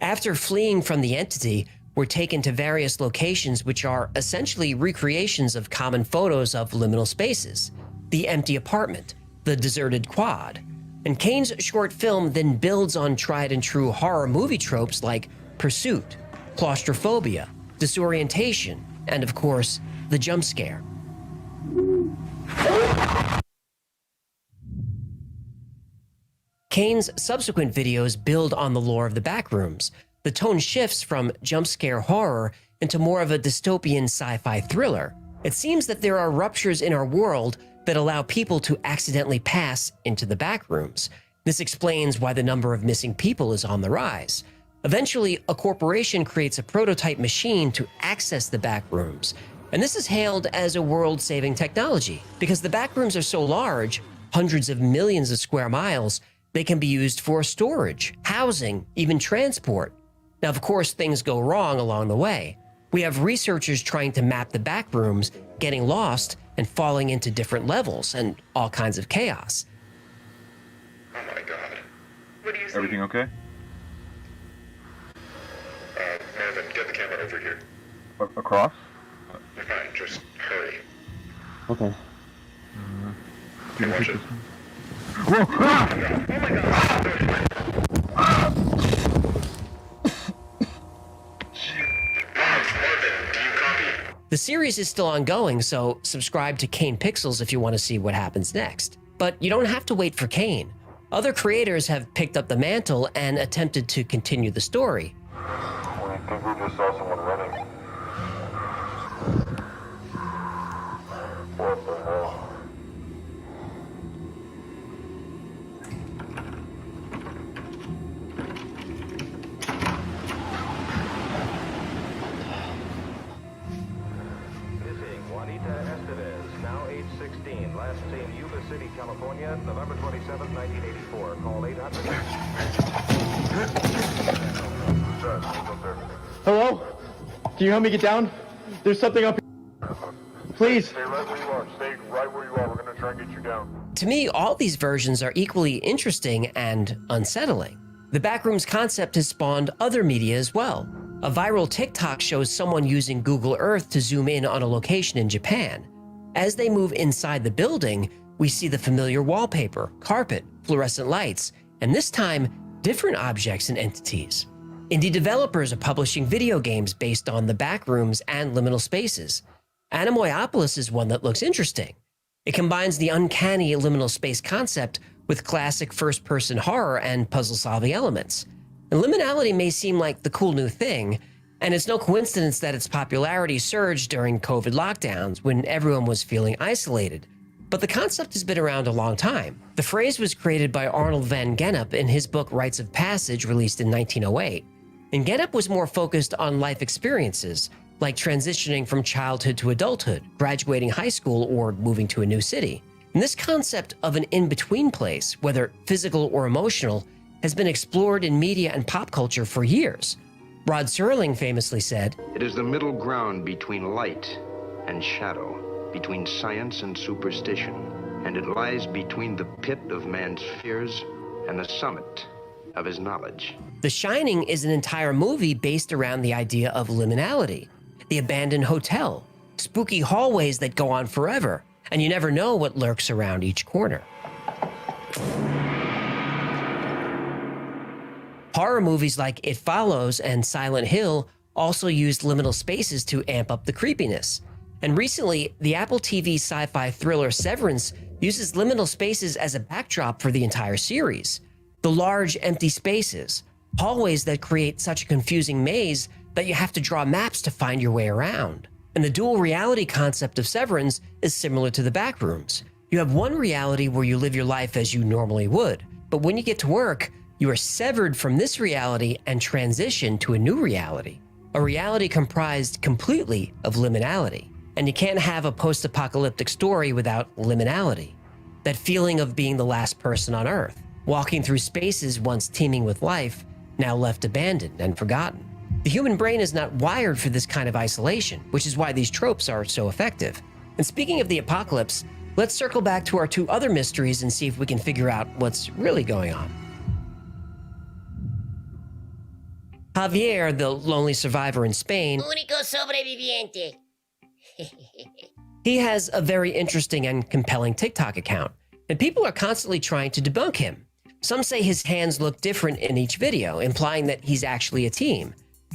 After fleeing from the entity, we're taken to various locations which are essentially recreations of common photos of liminal spaces. The empty apartment, the deserted quad. And Kane's short film then builds on tried and true horror movie tropes like pursuit, claustrophobia, disorientation, and of course, the jump scare. Kane's subsequent videos build on the lore of the backrooms. The tone shifts from jump scare horror into more of a dystopian sci-fi thriller. It seems that there are ruptures in our world that allow people to accidentally pass into the back rooms. This explains why the number of missing people is on the rise. Eventually, a corporation creates a prototype machine to access the back rooms. And this is hailed as a world-saving technology because the back rooms are so large, hundreds of millions of square miles, they can be used for storage, housing, even transport. Now, of course, things go wrong along the way. We have researchers trying to map the back rooms, getting lost, and falling into different levels and all kinds of chaos. Oh my god. What do you see? Everything okay? Marvin, get the camera over here. Across? Fine, just hurry. Okay. Can you watch it? Oh my god! The series is still ongoing, so subscribe to Kane Pixels if you want to see what happens next. But you don't have to wait for Kane. Other creators have picked up the mantle and attempted to continue the story. I think we just saw someone running. What the hell? Now age 16, last seen Yuba City, California, November 27, 1984. Call 800. Hello? Can you help me get down? There's something up here. Please. Stay right where you are. Stay right where you are. We're going to try and get you down. To me, all these versions are equally interesting and unsettling. The Backrooms concept has spawned other media as well. A viral TikTok shows someone using Google Earth to zoom in on a location in Japan. As they move inside the building, we see the familiar wallpaper, carpet, fluorescent lights, and this time, different objects and entities. Indie developers are publishing video games based on the backrooms and liminal spaces. Anemoiopolis is one that looks interesting. It combines the uncanny liminal space concept with classic first-person horror and puzzle-solving elements. And liminality may seem like the cool new thing, and it's no coincidence that its popularity surged during COVID lockdowns when everyone was feeling isolated. But the concept has been around a long time. The phrase was created by Arnold van Gennep in his book Rites of Passage, released in 1908. And Gennep was more focused on life experiences, like transitioning from childhood to adulthood, graduating high school, or moving to a new city. And this concept of an in-between place, whether physical or emotional, has been explored in media and pop culture for years. Rod Serling famously said, "It is the middle ground between light and shadow, between science and superstition, and it lies between the pit of man's fears and the summit of his knowledge." The Shining is an entire movie based around the idea of liminality, the abandoned hotel, spooky hallways that go on forever, and you never know what lurks around each corner. Horror movies like It Follows and Silent Hill also used liminal spaces to amp up the creepiness. And recently, the Apple TV sci-fi thriller Severance uses liminal spaces as a backdrop for the entire series. The large, empty spaces, hallways that create such a confusing maze that you have to draw maps to find your way around. And the dual reality concept of Severance is similar to the backrooms. You have one reality where you live your life as you normally would, but when you get to work, you are severed from this reality and transition to a new reality, a reality comprised completely of liminality. And you can't have a post-apocalyptic story without liminality. That feeling of being the last person on Earth, walking through spaces once teeming with life, now left abandoned and forgotten. The human brain is not wired for this kind of isolation, which is why these tropes are so effective. And speaking of the apocalypse, let's circle back to our two other mysteries and see if we can figure out what's really going on. Javier, the lonely survivor in Spain, Único sobreviviente. he has a very interesting and compelling TikTok account, and people are constantly trying to debunk him. Some say his hands look different in each video, implying that he's actually a team.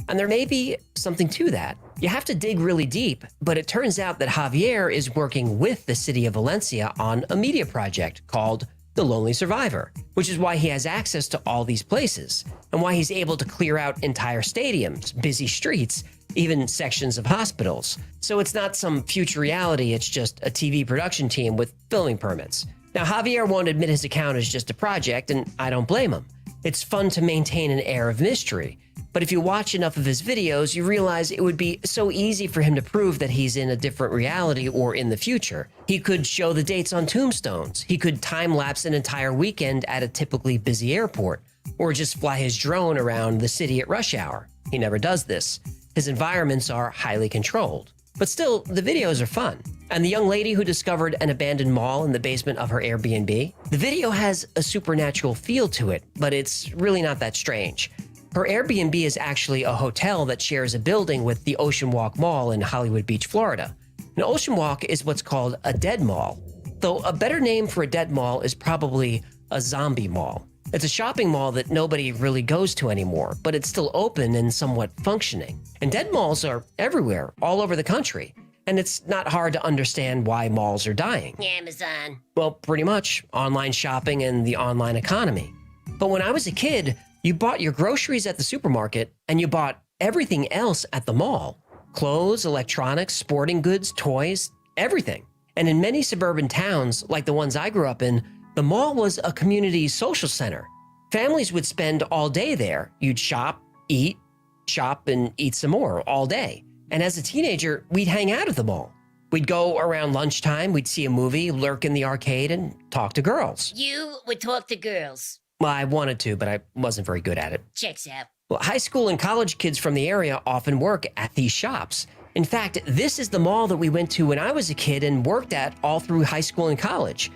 And there may be something to that. You have to dig really deep, but it turns out that Javier is working with the city of Valencia on a media project called The Lonely Survivor, which is why he has access to all these places, and why he's able to clear out entire stadiums, busy streets, even sections of hospitals. So it's not some future reality, it's just a TV production team with filming permits. Now, Javier won't admit his account is just a project, and I don't blame him. It's fun to maintain an air of mystery. But if you watch enough of his videos, you realize it would be so easy for him to prove that he's in a different reality or in the future. He could show the dates on tombstones. He could time-lapse an entire weekend at a typically busy airport, or just fly his drone around the city at rush hour. He never does this. His environments are highly controlled. But still, the videos are fun. And the young lady who discovered an abandoned mall in the basement of her Airbnb, the video has a supernatural feel to it, but it's really not that strange. Her Airbnb is actually a hotel that shares a building with the Ocean Walk Mall in Hollywood Beach, Florida. An Ocean Walk is what's called a dead mall, though a better name for a dead mall is probably a zombie mall. It's a shopping mall that nobody really goes to anymore, but it's still open and somewhat functioning. And dead malls are everywhere, all over the country. And it's not hard to understand why malls are dying. Amazon. Well, pretty much online shopping and the online economy. But when I was a kid, you bought your groceries at the supermarket and you bought everything else at the mall. Clothes, electronics, sporting goods, toys, everything. And in many suburban towns, like the ones I grew up in, the mall was a community social center. Families would spend all day there. You'd shop, and eat some more all day. And as a teenager, we'd hang out at the mall. We'd go around lunchtime, we'd see a movie, lurk in the arcade, and talk to girls. You would talk to girls. Well, I wanted to, but I wasn't very good at it. Checks out. Well, high school and college kids from the area often work at these shops. In fact, this is the mall that we went to when I was a kid and worked at all through high school and college.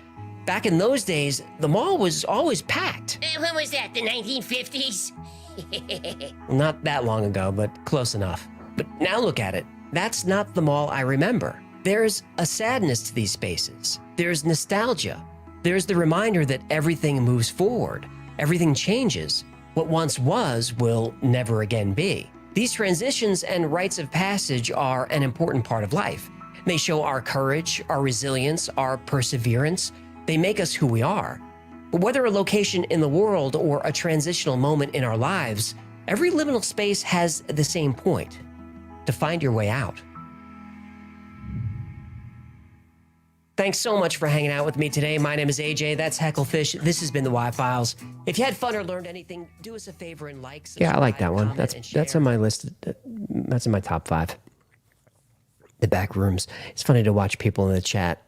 Back in those days, the mall was always packed. When was that, the 1950s? Not that long ago, but close enough. But now look at it. That's not the mall I remember. There's a sadness to these spaces. There's nostalgia. There's the reminder that everything moves forward. Everything changes. What once was will never again be. These transitions and rites of passage are an important part of life. They show our courage, our resilience, our perseverance. They make us who we are. But whether a location in the world or a transitional moment in our lives, every liminal space has the same point: to find your way out. Thanks so much for hanging out with me today. My name is AJ. That's Hecklefish. This has been the Y-Files. If you had fun or learned anything, do us a favor and like, subscribe, Yeah, I like that one. comment, That's on my list. That's in my top 5. The back rooms. It's funny to watch people in the chat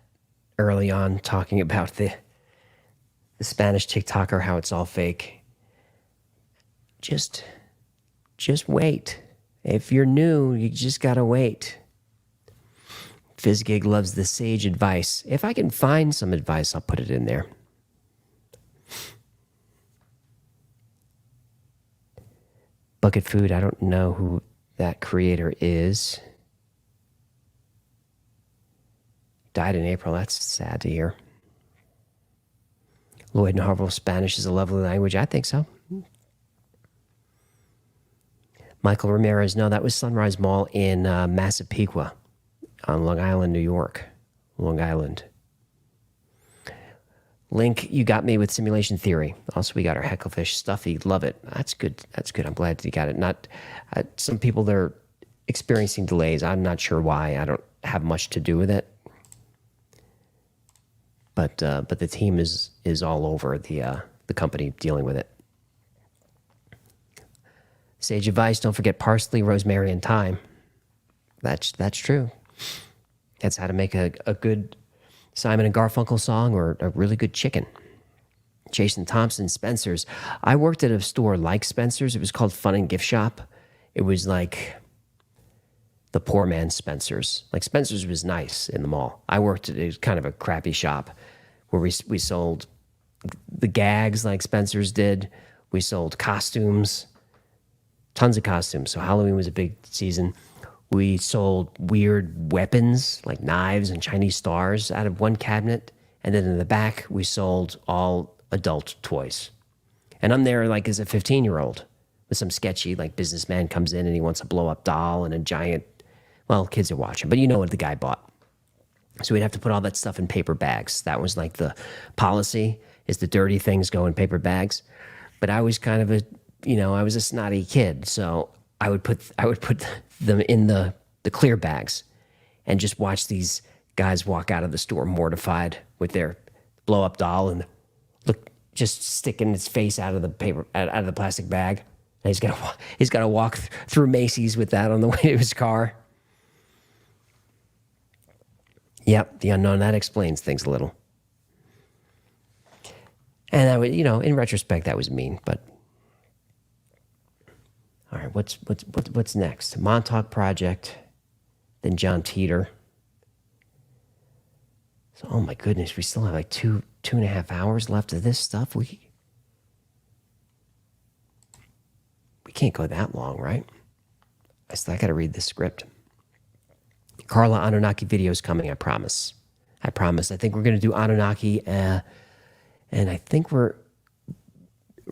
early on talking about the Spanish TikToker, how it's all fake. Just wait. If you're new, you just gotta wait. FizzGig loves the sage advice. If I can find some advice, I'll put it in there. Bucket Food, I don't know who that creator is. Died in April, that's sad to hear. Lloyd and Harville, Spanish is a lovely language. I think so. Michael Ramirez, no, that was Sunrise Mall in Massapequa on Long Island, New York. Long Island. Link, you got me with simulation theory. Also, we got our Hecklefish stuffy. Love it. That's good. That's good. I'm glad you got it. Not some people, they're experiencing delays. I'm not sure why. I don't have much to do with it. But the team is all over the company dealing with it. Sage advice: don't forget parsley, rosemary, and thyme. That's true. That's how to make a good Simon and Garfunkel song or a really good chicken. Jason Thompson, Spencer's. I worked at a store like Spencer's. It was called Fun and Gift Shop. It was like the poor man's Spencer's. Like Spencer's was nice in the mall. I worked at, it was kind of a crappy shop where we sold the gags like Spencer's did. We sold costumes, tons of costumes. So Halloween was a big season. We sold weird weapons like knives and Chinese stars out of one cabinet. And then in the back, we sold all adult toys. And I'm there like as a 15-year-old with some sketchy like businessman comes in and he wants a blow-up doll and a giant, well, kids are watching, but you know what the guy bought. So we'd have to put all that stuff in paper bags. That was like the policy, is the dirty things go in paper bags. But I was kind of I was a snotty kid. So I would put them in the clear bags and just watch these guys walk out of the store mortified with their blow up doll and just sticking its face out of the paper, out of the plastic bag. And he's got to walk through Macy's with that on the way to his car. Yep, the unknown, that explains things a little. And that was, in retrospect, that was mean, but all right, what's next? Montauk Project, then John Teeter. So, oh my goodness, we still have like two and a half hours left of this stuff. We can't go that long, right? I got to read the script. Carla Anunnaki videos coming, I promise. I think we're going to do Anunnaki, and I think we're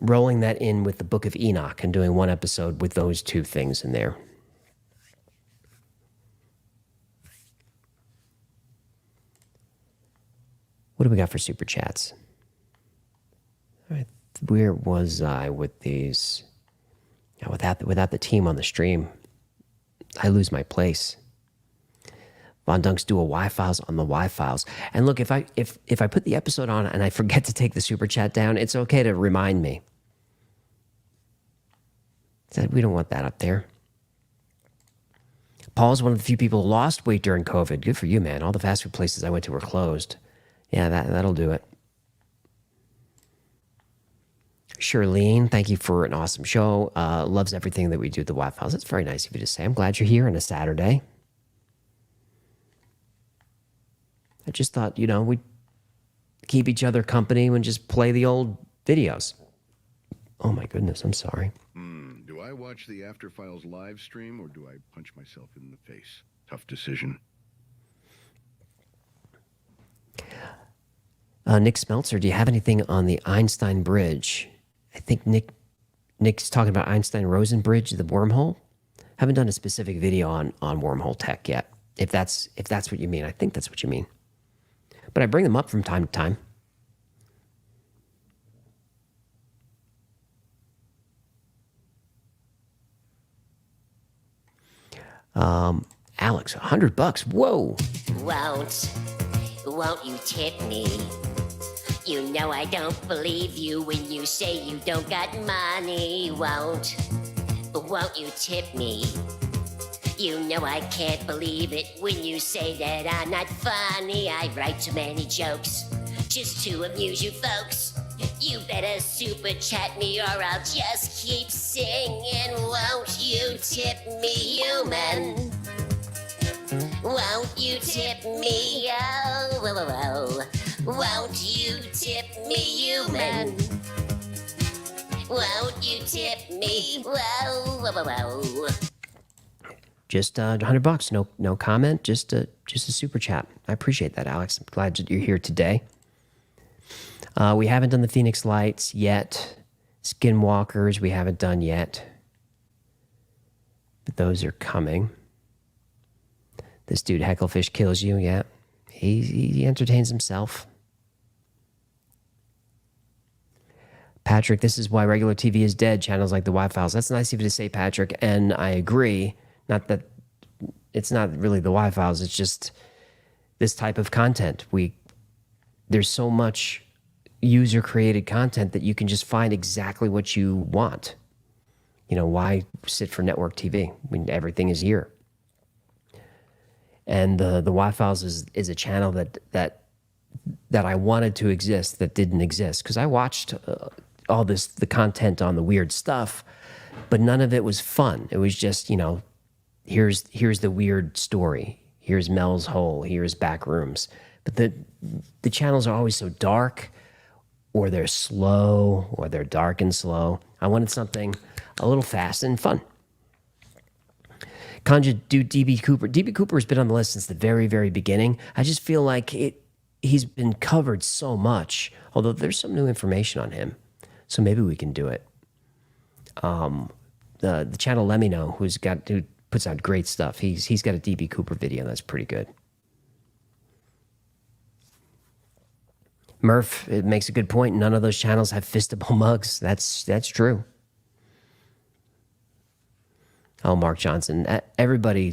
rolling that in with the Book of Enoch and doing one episode with those two things in there. What do we got for super chats? All right, where was I with these? Now, without the team on the stream, I lose my place. Von Dunk's do a Y-Files on the Y-Files. And look, if I put the episode on and I forget to take the super chat down, it's okay to remind me. We don't want that up there. Paul's one of the few people who lost weight during COVID. Good for you, man. All the fast food places I went to were closed. Yeah, that'll do it. Charlene, thank you for an awesome show. Loves everything that we do at the Y-Files. It's very nice of you to say. I'm glad you're here on a Saturday. I just thought, we'd keep each other company and just play the old videos. Oh my goodness, I'm sorry. Do I watch the After Files live stream or do I punch myself in the face? Tough decision. Nick Smeltzer, do you have anything on the Einstein Bridge? I think Nick's talking about Einstein-Rosen Bridge, the wormhole. Haven't done a specific video on wormhole tech yet. If that's what you mean, I think that's what you mean. But I bring them up from time to time. Alex, $100. Whoa. Won't you tip me? You know I don't believe you when you say you don't got money. Won't you tip me? You know I can't believe it when you say that I'm not funny. I write too many jokes just to amuse you folks. You better super chat me or I'll just keep singing. Won't you tip me, human? Won't you tip me? Oh, whoa, whoa, whoa. Won't you tip me, human? Won't you tip me? Whoa, whoa, whoa, whoa. Just $100. No comment. Just a super chat. I appreciate that, Alex. I'm glad that you're here today. We haven't done the Phoenix Lights yet. Skinwalkers we haven't done yet. But those are coming. This dude Hecklefish kills you. Yeah, he entertains himself. Patrick, this is why regular TV is dead. Channels like the Y-Files. That's nice of you to say, Patrick, and I agree. Not that it's not really the Y-Files. It's just this type of content. There's so much user-created content that you can just find exactly what you want. You know, why sit for network TV when everything is here? And the Y-Files is a channel that I wanted to exist that didn't exist, because I watched all the content on the weird stuff, but none of it was fun. It was just, you know, here's the weird story. Here's Mel's Hole. Here's Backrooms. But the channels are always so dark, or they're slow, or they're dark and slow. I wanted something a little fast and fun. Conja, dude, DB Cooper. DB Cooper has been on the list since the very, very beginning. I just feel like he's been covered so much, although there's some new information on him. So maybe we can do it. The channel Let Me Know, who puts out great stuff. He's got a DB Cooper video that's pretty good. Murph, it makes a good point. None of those channels have fistable mugs. That's true. Oh, Mark Johnson. Everybody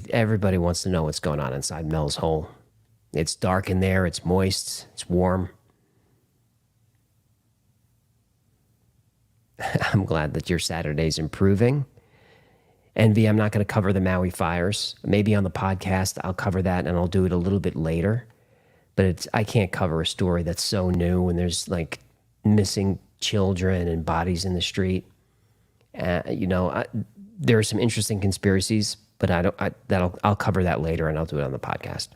wants to know what's going on inside Mel's Hole. It's dark in there. It's moist. It's warm. I'm glad that your Saturday's improving. Envy, I'm not going to cover the Maui fires. Maybe on the podcast I'll cover that, and I'll do it a little bit later. But I can't cover a story that's so new when there's like missing children and bodies in the street. You know, there are some interesting conspiracies, but I'll cover that later, and I'll do it on the podcast.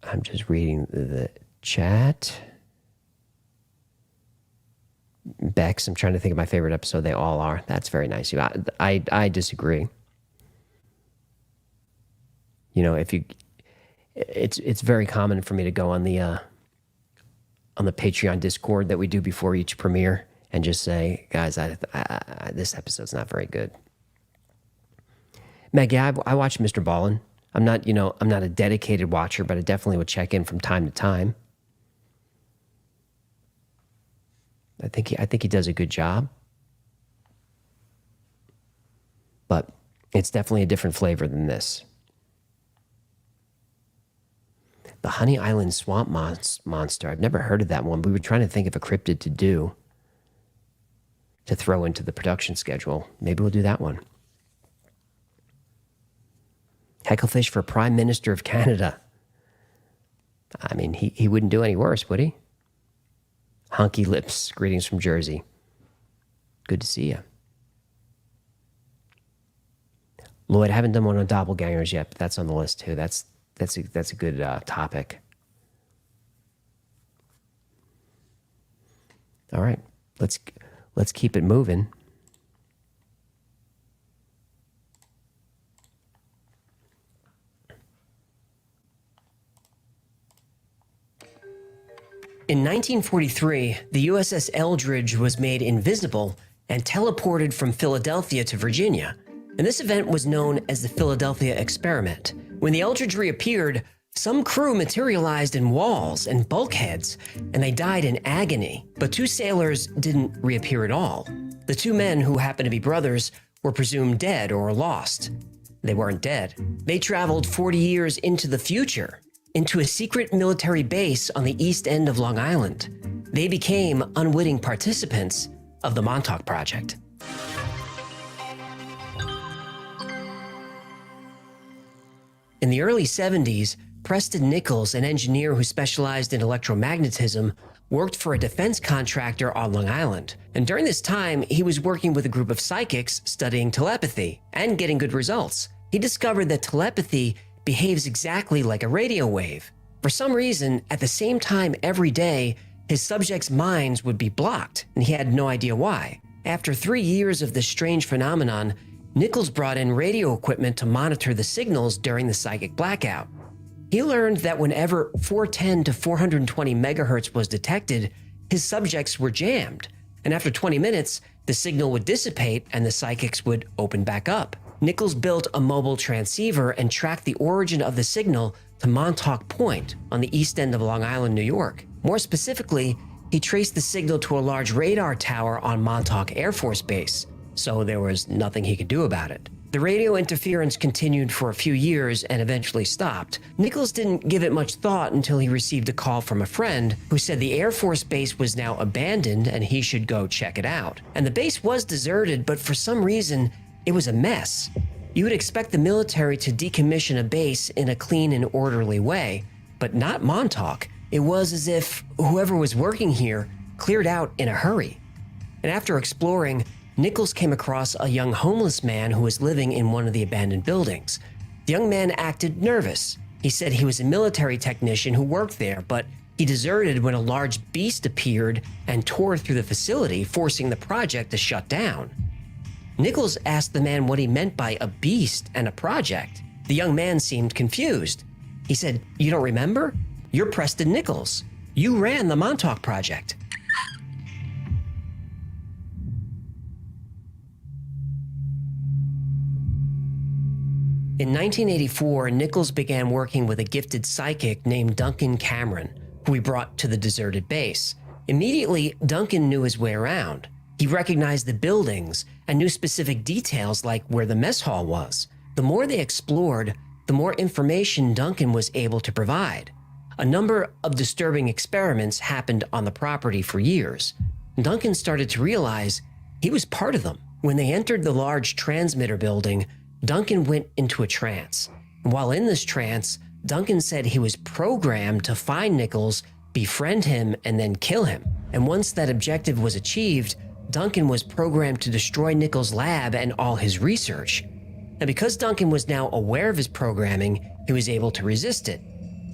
I'm just reading the chat. Bex, I'm trying to think of my favorite episode. They all are. That's very nice. I disagree. You know, it's very common for me to go on the Patreon Discord that we do before each premiere and just say, guys, this episode's not very good. Meg, yeah, I watch Mr. Ballin. I'm not a dedicated watcher, but I definitely would check in from time to time. I think he does a good job. But it's definitely a different flavor than this. The Honey Island Swamp Monster. I've never heard of that one. We were trying to think of a cryptid to throw into the production schedule. Maybe we'll do that one. Hecklefish for Prime Minister of Canada. I mean, he wouldn't do any worse, would he? Honky Lips, greetings from Jersey. Good to see you. Lloyd, I haven't done one on doppelgangers yet, but that's on the list too. That's a good topic. All right, let's keep it moving. In 1943, the USS Eldridge was made invisible and teleported from Philadelphia to Virginia. And this event was known as the Philadelphia Experiment. When the Eldridge reappeared, some crew materialized in walls and bulkheads, and they died in agony. But 2 sailors didn't reappear at all. The 2 men, who happened to be brothers, were presumed dead or lost. They weren't dead. They traveled 40 years into the future, into a secret military base on the east end of Long Island. They became unwitting participants of the Montauk Project. In the early 70s, Preston Nichols, an engineer who specialized in electromagnetism, worked for a defense contractor on Long Island. And during this time, he was working with a group of psychics studying telepathy and getting good results. He discovered that telepathy behaves exactly like a radio wave. For some reason, at the same time every day, his subjects' minds would be blocked, and he had no idea why. After 3 years of this strange phenomenon, Nichols brought in radio equipment to monitor the signals during the psychic blackout. He learned that whenever 410 to 420 megahertz was detected, his subjects were jammed, and after 20 minutes, the signal would dissipate and the psychics would open back up. Nichols built a mobile transceiver and tracked the origin of the signal to Montauk Point on the east end of Long Island, New York. More specifically, he traced the signal to a large radar tower on Montauk Air Force Base, so there was nothing he could do about it. The radio interference continued for a few years and eventually stopped. Nichols didn't give it much thought until he received a call from a friend who said the Air Force Base was now abandoned and he should go check it out. And the base was deserted, but for some reason, it was a mess. You would expect the military to decommission a base in a clean and orderly way, but not Montauk. It was as if whoever was working here cleared out in a hurry. And after exploring, Nichols came across a young homeless man who was living in one of the abandoned buildings. The young man acted nervous. He said he was a military technician who worked there, but he deserted when a large beast appeared and tore through the facility, forcing the project to shut down. Nichols asked the man what he meant by a beast and a project. The young man seemed confused. He said, "You don't remember? You're Preston Nichols. You ran the Montauk Project." In 1984, Nichols began working with a gifted psychic named Duncan Cameron, who he brought to the deserted base. Immediately, Duncan knew his way around. He recognized the buildings and knew specific details like where the mess hall was. The more they explored, the more information Duncan was able to provide. A number of disturbing experiments happened on the property for years. Duncan started to realize he was part of them. When they entered the large transmitter building, Duncan went into a trance. While in this trance, Duncan said he was programmed to find Nichols, befriend him, and then kill him. And once that objective was achieved, Duncan was programmed to destroy Nichols' lab and all his research. And because Duncan was now aware of his programming, he was able to resist it.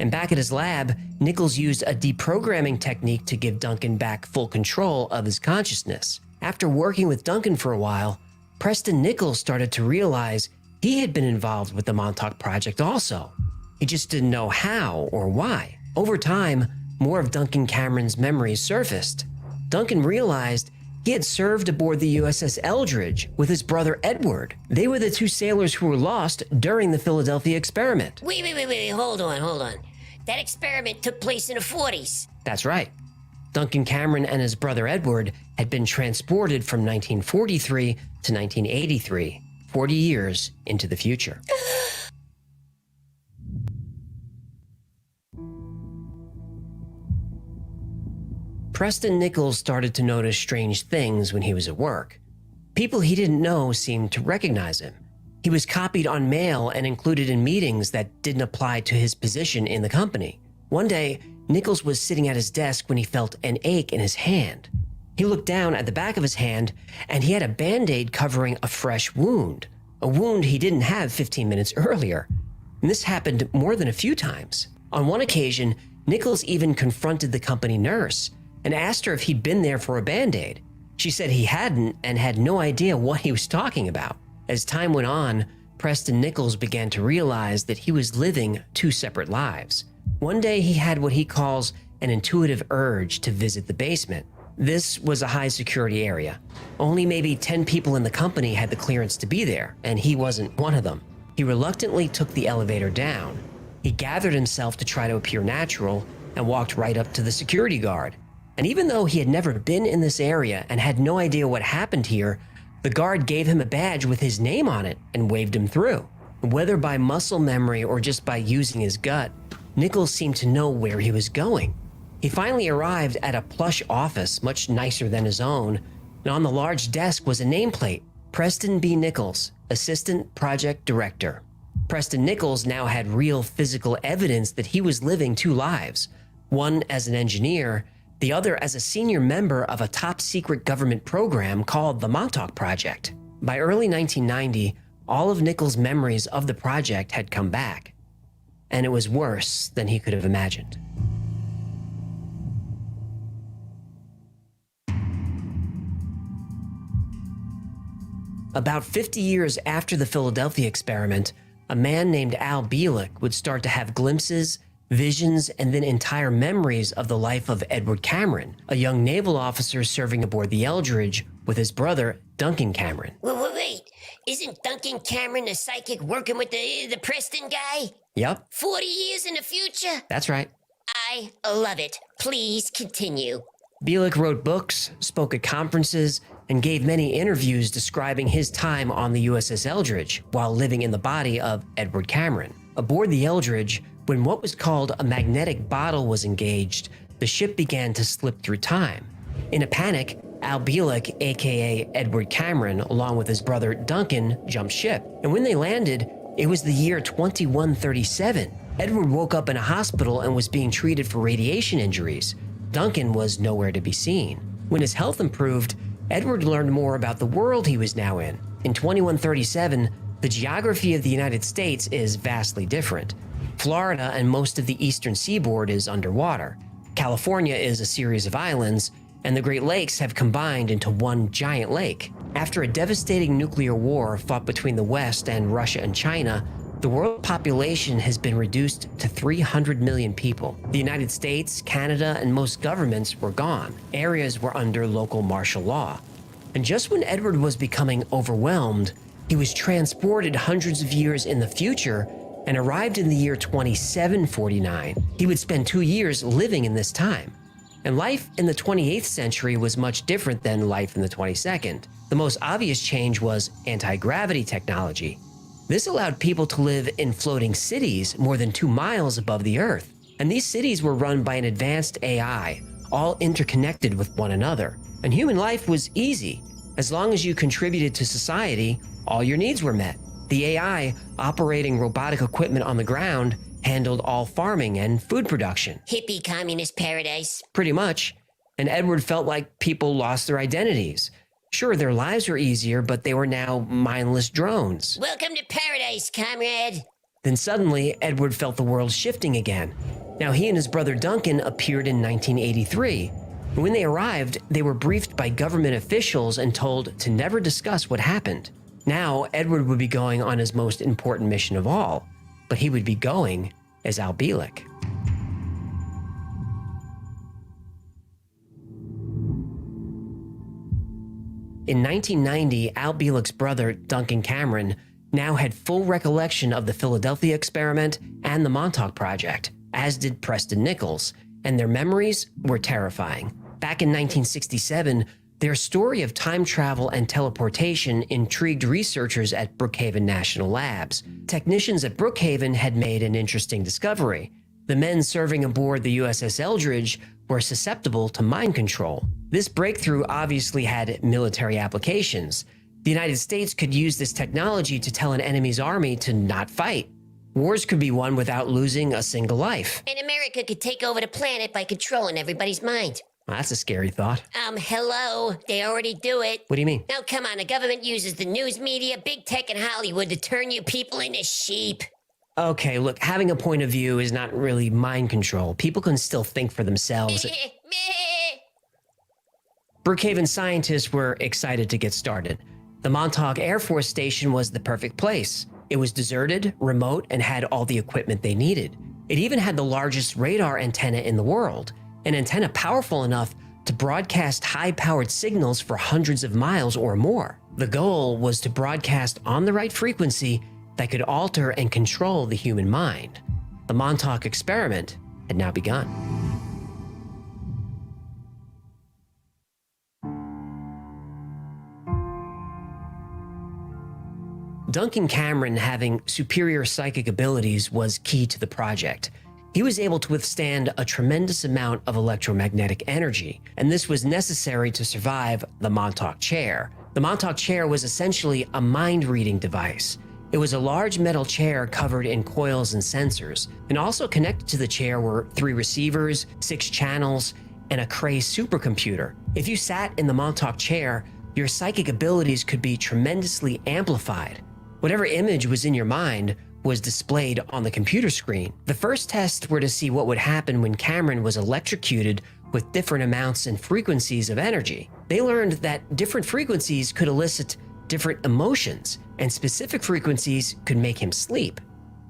And back at his lab, Nichols used a deprogramming technique to give Duncan back full control of his consciousness. After working with Duncan for a while, Preston Nichols started to realize he had been involved with the Montauk Project also. He just didn't know how or why. Over time, more of Duncan Cameron's memories surfaced. Duncan realized he had served aboard the USS Eldridge with his brother Edward. They were the 2 sailors who were lost during the Philadelphia Experiment. Wait, hold on. That experiment took place in the 40s. That's right. Duncan Cameron and his brother Edward had been transported from 1943 to 1983, 40 years into the future. Preston Nichols started to notice strange things when he was at work. People he didn't know seemed to recognize him. He was copied on mail and included in meetings that didn't apply to his position in the company. One day, Nichols was sitting at his desk when he felt an ache in his hand. He looked down at the back of his hand, and he had a Band-Aid covering a fresh wound, a wound he didn't have 15 minutes earlier. And this happened more than a few times. On one occasion, Nichols even confronted the company nurse and asked her if he'd been there for a Band-Aid. She said he hadn't and had no idea what he was talking about. As time went on, Preston Nichols began to realize that he was living 2 separate lives. One day he had what he calls an intuitive urge to visit the basement. This was a high security area. Only maybe 10 people in the company had the clearance to be there, and he wasn't one of them. He reluctantly took the elevator down. He gathered himself to try to appear natural and walked right up to the security guard. And even though he had never been in this area and had no idea what happened here, the guard gave him a badge with his name on it and waved him through. Whether by muscle memory or just by using his gut, Nichols seemed to know where he was going. He finally arrived at a plush office, much nicer than his own, and on the large desk was a nameplate, Preston B. Nichols, Assistant Project Director. Preston Nichols now had real physical evidence that he was living two lives, one as an engineer, the other as a senior member of a top-secret government program called the Montauk Project. By early 1990, all of Nichols' memories of the project had come back, and it was worse than he could have imagined. About 50 years after the Philadelphia experiment, a man named Al Bielek would start to have glimpses, visions, and then entire memories of the life of Edward Cameron, a young naval officer serving aboard the Eldridge with his brother, Duncan Cameron. Wait. Isn't Duncan Cameron a psychic working with the Preston guy? Yep. 40 years in the future? That's right. I love it. Please continue. Bielek wrote books, spoke at conferences, and gave many interviews describing his time on the USS Eldridge while living in the body of Edward Cameron. Aboard the Eldridge, when what was called a magnetic bottle was engaged, the ship began to slip through time. In a panic, Al Bielek, aka Edward Cameron, along with his brother Duncan, jumped ship. And when they landed, it was the year 2137. Edward woke up in a hospital and was being treated for radiation injuries. Duncan was nowhere to be seen. When his health improved, Edward learned more about the world he was now in. In 2137, the geography of the United States is vastly different. Florida and most of the eastern seaboard is underwater. California is a series of islands, and the Great Lakes have combined into one giant lake. After a devastating nuclear war fought between the West and Russia and China, the world population has been reduced to 300 million people. The United States, Canada, and most governments were gone. Areas were under local martial law. And just when Edward was becoming overwhelmed, he was transported hundreds of years in the future and arrived in the year 2749. He would spend 2 years living in this time. And life in the 28th century was much different than life in the 22nd. The most obvious change was anti-gravity technology. This allowed people to live in floating cities more than 2 miles above the Earth. And these cities were run by an advanced AI, all interconnected with one another. And human life was easy. As long as you contributed to society, all your needs were met. The AI, operating robotic equipment on the ground, handled all farming and food production. Hippie communist paradise. Pretty much. And Edward felt like people lost their identities. Sure, their lives were easier, but they were now mindless drones. Welcome to paradise, comrade. Then suddenly, Edward felt the world shifting again. Now, he and his brother Duncan appeared in 1983. When they arrived, they were briefed by government officials and told to never discuss what happened. Now, Edward would be going on his most important mission of all, but he would be going as Al Bielek. In 1990, Al Bielek's brother, Duncan Cameron, now had full recollection of the Philadelphia experiment and the Montauk Project, as did Preston Nichols, and their memories were terrifying. Back in 1967, their story of time travel and teleportation intrigued researchers at Brookhaven National Labs. Technicians at Brookhaven had made an interesting discovery. The men serving aboard the USS Eldridge were susceptible to mind control. This breakthrough obviously had military applications. The United States could use this technology to tell an enemy's army to not fight. Wars could be won without losing a single life. And America could take over the planet by controlling everybody's mind. Well, that's a scary thought. Hello. They already do it. What do you mean? Now, come on. The government uses the news media, big tech, and Hollywood to turn you people into sheep. Okay, look, having a point of view is not really mind control. People can still think for themselves. Brookhaven scientists were excited to get started. The Montauk Air Force Station was the perfect place. It was deserted, remote, and had all the equipment they needed. It even had the largest radar antenna in the world. an antenna powerful enough to broadcast high-powered signals for hundreds of miles or more. The goal was to broadcast on the right frequency that could alter and control the human mind. The Montauk experiment had now begun. Duncan Cameron having superior psychic abilities was key to the project. He was able to withstand a tremendous amount of electromagnetic energy, and this was necessary to survive the Montauk chair. The Montauk chair was essentially a mind-reading device. It was a large metal chair covered in coils and sensors, and also connected to the chair were 3 receivers, 6 channels, and a Cray supercomputer. If you sat in the Montauk chair, your psychic abilities could be tremendously amplified. Whatever image was in your mind was displayed on the computer screen. The first tests were to see what would happen when Cameron was electrocuted with different amounts and frequencies of energy. They learned that different frequencies could elicit different emotions, and specific frequencies could make him sleep.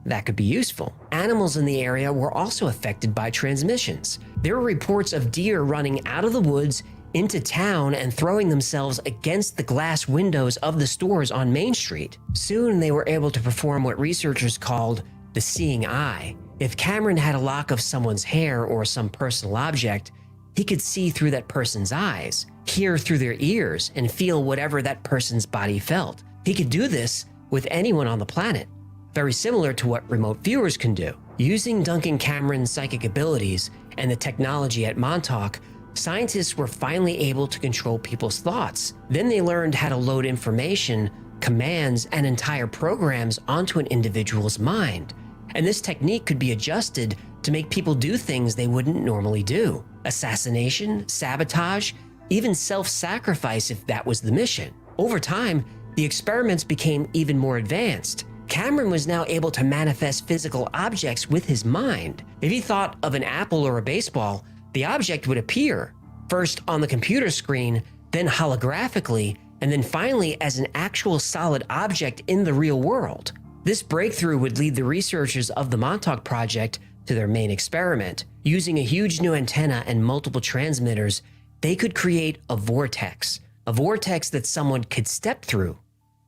That could be useful. Animals in the area were also affected by transmissions. There were reports of deer running out of the woods into town and throwing themselves against the glass windows of the stores on Main Street. Soon they were able to perform what researchers called the seeing eye. If Cameron had a lock of someone's hair or some personal object, he could see through that person's eyes, hear through their ears, and feel whatever that person's body felt. He could do this with anyone on the planet, very similar to what remote viewers can do. Using Duncan Cameron's psychic abilities and the technology at Montauk, scientists were finally able to control people's thoughts. Then they learned how to load information, commands, and entire programs onto an individual's mind. And this technique could be adjusted to make people do things they wouldn't normally do. Assassination, sabotage, even self-sacrifice if that was the mission. Over time, the experiments became even more advanced. Cameron was now able to manifest physical objects with his mind. If he thought of an apple or a baseball, the object would appear, first on the computer screen, then holographically, and then finally as an actual solid object in the real world. This breakthrough would lead the researchers of the Montauk Project to their main experiment. Using a huge new antenna and multiple transmitters, they could create a vortex that someone could step through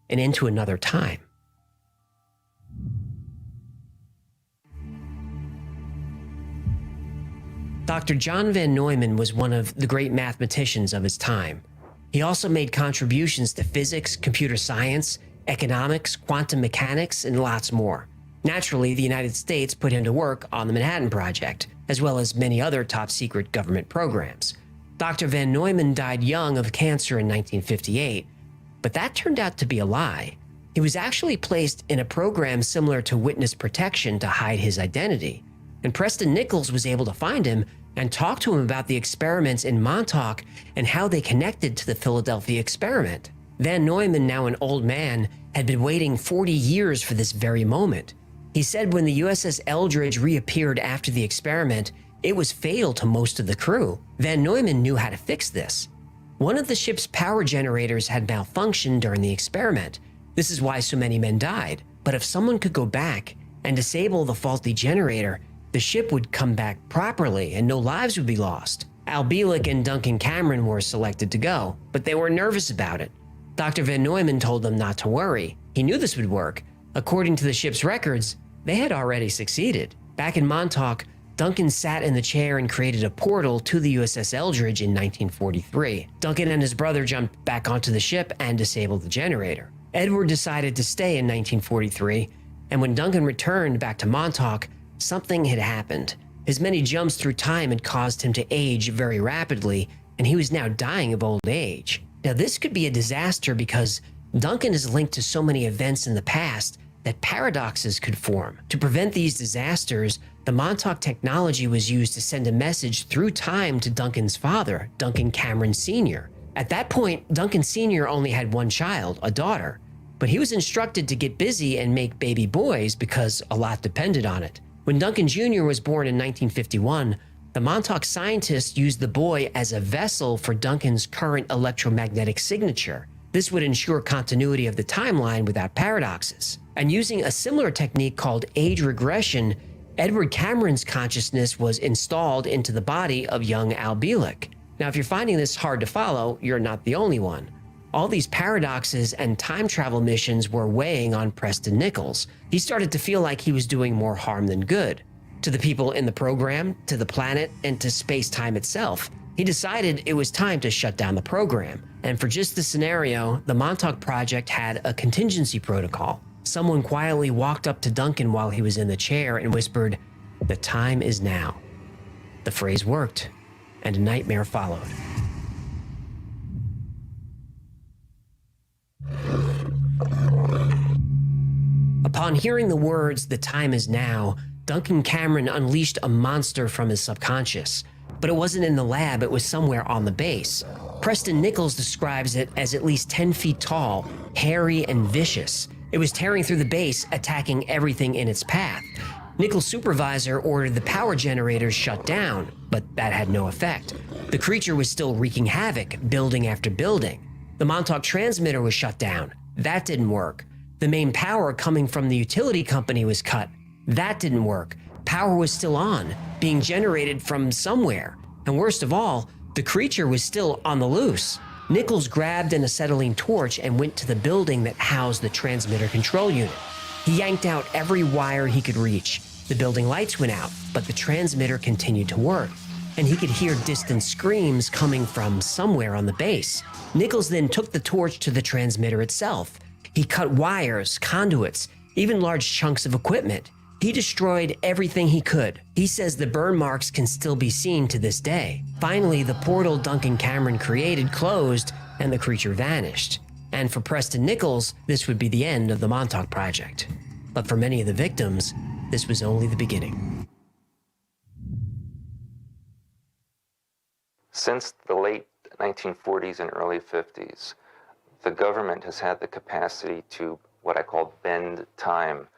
and into another time. Dr. John Van Neumann was one of the great mathematicians of his time. He also made contributions to physics, computer science, economics, quantum mechanics, and lots more. Naturally, the United States put him to work on the Manhattan Project, as well as many other top-secret government programs. Dr. Van Neumann died young of cancer in 1958, but that turned out to be a lie. He was actually placed in a program similar to witness protection to hide his identity. And Preston Nichols was able to find him and talk to him about the experiments in Montauk and how they connected to the Philadelphia experiment. Van Neumann, now an old man, had been waiting 40 years for this very moment. He said when the USS Eldridge reappeared after the experiment, it was fatal to most of the crew. Van Neumann knew how to fix this. One of the ship's power generators had malfunctioned during the experiment. This is why so many men died. But if someone could go back and disable the faulty generator, the ship would come back properly and no lives would be lost. Al Bielek and Duncan Cameron were selected to go, but they were nervous about it. Dr. Van Neumann told them not to worry. He knew this would work. According to the ship's records, they had already succeeded. Back in Montauk, Duncan sat in the chair and created a portal to the USS Eldridge in 1943. Duncan and his brother jumped back onto the ship and disabled the generator. Edward decided to stay in 1943, and when Duncan returned back to Montauk, something had happened. His many jumps through time had caused him to age very rapidly, and he was now dying of old age. Now, this could be a disaster because Duncan is linked to so many events in the past that paradoxes could form. To prevent these disasters, the Montauk technology was used to send a message through time to Duncan's father, Duncan Cameron Sr. At that point, Duncan Sr. only had one child, a daughter, but he was instructed to get busy and make baby boys because a lot depended on it. When Duncan Jr. was born in 1951, the Montauk scientists used the boy as a vessel for Duncan's current electromagnetic signature. This would ensure continuity of the timeline without paradoxes. And using a similar technique called age regression, Edward Cameron's consciousness was installed into the body of young Al Bielek. Now, if you're finding this hard to follow, you're not the only one. All these paradoxes and time travel missions were weighing on Preston Nichols. He started to feel like he was doing more harm than good. To the people in the program, to the planet, and to space-time itself. He decided it was time to shut down the program. And for just this scenario, the Montauk Project had a contingency protocol. Someone quietly walked up to Duncan while he was in the chair and whispered, "The time is now." The phrase worked, and a nightmare followed. Upon hearing the words, "The time is now," Duncan Cameron unleashed a monster from his subconscious. But it wasn't in the lab, it was somewhere on the base. Preston Nichols describes it as at least 10 feet tall, hairy and vicious. It was tearing through the base, attacking everything in its path. Nichols' supervisor ordered the power generators shut down, but that had no effect. The creature was still wreaking havoc, building after building. The Montauk transmitter was shut down. That didn't work. The main power coming from the utility company was cut. That didn't work. Power was still on, being generated from somewhere. And worst of all, the creature was still on the loose. Nichols grabbed an acetylene torch and went to the building that housed the transmitter control unit. He yanked out every wire he could reach. The building lights went out, but the transmitter continued to work, and he could hear distant screams coming from somewhere on the base. Nichols then took the torch to the transmitter itself. He cut wires, conduits, even large chunks of equipment. He destroyed everything he could. He says the burn marks can still be seen to this day. Finally, the portal Duncan Cameron created closed, and the creature vanished. And for Preston Nichols, this would be the end of the Montauk Project. But for many of the victims, this was only the beginning. Since the late 1940s and early 50s, the government has had the capacity to what I call bend time.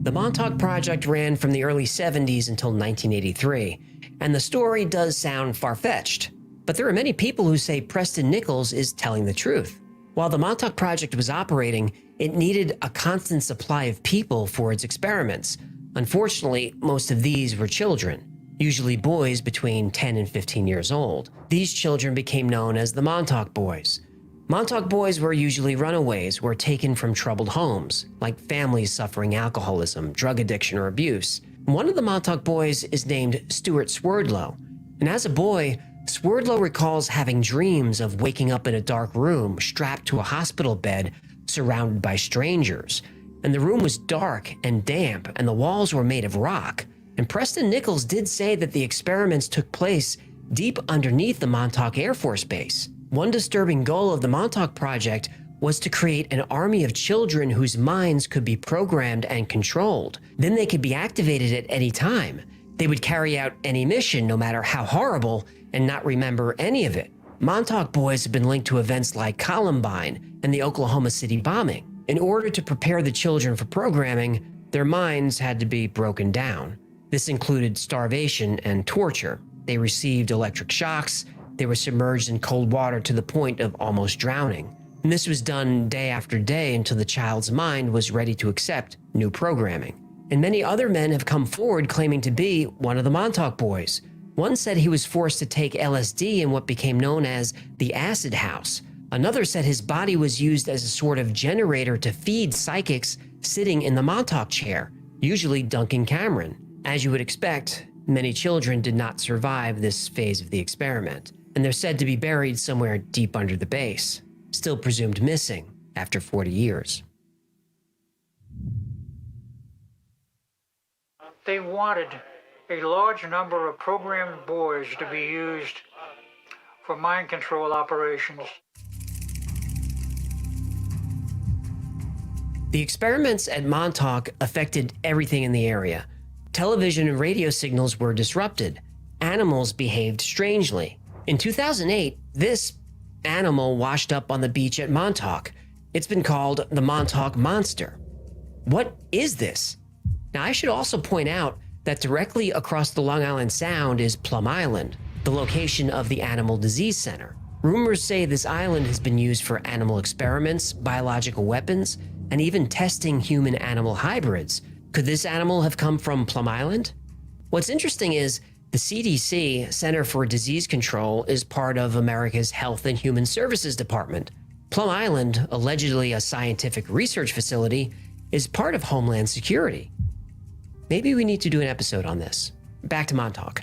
The Montauk Project ran from the early 70s until 1983, and the story does sound far-fetched. But there are many people who say Preston Nichols is telling the truth. While the Montauk Project was operating, it needed a constant supply of people for its experiments. Unfortunately, most of these were children, usually boys between 10 and 15 years old. These children became known as the Montauk Boys. Montauk Boys were usually runaways, were taken from troubled homes, like families suffering alcoholism, drug addiction, or abuse. One of the Montauk Boys is named Stuart Swerdlow, and as a boy, Swerdlow recalls having dreams of waking up in a dark room, strapped to a hospital bed, surrounded by strangers. And the room was dark and damp, and the walls were made of rock. And Preston Nichols did say that the experiments took place deep underneath the Montauk Air Force Base. One disturbing goal of the Montauk Project was to create an army of children whose minds could be programmed and controlled. Then they could be activated at any time. They would carry out any mission, no matter how horrible, and not remember any of it. Montauk Boys have been linked to events like Columbine and the Oklahoma City bombing. In order to prepare the children for programming, their minds had to be broken down. This included starvation and torture. They received electric shocks. They were submerged in cold water to the point of almost drowning. And this was done day after day until the child's mind was ready to accept new programming. And many other men have come forward claiming to be one of the Montauk Boys. One said he was forced to take LSD in what became known as the acid house. Another said his body was used as a sort of generator to feed psychics sitting in the Montauk chair, usually Duncan Cameron. As you would expect, many children did not survive this phase of the experiment, and they're said to be buried somewhere deep under the base, still presumed missing after 40 years. They wanted a large number of programmed boys to be used for mind control operations. The experiments at Montauk affected everything in the area. Television and radio signals were disrupted. Animals behaved strangely. In 2008, this animal washed up on the beach at Montauk. It's been called the Montauk Monster. What is this? Now, I should also point out that directly across the Long Island Sound is Plum Island, the location of the Animal Disease Center. Rumors say this island has been used for animal experiments, biological weapons, and even testing human-animal hybrids. Could this animal have come from Plum Island? What's interesting is the CDC, Center for Disease Control, is part of America's Health and Human Services Department. Plum Island, allegedly a scientific research facility, is part of Homeland Security. Maybe we need to do an episode on this. Back to Montauk.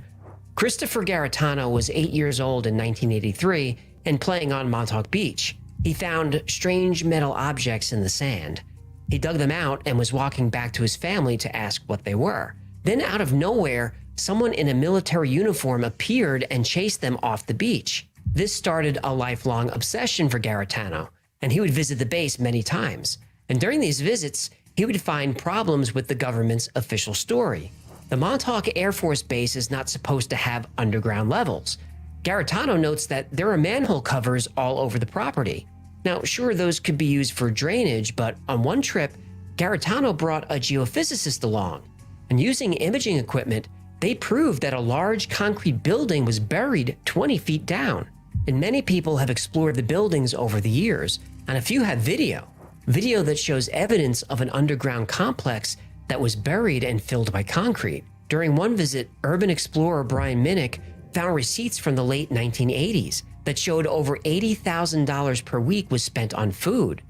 Christopher Garetano was 8 years old in 1983 and playing on Montauk Beach. He found strange metal objects in the sand. He dug them out and was walking back to his family to ask what they were. Then out of nowhere, someone in a military uniform appeared and chased them off the beach. This started a lifelong obsession for Garetano, and he would visit the base many times. And during these visits, he would find problems with the government's official story. The Montauk Air Force Base is not supposed to have underground levels. Garetano notes that there are manhole covers all over the property. Now, sure, those could be used for drainage, but on one trip, Garetano brought a geophysicist along, and using imaging equipment, they proved that a large concrete building was buried 20 feet down. And many people have explored the buildings over the years, and a few have video that shows evidence of an underground complex that was buried and filled by concrete. During one visit, urban explorer Brian Minnick found receipts from the late 1980s that showed over $80,000 per week was spent on food.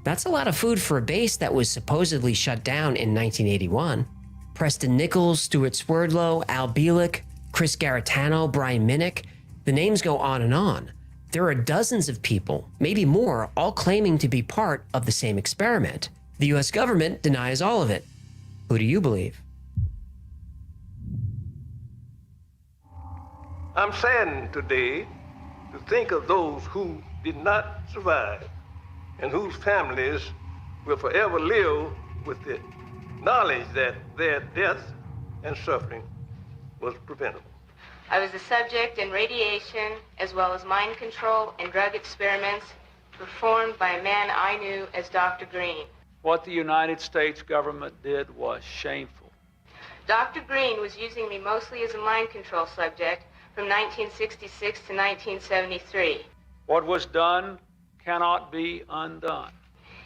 That's a lot of food for a base that was supposedly shut down in 1981. Preston Nichols, Stuart Swerdlow, Al Bielek, Chris Garetano, Brian Minnick, the names go on and on. There are dozens of people, maybe more, all claiming to be part of the same experiment. The US government denies all of it. Who do you believe? I'm saddened today to think of those who did not survive and whose families will forever live with the knowledge that their death and suffering was preventable. I was the subject in radiation as well as mind control and drug experiments performed by a man I knew as Dr. Green. What the United States government did was shameful. Dr. Green was using me mostly as a mind control subject from 1966 to 1973. What was done cannot be undone.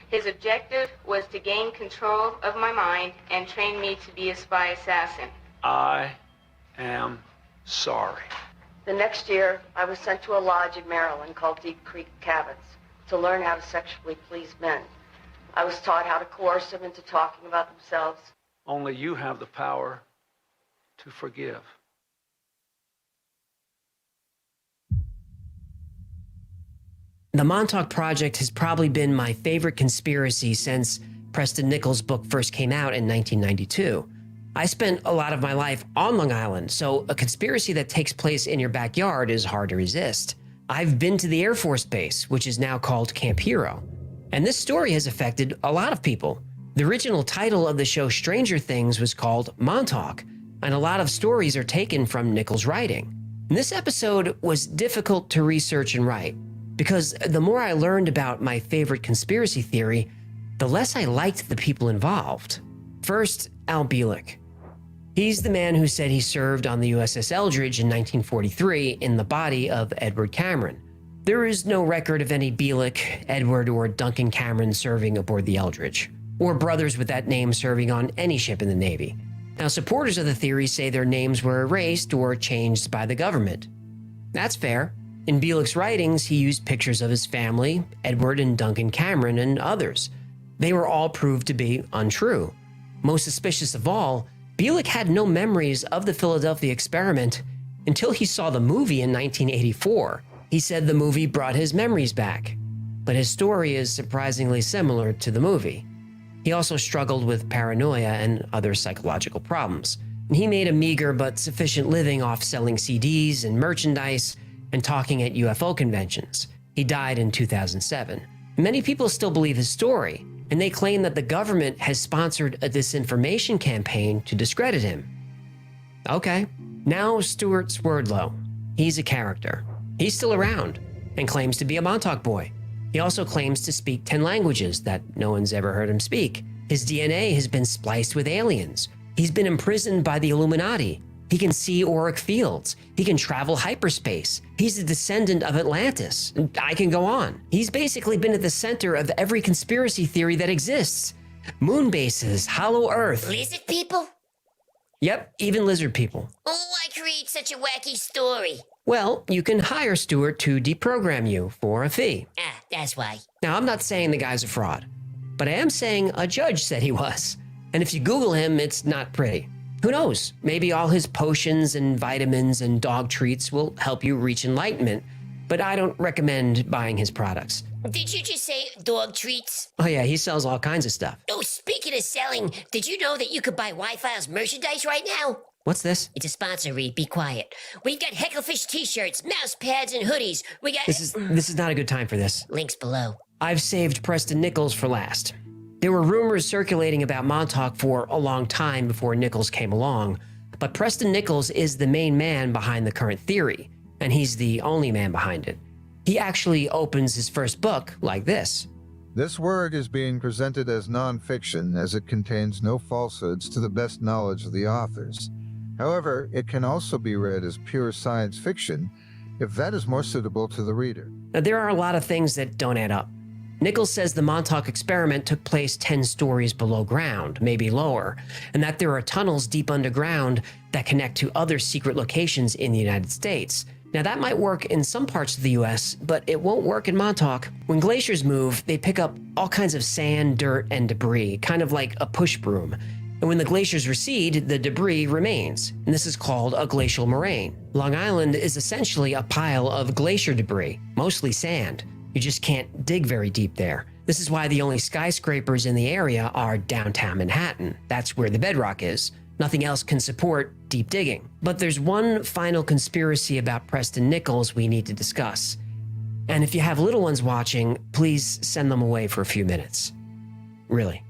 His objective was to gain control of my mind and train me to be a spy assassin. I am sorry. The next year, I was sent to a lodge in Maryland called Deep Creek Cabins to learn how to sexually please men. I was taught how to coerce them into talking about themselves. Only you have the power to forgive. The Montauk Project has probably been my favorite conspiracy since Preston Nichols' book first came out in 1992. I spent a lot of my life on Long Island, so a conspiracy that takes place in your backyard is hard to resist. I've been to the Air Force Base, which is now called Camp Hero, and this story has affected a lot of people. The original title of the show Stranger Things was called Montauk, and a lot of stories are taken from Nichols' writing. And this episode was difficult to research and write, because the more I learned about my favorite conspiracy theory, the less I liked the people involved. First, Al Bielek. He's the man who said he served on the USS Eldridge in 1943 in the body of Edward Cameron. There is no record of any Bielek, Edward, or Duncan Cameron serving aboard the Eldridge, or brothers with that name serving on any ship in the Navy. Now, supporters of the theory say their names were erased or changed by the government. That's fair. In Bielek's writings, he used pictures of his family, Edward and Duncan Cameron, and others. They were all proved to be untrue. Most suspicious of all, Bielek had no memories of the Philadelphia experiment until he saw the movie in 1984. He said the movie brought his memories back, but his story is surprisingly similar to the movie. He also struggled with paranoia and other psychological problems. He made a meager but sufficient living off selling CDs and merchandise and talking at UFO conventions. He died in 2007. Many people still believe his story, and they claim that the government has sponsored a disinformation campaign to discredit him. Okay, now Stuart Swerdlow. He's a character. He's still around and claims to be a Montauk boy. He also claims to speak 10 languages that no one's ever heard him speak. His DNA has been spliced with aliens. He's been imprisoned by the Illuminati. He can see auric fields. He can travel hyperspace. He's a descendant of Atlantis. I can go on. He's basically been at the center of every conspiracy theory that exists. Moon bases, hollow Earth. Lizard people? Yep, even lizard people. Oh, I create such a wacky story. Well, you can hire Stuart to deprogram you for a fee. Ah, that's why. Now, I'm not saying the guy's a fraud, but I am saying a judge said he was. And if you Google him, it's not pretty. Who knows? Maybe all his potions and vitamins and dog treats will help you reach enlightenment, but I don't recommend buying his products. Did you just say dog treats? Oh yeah, he sells all kinds of stuff. Oh, speaking of selling, did you know that you could buy Wi-Fi's merchandise right now? What's this? It's a sponsor read, be quiet. We've got Hecklefish t-shirts, mouse pads, and hoodies. We got... This is not a good time for this. Links below. I've saved Preston Nichols for last. There were rumors circulating about Montauk for a long time before Nichols came along, but Preston Nichols is the main man behind the current theory, and he's the only man behind it. He actually opens his first book like this. This work is being presented as nonfiction as it contains no falsehoods to the best knowledge of the authors. However, it can also be read as pure science fiction if that is more suitable to the reader. Now, there are a lot of things that don't add up. Nichols says the Montauk experiment took place 10 stories below ground, maybe lower, and that there are tunnels deep underground that connect to other secret locations in the United States. Now, that might work in some parts of the US, but it won't work in Montauk. When glaciers move, they pick up all kinds of sand, dirt, and debris, kind of like a push broom. And when the glaciers recede, the debris remains, and this is called a glacial moraine. Long Island is essentially a pile of glacier debris, mostly sand. You just can't dig very deep there. This is why the only skyscrapers in the area are downtown Manhattan. That's where the bedrock is. Nothing else can support deep digging. But there's one final conspiracy about Preston Nichols we need to discuss. And if you have little ones watching, please send them away for a few minutes. Really.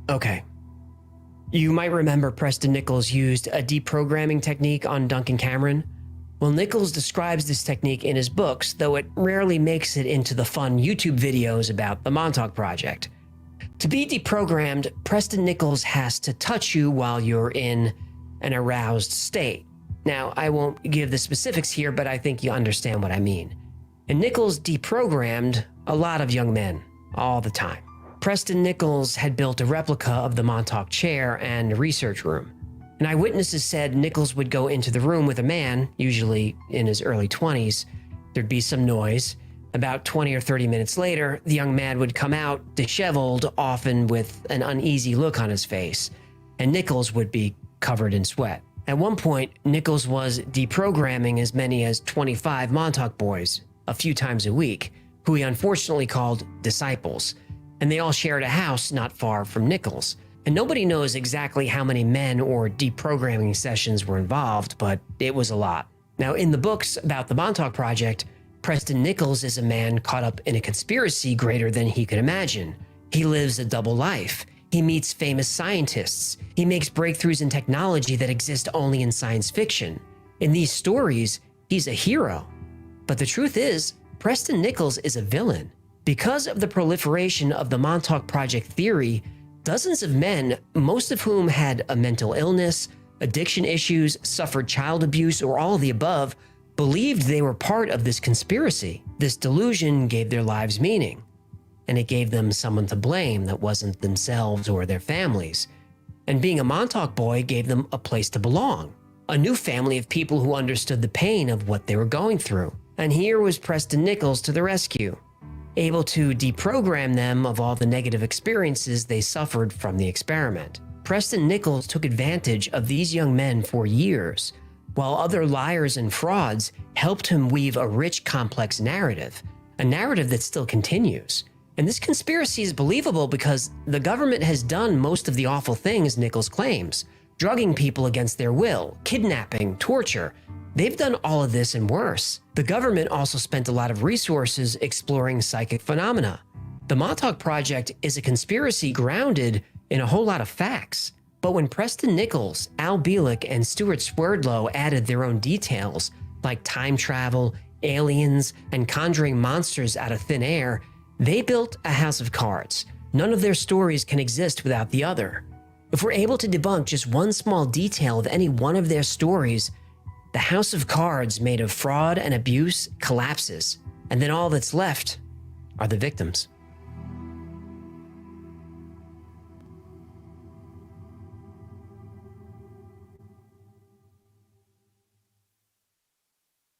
Okay. You might remember Preston Nichols used a deprogramming technique on Duncan Cameron. Well, Nichols describes this technique in his books, though it rarely makes it into the fun YouTube videos about the Montauk Project. To be deprogrammed, Preston Nichols has to touch you while you're in an aroused state. Now, I won't give the specifics here, but I think you understand what I mean. And Nichols deprogrammed a lot of young men, all the time. Preston Nichols had built a replica of the Montauk chair and research room. And eyewitnesses said Nichols would go into the room with a man, usually in his early 20s. There'd be some noise. About 20 or 30 minutes later, the young man would come out disheveled, often with an uneasy look on his face, and Nichols would be covered in sweat. At one point, Nichols was deprogramming as many as 25 Montauk boys, a few times a week, who he unfortunately called disciples. And they all shared a house not far from Nichols. And nobody knows exactly how many men or deprogramming sessions were involved, but it was a lot. Now, in the books about the Montauk Project, Preston Nichols is a man caught up in a conspiracy greater than he could imagine. He lives a double life. He meets famous scientists. He makes breakthroughs in technology that exist only in science fiction. In these stories, he's a hero. But the truth is, Preston Nichols is a villain. Because of the proliferation of the Montauk Project theory, dozens of men, most of whom had a mental illness, addiction issues, suffered child abuse, or all of the above, believed they were part of this conspiracy. This delusion gave their lives meaning, and it gave them someone to blame that wasn't themselves or their families. And being a Montauk boy gave them a place to belong, a new family of people who understood the pain of what they were going through. And here was Preston Nichols to the rescue, able to deprogram them of all the negative experiences they suffered from the experiment. Preston Nichols took advantage of these young men for years, while other liars and frauds helped him weave a rich, complex narrative, a narrative that still continues. And this conspiracy is believable because the government has done most of the awful things Nichols claims, drugging people against their will, kidnapping, torture. They've done all of this and worse. The government also spent a lot of resources exploring psychic phenomena. The Montauk Project is a conspiracy grounded in a whole lot of facts. But when Preston Nichols, Al Bielek, and Stuart Swerdlow added their own details, like time travel, aliens, and conjuring monsters out of thin air, they built a house of cards. None of their stories can exist without the other. If we're able to debunk just one small detail of any one of their stories, the house of cards made of fraud and abuse collapses, and then all that's left are the victims.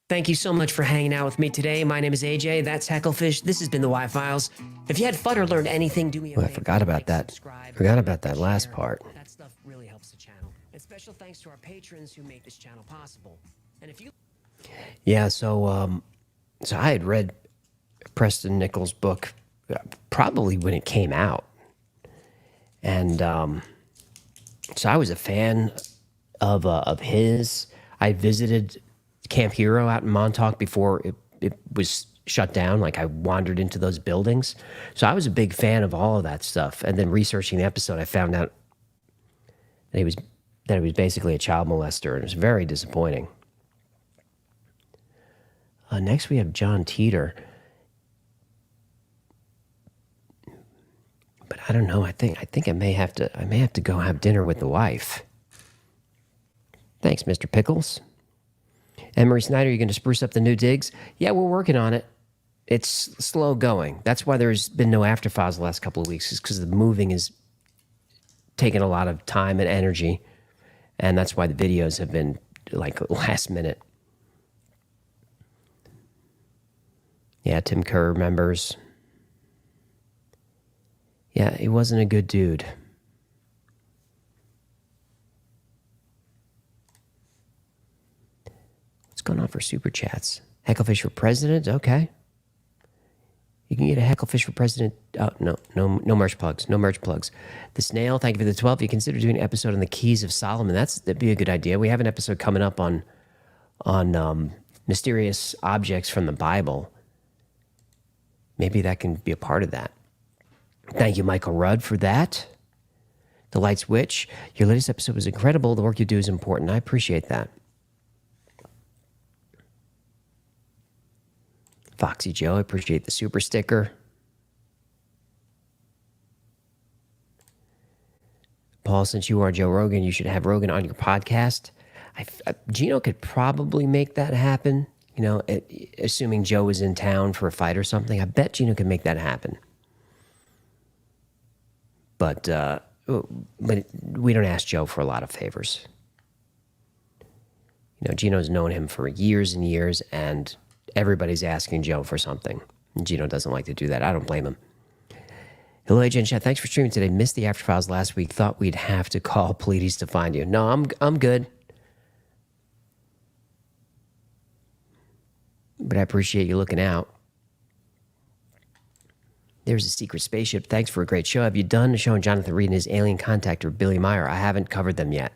Thank you so much for hanging out with me today. My name is AJ. That's Hecklefish. This has been the Y-Files. If you had fun or learned anything, do me a Oh, I favor. forgot about that. Forgot about that last part. That stuff really helps the channel. And special thanks to our patrons who make this channel possible. And if you... Yeah, so I had read Preston Nichols' book probably when it came out. And so I was a fan of his. I visited Camp Hero out in Montauk before it was shut down. Like, I wandered into those buildings. So I was a big fan of all of that stuff. And then researching the episode, I found out that he was basically a child molester, and it was very disappointing. Next we have John Teeter. But I don't know. I think I may have to go have dinner with the wife. Thanks, Mr. Pickles. Emery Snyder, you going to spruce up the new digs? Yeah, we're working on it. It's slow going. That's why there's been no After Files the last couple of weeks, is because the moving is taking a lot of time and energy. And that's why the videos have been like last minute. Yeah, Tim Kerr remembers. Yeah, he wasn't a good dude. What's going on for super chats? Hecklefish for president? Okay. You can get a Hecklefish for president. Oh, no merch plugs. No merch plugs. The Snail, thank you for the 12. You consider doing an episode on the Keys of Solomon. That'd be a good idea. We have an episode coming up on mysterious objects from the Bible. Maybe that can be a part of that. Thank you, Michael Rudd, for that. The Light Witch, your latest episode was incredible. The work you do is important. I appreciate that. Foxy Joe, I appreciate the super sticker. Paul, since you are Joe Rogan, you should have Rogan on your podcast. Gino could probably make that happen. You know, assuming Joe was in town for a fight or something, I bet Gino could make that happen. But we don't ask Joe for a lot of favors. You know, Gino's known him for years and years, and everybody's asking Joe for something. And Gino doesn't like to do that. I don't blame him. Hello, Agent Chat. Thanks for streaming today. Missed the After Files last week. Thought we'd have to call Pleiades to find you. No, I'm good. But I appreciate you looking out. There's a secret spaceship. Thanks for a great show. Have you done a show on Jonathan Reed and his alien contact or Billy Meyer? I haven't covered them yet.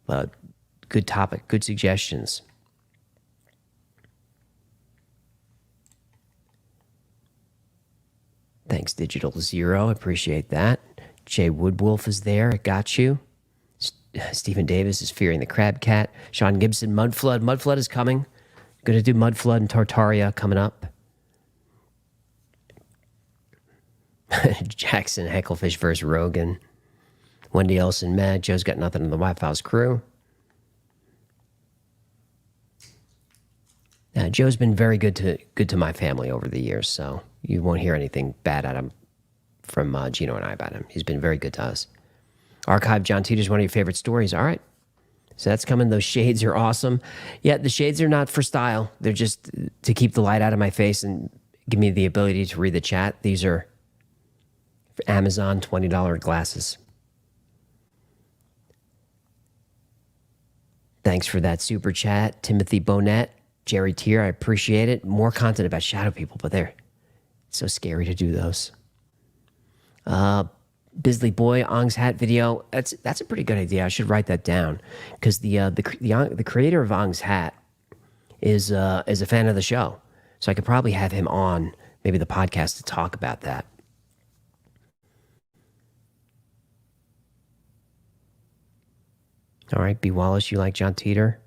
Good topic. Good suggestions. Thanks, Digital Zero. Appreciate that. Jay Woodwolf is there. I got you. Stephen Davis is fearing the crab cat. Sean Gibson, Mudflood. Mudflood is coming. Going to do Mudflood and Tartaria coming up. Jackson, Hecklefish versus Rogan. Wendy Elson, Mad. Joe's got nothing on the Y-Files crew. Joe's been very good to my family over the years, so you won't hear anything bad at him from Gino and I about him. He's been very good to us. Archive John Teeter's one of your favorite stories. All right. So that's coming. Those shades are awesome. Yeah, the shades are not for style. They're just to keep the light out of my face and give me the ability to read the chat. These are for Amazon $20 glasses. Thanks for that super chat. Timothy Bonnet, Jerry Tier, I appreciate it. More content about shadow people, but they're so scary to do those. Bisley Boy, Ong's hat video. That's a pretty good idea. I should write that down because the creator of Ong's hat is a fan of the show, so I could probably have him on maybe the podcast to talk about that. All right, B. Wallace, you like John Teeter?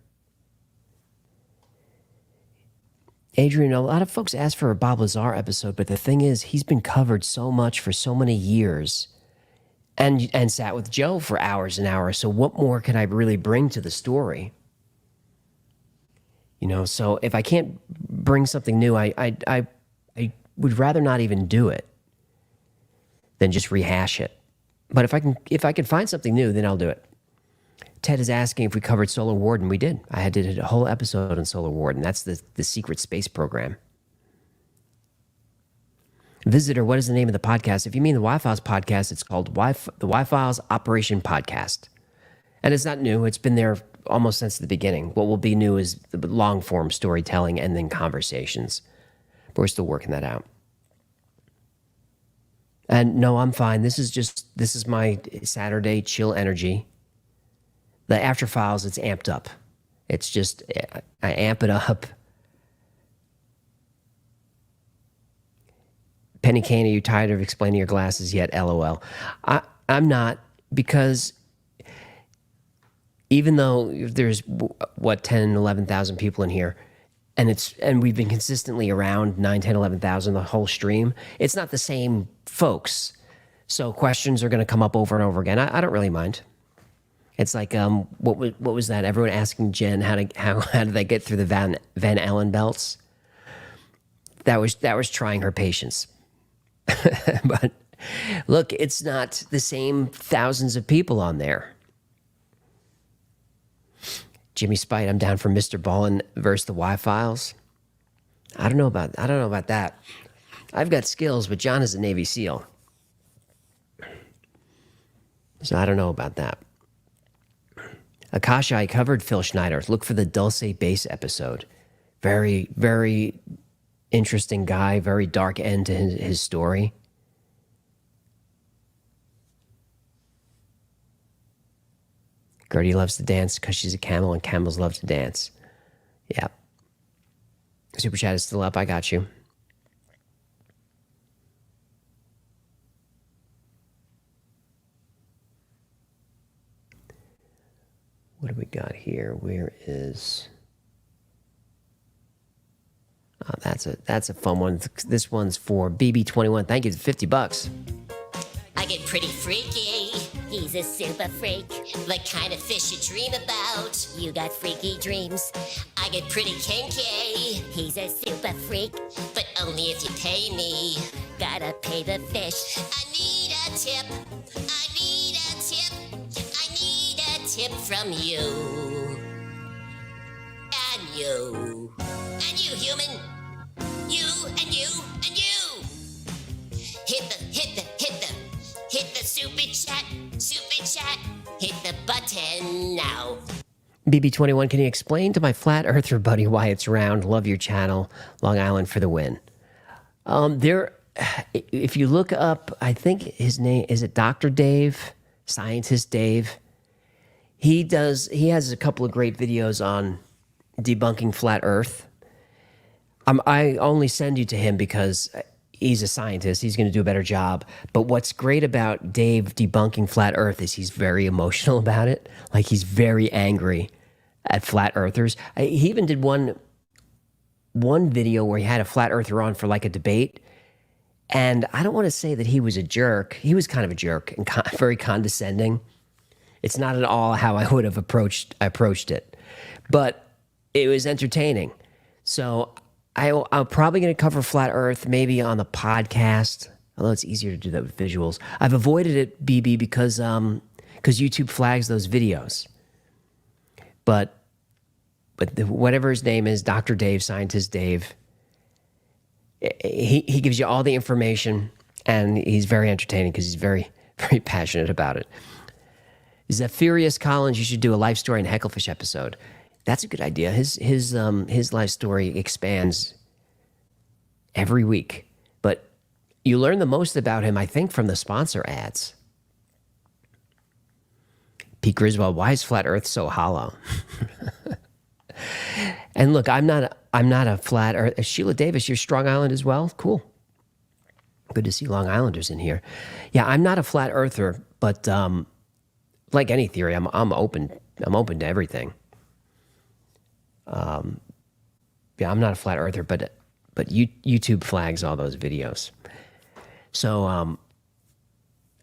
Adrian, a lot of folks ask for a Bob Lazar episode, but the thing is, he's been covered so much for so many years and sat with Joe for hours and hours. So what more could I really bring to the story? You know, so if I can't bring something new, I would rather not even do it than just rehash it. But if I can find something new, then I'll do it. Ted is asking if we covered Solar Warden. We did. I did a whole episode on Solar Warden. That's the secret space program. Visitor, what is the name of the podcast? If you mean the Y-Files podcast, it's called the Y-Files Operation Podcast. And it's not new. It's been there almost since the beginning. What will be new is the long-form storytelling and then conversations. But we're still working that out. And no, I'm fine. This is my Saturday chill energy. The After Files, it's amped up. It's just, I amp it up. Penny Kane, are you tired of explaining your glasses yet? LOL. I'm not, because even though there's, 10, 11,000 people in here, and we've been consistently around 9, 10, 11,000 the whole stream, it's not the same folks. So questions are going to come up over and over again. I don't really mind. It's like, what was that? Everyone asking Jen how did they get through the Van Allen belts? That was trying her patience. But look, it's not the same thousands of people on there. Jimmy Spite, I'm down for Mr. Ballin versus the Y-Files. I don't know about that. I've got skills, but John is a Navy SEAL. So I don't know about that. Akasha, I covered Phil Schneider. Look for the Dulce Bass episode. Very, very interesting guy. Very dark end to his story. Gertie loves to dance because she's a camel and camels love to dance. Yeah. Super chat is still up. I got you. What do we got here? Where is... Oh, that's a fun one. This one's for BB21. Thank you. $50. I get pretty freaky. He's a super freak. The kind of fish you dream about. You got freaky dreams. I get pretty kinky. He's a super freak. But only if you pay me. Gotta pay the fish. I need a tip. I need a tip. I need a tip from you. And you. And you, human. You and you and you. Hit the super chat, hit the button now. BB21, can you explain to my flat earther buddy why it's round? Love your channel. Long Island for the win. If you look up, I think his name, is it Dr. Dave? Scientist Dave? He has a couple of great videos on debunking flat earth. I only send you to him because he's a scientist. He's going to do a better job. But what's great about Dave debunking flat earth is he's very emotional about it. Like, he's very angry at flat earthers. He even did one video where he had a flat earther on for like a debate. And I don't want to say that he was a jerk. He was kind of a jerk and very condescending. It's not at all how I would have approached it. But it was entertaining. So I'm probably going to cover flat earth maybe on the podcast, although it's easier to do that with visuals. I've avoided it, BB, because YouTube flags those videos. But whatever his name is, Dr. Dave, Scientist Dave, he gives you all the information, and he's very entertaining because he's very, very passionate about it. Zephyrus Collins, you should do a life story and Hecklefish episode. That's a good idea. His life story expands every week, but you learn the most about him, I think, from the sponsor ads. Pete Griswold, why is flat Earth so hollow? And look, I'm not a flat Earth. Sheila Davis, you're Strong Island as well. Cool. Good to see Long Islanders in here. Yeah, I'm not a flat Earther, but like any theory, I'm open. I'm open to everything. Yeah, I'm not a flat earther, but YouTube flags all those videos. So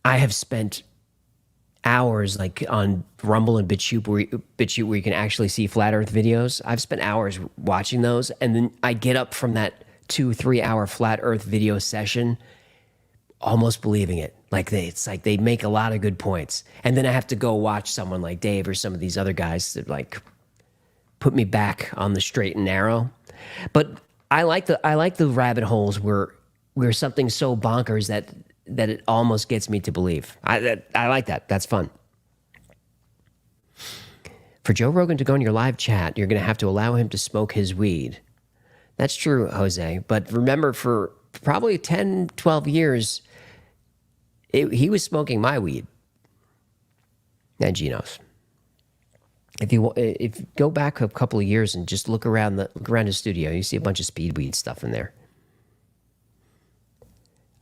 I have spent hours like on Rumble and BitChute where you can actually see flat Earth videos. I've spent hours watching those, and then I get up from that 2-3 hour flat Earth video session almost believing it. Like it's like they make a lot of good points, and then I have to go watch someone like Dave or some of these other guys that like put me back on the straight and narrow. But I like the rabbit holes where something's so bonkers that it almost gets me to believe. I like that. That's fun. For Joe Rogan to go in your live chat, you're going to have to allow him to smoke his weed. That's true, Jose. But remember, for probably 10, 12 years, he was smoking my weed. And Gino's. If you go back a couple of years and just look around his studio, you see a bunch of speed weed stuff in there.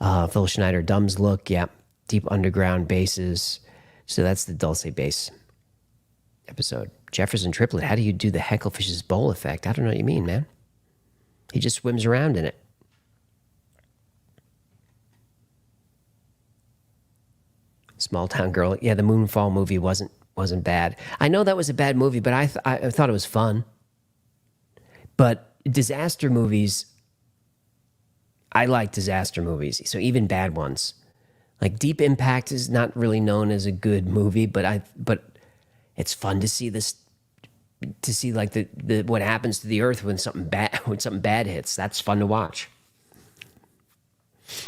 Phil Schneider, Dumb's Look, yeah. Deep Underground Basses. So that's the Dulce bass episode. Jefferson Triplet, how do you do the Hecklefish's bowl effect? I don't know what you mean, man. He just swims around in it. Small Town Girl, yeah, the Moonfall movie wasn't bad. I know that was a bad movie, but I thought it was fun. But disaster movies, I like disaster movies. So even bad ones, like Deep Impact is not really known as a good movie, but it's fun to see this, to see like the what happens to the earth when something bad hits. That's fun to watch.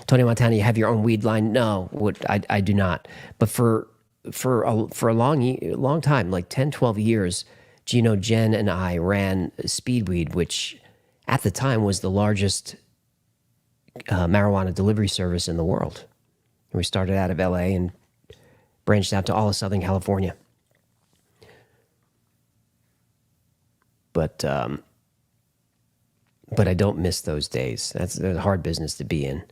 Tony Montana, you have your own weed line? No, I do not. But for a long time, like 10, 12 years, Gino, Jen, and I ran Speedweed, which at the time was the largest marijuana delivery service in the world. We started out of LA and branched out to all of Southern California. But I don't miss those days. That's a hard business to be in.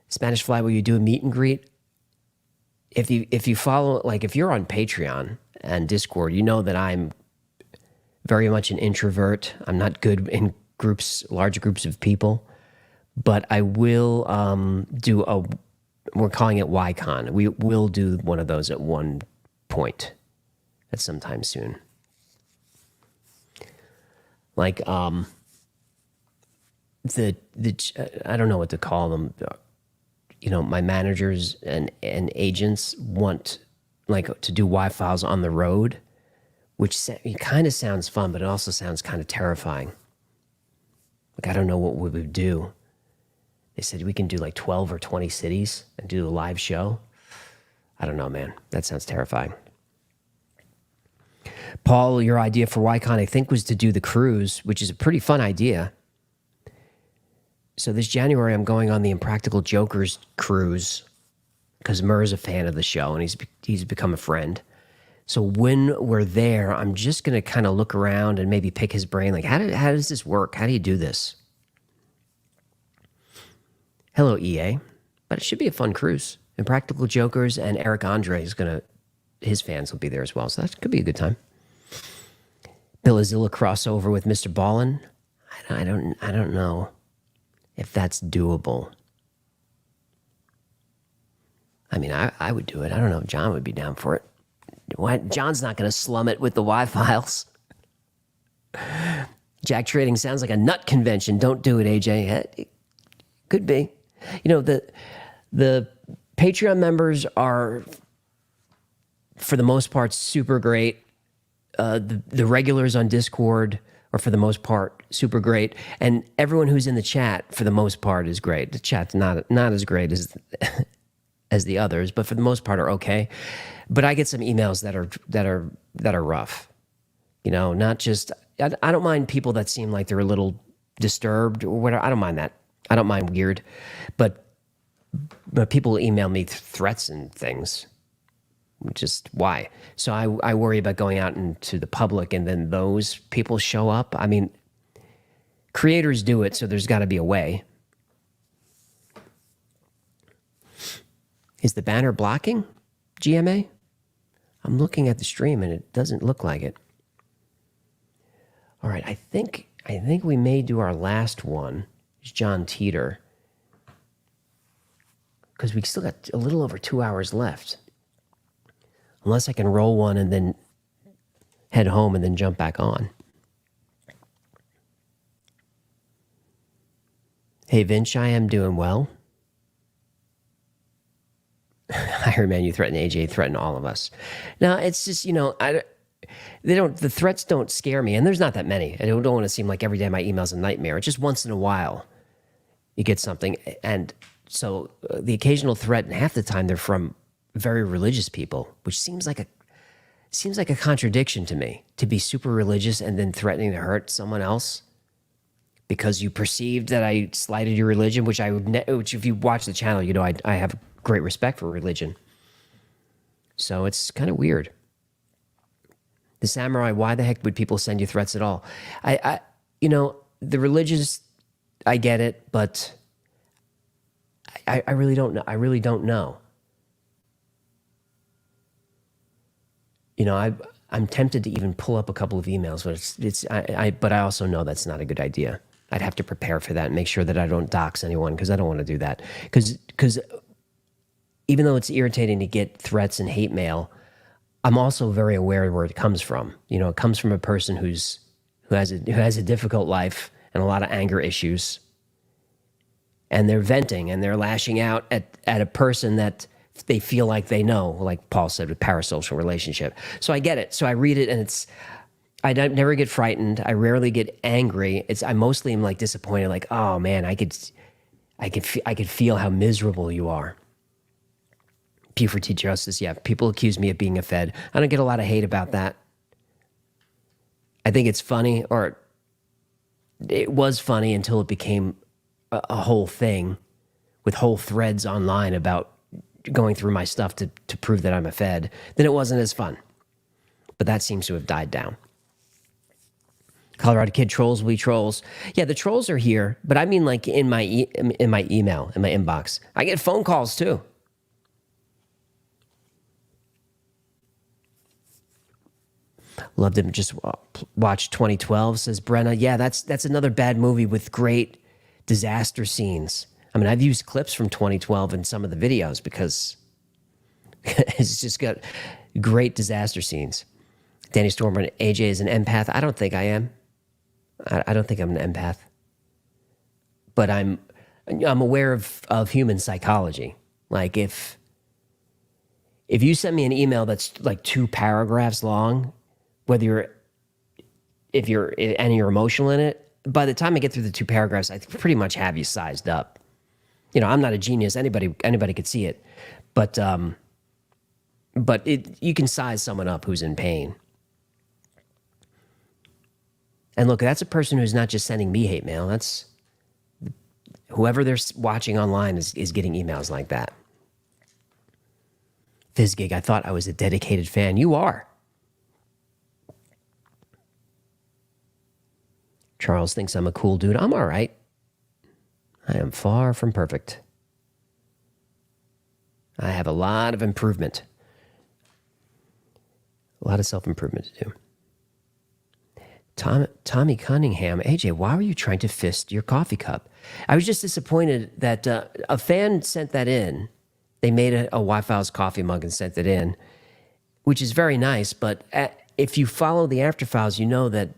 Spanish Fly, will you do a meet and greet? If you follow, like if you're on Patreon and Discord, you know that I'm very much an introvert. I'm not good in large groups of people, but I will we're calling it YCon. We will do one of those at one point at some time soon. Like I don't know what to call them. You know, my managers and agents want like to do Y-Files on the road, which kind of sounds fun, but it also sounds kind of terrifying. Like, I don't know what we would do. They said we can do like 12 or 20 cities and do a live show. I don't know, man. That sounds terrifying. Paul, your idea for YCon, I think, was to do the cruise, which is a pretty fun idea. So this January, I'm going on the Impractical Jokers cruise because Murr's a fan of the show and he's become a friend. So when we're there, I'm just going to kind of look around and maybe pick his brain. Like, how does this work? How do you do this? Hello, EA. But it should be a fun cruise. Impractical Jokers and Eric Andre his fans will be there as well. So that could be a good time. Billazilla crossover with Mr. Ballin. I don't know if that's doable. I mean, I would do it. I don't know if John would be down for it. John's not going to slum it with the Y-Files. Jack Trading sounds like a nut convention. Don't do it, AJ. It could be. You know, the Patreon members are, for the most part, super great. The regulars on Discord are, for the most part, super great. And everyone who's in the chat, for the most part, is great. The chat's not as great as the others, but for the most part are okay. But I get some emails that are rough. You know, not just I don't mind people that seem like they're a little disturbed or whatever. I don't mind that. I don't mind weird, but people email me threats and things. Just why? So I worry about going out into the public and then those people show up. I mean, creators do it, so there's got to be a way. Is the banner blocking GMA? I'm looking at the stream and it doesn't look like it. All right, I think I think we may do our last one. It's John Teeter. Because we still got a little over 2 hours left. Unless I can roll one and then head home and then jump back on. Hey, Vince, I am doing well. Iron Man, you threaten AJ, threaten all of us. Now, it's just, the threats don't scare me, and there's not that many. I don't want to seem like every day my email's a nightmare. It's just once in a while you get something, and so the occasional threat, and half the time they're from very religious people, which seems like a contradiction to me, to be super religious and then threatening to hurt someone else because you perceived that I slighted your religion, which if you watch the channel, I have great respect for religion. So it's kind of weird. The samurai, why the heck would people send you threats at all? The religious, I get it, but I really don't know. I really don't know. I'm tempted to even pull up a couple of emails, but but I also know that's not a good idea. I'd have to prepare for that and make sure that I don't dox anyone, because I don't want to do that. Because even though it's irritating to get threats and hate mail, I'm also very aware of where it comes from. It comes from a person who has a difficult life and a lot of anger issues, and they're venting and they're lashing out at a person that they feel like they know, like Paul said with parasocial relationship. So I get it. So I read it, and I never get frightened. I rarely get angry. I mostly am like disappointed, like, oh man, I could feel how miserable you are. P4T Justice, yeah. People accuse me of being a Fed. I don't get a lot of hate about that. I think it's funny, or it was funny until it became a whole thing with whole threads online about going through my stuff to prove that I'm a Fed. Then it wasn't as fun. But that seems to have died down. Colorado Kid, trolls will be trolls. Yeah, the trolls are here, but I mean like in my email, in my inbox. I get phone calls too. Love to just watch 2012, says Brenna. Yeah, that's another bad movie with great disaster scenes. I mean, I've used clips from 2012 in some of the videos because it's just got great disaster scenes. Danny Stormer, AJ is an empath. I don't think I am. I don't think I'm an empath. But I'm aware of human psychology. Like if you send me an email that's like 2 paragraphs long, whether you're emotional in it, by the time I get through the 2 paragraphs, I pretty much have you sized up. I'm not a genius. Anybody could see it, but you can size someone up who's in pain. And look, that's a person who's not just sending me hate mail. That's whoever they're watching online is getting emails like that. Fizzgig, I thought I was a dedicated fan. You are. Charles thinks I'm a cool dude. I'm all right. I am far from perfect. I have a lot of improvement. A lot of self-improvement to do. Tommy Cunningham, AJ, why were you trying to fist your coffee cup? I was just disappointed that a fan sent that in. They made a Wi-Fi's coffee mug and sent it in, which is very nice. But if you follow the After Files, you know that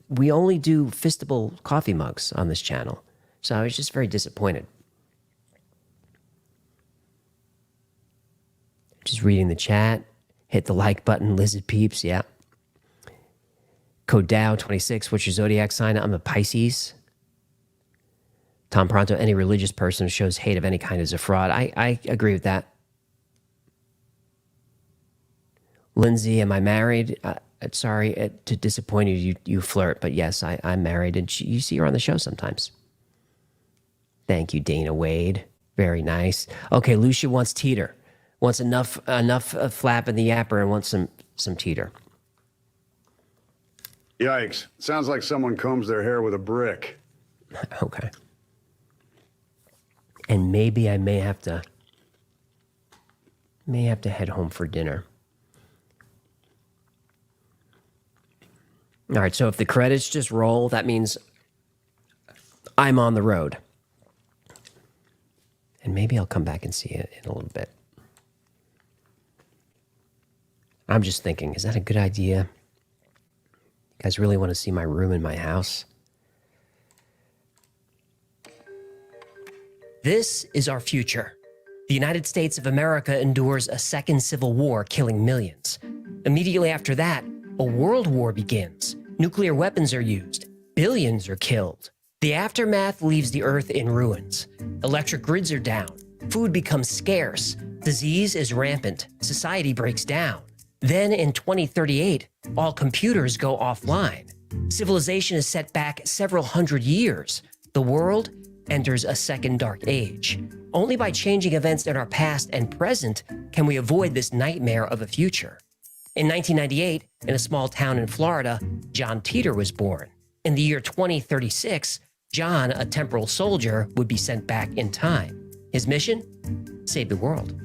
we only do fistable coffee mugs on this channel. So I was just very disappointed. Just reading the chat. Hit the like button, Lizard Peeps, yeah. Code Dow 26, what's your zodiac sign? I'm a Pisces. Tom Pronto, any religious person who shows hate of any kind is a fraud. I agree with that. Lindsay, am I married? Sorry to disappoint you. You flirt, but yes, I'm married, and you see her on the show sometimes. Thank you, Dana Wade. Very nice. Okay, Lucia wants teeter. Wants enough flap in the yapper and wants some teeter. Yikes. Sounds like someone combs their hair with a brick. Okay. And maybe I may have to head home for dinner. All right, so if the credits just roll, that means I'm on the road. And maybe I'll come back and see it in a little bit. I'm just thinking, is that a good idea? You guys really want to see my room in my house? This is our future. The United States of America endures a second civil war, killing millions. Immediately after that, a world war begins. Nuclear weapons are used. Billions are killed. The aftermath leaves the earth in ruins. Electric grids are down. Food becomes scarce. Disease is rampant. Society breaks down. Then in 2038, all computers go offline. Civilization is set back several hundred years. The world enters a second dark age. Only by changing events in our past and present can we avoid this nightmare of a future. In 1998, in a small town in Florida, John Titor was born. In the year 2036, John, a temporal soldier, would be sent back in time. His mission? Save the world.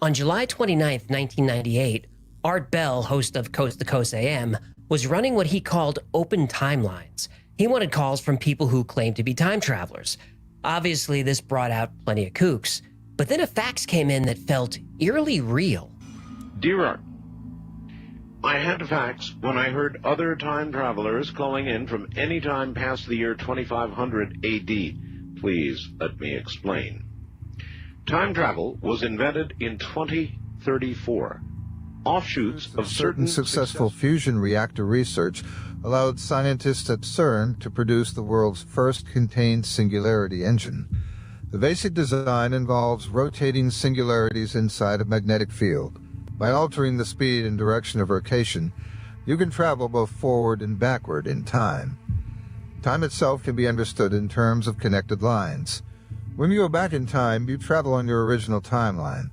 On July 29, 1998, Art Bell, host of Coast to Coast AM, was running what he called open timelines. He wanted calls from people who claimed to be time travelers. Obviously, this brought out plenty of kooks. But then a fax came in that felt eerily real. Dear Art, I had a fax when I heard other time travelers calling in from any time past the year 2500 AD. Please let me explain. Time travel was invented in 2034. Offshoots of certain successful fusion reactor research allowed scientists at CERN to produce the world's first contained singularity engine. The basic design involves rotating singularities inside a magnetic field. By altering the speed and direction of rotation, you can travel both forward and backward in time. Time itself can be understood in terms of connected lines. When you go back in time, you travel on your original timeline.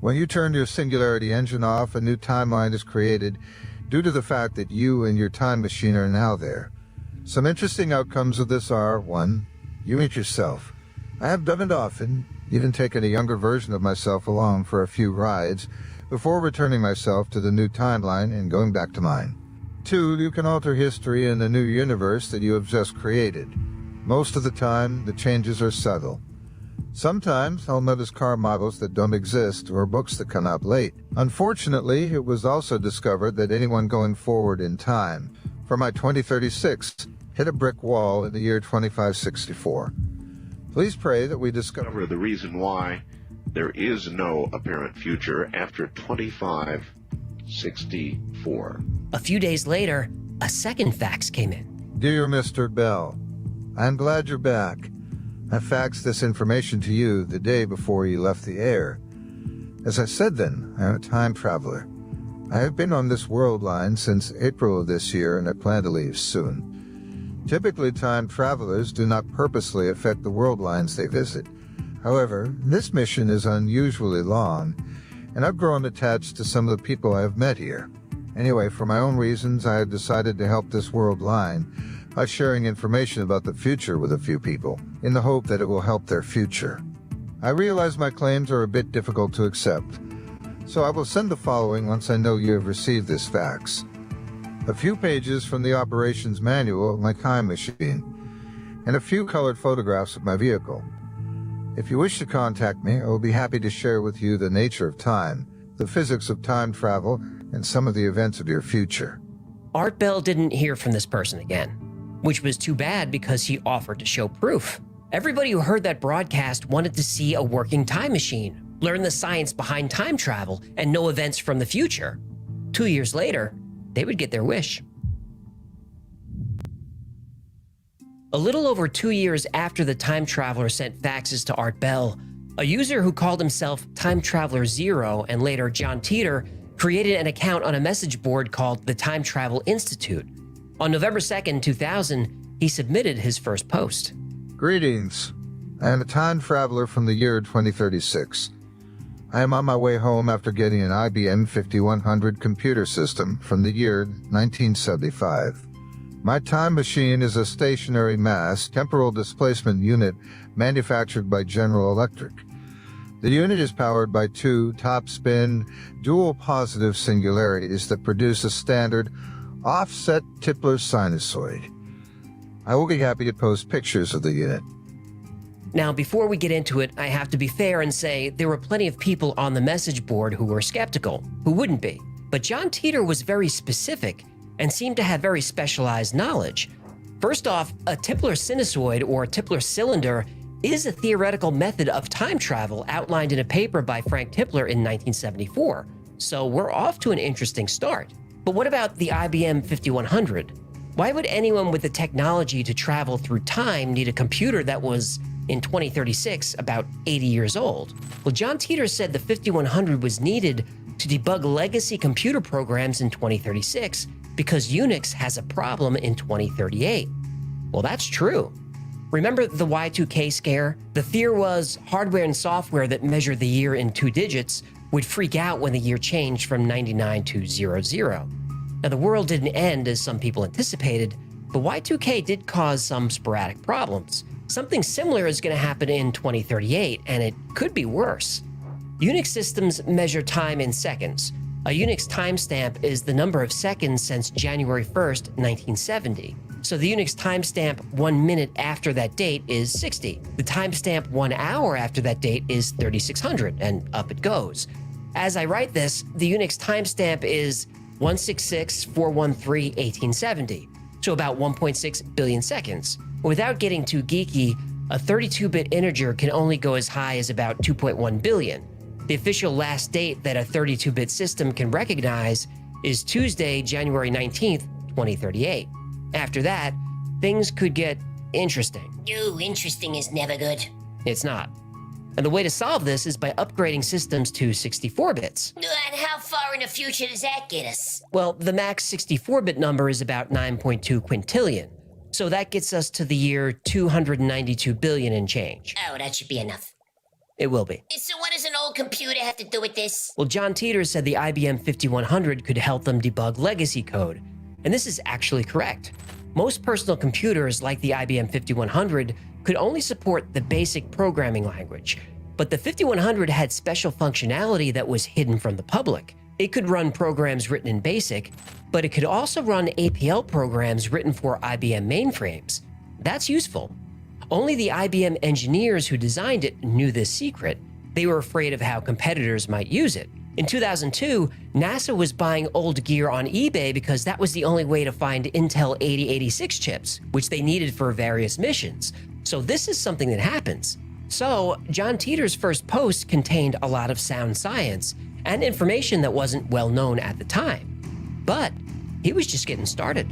When you turn your singularity engine off, a new timeline is created due to the fact that you and your time machine are now there. Some interesting outcomes of this are: 1. You meet yourself. I have done it often, even taken a younger version of myself along for a few rides before returning myself to the new timeline and going back to mine. 2. You can alter history in the new universe that you have just created. Most of the time, the changes are subtle. Sometimes I'll notice car models that don't exist or books that come out late. Unfortunately, it was also discovered that anyone going forward in time for my 2036 hit a brick wall in the year 2564. Please pray that we discover the reason why there is no apparent future after 2564. A few days later, a second fax came in. Dear Mr. Bell, I'm glad you're back. I faxed this information to you the day before you left the air. As I said then, I am a time traveler. I have been on this world line since April of this year, and I plan to leave soon. Typically, time travelers do not purposely affect the world lines they visit. However, this mission is unusually long, and I've grown attached to some of the people I have met here. Anyway, for my own reasons, I have decided to help this world line by sharing information about the future with a few people, in the hope that it will help their future. I realize my claims are a bit difficult to accept, so I will send the following once I know you have received this fax. A few pages from the operations manual of my time machine, and a few colored photographs of my vehicle. If you wish to contact me, I will be happy to share with you the nature of time, the physics of time travel, and some of the events of your future. Art Bell didn't hear from this person again, which was too bad because he offered to show proof. Everybody who heard that broadcast wanted to see a working time machine, learn the science behind time travel, and know events from the future. 2 years later, they would get their wish. A little over 2 years after the time traveler sent faxes to Art Bell, a user who called himself Time Traveler Zero and later John Titor created an account on a message board called the Time Travel Institute. On November 2nd, 2000, he submitted his first post. Greetings. I am a time traveler from the year 2036. I am on my way home after getting an IBM 5100 computer system from the year 1975. My time machine is a stationary mass temporal displacement unit manufactured by General Electric. The unit is powered by two top-spin, dual-positive singularities that produce a standard offset Tipler sinusoid. I will be happy to post pictures of the unit. Now, before we get into it, I have to be fair and say there were plenty of people on the message board who were skeptical, who wouldn't be. But John Titor was very specific and seemed to have very specialized knowledge. First off, a Tipler sinusoid or Tipler cylinder is a theoretical method of time travel outlined in a paper by Frank Tipler in 1974. So we're off to an interesting start. But what about the IBM 5100? Why would anyone with the technology to travel through time need a computer that was, in 2036, about 80 years old? Well, John Titor said the 5100 was needed to debug legacy computer programs in 2036 because Unix has a problem in 2038. Well, that's true. Remember the Y2K scare? The fear was hardware and software that measure the year in 2 digits would freak out when the year changed from 99 to 00. Now, the world didn't end as some people anticipated, but Y2K did cause some sporadic problems. Something similar is going to happen in 2038, and it could be worse. Unix systems measure time in seconds. A Unix timestamp is the number of seconds since January 1st, 1970. So the Unix timestamp 1 minute after that date is 60. The timestamp 1 hour after that date is 3600, and up it goes. As I write this, the Unix timestamp is 166-413-1870, so about 1.6 billion seconds. Without getting too geeky, a 32-bit integer can only go as high as about 2.1 billion. The official last date that a 32-bit system can recognize is Tuesday, January 19th, 2038. After that, things could get interesting. Ooh, interesting is never good. It's not. And the way to solve this is by upgrading systems to 64 bits. And how far in the future does that get us? Well, the max 64-bit number is about 9.2 quintillion. So that gets us to the year 292 billion and change. Oh, that should be enough. It will be. So what does an old computer have to do with this? Well, John Titor said the IBM 5100 could help them debug legacy code. And this is actually correct. Most personal computers, like the IBM 5100, could only support the basic programming language. But the 5100 had special functionality that was hidden from the public. It could run programs written in BASIC, but it could also run APL programs written for IBM mainframes. That's useful. Only the IBM engineers who designed it knew this secret. They were afraid of how competitors might use it. In 2002, NASA was buying old gear on eBay because that was the only way to find Intel 8086 chips, which they needed for various missions. So this is something that happens. So John Titor's first post contained a lot of sound science and information that wasn't well known at the time. But he was just getting started.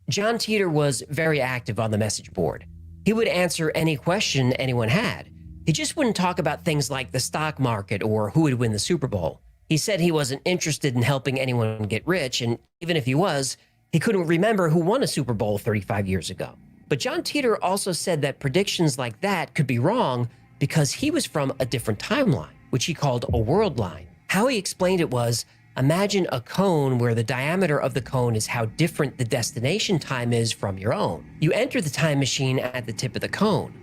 John Titor was very active on the message board. He would answer any question anyone had. He just wouldn't talk about things like the stock market or who would win the Super Bowl. He said he wasn't interested in helping anyone get rich, and even if he was, he couldn't remember who won a Super Bowl 35 years ago. But John Titor also said that predictions like that could be wrong because he was from a different timeline, which he called a world line. How he explained it was, imagine a cone where the diameter of the cone is how different the destination time is from your own. You enter the time machine at the tip of the cone.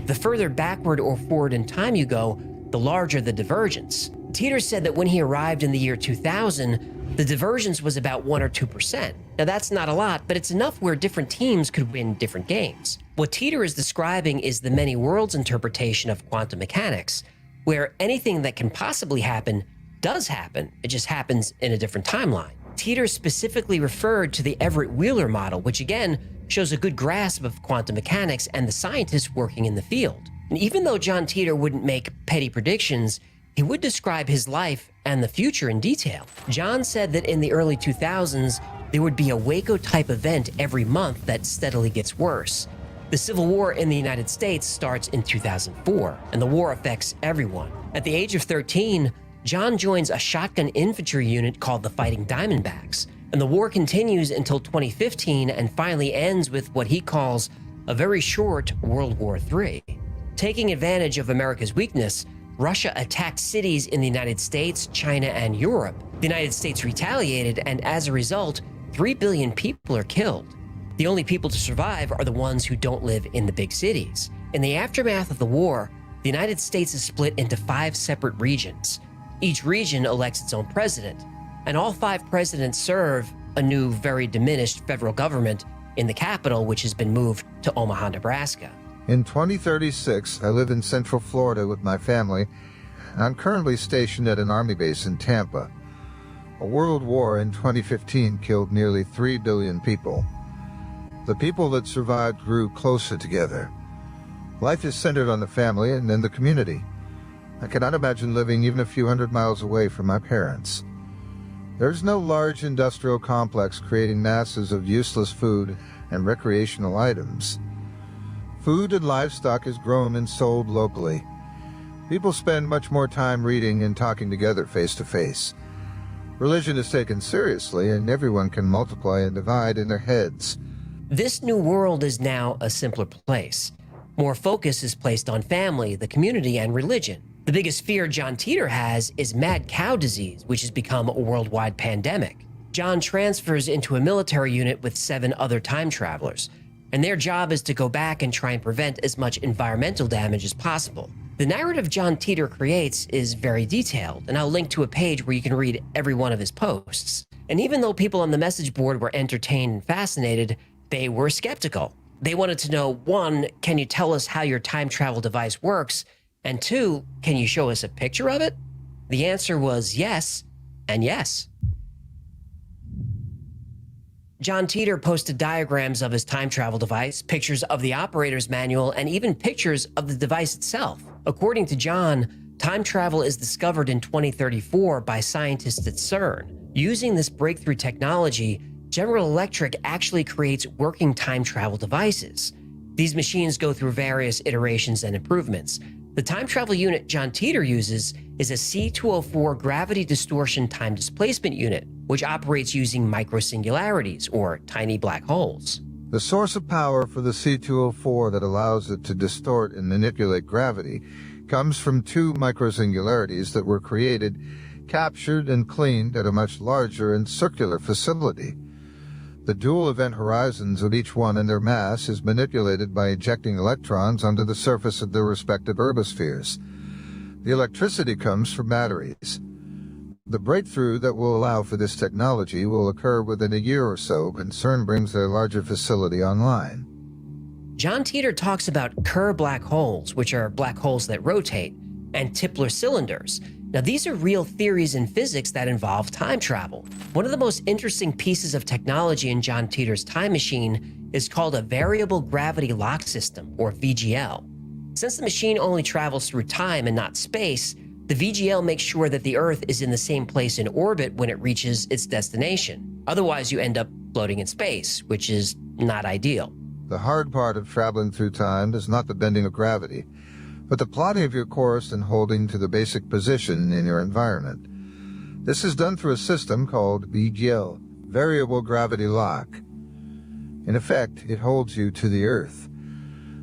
The further backward or forward in time you go, the larger the divergence. Titor said that when he arrived in the year 2000, the divergence was about 1 or 2%. Now that's not a lot, but it's enough where different teams could win different games. What Titor is describing is the many worlds interpretation of quantum mechanics, where anything that can possibly happen does happen, it just happens in a different timeline. Titor specifically referred to the Everett Wheeler model, which again shows a good grasp of quantum mechanics and the scientists working in the field. And even though John Titor wouldn't make petty predictions, he would describe his life and the future in detail. John said that in the early 2000s, there would be a Waco-type event every month that steadily gets worse. The Civil War in the United States starts in 2004, and the war affects everyone. At the age of 13, John joins a shotgun infantry unit called the Fighting Diamondbacks, and the war continues until 2015 and finally ends with what he calls a very short World War III. Taking advantage of America's weakness, Russia attacked cities in the United States, China, and Europe. The United States retaliated, and as a result, 3 billion people are killed. The only people to survive are the ones who don't live in the big cities. In the aftermath of the war, the United States is split into 5 separate regions. Each region elects its own president, and all 5 presidents serve a new, very diminished federal government in the capital, which has been moved to Omaha, Nebraska. In 2036, I live in Central Florida with my family. I'm currently stationed at an Army base in Tampa. A world war in 2015 killed nearly 3 billion people. The people that survived grew closer together. Life is centered on the family and then the community. I cannot imagine living even a few hundred miles away from my parents. There's no large industrial complex creating masses of useless food and recreational items. Food and livestock is grown and sold locally. People spend much more time reading and talking together face to face. Religion is taken seriously, and everyone can multiply and divide in their heads. This new world is now a simpler place. More focus is placed on family, the community, and religion. The biggest fear John Titor has is mad cow disease, which has become a worldwide pandemic. John transfers into a military unit with 7 other time travelers, and their job is to go back and try and prevent as much environmental damage as possible. The narrative John Titor creates is very detailed, and I'll link to a page where you can read every one of his posts. And even though people on the message board were entertained and fascinated, they were skeptical. They wanted to know, 1, can you tell us how your time travel device works? And 2, can you show us a picture of it? The answer was yes, and yes. John Titor posted diagrams of his time travel device, pictures of the operator's manual, and even pictures of the device itself. According to John, time travel is discovered in 2034 by scientists at CERN. Using this breakthrough technology, General Electric actually creates working time travel devices. These machines go through various iterations and improvements. The time travel unit John Titor uses is a C204 gravity distortion time displacement unit, which operates using microsingularities, or tiny black holes. The source of power for the C204 that allows it to distort and manipulate gravity comes from 2 microsingularities that were created, captured, and cleaned at a much larger and circular facility. The dual event horizons of each one and their mass is manipulated by ejecting electrons onto the surface of their respective ergospheres. The electricity comes from batteries. The breakthrough that will allow for this technology will occur within a year or so when CERN brings their larger facility online. John Titor talks about Kerr black holes, which are black holes that rotate, and Tipler cylinders. Now, these are real theories in physics that involve time travel. One of the most interesting pieces of technology in John Titor's time machine is called a variable gravity lock system, or VGL. Since the machine only travels through time and not space, the VGL makes sure that the Earth is in the same place in orbit when it reaches its destination. Otherwise, you end up floating in space, which is not ideal. The hard part of traveling through time is not the bending of gravity, but the plotting of your course and holding to the basic position in your environment. This is done through a system called VGL, Variable Gravity Lock. In effect, it holds you to the Earth.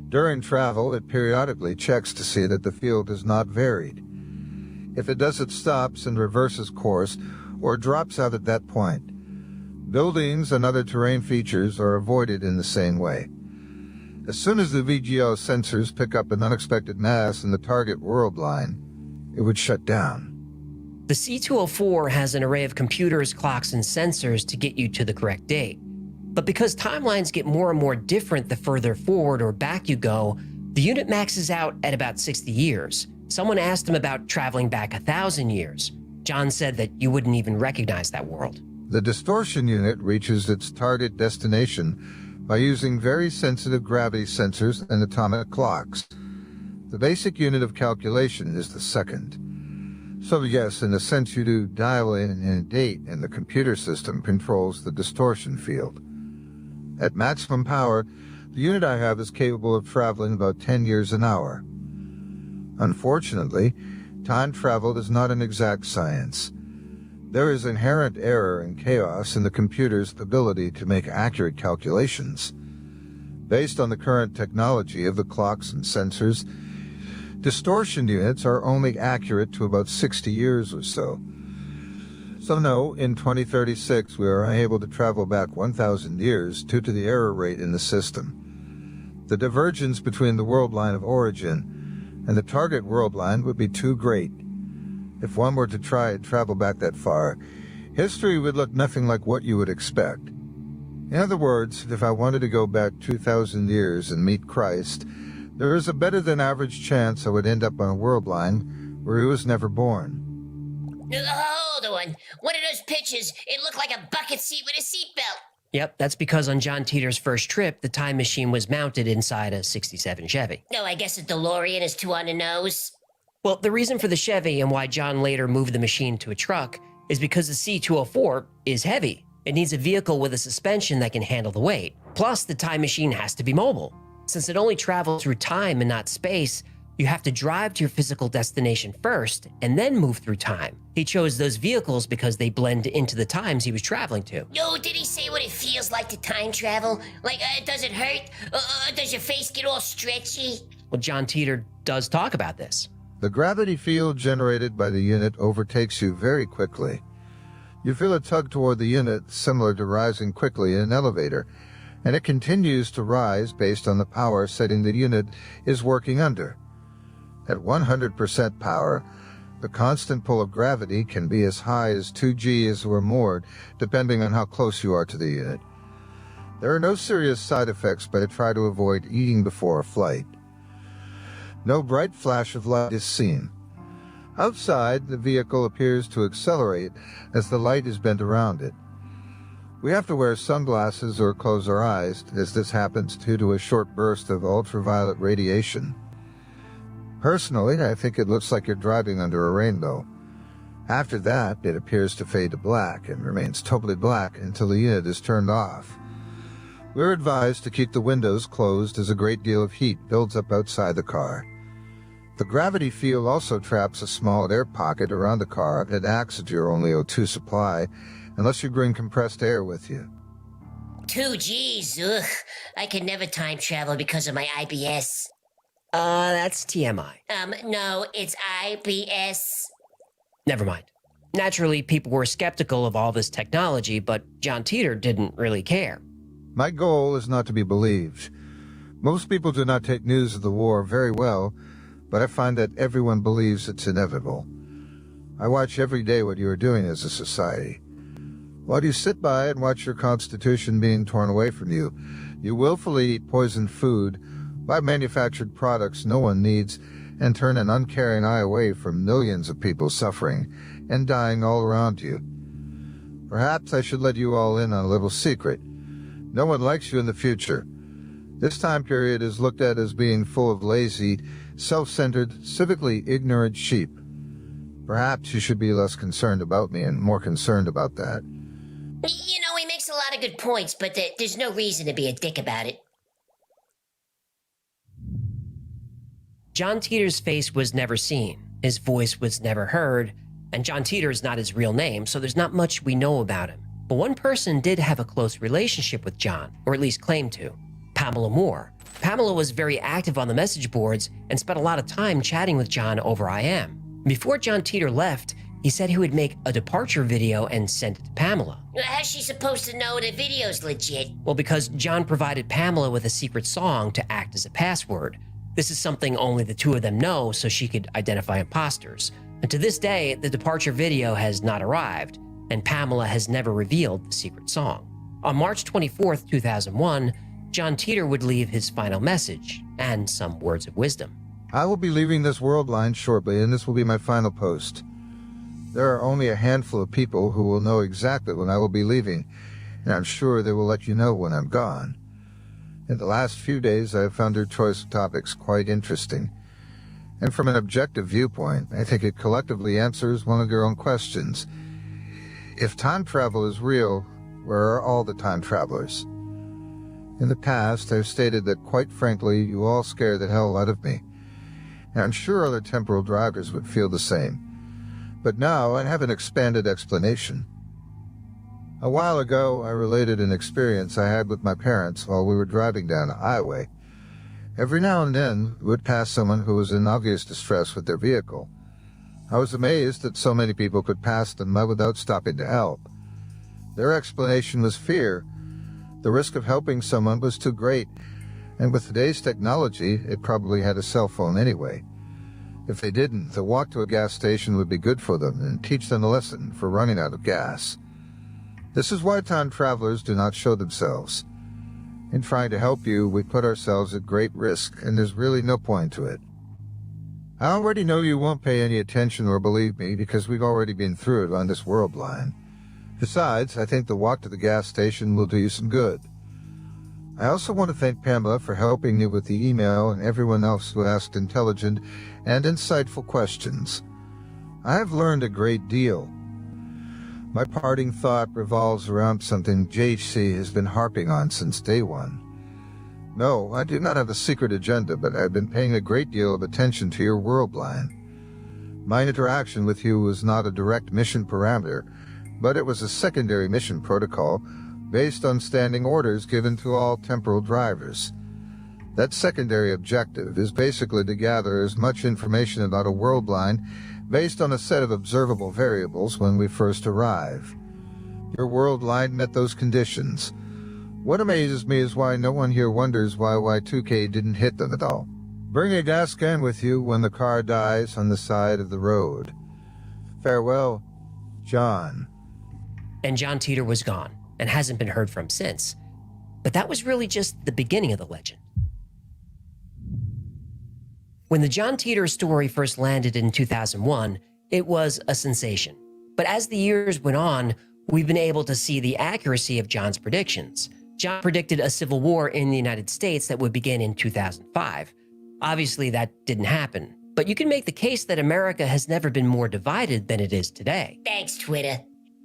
During travel, it periodically checks to see that the field is not varied. If it does, it stops and reverses course or drops out at that point. Buildings and other terrain features are avoided in the same way. As soon as the VGL sensors pick up an unexpected mass in the target world line, it would shut down. The C204 has an array of computers, clocks, and sensors to get you to the correct date. But because timelines get more and more different the further forward or back you go, the unit maxes out at about 60 years. Someone asked him about traveling back 1,000 years. John said that you wouldn't even recognize that world. The distortion unit reaches its target destination by using very sensitive gravity sensors and atomic clocks. The basic unit of calculation is the second. So yes, in a sense you do dial in a date, and the computer system controls the distortion field. At maximum power, the unit I have is capable of traveling about 10 years an hour. Unfortunately, time travel is not an exact science. There is inherent error and chaos in the computer's ability to make accurate calculations. Based on the current technology of the clocks and sensors, distortion units are only accurate to about 60 years or so. So no, in 2036 we are unable to travel back 1,000 years due to the error rate in the system. The divergence between the world line of origin and the target world line would be too great. If one were to try and travel back that far, history would look nothing like what you would expect. In other words, if I wanted to go back 2,000 years and meet Christ, there is a better than average chance I would end up on a world line where he was never born. Hold on. One of those pictures, it looked like a bucket seat with a seatbelt. Yep, that's because on John Teeter's first trip, the time machine was mounted inside a 67 Chevy. No, I guess a DeLorean is too on the nose. Well, the reason for the Chevy and why John later moved the machine to a truck is because the C-204 is heavy. It needs a vehicle with a suspension that can handle the weight. Plus, the time machine has to be mobile. Since it only travels through time and not space, you have to drive to your physical destination first and then move through time. He chose those vehicles because they blend into the times he was traveling to. No, did he say what it feels like to time travel? Like, does it hurt? Does your face get all stretchy? Well, John Teeter does talk about this. The gravity field generated by the unit overtakes you very quickly. You feel a tug toward the unit similar to rising quickly in an elevator, and it continues to rise based on the power setting the unit is working under. At 100% power, the constant pull of gravity can be as high as 2 Gs or more, depending on how close you are to the unit. There are no serious side effects, but I try to avoid eating before a flight. No bright flash of light is seen. Outside, the vehicle appears to accelerate as the light is bent around it. We have to wear sunglasses or close our eyes, as this happens due to a short burst of ultraviolet radiation. Personally, I think it looks like you're driving under a rainbow. After that, it appears to fade to black and remains totally black until the unit is turned off. We're advised to keep the windows closed as a great deal of heat builds up outside the car. The gravity field also traps a small air pocket around the car that acts as your only O2 supply, unless you bring compressed air with you. 2 Gs, ugh. I could never time travel because of my IBS. That's TMI. No, it's IBS. Never mind. Naturally, people were skeptical of all this technology, but John Teeter didn't really care. My goal is not to be believed. Most people do not take news of the war very well, but I find that everyone believes it's inevitable. I watch every day what you are doing as a society. While you sit by and watch your constitution being torn away from you, you willfully eat poisoned food, buy manufactured products no one needs, and turn an uncaring eye away from millions of people suffering and dying all around you. Perhaps I should let you all in on a little secret. No one likes you in the future. This time period is looked at as being full of lazy, self-centered, civically ignorant sheep. Perhaps you should be less concerned about me and more concerned about that. You know, he makes a lot of good points, but there's no reason to be a dick about it. John Teeter's face was never seen, his voice was never heard, and John Teeter is not his real name, so there's not much we know about him. But one person did have a close relationship with John, or at least claimed to: Pamela Moore. Pamela was very active on the message boards and spent a lot of time chatting with John over IM. Before John Teeter left, he said he would make a departure video and send it to Pamela. How's she supposed to know the video's legit? Well, because John provided Pamela with a secret song to act as a password. This is something only the two of them know, so she could identify imposters. And to this day, the departure video has not arrived, and Pamela has never revealed the secret song. On March 24th, 2001, John Teeter would leave his final message and some words of wisdom. I will be leaving this world line shortly, and this will be my final post. There are only a handful of people who will know exactly when I will be leaving, and I'm sure they will let you know when I'm gone. In the last few days, I have found your choice of topics quite interesting. And from an objective viewpoint, I think it collectively answers one of your own questions. If time travel is real, where are all the time travelers? In the past, I've stated that, quite frankly, you all scare the hell out of me. And I'm sure other temporal drivers would feel the same. But now I have an expanded explanation. A while ago, I related an experience I had with my parents while we were driving down a highway. Every now and then, we would pass someone who was in obvious distress with their vehicle. I was amazed that so many people could pass them without stopping to help. Their explanation was fear. The risk of helping someone was too great, And with today's technology, it probably had a cell phone anyway. If they didn't, the walk to a gas station would be good for them and teach them a lesson for running out of gas. This is why time travelers do not show themselves. In trying to help you, we put ourselves at great risk, and there's really no point to it. I already know you won't pay any attention or believe me because we've already been through it on this world line. Besides, I think the walk to the gas station will do you some good. I also want to thank Pamela for helping me with the email and everyone else who asked intelligent and insightful questions. I have learned a great deal. My parting thought revolves around something JC has been harping on since day one. No, I do not have a secret agenda, but I've been paying a great deal of attention to your world line. My interaction with you was not a direct mission parameter, but it was a secondary mission protocol based on standing orders given to all temporal drivers. That secondary objective is basically to gather as much information about a world line based on a set of observable variables when we first arrive. Your world line met those conditions. What amazes me is why no one here wonders why Y2K didn't hit them at all. Bring a gas can with you when the car dies on the side of the road. Farewell, John. And John Titor was gone and hasn't been heard from since. But that was really just the beginning of the legend. When the John Titor story first landed in 2001, it was a sensation. But as the years went on, we've been able to see the accuracy of John's predictions. John predicted a civil war in the United States that would begin in 2005. Obviously, that didn't happen. But you can make the case that America has never been more divided than it is today. Thanks, Twitter.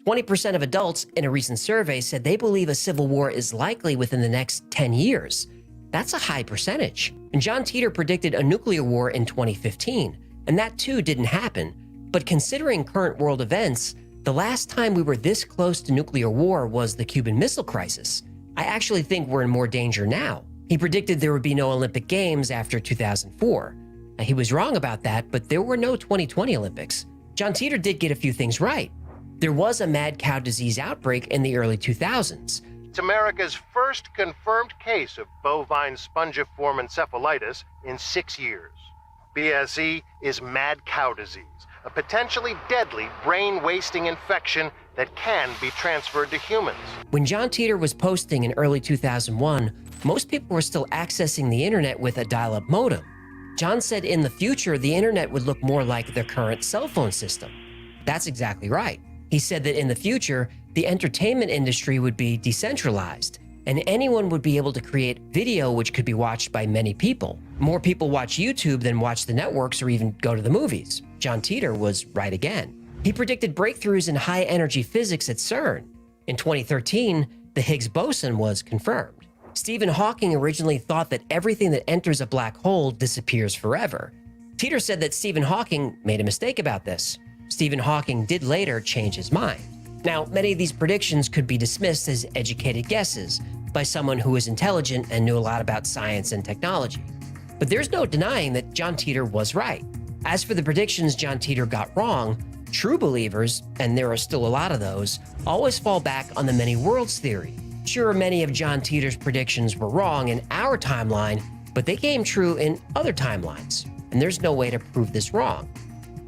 20% of adults in a recent survey said they believe a civil war is likely within the next 10 years. That's a high percentage. And John Titor predicted a nuclear war in 2015, and that too didn't happen. But considering current world events, the last time we were this close to nuclear war was the Cuban Missile Crisis. I actually think we're in more danger now. He predicted there would be no Olympic Games after 2004. Now, he was wrong about that, but there were no 2020 Olympics. John Titor did get a few things right. There was a mad cow disease outbreak in the early 2000s. It's America's first confirmed case of bovine spongiform encephalitis in 6 years. BSE is mad cow disease, a potentially deadly brain-wasting infection that can be transferred to humans. When John Titor was posting in early 2001, most people were still accessing the internet with a dial-up modem. John said in the future, the internet would look more like the current cell phone system. That's exactly right. He said that in the future, the entertainment industry would be decentralized, and anyone would be able to create video which could be watched by many people. More people watch YouTube than watch the networks or even go to the movies. John Titor was right again. He predicted breakthroughs in high-energy physics at CERN. In 2013, the Higgs boson was confirmed. Stephen Hawking originally thought that everything that enters a black hole disappears forever. Titor said that Stephen Hawking made a mistake about this. Stephen Hawking did later change his mind. Now, many of these predictions could be dismissed as educated guesses by someone who was intelligent and knew a lot about science and technology. But there's no denying that John Titor was right. As for the predictions John Titor got wrong, true believers, and there are still a lot of those, always fall back on the many worlds theory. Sure, many of John Titor's predictions were wrong in our timeline, but they came true in other timelines, and there's no way to prove this wrong.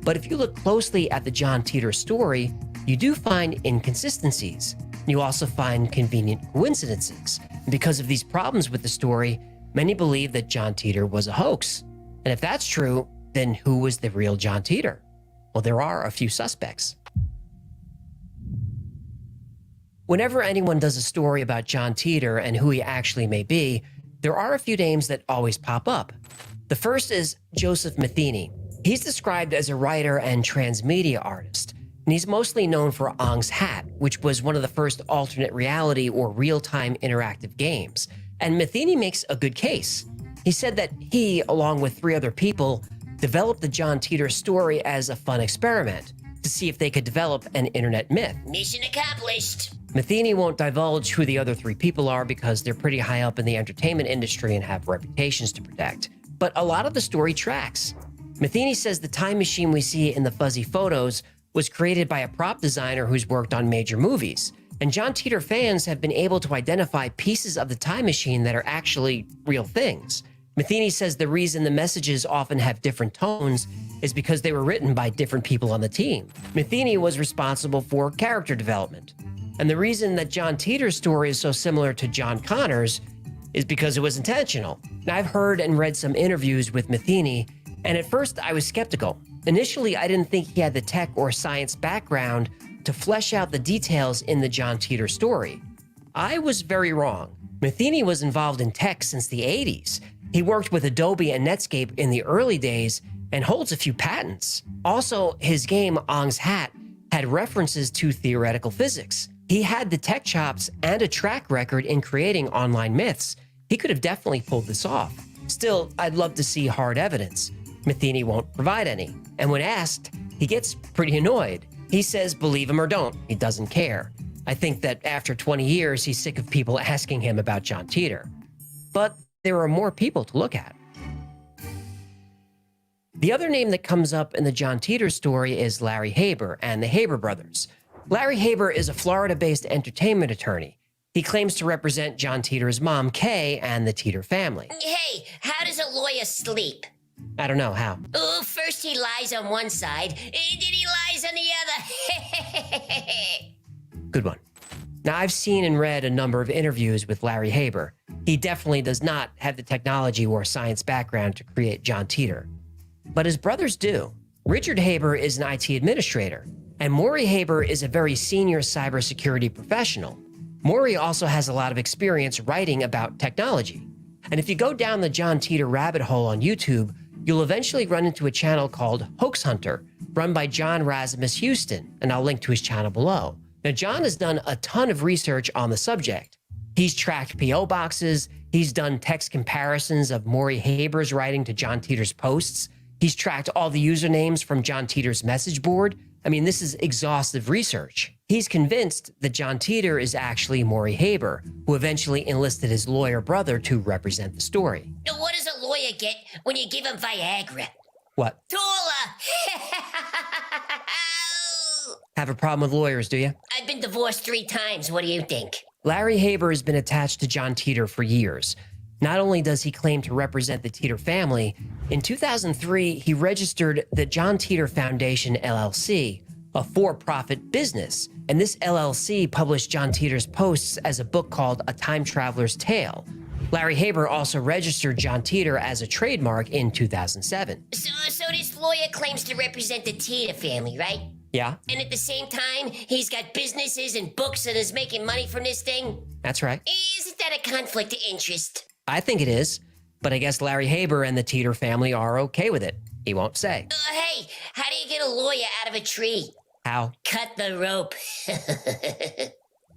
But if you look closely at the John Titor story, you do find inconsistencies. You also find convenient coincidences. And because of these problems with the story, many believe that John Titor was a hoax. And if that's true, then who was the real John Titor? Well, there are a few suspects. Whenever anyone does a story about John Titor and who he actually may be, there are a few names that always pop up. The first is Joseph Matheny. He's described as a writer and transmedia artist, and he's mostly known for Ong's Hat, which was one of the first alternate reality or real-time interactive games. And Matheny makes a good case. He said that he, along with 3 other people, developed the John Titor story as a fun experiment to see if they could develop an internet myth. Mission accomplished. Matheny won't divulge who the other 3 people are because they're pretty high up in the entertainment industry and have reputations to protect. But a lot of the story tracks. Matheny says the time machine we see in the fuzzy photos was created by a prop designer who's worked on major movies, And John Titor fans have been able to identify pieces of the time machine that are actually real things. Matheny says the reason the messages often have different tones is because they were written by different people on the team. Matheny was responsible for character development. And the reason that John Titor's story is so similar to John Connor's is because it was intentional. Now, I've heard and read some interviews with Matheny, and at first I was skeptical. Initially, I didn't think he had the tech or science background to flesh out the details in the John Titor story. I was very wrong. Matheny was involved in tech since the 80s. He worked with Adobe and Netscape in the early days and holds a few patents. Also, his game Ong's Hat had references to theoretical physics. He had the tech chops and a track record in creating online myths. He could have definitely pulled this off. Still, I'd love to see hard evidence. Matheny won't provide any. And when asked, he gets pretty annoyed. He says, believe him or don't, he doesn't care. I think that after 20 years, he's sick of people asking him about John Titor. But there are more people to look at. The other name that comes up in the John Titor story is Larry Haber and the Haber brothers. Larry Haber is a Florida-based entertainment attorney. He claims to represent John Titor's mom, Kay, and the Titor family. Hey, how does a lawyer sleep? I don't know how. Oh, first he lies on one side, and then he lies on the other. Good one. Now, I've seen and read a number of interviews with Larry Haber. He definitely does not have the technology or science background to create John Titor. But his brothers do. Richard Haber is an IT administrator, and Maury Haber is a very senior cybersecurity professional. Maury also has a lot of experience writing about technology. And if you go down the John Titor rabbit hole on YouTube, you'll eventually run into a channel called Hoax Hunter, run by John Rasmus Houston, and I'll link to his channel below. Now, John has done a ton of research on the subject. He's tracked P.O. boxes, he's done text comparisons of Maury Haber's writing to John Titor's posts, he's tracked all the usernames from John Titor's message board. I mean, this is exhaustive research. He's convinced that John Titor is actually Maury Haber, who eventually enlisted his lawyer brother to represent the story. Now, what does a lawyer get when you give him Viagra? What? Taller! Have a problem with lawyers, do you? I've been divorced 3 times. What do you think? Larry Haber has been attached to John Titor for years. Not only does he claim to represent the Titor family, in 2003, he registered the John Titor Foundation, LLC, a for-profit business. And this LLC published John Titor's posts as a book called A Time Traveler's Tale. Larry Haber also registered John Titor as a trademark in 2007. So this lawyer claims to represent the Titor family, right? Yeah, And at the same time, he's got businesses and books and is making money from this thing? that's right. Isn't that a conflict of interest? I think it is, but I guess Larry Haber and the Titor family are okay with it. He won't say. Hey, how do you get a lawyer out of a tree? How? Cut the rope.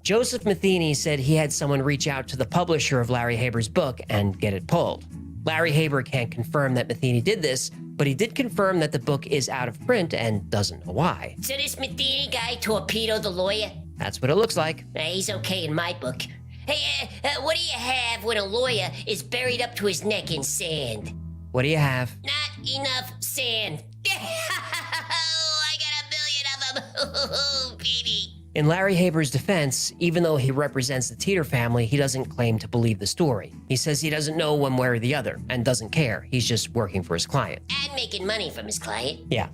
Joseph Matheny said he had someone reach out to the publisher of Larry Haber's book and get it pulled. Larry Haber can't confirm that Matheny did this, but he did confirm that the book is out of print and doesn't know why. So this Matheny guy torpedoed the lawyer? That's what it looks like. He's okay in my book. Hey, what do you have when a lawyer is buried up to his neck in sand? What do you have? Not enough sand. I got 1 million of them. Baby. In Larry Haber's defense, even though he represents the Titor family, he doesn't claim to believe the story. He says he doesn't know one way or the other and doesn't care. He's just working for his client. And making money from his client. Yeah,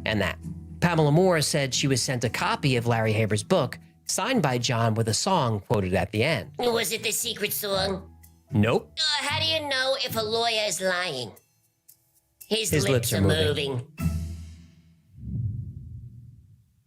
and that. Pamela Moore said she was sent a copy of Larry Haber's book, signed by John with a song quoted at the end. Was it the secret song? Nope. How do you know if a lawyer is lying? His lips are moving.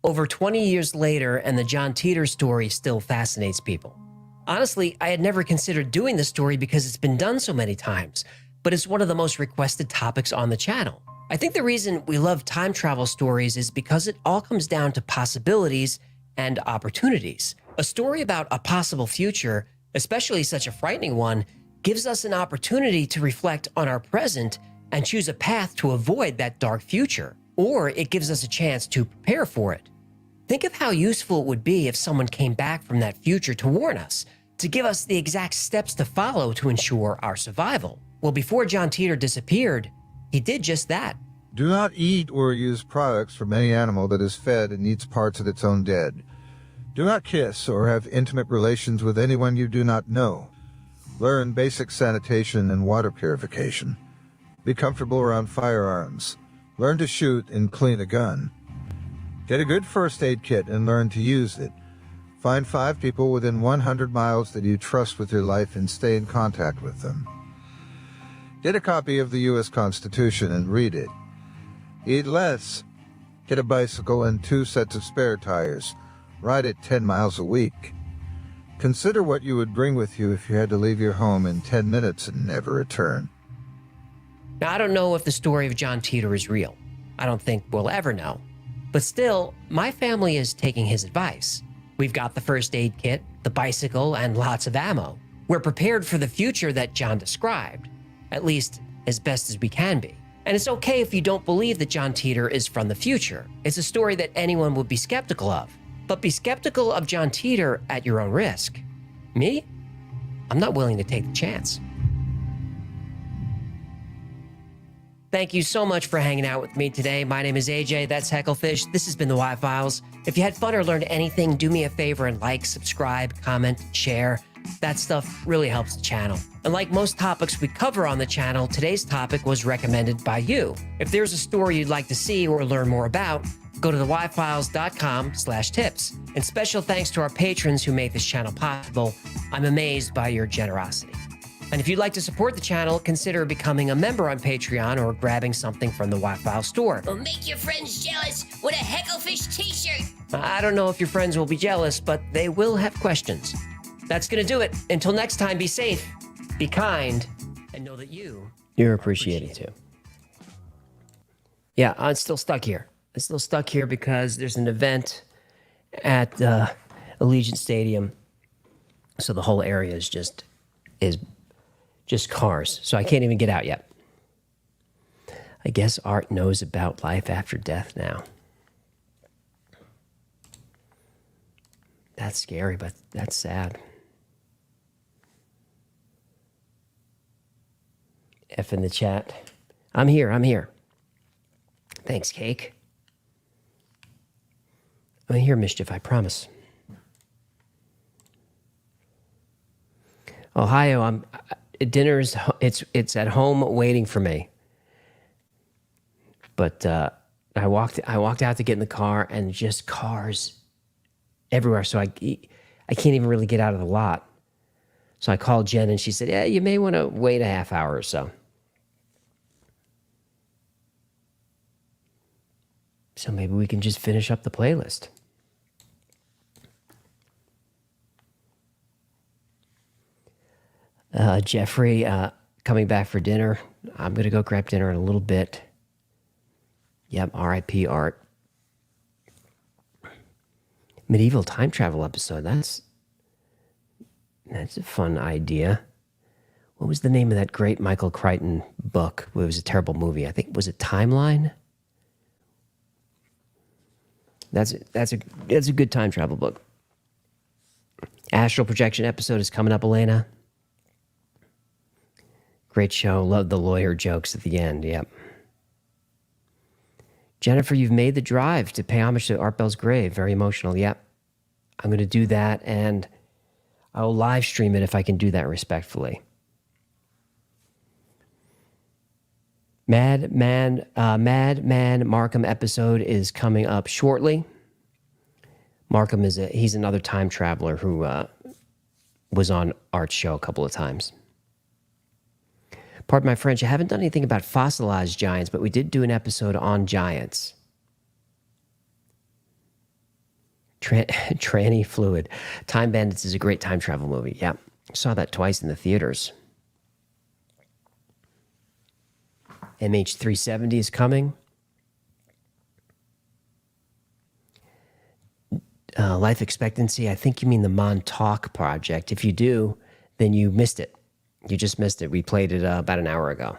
Over 20 years later, and the John Titor story still fascinates people. Honestly, I had never considered doing this story because it's been done so many times, but it's one of the most requested topics on the channel. I think the reason we love time travel stories is because it all comes down to possibilities and opportunities. A story about a possible future, especially such a frightening one, gives us an opportunity to reflect on our present and choose a path to avoid that dark future, or it gives us a chance to prepare for it. Think of how useful it would be if someone came back from that future to warn us, to give us the exact steps to follow to ensure our survival. Well, before John Titor disappeared, he did just that. Do not eat or use products from any animal that is fed and eats parts of its own dead. Do not kiss or have intimate relations with anyone you do not know. Learn basic sanitation and water purification. Be comfortable around firearms. Learn to shoot and clean a gun. Get a good first aid kit and learn to use it. Find 5 people within 100 miles that you trust with your life and stay in contact with them. Get a copy of the U.S. Constitution and read it. Eat less. Get a bicycle and 2 sets of spare tires. Ride it 10 miles a week. Consider what you would bring with you if you had to leave your home in 10 minutes and never return. Now, I don't know if the story of John Titor is real. I don't think we'll ever know. But still, my family is taking his advice. We've got the first aid kit, the bicycle, and lots of ammo. We're prepared for the future that John described, at least as best as we can be. And it's okay if you don't believe that John Titor is from the future. It's a story that anyone would be skeptical of. But be skeptical of John Titor at your own risk. Me? I'm not willing to take the chance. Thank you so much for hanging out with me today. My name is AJ, that's Hecklefish. This has been the Y-Files. If you had fun or learned anything, do me a favor and like, subscribe, comment, share. That stuff really helps the channel. And like most topics we cover on the channel, today's topic was recommended by you. If there's a story you'd like to see or learn more about, go to theyfiles.com/tips. And special thanks to our patrons who make this channel possible. I'm amazed by your generosity. And if you'd like to support the channel, consider becoming a member on Patreon or grabbing something from the Y-Files store. Or make your friends jealous with a Hecklefish t-shirt. I don't know if your friends will be jealous, but they will have questions. That's gonna do it. Until next time, be safe, be kind, and know that you're appreciated too. Yeah, I'm still stuck here. I'm still stuck here because there's an event at Allegiant Stadium, so the whole area is just cars. So I can't even get out yet. I guess Art knows about life after death now. That's scary, but that's sad. F in the chat. I'm here. Thanks, Cake. I'm here, Mischief, I promise. Ohio, dinner's it's at home waiting for me. But I walked out to get in the car and just cars everywhere. So I can't even really get out of the lot. So I called Jen and she said, "Yeah, you may want to wait a half hour or so." So maybe we can just finish up the playlist. Jeffrey, coming back for dinner. I'm going to go grab dinner in a little bit. Yep, R.I.P. Art. Medieval time travel episode. That's a fun idea. What was the name of that great Michael Crichton book? It was a terrible movie. I think, was it Timeline? That's a good time travel book. Astral projection episode is coming up, Elena. Great show. Love the lawyer jokes at the end. Yep. Jennifer, you've made the drive to pay homage to Art Bell's grave. Very emotional. Yep. I'm going to do that, and I'll live stream it if I can do that respectfully. Madman Markham episode is coming up shortly. Markham he's another time traveler who was on Art's show a couple of times. Pardon my French, I haven't done anything about fossilized giants, but we did do an episode on giants. Tranny Fluid. Time Bandits is a great time travel movie. Yeah, saw that twice in the theaters. MH370 is coming. Life expectancy, I think you mean the Montauk Project. If you do, then you missed it. You just missed it. We played it about an hour ago.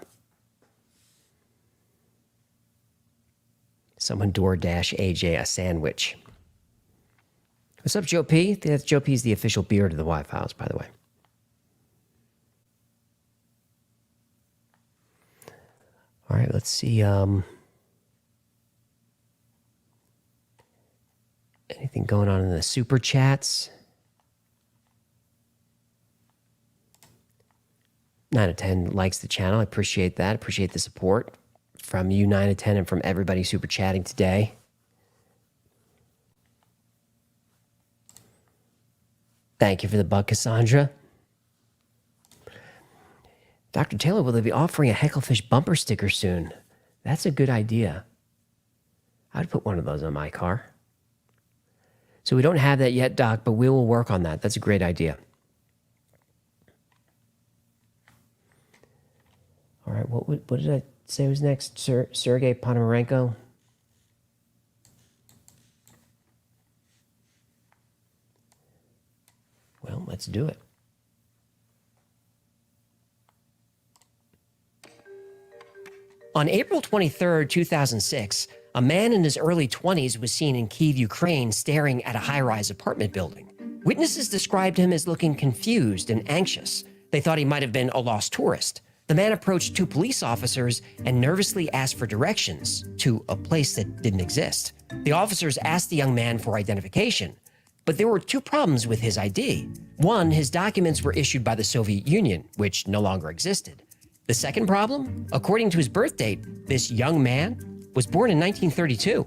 Someone DoorDash AJ a sandwich. What's up, Joe P? That's Joe P's the official beard of the Y-Files, by the way. All right, let's see. Anything going on in the super chats? 9 of 10 likes the channel. I appreciate that. Appreciate the support from you, 9 of 10, and from everybody super chatting today. Thank you for the buck, Cassandra. Dr. Taylor, will they be offering a Hecklefish bumper sticker soon? That's a good idea. I'd put one of those on my car. So we don't have that yet, Doc, but we will work on that. That's a great idea. All right, what did I say was next? Sergei Ponomarenko? Well, let's do it. On April 23rd, 2006, a man in his early 20s was seen in Kyiv, Ukraine, staring at a high-rise apartment building. Witnesses described him as looking confused and anxious. They thought he might have been a lost tourist. The man approached 2 police officers and nervously asked for directions to a place that didn't exist. The officers asked the young man for identification, but there were 2 problems with his ID. One, his documents were issued by the Soviet Union, which no longer existed. The second problem, according to his birth date, this young man was born in 1932.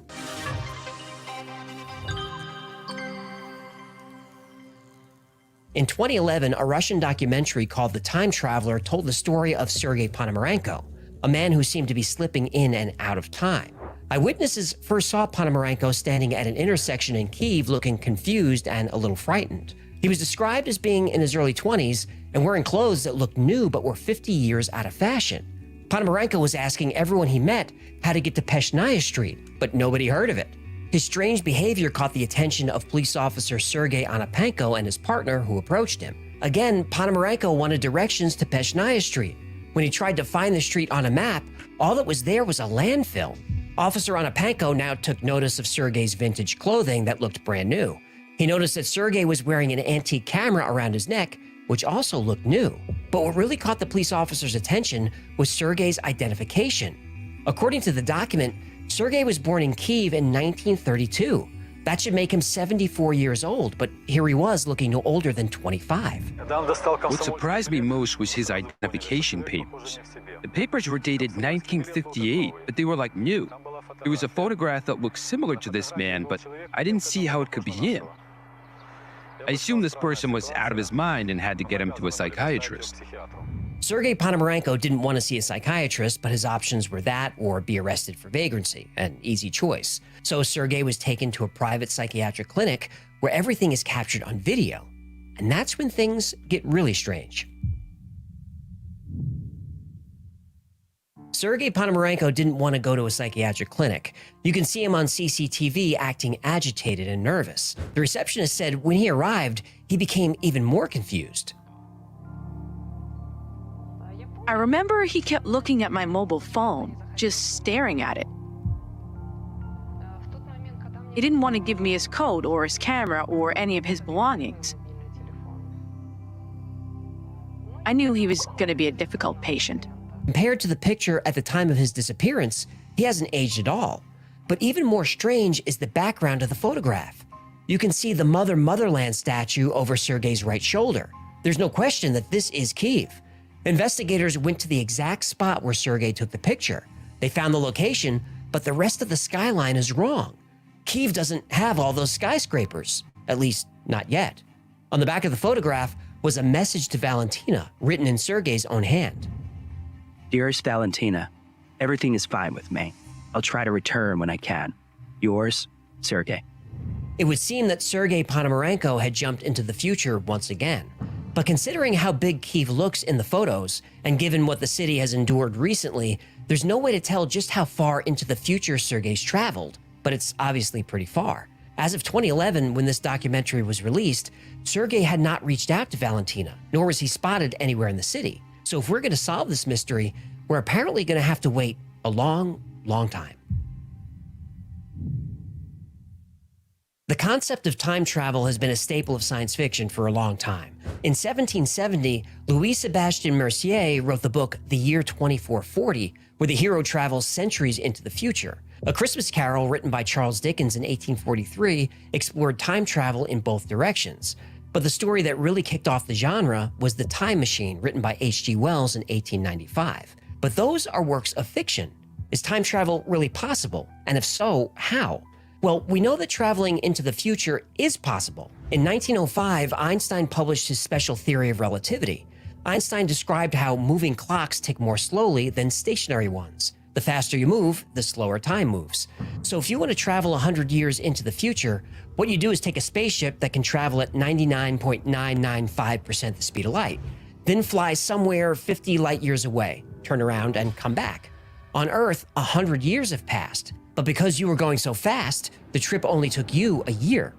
In 2011, a Russian documentary called The Time Traveler told the story of Sergei Ponomarenko, a man who seemed to be slipping in and out of time. Eyewitnesses first saw Ponomarenko standing at an intersection in Kyiv looking confused and a little frightened. He was described as being in his early 20s and wearing clothes that looked new but were 50 years out of fashion. Ponomarenko was asking everyone he met how to get to Peshnaya Street, but nobody heard of it. His strange behavior caught the attention of police officer Sergei Anapenko and his partner, who approached him. Again, Ponomarenko wanted directions to Peshnaya Street. When he tried to find the street on a map, all that was there was a landfill. Officer Anapenko now took notice of Sergei's vintage clothing that looked brand new. He noticed that Sergei was wearing an antique camera around his neck, which also looked new. But what really caught the police officer's attention was Sergei's identification. According to the document, Sergei was born in Kyiv in 1932. That should make him 74 years old, but here he was looking no older than 25. What surprised me most was his identification papers. The papers were dated 1958, but they were like new. There was a photograph that looked similar to this man, but I didn't see how it could be him. I assumed this person was out of his mind and had to get him to a psychiatrist. Sergei Ponomarenko didn't want to see a psychiatrist, but his options were that or be arrested for vagrancy, an easy choice. So Sergei was taken to a private psychiatric clinic where everything is captured on video. And that's when things get really strange. Sergei Ponomarenko didn't want to go to a psychiatric clinic. You can see him on CCTV acting agitated and nervous. The receptionist said when he arrived, he became even more confused. I remember he kept looking at my mobile phone, just staring at it. He didn't want to give me his code or his camera or any of his belongings. I knew he was going to be a difficult patient. Compared to the picture at the time of his disappearance, he hasn't aged at all. But even more strange is the background of the photograph. You can see the Motherland statue over Sergei's right shoulder. There's no question that this is Kyiv. Investigators went to the exact spot where Sergei took the picture. They found the location, but the rest of the skyline is wrong. Kyiv doesn't have all those skyscrapers, at least not yet. On the back of the photograph was a message to Valentina, written in Sergei's own hand. Dearest Valentina, everything is fine with me. I'll try to return when I can. Yours, Sergei. It would seem that Sergei Ponomarenko had jumped into the future once again. But considering how big Kyiv looks in the photos, and given what the city has endured recently, there's no way to tell just how far into the future Sergei's traveled, but it's obviously pretty far. As of 2011, when this documentary was released, Sergei had not reached out to Valentina, nor was he spotted anywhere in the city. So if we're going to solve this mystery, we're apparently going to have to wait a long, long time. The concept of time travel has been a staple of science fiction for a long time. In 1770, Louis Sebastian Mercier wrote the book The Year 2440, where the hero travels centuries into the future. A Christmas Carol, written by Charles Dickens in 1843, explored time travel in both directions. But the story that really kicked off the genre was The Time Machine, written by H.G. Wells in 1895. But those are works of fiction. Is time travel really possible? And if so, how? Well, we know that traveling into the future is possible. In 1905, Einstein published his special theory of relativity. Einstein described how moving clocks tick more slowly than stationary ones. The faster you move, the slower time moves. So if you want to travel 100 years into the future, what you do is take a spaceship that can travel at 99.995% the speed of light, then fly somewhere 50 light years away, turn around and come back. On Earth, 100 years have passed, but because you were going so fast, the trip only took you a year.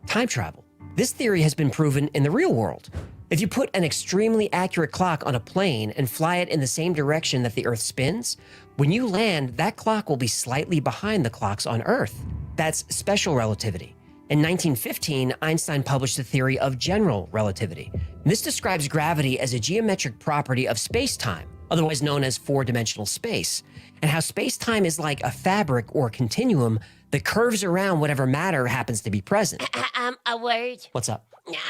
Time travel. This theory has been proven in the real world. If you put an extremely accurate clock on a plane and fly it in the same direction that the Earth spins, when you land, that clock will be slightly behind the clocks on Earth. That's special relativity. In 1915, Einstein published the theory of general relativity. This describes gravity as a geometric property of space-time, otherwise known as four-dimensional space, and how space-time is like a fabric or continuum that curves around whatever matter happens to be present. A word? What's up?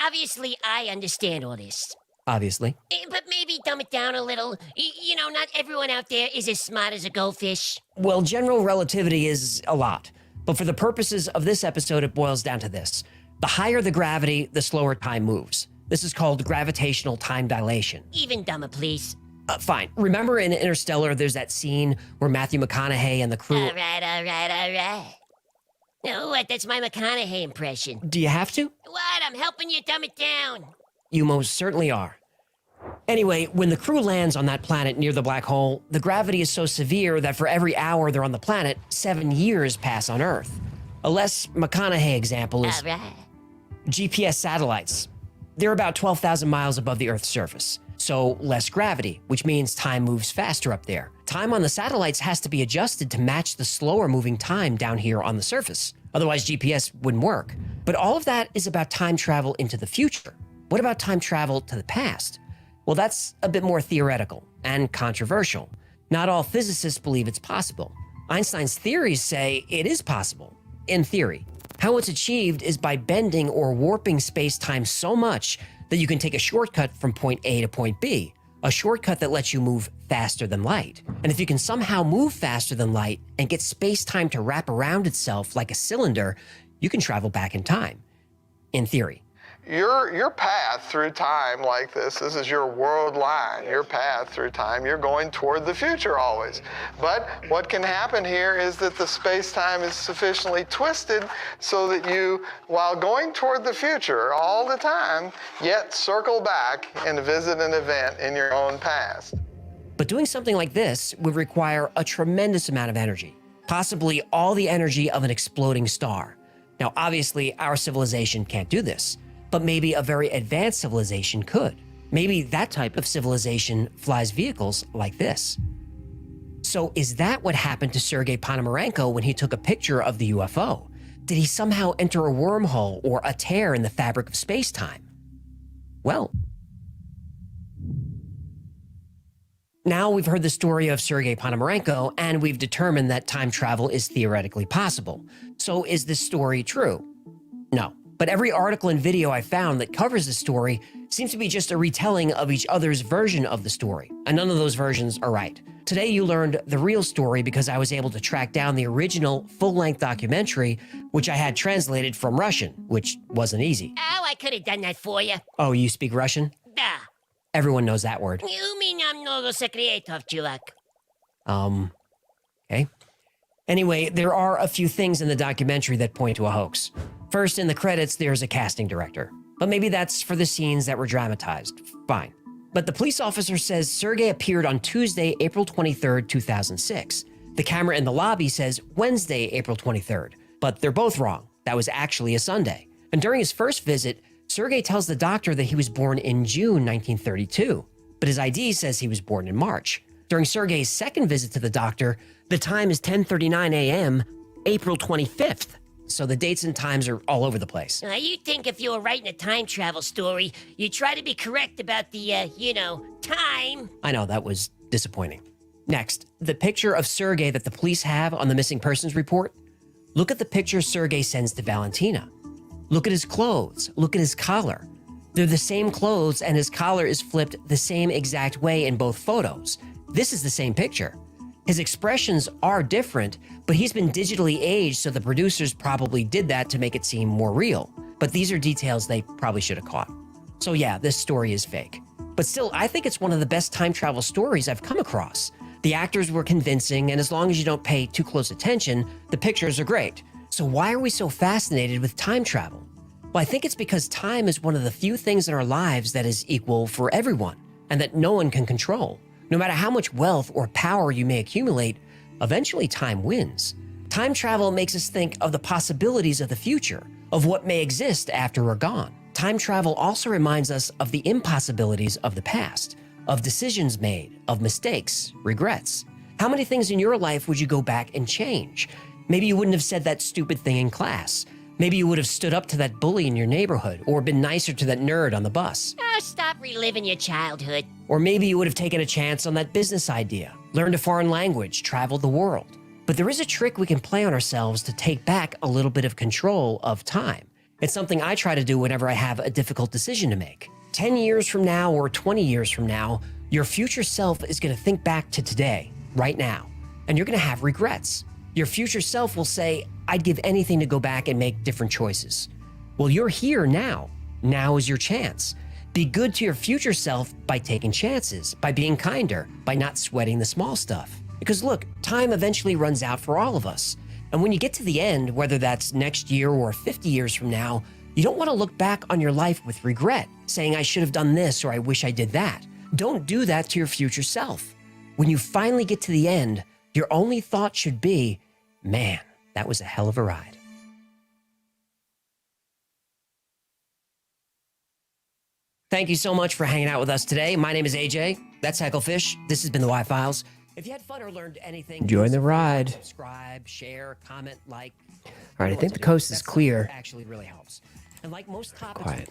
Obviously, I understand all this. Obviously. But maybe dumb it down a little. You know, not everyone out there is as smart as a goldfish. Well, general relativity is a lot. But for the purposes of this episode, it boils down to this. The higher the gravity, the slower time moves. This is called gravitational time dilation. Even dumber, please. Fine. Remember in Interstellar, there's that scene where Matthew McConaughey and the crew... All right. No, what? That's my McConaughey impression. Do you have to? What? I'm helping you dumb it down. You most certainly are. Anyway, when the crew lands on that planet near the black hole, the gravity is so severe that for every hour they're on the planet, 7 years pass on Earth. A less McConaughey example is GPS satellites. They're about 12,000 miles above the Earth's surface, so less gravity, which means time moves faster up there. Time on the satellites has to be adjusted to match the slower moving time down here on the surface. Otherwise, GPS wouldn't work. But all of that is about time travel into the future. What about time travel to the past? Well, that's a bit more theoretical and controversial. Not all physicists believe it's possible. Einstein's theories say it is possible, in theory. How it's achieved is by bending or warping space-time so much that you can take a shortcut from point A to point B, a shortcut that lets you move faster than light. And if you can somehow move faster than light and get space-time to wrap around itself like a cylinder, you can travel back in time, in theory. Your path through time like this is your world line, your path through time. You're going toward the future always. But what can happen here is that the space-time is sufficiently twisted so that you, while going toward the future all the time, yet circle back and visit an event in your own past. But doing something like this would require a tremendous amount of energy, possibly all the energy of an exploding star. Now, obviously, our civilization can't do this. But maybe a very advanced civilization could. Maybe that type of civilization flies vehicles like this. So is that what happened to Sergei Ponomarenko when he took a picture of the UFO? Did he somehow enter a wormhole or a tear in the fabric of space-time? Well, now we've heard the story of Sergei Ponomarenko, and we've determined that time travel is theoretically possible. So is this story true? No. But every article and video I found that covers the story seems to be just a retelling of each other's version of the story, and none of those versions are right. Today you learned the real story because I was able to track down the original full-length documentary, which I had translated from Russian, which wasn't easy. Oh, I could have done that for you. Oh, you speak Russian? Да. Everyone knows that word. У меня много секретов, чувак. Okay. Anyway, there are a few things in the documentary that point to a hoax. First, in the credits, there's a casting director. But maybe that's for the scenes that were dramatized. Fine. But the police officer says Sergei appeared on Tuesday, April 23rd, 2006. The camera in the lobby says Wednesday, April 23rd. But they're both wrong. That was actually a Sunday. And during his first visit, Sergei tells the doctor that he was born in June 1932. But his ID says he was born in March. During Sergei's second visit to the doctor, the time is 10:39 a.m., April 25th. so the dates and times are all over the place. You'd think if you were writing a time travel story, you'd try to be correct about the, time. I know, that was disappointing. Next, the picture of Sergei that the police have on the missing persons report. Look at the picture Sergei sends to Valentina. Look at his clothes. Look at his collar. They're the same clothes, and his collar is flipped the same exact way in both photos. This is the same picture. His expressions are different, but he's been digitally aged, so the producers probably did that to make it seem more real. But these are details they probably should have caught. So yeah, this story is fake. But still, I think it's one of the best time travel stories I've come across. The actors were convincing, and as long as you don't pay too close attention, the pictures are great. So why are we so fascinated with time travel? Well, I think it's because time is one of the few things in our lives that is equal for everyone, and that no one can control. No matter how much wealth or power you may accumulate, eventually time wins. Time travel makes us think of the possibilities of the future, of what may exist after we're gone. Time travel also reminds us of the impossibilities of the past, of decisions made, of mistakes, regrets. How many things in your life would you go back and change? Maybe you wouldn't have said that stupid thing in class. Maybe you would have stood up to that bully in your neighborhood, or been nicer to that nerd on the bus. Stop reliving your childhood. Or maybe you would have taken a chance on that business idea, learned a foreign language, traveled the world. But there is a trick we can play on ourselves to take back a little bit of control of time. It's something I try to do whenever I have a difficult decision to make. 10 years from now or 20 years from now, your future self is going to think back to today, right now, and you're going to have regrets. Your future self will say, I'd give anything to go back and make different choices. Well, you're here now. Now is your chance. Be good to your future self by taking chances, by being kinder, by not sweating the small stuff. Because look, time eventually runs out for all of us. And when you get to the end, whether that's next year or 50 years from now, you don't want to look back on your life with regret, saying I should have done this or I wish I did that. Don't do that to your future self. When you finally get to the end, your only thought should be, man, that was a hell of a ride. Thank you so much for hanging out with us today. My name is AJ. That's Hecklefish. This has been the Y-Files. If you had fun or learned anything, join the ride. Subscribe, share, comment, like. All right, I think the coast is clear. Actually really helps. And like most topics. Quiet.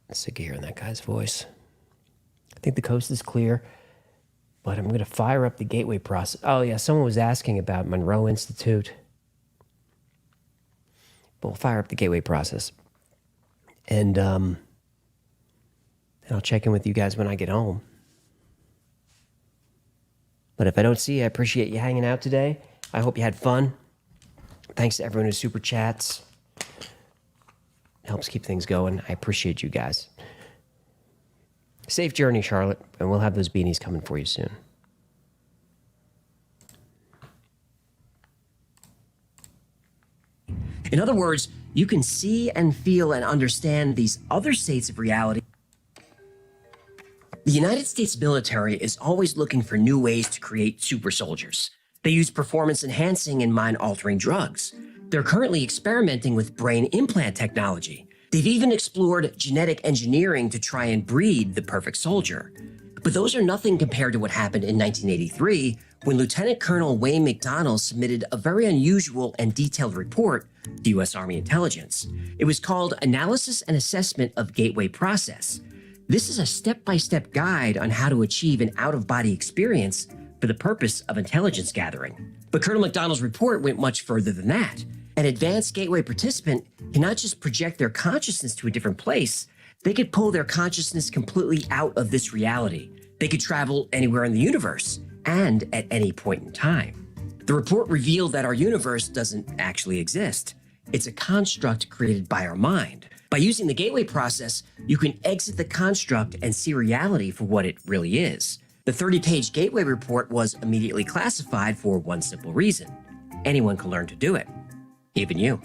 I'm sick of hearing that guy's voice. I think the coast is clear, but I'm going to fire up the gateway process. Oh yeah, someone was asking about Monroe Institute. But we'll fire up the gateway process. And I'll check in with you guys when I get home. But if I don't see you, I appreciate you hanging out today. I hope you had fun. Thanks to everyone who super chats. It helps keep things going. I appreciate you guys. Safe journey, Charlotte, and we'll have those beanies coming for you soon. In other words, you can see and feel and understand these other states of reality. The United States military is always looking for new ways to create super soldiers. They use performance-enhancing and mind-altering drugs. They're currently experimenting with brain implant technology. They've even explored genetic engineering to try and breed the perfect soldier. But those are nothing compared to what happened in 1983 when Lieutenant Colonel Wayne McDonnell submitted a very unusual and detailed report to U.S. Army intelligence. It was called Analysis and Assessment of Gateway Process. This is a step-by-step guide on how to achieve an out-of-body experience for the purpose of intelligence gathering. But Colonel McDonnell's report went much further than that. An advanced Gateway participant can not just project their consciousness to a different place, they could pull their consciousness completely out of this reality. They could travel anywhere in the universe and at any point in time. The report revealed that our universe doesn't actually exist. It's a construct created by our mind. By using the Gateway process, you can exit the construct and see reality for what it really is. The 30-page Gateway report was immediately classified for one simple reason. Anyone can learn to do it. Even you.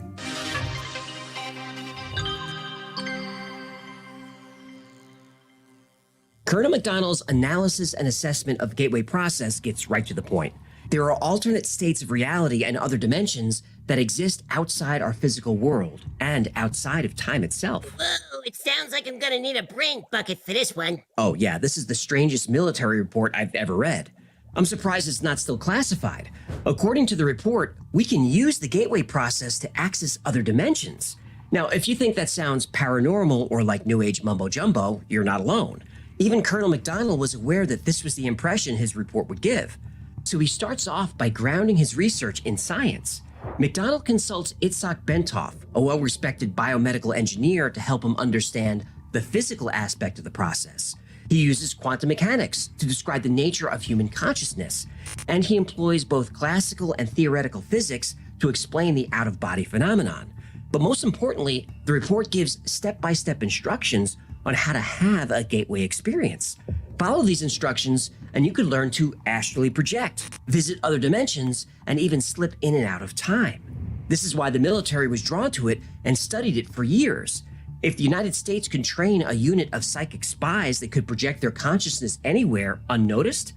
Colonel McDonnell's analysis and assessment of Gateway process gets right to the point. There are alternate states of reality and other dimensions that exist outside our physical world and outside of time itself. Whoa, it sounds like I'm gonna need a brain bucket for this one. Oh yeah, this is the strangest military report I've ever read. I'm surprised it's not still classified. According to the report, we can use the gateway process to access other dimensions. Now, if you think that sounds paranormal or like New Age mumbo-jumbo, you're not alone. Even Colonel McDonald was aware that this was the impression his report would give. So he starts off by grounding his research in science. McDonald consults Itzhak Bentov, a well-respected biomedical engineer, to help him understand the physical aspect of the process. He uses quantum mechanics to describe the nature of human consciousness, and he employs both classical and theoretical physics to explain the out-of-body phenomenon. But most importantly, the report gives step-by-step instructions on how to have a gateway experience. Follow these instructions and you could learn to astrally project, visit other dimensions, and even slip in and out of time. This is why the military was drawn to it and studied it for years. If the United States could train a unit of psychic spies that could project their consciousness anywhere unnoticed,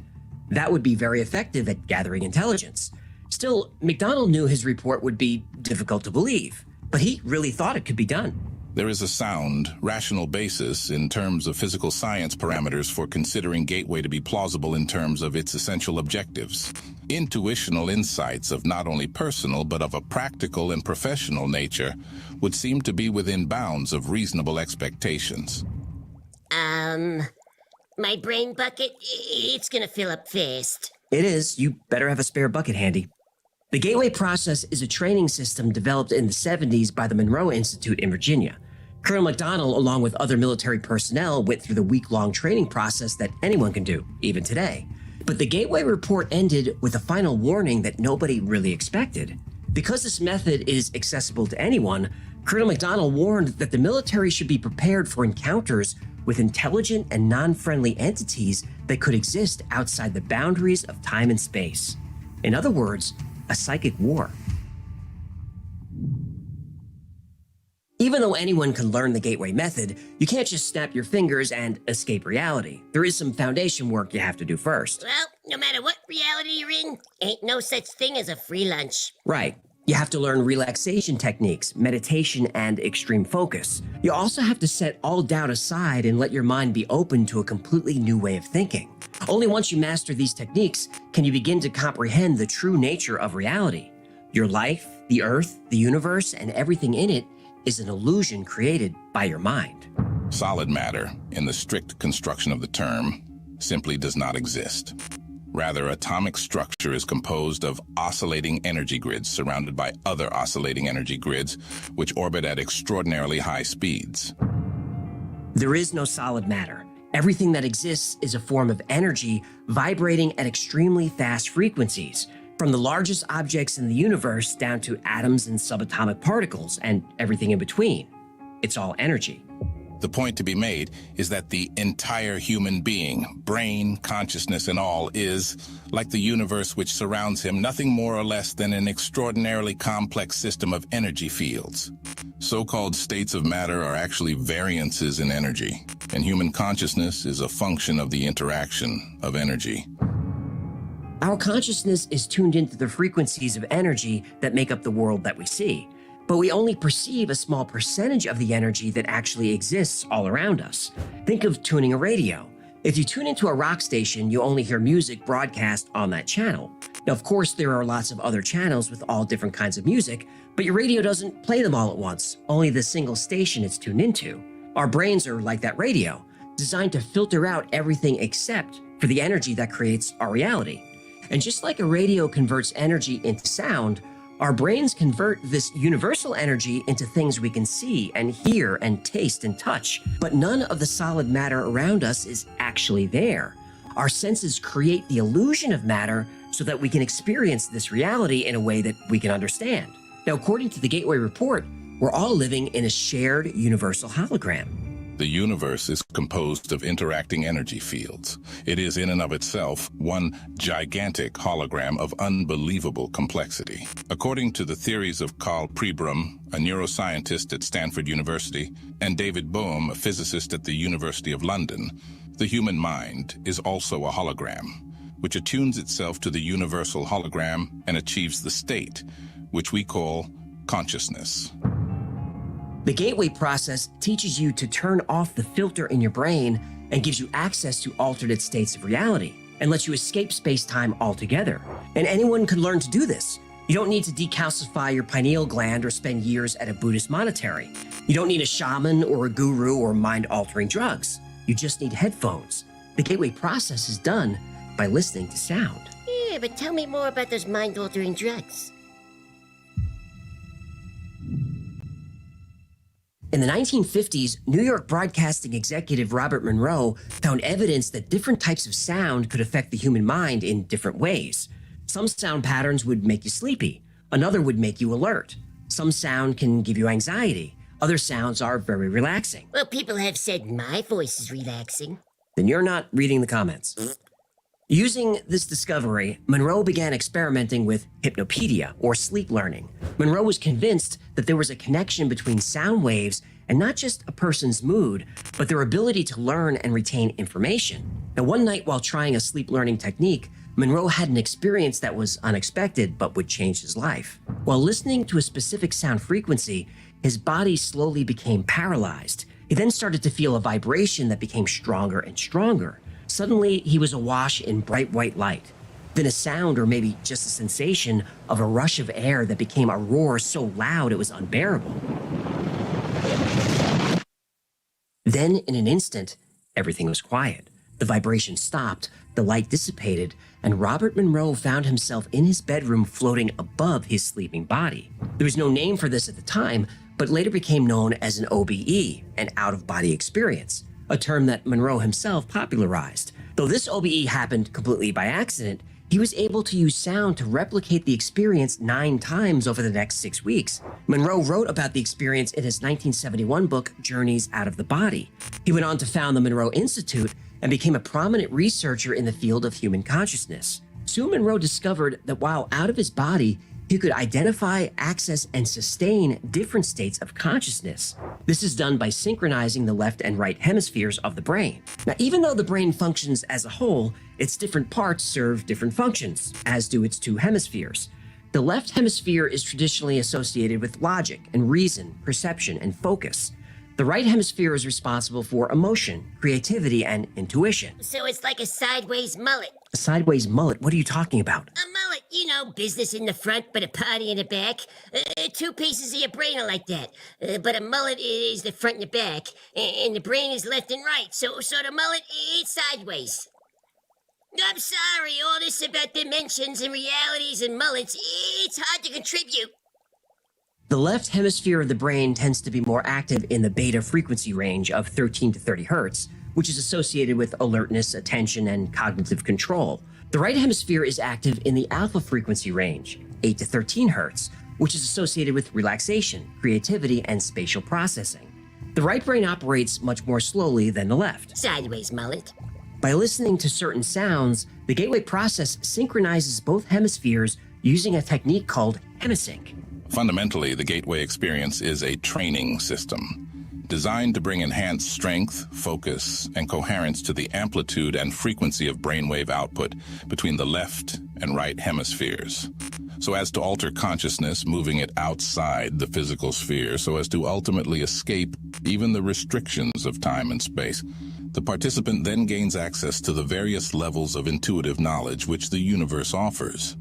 that would be very effective at gathering intelligence. Still, McDonald knew his report would be difficult to believe, but he really thought it could be done. There is a sound, rational basis in terms of physical science parameters for considering Gateway to be plausible in terms of its essential objectives. Intuitional insights of not only personal but of a practical and professional nature would seem to be within bounds of reasonable expectations. My brain bucket, it's gonna fill up fast. It is. You better have a spare bucket handy. The Gateway process is a training system developed in the 70s by the Monroe Institute in Virginia. Colonel McDonald, along with other military personnel, went through the week-long training process that anyone can do, even today. But the Gateway report ended with a final warning that nobody really expected. Because this method is accessible to anyone, Colonel McDonald warned that the military should be prepared for encounters with intelligent and non-friendly entities that could exist outside the boundaries of time and space. In other words, a psychic war. Even though anyone can learn the Gateway method, you can't just snap your fingers and escape reality. There is some foundation work you have to do first. Well, no matter what reality you're in, ain't no such thing as a free lunch. Right. You have to learn relaxation techniques, meditation, and extreme focus. You also have to set all doubt aside and let your mind be open to a completely new way of thinking. Only once you master these techniques can you begin to comprehend the true nature of reality. Your life, the earth, the universe, and everything in it is an illusion created by your mind. Solid matter, in the strict construction of the term, simply does not exist. Rather, atomic structure is composed of oscillating energy grids surrounded by other oscillating energy grids, which orbit at extraordinarily high speeds. There is no solid matter. Everything that exists is a form of energy vibrating at extremely fast frequencies, from the largest objects in the universe down to atoms and subatomic particles and everything in between. It's all energy. The point to be made is that the entire human being, brain, consciousness, and all, is, like the universe which surrounds him, nothing more or less than an extraordinarily complex system of energy fields. So-called states of matter are actually variances in energy, and human consciousness is a function of the interaction of energy. Our consciousness is tuned into the frequencies of energy that make up the world that we see. But we only perceive a small percentage of the energy that actually exists all around us. Think of tuning a radio. If you tune into a rock station, you only hear music broadcast on that channel. Now, of course, there are lots of other channels with all different kinds of music, but your radio doesn't play them all at once, only the single station it's tuned into. Our brains are like that radio, designed to filter out everything except for the energy that creates our reality. And just like a radio converts energy into sound, our brains convert this universal energy into things we can see and hear and taste and touch. But none of the solid matter around us is actually there. Our senses create the illusion of matter so that we can experience this reality in a way that we can understand. Now, according to the Gateway report, we're all living in a shared universal hologram. The universe is composed of interacting energy fields. It is in and of itself one gigantic hologram of unbelievable complexity. According to the theories of Karl Pribram, a neuroscientist at Stanford University, and David Bohm, a physicist at the University of London, the human mind is also a hologram, which attunes itself to the universal hologram and achieves the state, which we call consciousness. The Gateway process teaches you to turn off the filter in your brain and gives you access to alternate states of reality. and lets you escape space-time altogether. And anyone can learn to do this. You don't need to decalcify your pineal gland or spend years at a Buddhist monastery. You don't need a shaman or a guru or mind-altering drugs. You just need headphones. The gateway process is done by listening to sound. Yeah, but tell me more about those mind-altering drugs. In the 1950s, New York broadcasting executive Robert Monroe found evidence that different types of sound could affect the human mind in different ways. Some sound patterns would make you sleepy. Another would make you alert. Some sound can give you anxiety. Other sounds are very relaxing. Well, people have said my voice is relaxing. Then you're not reading the comments. Using this discovery, Monroe began experimenting with hypnopedia, or sleep learning. Monroe was convinced that there was a connection between sound waves and not just a person's mood, but their ability to learn and retain information. Now, one night while trying a sleep learning technique, Monroe had an experience that was unexpected but would change his life. While listening to a specific sound frequency, his body slowly became paralyzed. He then started to feel a vibration that became stronger and stronger. Suddenly, he was awash in bright white light. Then a sound, or maybe just a sensation, of a rush of air that became a roar so loud it was unbearable. Then, in an instant, everything was quiet. The vibration stopped, the light dissipated, and Robert Monroe found himself in his bedroom floating above his sleeping body. There was no name for this at the time, but later became known as an OBE, an out-of-body experience, a term that Monroe himself popularized. Though this OBE happened completely by accident, he was able to use sound to replicate the experience 9 times over the next 6 weeks. Monroe wrote about the experience in his 1971 book, Journeys Out of the Body. He went on to found the Monroe Institute and became a prominent researcher in the field of human consciousness. Soon Monroe discovered that while out of his body, he could identify, access, and sustain different states of consciousness. This is done by synchronizing the left and right hemispheres of the brain. Now, even though the brain functions as a whole, its different parts serve different functions, as do its 2 hemispheres. The left hemisphere is traditionally associated with logic and reason, perception, and focus. The right hemisphere is responsible for emotion, creativity, and intuition. So it's like a sideways mullet. A sideways mullet? What are you talking about? A mullet, you know, business in the front, but a party in the back. 2 pieces of your brain are like that. But a mullet is the front and the back, and the brain is left and right. So the mullet, it's sideways. I'm sorry, all this about dimensions and realities and mullets, it's hard to contribute. The left hemisphere of the brain tends to be more active in the beta frequency range of 13 to 30 hertz, which is associated with alertness, attention, and cognitive control. The right hemisphere is active in the alpha frequency range, 8 to 13 hertz, which is associated with relaxation, creativity, and spatial processing. The right brain operates much more slowly than the left. Sideways mullet. By listening to certain sounds, the gateway process synchronizes both hemispheres using a technique called hemisync. Fundamentally, the gateway experience is a training system designed to bring enhanced strength, focus, and coherence to the amplitude and frequency of brainwave output between the left and right hemispheres, so as to alter consciousness, moving it outside the physical sphere, so as to ultimately escape even the restrictions of time and space. The participant then gains access to the various levels of intuitive knowledge which the universe offers.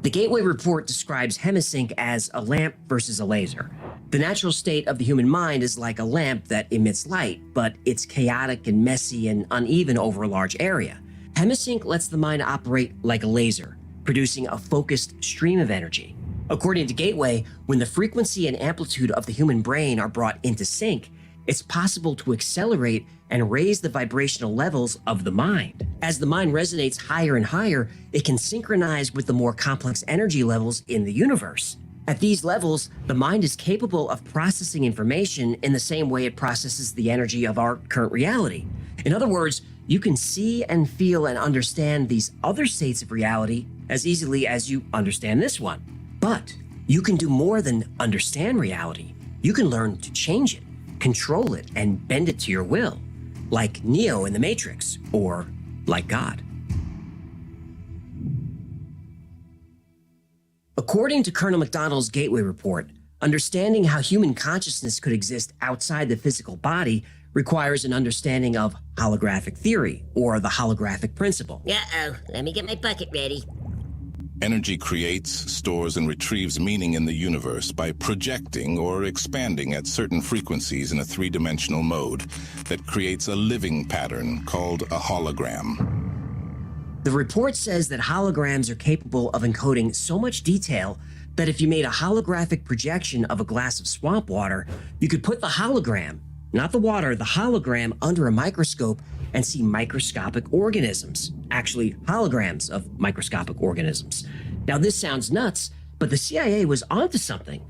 The Gateway Report describes hemisync as a lamp versus a laser. The natural state of the human mind is like a lamp that emits light, but it's chaotic and messy and uneven over a large area. Hemisync lets the mind operate like a laser, producing a focused stream of energy. According to Gateway, when the frequency and amplitude of the human brain are brought into sync, it's possible to accelerate and raise the vibrational levels of the mind. As the mind resonates higher and higher, it can synchronize with the more complex energy levels in the universe. At these levels, the mind is capable of processing information in the same way it processes the energy of our current reality. In other words, you can see and feel and understand these other states of reality as easily as you understand this one. But you can do more than understand reality. You can learn to change it, control it, and bend it to your will, like Neo in The Matrix, or like God. According to Colonel McDonald's Gateway Report, Understanding how human consciousness could exist outside the physical body requires an understanding of holographic theory, or the holographic principle. Uh-oh, let me get my bucket ready. Energy creates, stores, and retrieves meaning in the universe by projecting or expanding at certain frequencies in a three-dimensional mode that creates a living pattern called a hologram. The report says that holograms are capable of encoding so much detail that if you made a holographic projection of a glass of swamp water, you could put the hologram, not the water, the hologram under a microscope and see microscopic organisms, actually holograms of microscopic organisms. Now this sounds nuts, but the CIA was onto something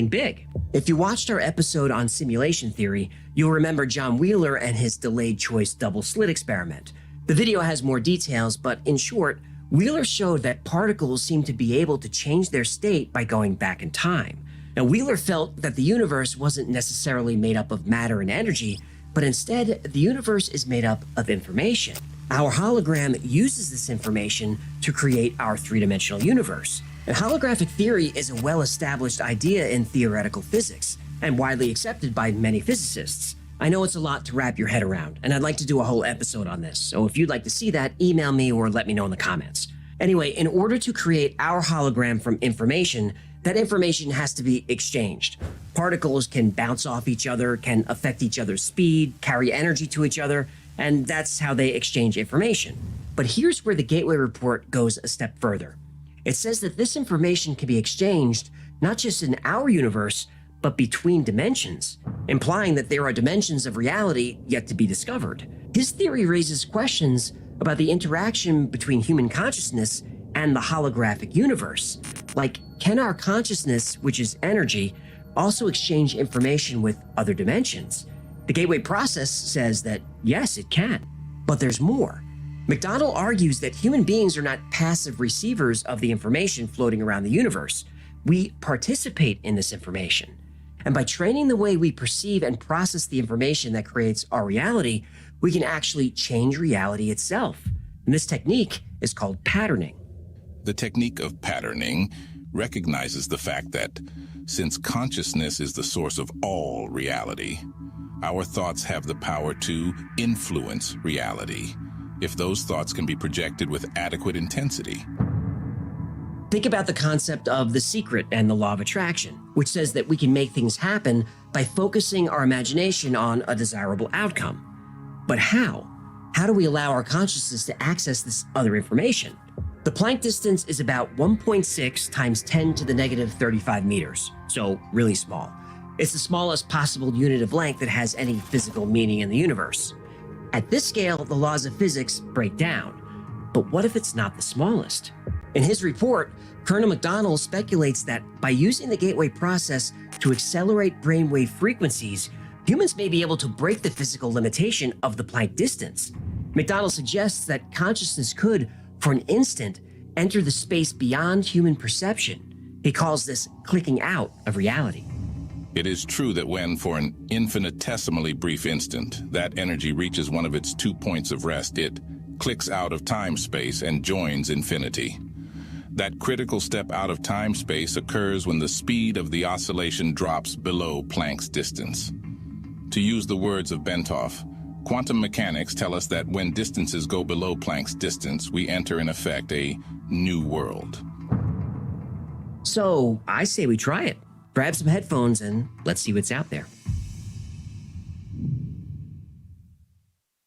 big. If you watched our episode on simulation theory, you'll remember John Wheeler and his delayed choice double slit experiment. The video has more details, but in short, Wheeler showed that particles seem to be able to change their state by going back in time. Now, Wheeler felt that the universe wasn't necessarily made up of matter and energy, but instead, the universe is made up of information. Our hologram uses this information to create our three-dimensional universe. And holographic theory is a well-established idea in theoretical physics and widely accepted by many physicists. I know it's a lot to wrap your head around, and I'd like to do a whole episode on this, so if you'd like to see that, email me or let me know in the comments. Anyway, in order to create our hologram from information, that information has to be exchanged. Particles can bounce off each other, can affect each other's speed, carry energy to each other, and that's how they exchange information. But here's where the Gateway Report goes a step further. It says that this information can be exchanged not just in our universe, but between dimensions, implying that there are dimensions of reality yet to be discovered. His theory raises questions about the interaction between human consciousness and the holographic universe. Like, can our consciousness, which is energy, also exchange information with other dimensions? The Gateway process says that yes, it can. But there's more. McDonald argues that human beings are not passive receivers of the information floating around the universe. We participate in this information. And by training the way we perceive and process the information that creates our reality, we can actually change reality itself. And this technique is called patterning. The technique of patterning recognizes the fact that since consciousness is the source of all reality, our thoughts have the power to influence reality if those thoughts can be projected with adequate intensity. Think about the concept of The Secret and the law of attraction, which says that we can make things happen by focusing our imagination on a desirable outcome. But how? How do we allow our consciousness to access this other information? The Planck distance is about 1.6 times 10 to the negative 35 meters, so really small. It's the smallest possible unit of length that has any physical meaning in the universe. At this scale, the laws of physics break down. But what if it's not the smallest? In his report, Colonel McDonald speculates that by using the Gateway process to accelerate brainwave frequencies, humans may be able to break the physical limitation of the Planck distance. McDonald suggests that consciousness could, for an instant, enter the space beyond human perception. He calls this clicking out of reality. It is true that when, for an infinitesimally brief instant, that energy reaches one of its 2 points of rest, it clicks out of time-space and joins infinity. That critical step out of time-space occurs when the speed of the oscillation drops below Planck's distance. To use the words of Bentov, quantum mechanics tell us that when distances go below Planck's distance, we enter, in effect, a new world. So I say we try it. Grab some headphones and let's see what's out there.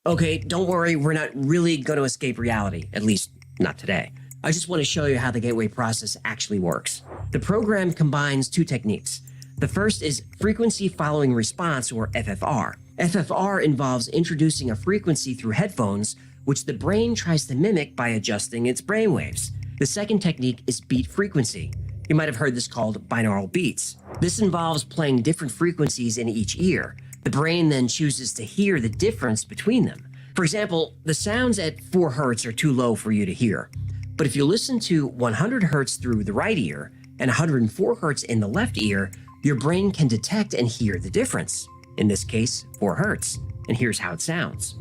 Okay, don't worry, we're not really going to escape reality, at least not today. I just want to show you how the Gateway process actually works. The program combines two techniques. The first is frequency following response, or FFR. FFR involves introducing a frequency through headphones, which the brain tries to mimic by adjusting its brainwaves. The second technique is beat frequency. You might have heard this called binaural beats. This involves playing different frequencies in each ear. The brain then chooses to hear the difference between them. For example, the sounds at 4 hertz are too low for you to hear. But if you listen to 100 hertz through the right ear and 104 hertz in the left ear, your brain can detect and hear the difference. In this case, 4 hertz. And here's how it sounds.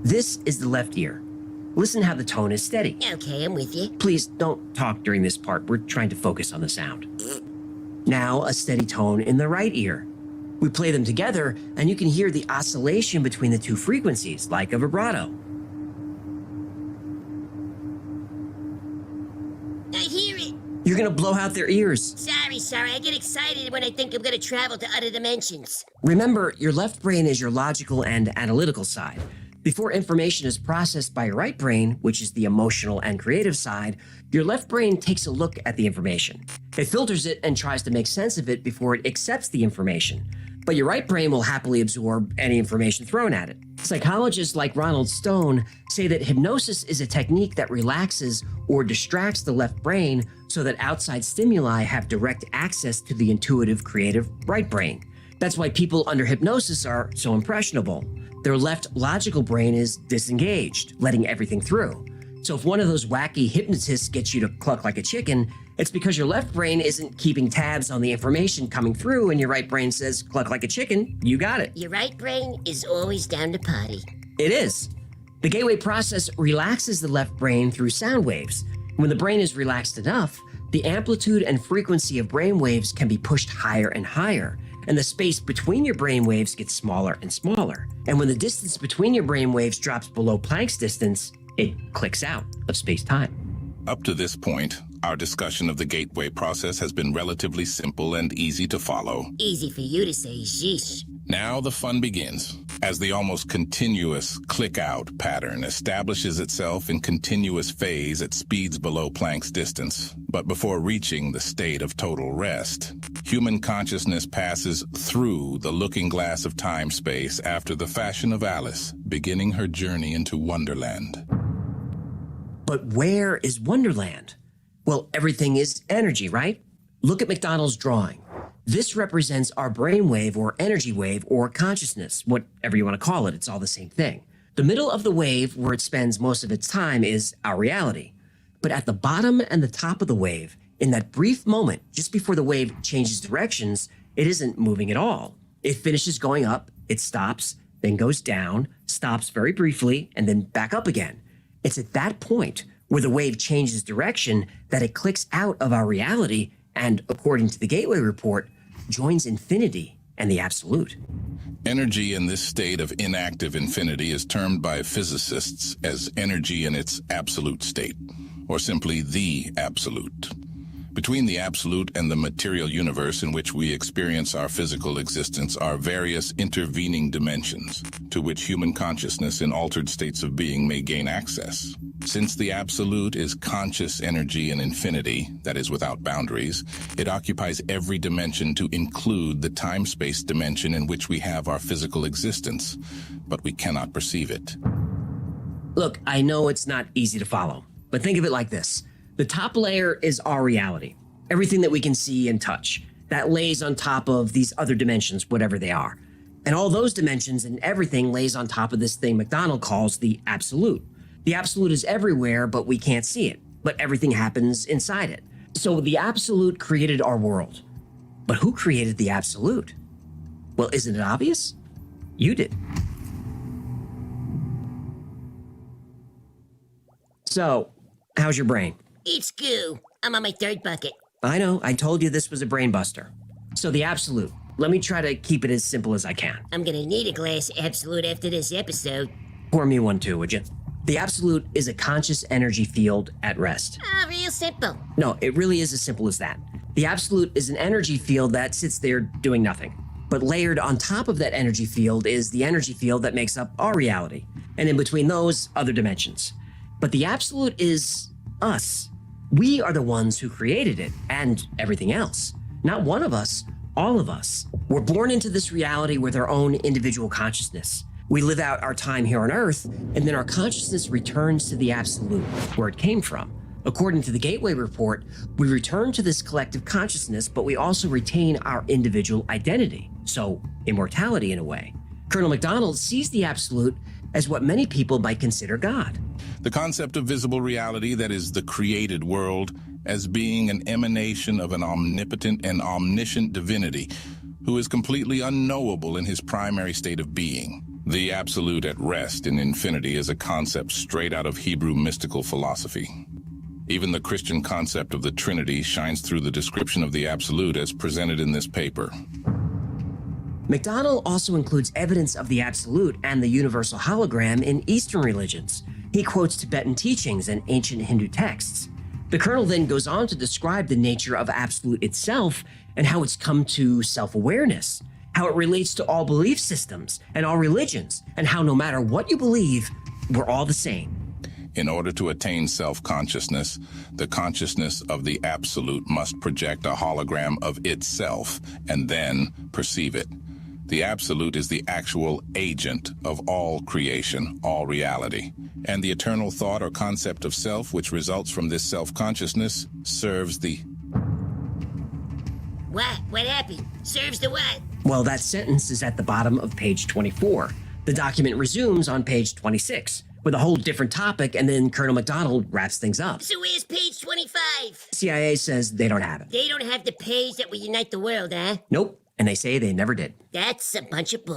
This is the left ear. Listen how the tone is steady. Okay, I'm with you. Please don't talk during this part. We're trying to focus on the sound. Now a steady tone in the right ear. We play them together, and you can hear the oscillation between the two frequencies, like a vibrato. I hear it. You're gonna blow out their ears. Sorry. I get excited when I think I'm gonna travel to other dimensions. Remember, your left brain is your logical and analytical side. Before information is processed by your right brain, which is the emotional and creative side, your left brain takes a look at the information. It filters it and tries to make sense of it before it accepts the information. But your right brain will happily absorb any information thrown at it. Psychologists like Ronald Stone say that hypnosis is a technique that relaxes or distracts the left brain so that outside stimuli have direct access to the intuitive, creative right brain. That's why people under hypnosis are so impressionable. Their left logical brain is disengaged, letting everything through. So if one of those wacky hypnotists gets you to cluck like a chicken, it's because your left brain isn't keeping tabs on the information coming through and your right brain says, cluck like a chicken, you got it. Your right brain is always down to potty. It is. The gateway process relaxes the left brain through sound waves. When the brain is relaxed enough, the amplitude and frequency of brain waves can be pushed higher and higher, and the space between your brain waves gets smaller and smaller. And when the distance between your brain waves drops below Planck's distance, it clicks out of space-time. Up to this point, our discussion of the gateway process has been relatively simple and easy to follow. Easy for you to say, sheesh. Now the fun begins, as the almost continuous click-out pattern establishes itself in continuous phase at speeds below Planck's distance. But before reaching the state of total rest, human consciousness passes through the looking glass of time-space after the fashion of Alice, beginning her journey into Wonderland. But where is Wonderland? Well, everything is energy, right? Look at McDonald's drawing. This represents our brainwave or energy wave or consciousness, whatever you want to call it, it's all the same thing. The middle of the wave, where it spends most of its time, is our reality. But at the bottom and the top of the wave, in that brief moment, just before the wave changes directions, it isn't moving at all. It finishes going up, it stops, then goes down, stops very briefly, and then back up again. It's at that point where the wave changes direction that it clicks out of our reality and, according to the Gateway Report, joins infinity and the absolute. Energy in this state of inactive infinity is termed by physicists as energy in its absolute state, or simply the absolute. Between the absolute and the material universe in which we experience our physical existence are various intervening dimensions to which human consciousness in altered states of being may gain access. Since the absolute is conscious energy in infinity, that is without boundaries, it occupies every dimension to include the time-space dimension in which we have our physical existence, but we cannot perceive it. Look, I know it's not easy to follow, but think of it like this. The top layer is our reality, everything that we can see and touch. That lays on top of these other dimensions, whatever they are. And all those dimensions and everything lays on top of this thing McDonald calls the absolute. The absolute is everywhere, but we can't see it. But everything happens inside it. So the absolute created our world. But who created the absolute? Well, isn't it obvious? You did. So, how's your brain? It's goo. I'm on my third bucket. I know, I told you this was a brain buster. So the absolute. Let me try to keep it as simple as I can. I'm gonna need a glass absolute after this episode. Pour me one too, would you? The absolute is a conscious energy field at rest. Ah, real simple. No, it really is as simple as that. The absolute is an energy field that sits there doing nothing. But layered on top of that energy field is the energy field that makes up our reality. And in between those, other dimensions. But the absolute is us. We are the ones who created it and everything else. Not one of us, all of us. We're born into this reality with our own individual consciousness. We live out our time here on Earth, and then our consciousness returns to the absolute, where it came from. According to the Gateway Report, we return to this collective consciousness, but we also retain our individual identity. So, immortality in a way. Colonel McDonald sees the absolute as what many people might consider God. The concept of visible reality, that is the created world, as being an emanation of an omnipotent and omniscient divinity who is completely unknowable in his primary state of being. The absolute at rest in infinity is a concept straight out of Hebrew mystical philosophy. Even the Christian concept of the Trinity shines through the description of the Absolute as presented in this paper. McDonnell also includes evidence of the Absolute and the universal hologram in Eastern religions. He quotes Tibetan teachings and ancient Hindu texts. The Colonel then goes on to describe the nature of Absolute itself and how it's come to self-awareness, how it relates to all belief systems and all religions, and how no matter what you believe, we're all the same. In order to attain self-consciousness, the consciousness of the Absolute must project a hologram of itself and then perceive it. The Absolute is the actual agent of all creation, all reality. And the eternal thought or concept of self, which results from this self-consciousness, serves the... What? What happened? Serves the what? Well, that sentence is at the bottom of page 24. The document resumes on page 26 with a whole different topic, and then Colonel McDonnell wraps things up. So where's page 25? CIA says they don't have it. They don't have the page that will unite the world, huh? Nope, and they say they never did. That's a bunch of bull.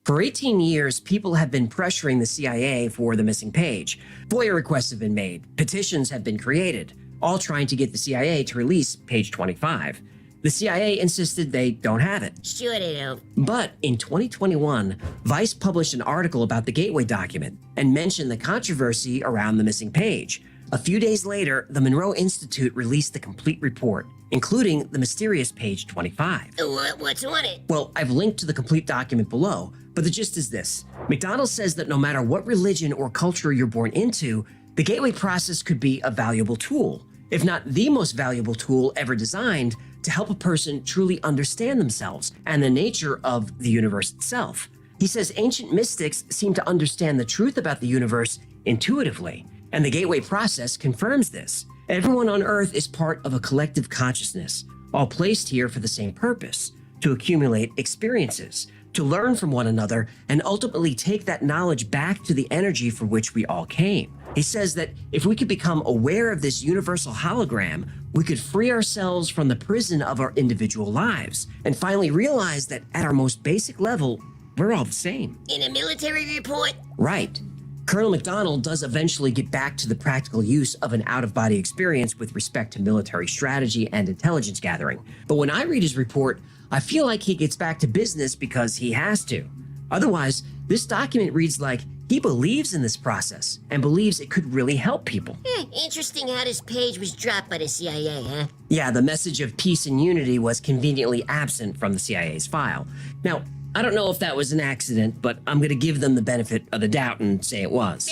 For 18 years, people have been pressuring the CIA for the missing page. FOIA requests have been made, petitions have been created, all trying to get the CIA to release page 25. The CIA insisted they don't have it. Sure they don't. But in 2021, Vice published an article about the Gateway document and mentioned the controversy around the missing page. A few days later, the Monroe Institute released the complete report, including the mysterious page 25. What's on it? Well, I've linked to the complete document below, but the gist is this. McDonnell says that no matter what religion or culture you're born into, the Gateway process could be a valuable tool, if not the most valuable tool ever designed, to help a person truly understand themselves and the nature of the universe itself. He says ancient mystics seem to understand the truth about the universe intuitively, and the Gateway process confirms this. Everyone on Earth is part of a collective consciousness, all placed here for the same purpose, to accumulate experiences, to learn from one another, and ultimately take that knowledge back to the energy from which we all came. He says that if we could become aware of this universal hologram, we could free ourselves from the prison of our individual lives and finally realize that at our most basic level, we're all the same. In a military report? Right. Colonel McDonnell does eventually get back to the practical use of an out-of-body experience with respect to military strategy and intelligence gathering. But when I read his report, I feel like he gets back to business because he has to. Otherwise, this document reads like he believes in this process and believes it could really help people. Interesting how this page was dropped by the CIA, huh? Yeah, the message of peace and unity was conveniently absent from the CIA's file. Now, I don't know if that was an accident, but I'm going to give them the benefit of the doubt and say it was.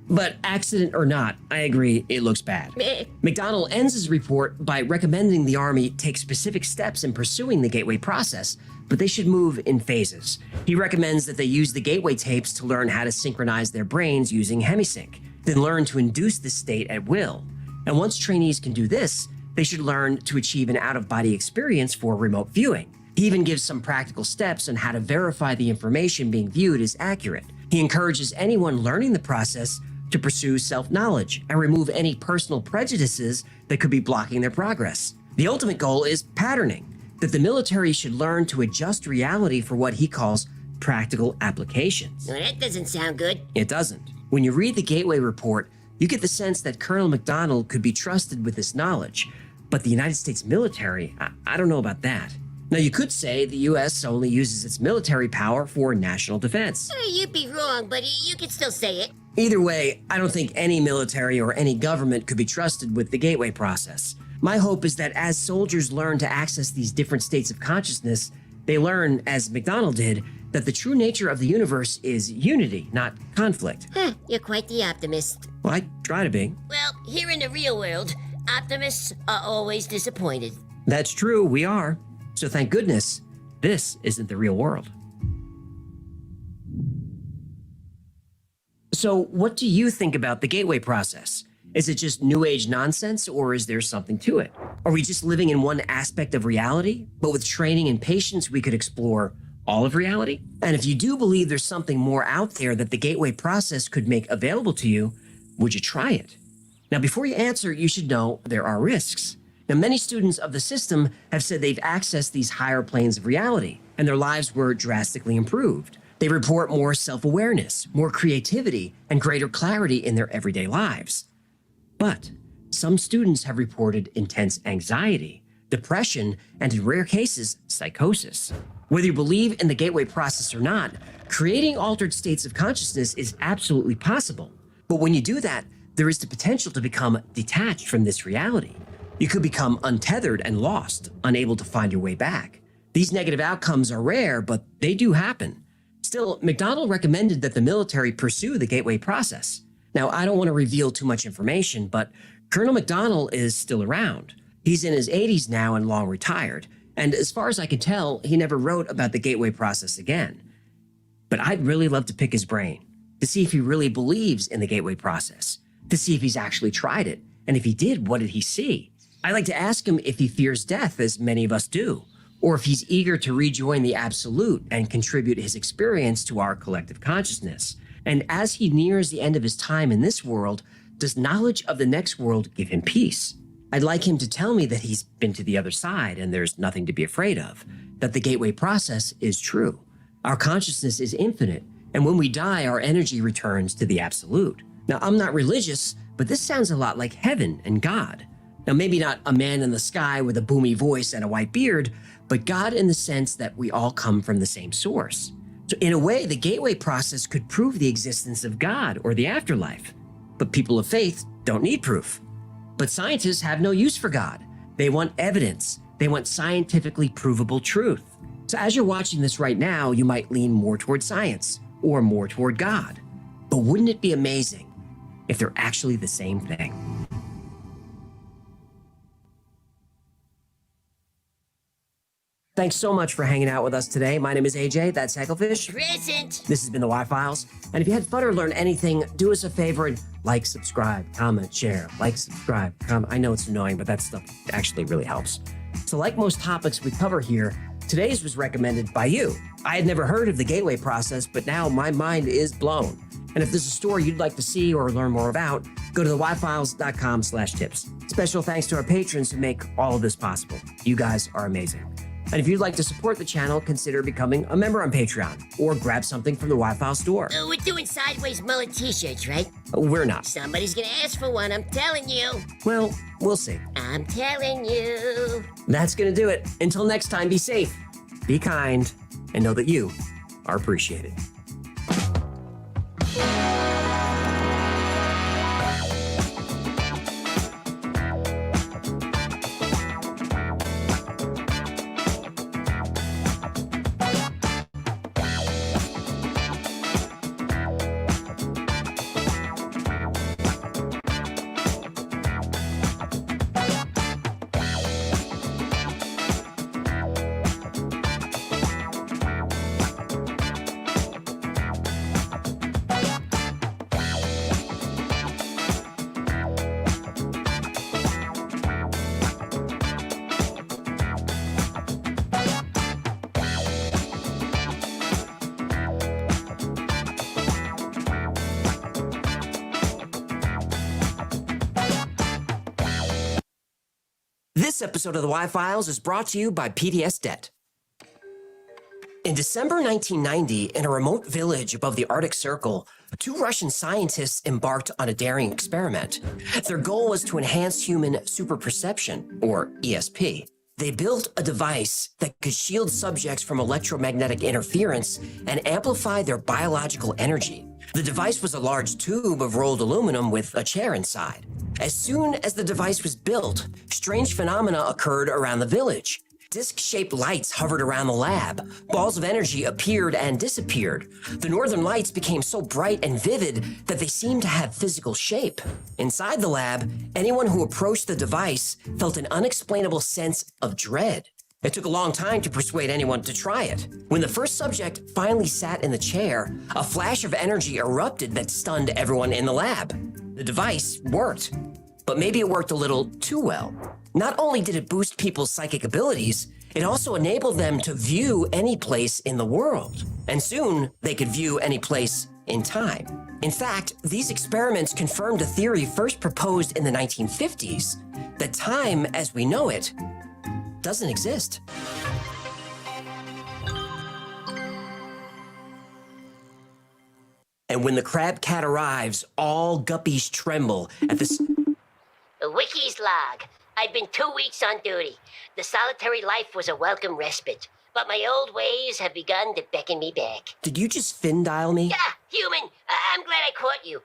But accident or not, I agree, it looks bad. McDonnell ends his report by recommending the Army take specific steps in pursuing the Gateway process, but they should move in phases. He recommends that they use the Gateway tapes to learn how to synchronize their brains using Hemisync, then learn to induce this state at will. And once trainees can do this, they should learn to achieve an out-of-body experience for remote viewing. He even gives some practical steps on how to verify the information being viewed is accurate. He encourages anyone learning the process to pursue self-knowledge and remove any personal prejudices that could be blocking their progress. The ultimate goal is patterning, that the military should learn to adjust reality for what he calls practical applications. Well, that doesn't sound good. It doesn't. When you read the Gateway report, you get the sense that Colonel McDonnell could be trusted with this knowledge, but the United States military, I don't know about that. Now, you could say the U.S. only uses its military power for national defense. You'd be wrong, but you could still say it. Either way, I don't think any military or any government could be trusted with the Gateway process. My hope is that as soldiers learn to access these different states of consciousness, they learn, as McDonnell did, that the true nature of the universe is unity, not conflict. You're quite the optimist. Well, I try to be. Well, here in the real world, optimists are always disappointed. That's true, we are. So thank goodness, this isn't the real world. So what do you think about the Gateway process? Is it just New Age nonsense, or is there something to it? Are we just living in one aspect of reality, but with training and patience we could explore all of reality? And if you do believe there's something more out there that the Gateway process could make available to you, would you try it? Now, before you answer, you should know there are risks. Now, many students of the system have said they've accessed these higher planes of reality, and their lives were drastically improved. They report more self-awareness, more creativity, and greater clarity in their everyday lives. But some students have reported intense anxiety, depression, and in rare cases, psychosis. Whether you believe in the gateway process or not, creating altered states of consciousness is absolutely possible. But when you do that, there is the potential to become detached from this reality. You could become untethered and lost, unable to find your way back. These negative outcomes are rare, but they do happen. Still, McDonald recommended that the military pursue the gateway process. Now, I don't want to reveal too much information, but Colonel McDonald is still around. He's in his 80s now and long retired, and as far as I can tell, he never wrote about the gateway process again. But I'd really love to pick his brain, to see if he really believes in the gateway process, to see if he's actually tried it, and if he did, what did he see? I'd like to ask him if he fears death, as many of us do, or if he's eager to rejoin the absolute and contribute his experience to our collective consciousness. And as he nears the end of his time in this world, does knowledge of the next world give him peace? I'd like him to tell me that he's been to the other side and there's nothing to be afraid of, that the gateway process is true. Our consciousness is infinite, and when we die, our energy returns to the absolute. Now, I'm not religious, but this sounds a lot like heaven and God. Now, maybe not a man in the sky with a boomy voice and a white beard, but God in the sense that we all come from the same source. So in a way, the gateway process could prove the existence of God or the afterlife. But people of faith don't need proof. But scientists have no use for God. They want evidence. They want scientifically provable truth. So as you're watching this right now, you might lean more toward science or more toward God. But wouldn't it be amazing if they're actually the same thing? Thanks so much for hanging out with us today. My name is AJ, that's Hecklefish. Present. This has been the Y-Files. And if you had fun or learned anything, do us a favor and like, subscribe, comment, share. Like, subscribe, comment. I know it's annoying, but that stuff actually really helps. So like most topics we cover here, today's was recommended by you. I had never heard of the gateway process, but now my mind is blown. And if there's a story you'd like to see or learn more about, go to theyfiles.com/tips. Special thanks to our patrons who make all of this possible. You guys are amazing. And if you'd like to support the channel, consider becoming a member on Patreon or grab something from the Y-File store. We're doing Sideways Mullet t-shirts, right? We're not. Somebody's gonna ask for one, I'm telling you. Well, we'll see. I'm telling you. That's gonna do it. Until next time, be safe, be kind, and know that you are appreciated. This episode of the Y-Files is brought to you by PDS Debt. In December 1990, in a remote village above the Arctic Circle, 2 Russian scientists embarked on a daring experiment. Their goal was to enhance human superperception, or ESP. They built a device that could shield subjects from electromagnetic interference and amplify their biological energy. The device was a large tube of rolled aluminum with a chair inside. As soon as the device was built, strange phenomena occurred around the village. Disc-shaped lights hovered around the lab. Balls of energy appeared and disappeared. The northern lights became so bright and vivid that they seemed to have physical shape. Inside the lab, anyone who approached the device felt an unexplainable sense of dread. It took a long time to persuade anyone to try it. When the first subject finally sat in the chair, a flash of energy erupted that stunned everyone in the lab. The device worked, but maybe it worked a little too well. Not only did it boost people's psychic abilities, it also enabled them to view any place in the world. And soon, they could view any place in time. In fact, these experiments confirmed a theory first proposed in the 1950s, that time as we know it doesn't exist. And when the crab cat arrives, all guppies tremble at this. Wiki's log. I've been 2 weeks on duty. The solitary life was a welcome respite, but my old ways have begun to beckon me back. Did you just fin dial me? Yeah, human. I'm glad I caught you.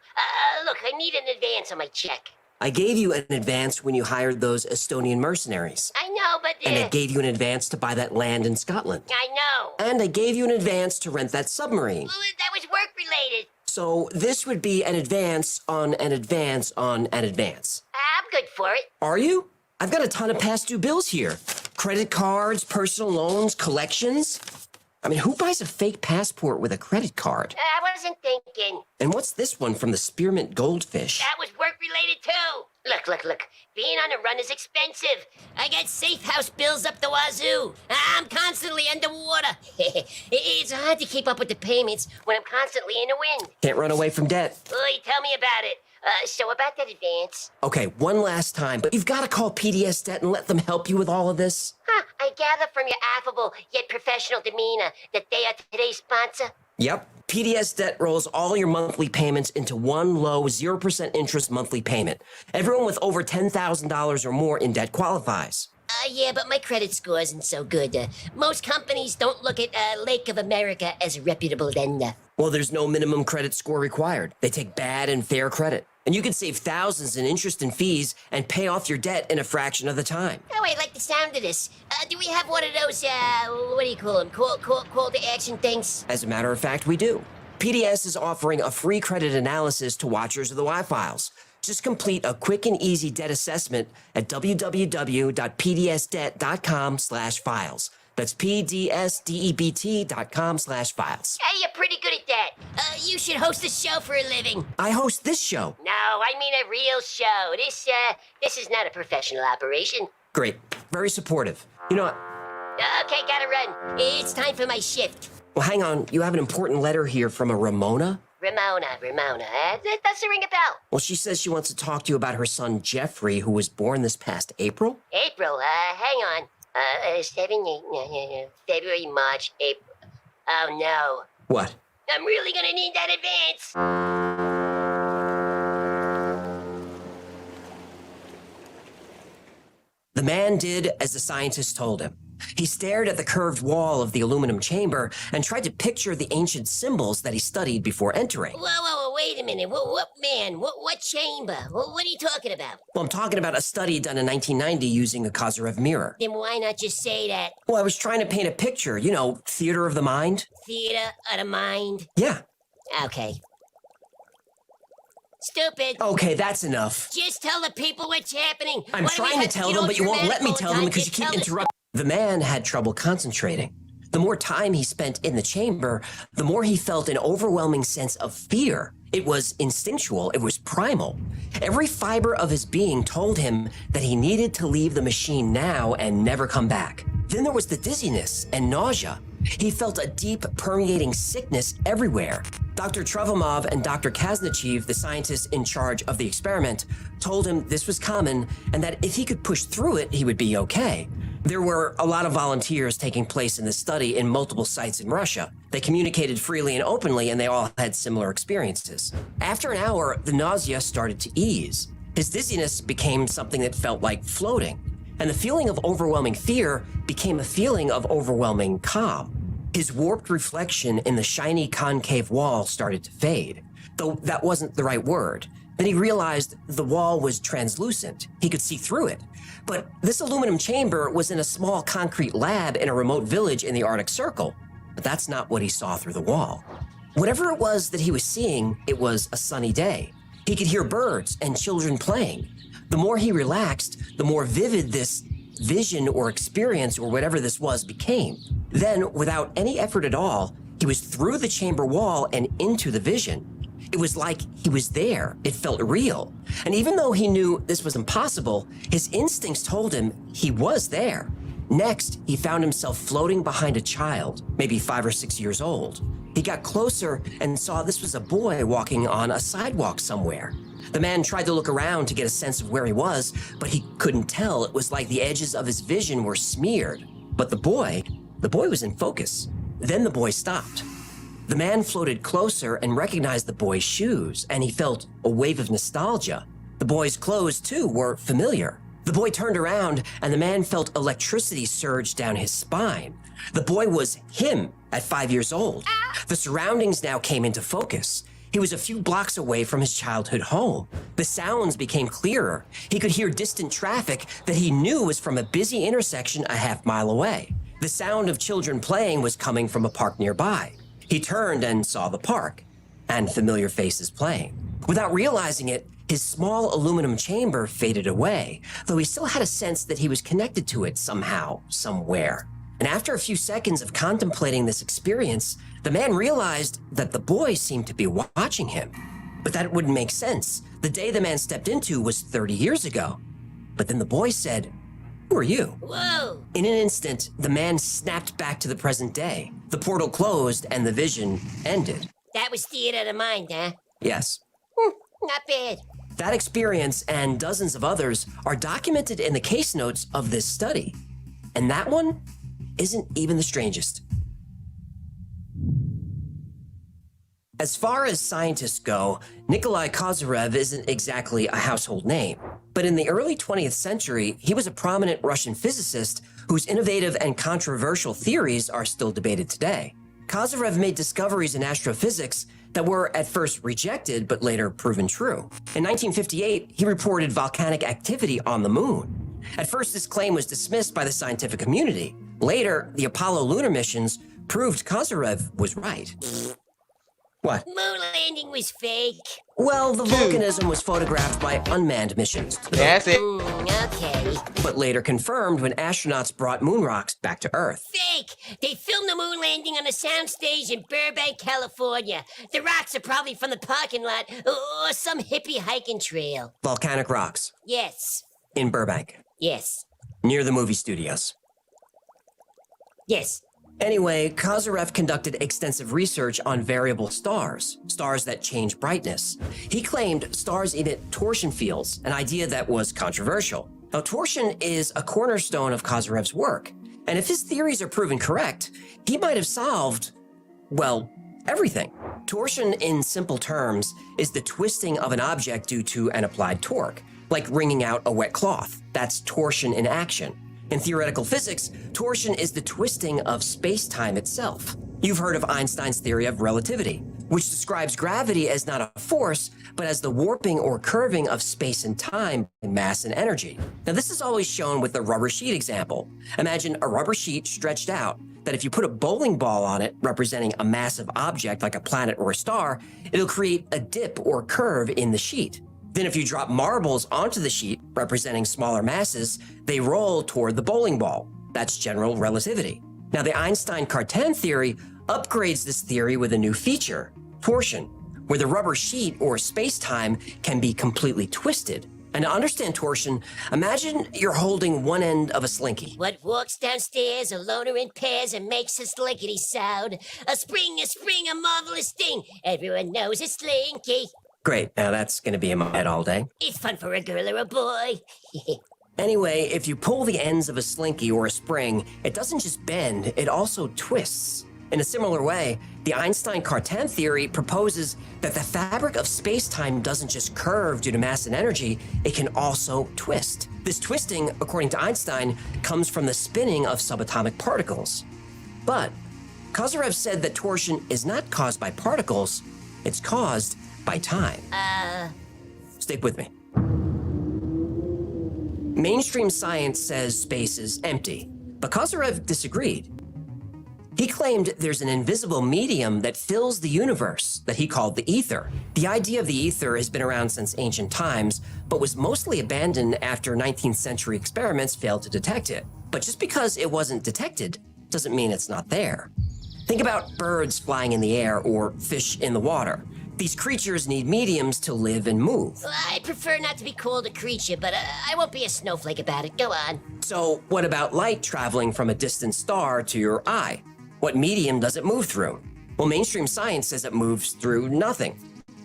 Look, I need an advance on my check. I gave you an advance when you hired those Estonian mercenaries. I know, but... And I gave you an advance to buy that land in Scotland. I know. And I gave you an advance to rent that submarine. Well, that was work-related. So this would be an advance on an advance on an advance. I'm good for it. Are you? I've got a ton of past due bills here. Credit cards, personal loans, collections. I mean, who buys a fake passport with a credit card? I wasn't thinking. And what's this one from the Spearmint Goldfish? That was work-related, too. Look. Being on a run is expensive. I got safe house bills up the wazoo. I'm constantly underwater. It's hard to keep up with the payments when I'm constantly in the wind. Can't run away from debt. Oy, tell me about it. So about that advance. Okay, one last time, but you've got to call PDS Debt and let them help you with all of this. I gather from your affable yet professional demeanor that they are today's sponsor. Yep. PDS Debt rolls all your monthly payments into one low 0% interest monthly payment. Everyone with over $10,000 or more in debt qualifies. Yeah, but my credit score isn't so good. Most companies don't look at Lake of America as a reputable lender. Well, there's no minimum credit score required. They take bad and fair credit. And you can save thousands in interest and fees and pay off your debt in a fraction of the time. Oh, I like the sound of this. Do we have one of those, what do you call them? Call to action things? As a matter of fact, we do. PDS is offering a free credit analysis to watchers of the Y-Files. Just complete a quick and easy debt assessment at www.pdsdebt.com/files. That's PDSDEBT.com/files. Hey, you're pretty good at that. You should host a show for a living. I host this show. No, I mean a real show. This is not a professional operation. Great. Very supportive. You know what? Okay, gotta run. It's time for my shift. Well, hang on. You have an important letter here from a Ramona? Ramona. That doesn't ring a bell. Well, she says she wants to talk to you about her son, Jeffrey, who was born this past April. April, hang on. 7, 8, February, March, April. Oh, no. What? I'm really gonna need that advance. The man did as the scientist told him. He stared at the curved wall of the aluminum chamber and tried to picture the ancient symbols that he studied before entering. Whoa, wait a minute. What chamber? What are you talking about? Well, I'm talking about a study done in 1990 using a Kozyrev mirror. Then why not just say that? Well, I was trying to paint a picture, theater of the mind. Theater of the mind? Yeah. Okay. Stupid. Okay, that's enough. Just tell the people what's happening. I'm trying to tell them, but you won't let me tell them because you keep interrupting. The man had trouble concentrating. The more time he spent in the chamber, the more he felt an overwhelming sense of fear. It was instinctual. It was primal. Every fiber of his being told him that he needed to leave the machine now and never come back. Then there was the dizziness and nausea. He felt a deep, permeating sickness everywhere. Dr. Trevomov and Dr. Kaznachev, the scientists in charge of the experiment, told him this was common and that if he could push through it, he would be okay. There were a lot of volunteers taking place in the study in multiple sites in Russia. They communicated freely and openly, and they all had similar experiences. After an hour, the nausea started to ease. His dizziness became something that felt like floating, and the feeling of overwhelming fear became a feeling of overwhelming calm. His warped reflection in the shiny concave wall started to fade, though that wasn't the right word. Then he realized the wall was translucent. He could see through it. But this aluminum chamber was in a small concrete lab in a remote village in the Arctic Circle. But that's not what he saw through the wall. Whatever it was that he was seeing, it was a sunny day. He could hear birds and children playing. The more he relaxed, the more vivid this vision or experience or whatever this was became. Then, without any effort at all, he was through the chamber wall and into the vision. It was like he was there. It felt real. And even though he knew this was impossible, his instincts told him he was there. Next, he found himself floating behind a child, maybe 5 or 6 years old. He got closer and saw this was a boy walking on a sidewalk somewhere. The man tried to look around to get a sense of where he was, but he couldn't tell. It was like the edges of his vision were smeared. But the boy was in focus. Then the boy stopped. The man floated closer and recognized the boy's shoes, and he felt a wave of nostalgia. The boy's clothes, too, were familiar. The boy turned around, and the man felt electricity surge down his spine. The boy was him at 5 years old. The surroundings now came into focus. He was a few blocks away from his childhood home. The sounds became clearer. He could hear distant traffic that he knew was from a busy intersection a half-mile away. The sound of children playing was coming from a park nearby. He turned and saw the park, and familiar faces playing. Without realizing it, his small aluminum chamber faded away, though he still had a sense that he was connected to it somehow, somewhere. And after a few seconds of contemplating this experience, the man realized that the boy seemed to be watching him. But that wouldn't make sense. The day the man stepped into was 30 years ago. But then the boy said, "Who are you?" Whoa! In an instant, the man snapped back to the present day. The portal closed and the vision ended. That was theater of the mind, huh? Yes. Not bad. That experience and dozens of others are documented in the case notes of this study. And that one isn't even the strangest. As far as scientists go, Nikolai Kozyrev isn't exactly a household name. But in the early 20th century, he was a prominent Russian physicist whose innovative and controversial theories are still debated today. Kozyrev made discoveries in astrophysics that were at first rejected but later proven true. In 1958, he reported volcanic activity on the moon. At first, this claim was dismissed by the scientific community. Later, the Apollo lunar missions proved Kozyrev was right. What? Moon landing was fake. Well, the volcanism was photographed by unmanned missions. That's it. Okay. But later confirmed when astronauts brought moon rocks back to Earth. Fake! They filmed the moon landing on a soundstage in Burbank, California. The rocks are probably from the parking lot or some hippie hiking trail. Volcanic rocks. Yes. In Burbank. Yes. Near the movie studios. Yes. Anyway, Kozyrev conducted extensive research on variable stars, stars that change brightness. He claimed stars emit torsion fields, an idea that was controversial. Now, torsion is a cornerstone of Kozyrev's work, and if his theories are proven correct, he might have solved, well, everything. Torsion, in simple terms, is the twisting of an object due to an applied torque, like wringing out a wet cloth. That's torsion in action. In theoretical physics, torsion is the twisting of space-time itself. You've heard of Einstein's theory of relativity, which describes gravity as not a force, but as the warping or curving of space and time, mass and energy. Now, this is always shown with the rubber sheet example. Imagine a rubber sheet stretched out, that if you put a bowling ball on it, representing a massive object like a planet or a star, it'll create a dip or curve in the sheet. Then if you drop marbles onto the sheet, representing smaller masses, they roll toward the bowling ball. That's general relativity. Now, the Einstein-Cartan theory upgrades this theory with a new feature, torsion, where the rubber sheet or space-time can be completely twisted. And to understand torsion, imagine you're holding one end of a slinky. What walks downstairs alone or in pairs and makes a slinkety sound? A spring, a marvelous thing. Everyone knows a slinky. Great, now that's gonna be in my head all day. It's fun for a girl or a boy. Anyway, if you pull the ends of a slinky or a spring, it doesn't just bend, it also twists. In a similar way, the Einstein-Cartan theory proposes that the fabric of space-time doesn't just curve due to mass and energy, it can also twist. This twisting, according to Einstein, comes from the spinning of subatomic particles. But Kozyrev said that torsion is not caused by particles, it's caused by time. Stick with me. Mainstream science says space is empty, but Kozyrev disagreed. He claimed there's an invisible medium that fills the universe that he called the ether. The idea of the ether has been around since ancient times, but was mostly abandoned after 19th century experiments failed to detect it. But just because it wasn't detected doesn't mean it's not there. Think about birds flying in the air or fish in the water. These creatures need mediums to live and move. I prefer not to be called a creature, but I won't be a snowflake about it. Go on. So what about light traveling from a distant star to your eye? What medium does it move through? Well, mainstream science says it moves through nothing.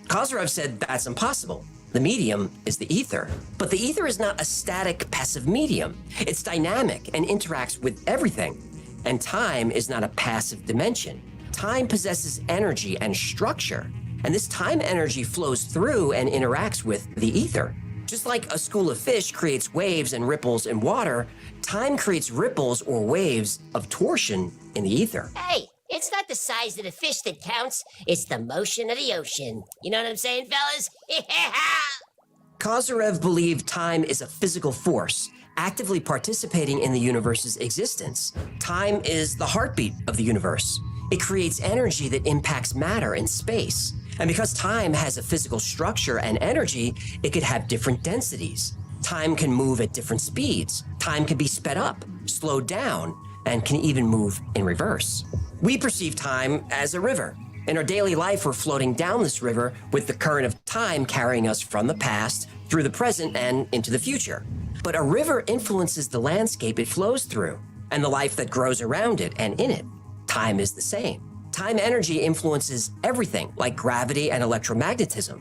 Kozyrev said that's impossible. The medium is the ether. But the ether is not a static, passive medium. It's dynamic and interacts with everything. And time is not a passive dimension. Time possesses energy and structure, and this time energy flows through and interacts with the ether. Just like a school of fish creates waves and ripples in water, time creates ripples or waves of torsion in the ether. Hey, it's not the size of the fish that counts, it's the motion of the ocean. You know what I'm saying, fellas? Kozyrev believed time is a physical force, actively participating in the universe's existence. Time is the heartbeat of the universe. It creates energy that impacts matter in space. And because time has a physical structure and energy, it could have different densities. Time can move at different speeds. Time can be sped up, slowed down, and can even move in reverse. We perceive time as a river. In our daily life, we're floating down this river with the current of time carrying us from the past through the present and into the future. But a river influences the landscape it flows through and the life that grows around it and in it. Time is the same. Time energy influences everything like gravity and electromagnetism.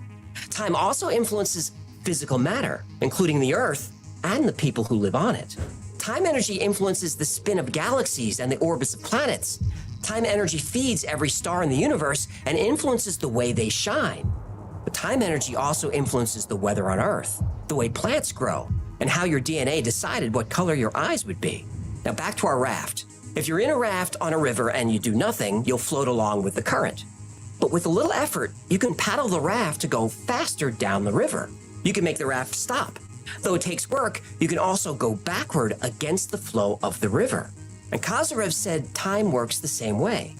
Time also influences physical matter, including the Earth and the people who live on it. Time energy influences the spin of galaxies and the orbits of planets. Time energy feeds every star in the universe and influences the way they shine. But time energy also influences the weather on Earth, the way plants grow, and how your DNA decided what color your eyes would be. Now back to our raft. If you're in a raft on a river and you do nothing, you'll float along with the current. But with a little effort, you can paddle the raft to go faster down the river. You can make the raft stop. Though it takes work, you can also go backward against the flow of the river. And Kozyrev said time works the same way.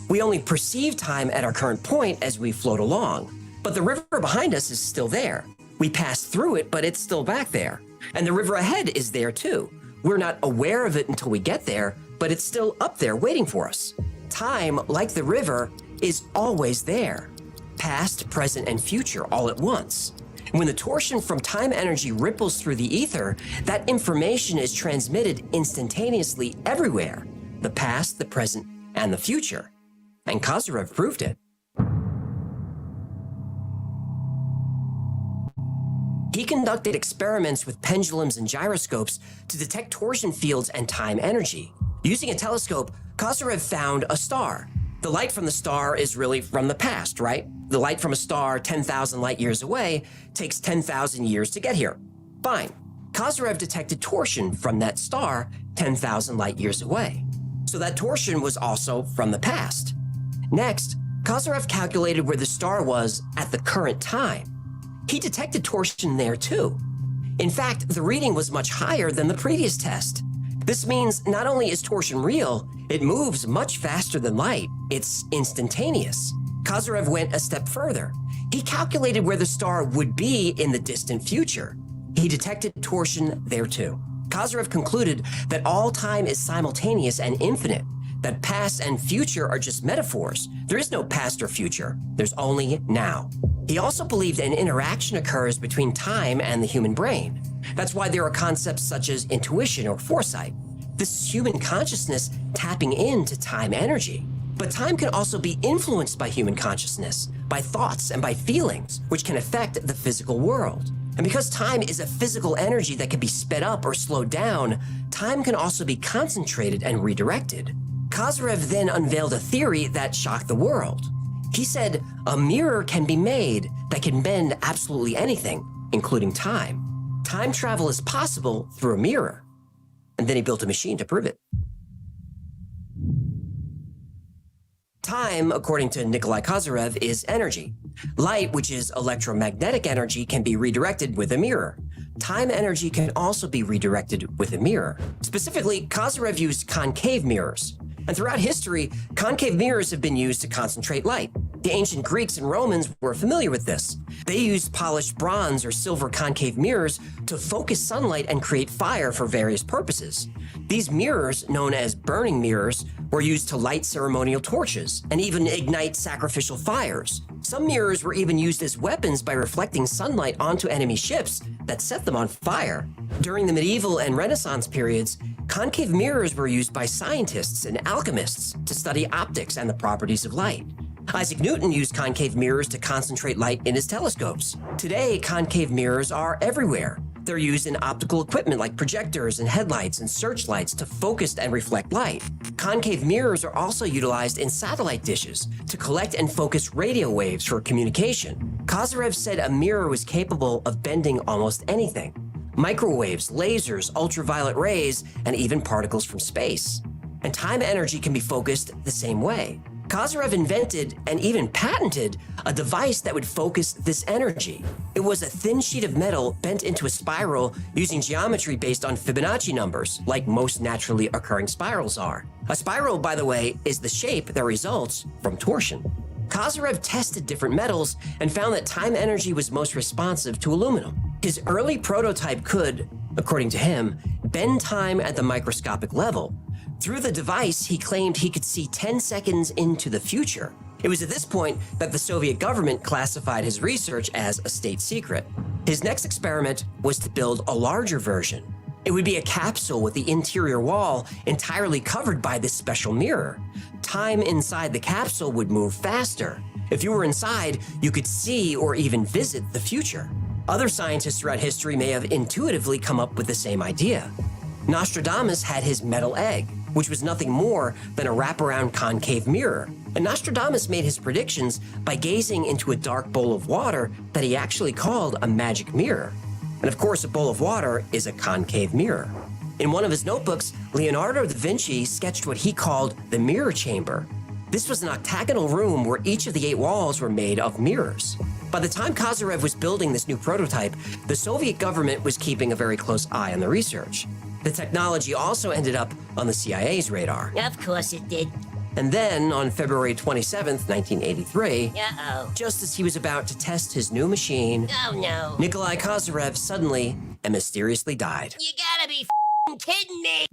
We only perceive time at our current point as we float along, but the river behind us is still there. We pass through it, but it's still back there. And the river ahead is there too. We're not aware of it until we get there, but it's still up there waiting for us. Time, like the river, is always there. Past, present, and future all at once. When the torsion from time energy ripples through the ether, that information is transmitted instantaneously everywhere. The past, the present, and the future. And Kozyrev proved it. He conducted experiments with pendulums and gyroscopes to detect torsion fields and time energy. Using a telescope, Kozyrev found a star. The light from the star is really from the past, right? The light from a star 10,000 light years away takes 10,000 years to get here. Fine. Kozyrev detected torsion from that star 10,000 light years away. So that torsion was also from the past. Next, Kozyrev calculated where the star was at the current time. He detected torsion there too. In fact, the reading was much higher than the previous test. This means not only is torsion real, it moves much faster than light. It's instantaneous. Kozyrev went a step further. He calculated where the star would be in the distant future. He detected torsion there too. Kozyrev concluded that all time is simultaneous and infinite, that past and future are just metaphors. There is no past or future. There's only now. He also believed an interaction occurs between time and the human brain. That's why there are concepts such as intuition or foresight. This is human consciousness tapping into time energy. But time can also be influenced by human consciousness, by thoughts and by feelings, which can affect the physical world. And because time is a physical energy that can be sped up or slowed down, time can also be concentrated and redirected. Kozyrev then unveiled a theory that shocked the world. He said a mirror can be made that can bend absolutely anything, including time. Time travel is possible through a mirror. And then he built a machine to prove it. Time, according to Nikolai Kozyrev, is energy. Light, which is electromagnetic energy, can be redirected with a mirror. Time energy can also be redirected with a mirror. Specifically, Kozyrev used concave mirrors. And throughout history, concave mirrors have been used to concentrate light. The ancient Greeks and Romans were familiar with this. They used polished bronze or silver concave mirrors to focus sunlight and create fire for various purposes. These mirrors, known as burning mirrors, were used to light ceremonial torches and even ignite sacrificial fires. Some mirrors were even used as weapons by reflecting sunlight onto enemy ships that set them on fire. During the medieval and Renaissance periods, concave mirrors were used by scientists and alchemists to study optics and the properties of light. Isaac Newton used concave mirrors to concentrate light in his telescopes. Today, concave mirrors are everywhere. They're used in optical equipment like projectors and headlights and searchlights to focus and reflect light. Concave mirrors are also utilized in satellite dishes to collect and focus radio waves for communication. Kozyrev said a mirror was capable of bending almost anything: microwaves, lasers, ultraviolet rays, and even particles from space. And time energy can be focused the same way. Kozyrev invented and even patented a device that would focus this energy. It was a thin sheet of metal bent into a spiral using geometry based on Fibonacci numbers, like most naturally occurring spirals are. A spiral, by the way, is the shape that results from torsion. Kozyrev tested different metals and found that time energy was most responsive to aluminum. His early prototype could, according to him, bend time at the microscopic level. Through the device, he claimed he could see 10 seconds into the future. It was at this point that the Soviet government classified his research as a state secret. His next experiment was to build a larger version. It would be a capsule with the interior wall entirely covered by this special mirror. Time inside the capsule would move faster. If you were inside, you could see or even visit the future. Other scientists throughout history may have intuitively come up with the same idea. Nostradamus had his metal egg, which was nothing more than a wraparound concave mirror. And Nostradamus made his predictions by gazing into a dark bowl of water that he actually called a magic mirror. And of course, a bowl of water is a concave mirror. In one of his notebooks, Leonardo da Vinci sketched what he called the mirror chamber. This was an octagonal room where each of the 8 walls were made of mirrors. By the time Kozyrev was building this new prototype, the Soviet government was keeping a very close eye on the research. The technology also ended up on the CIA's radar. Of course it did. And then, on February 27th, 1983, Uh-oh. just as he was about to test his new machine, Oh, no. Nikolai Kozyrev suddenly and mysteriously died. You gotta be f***ing kidding me.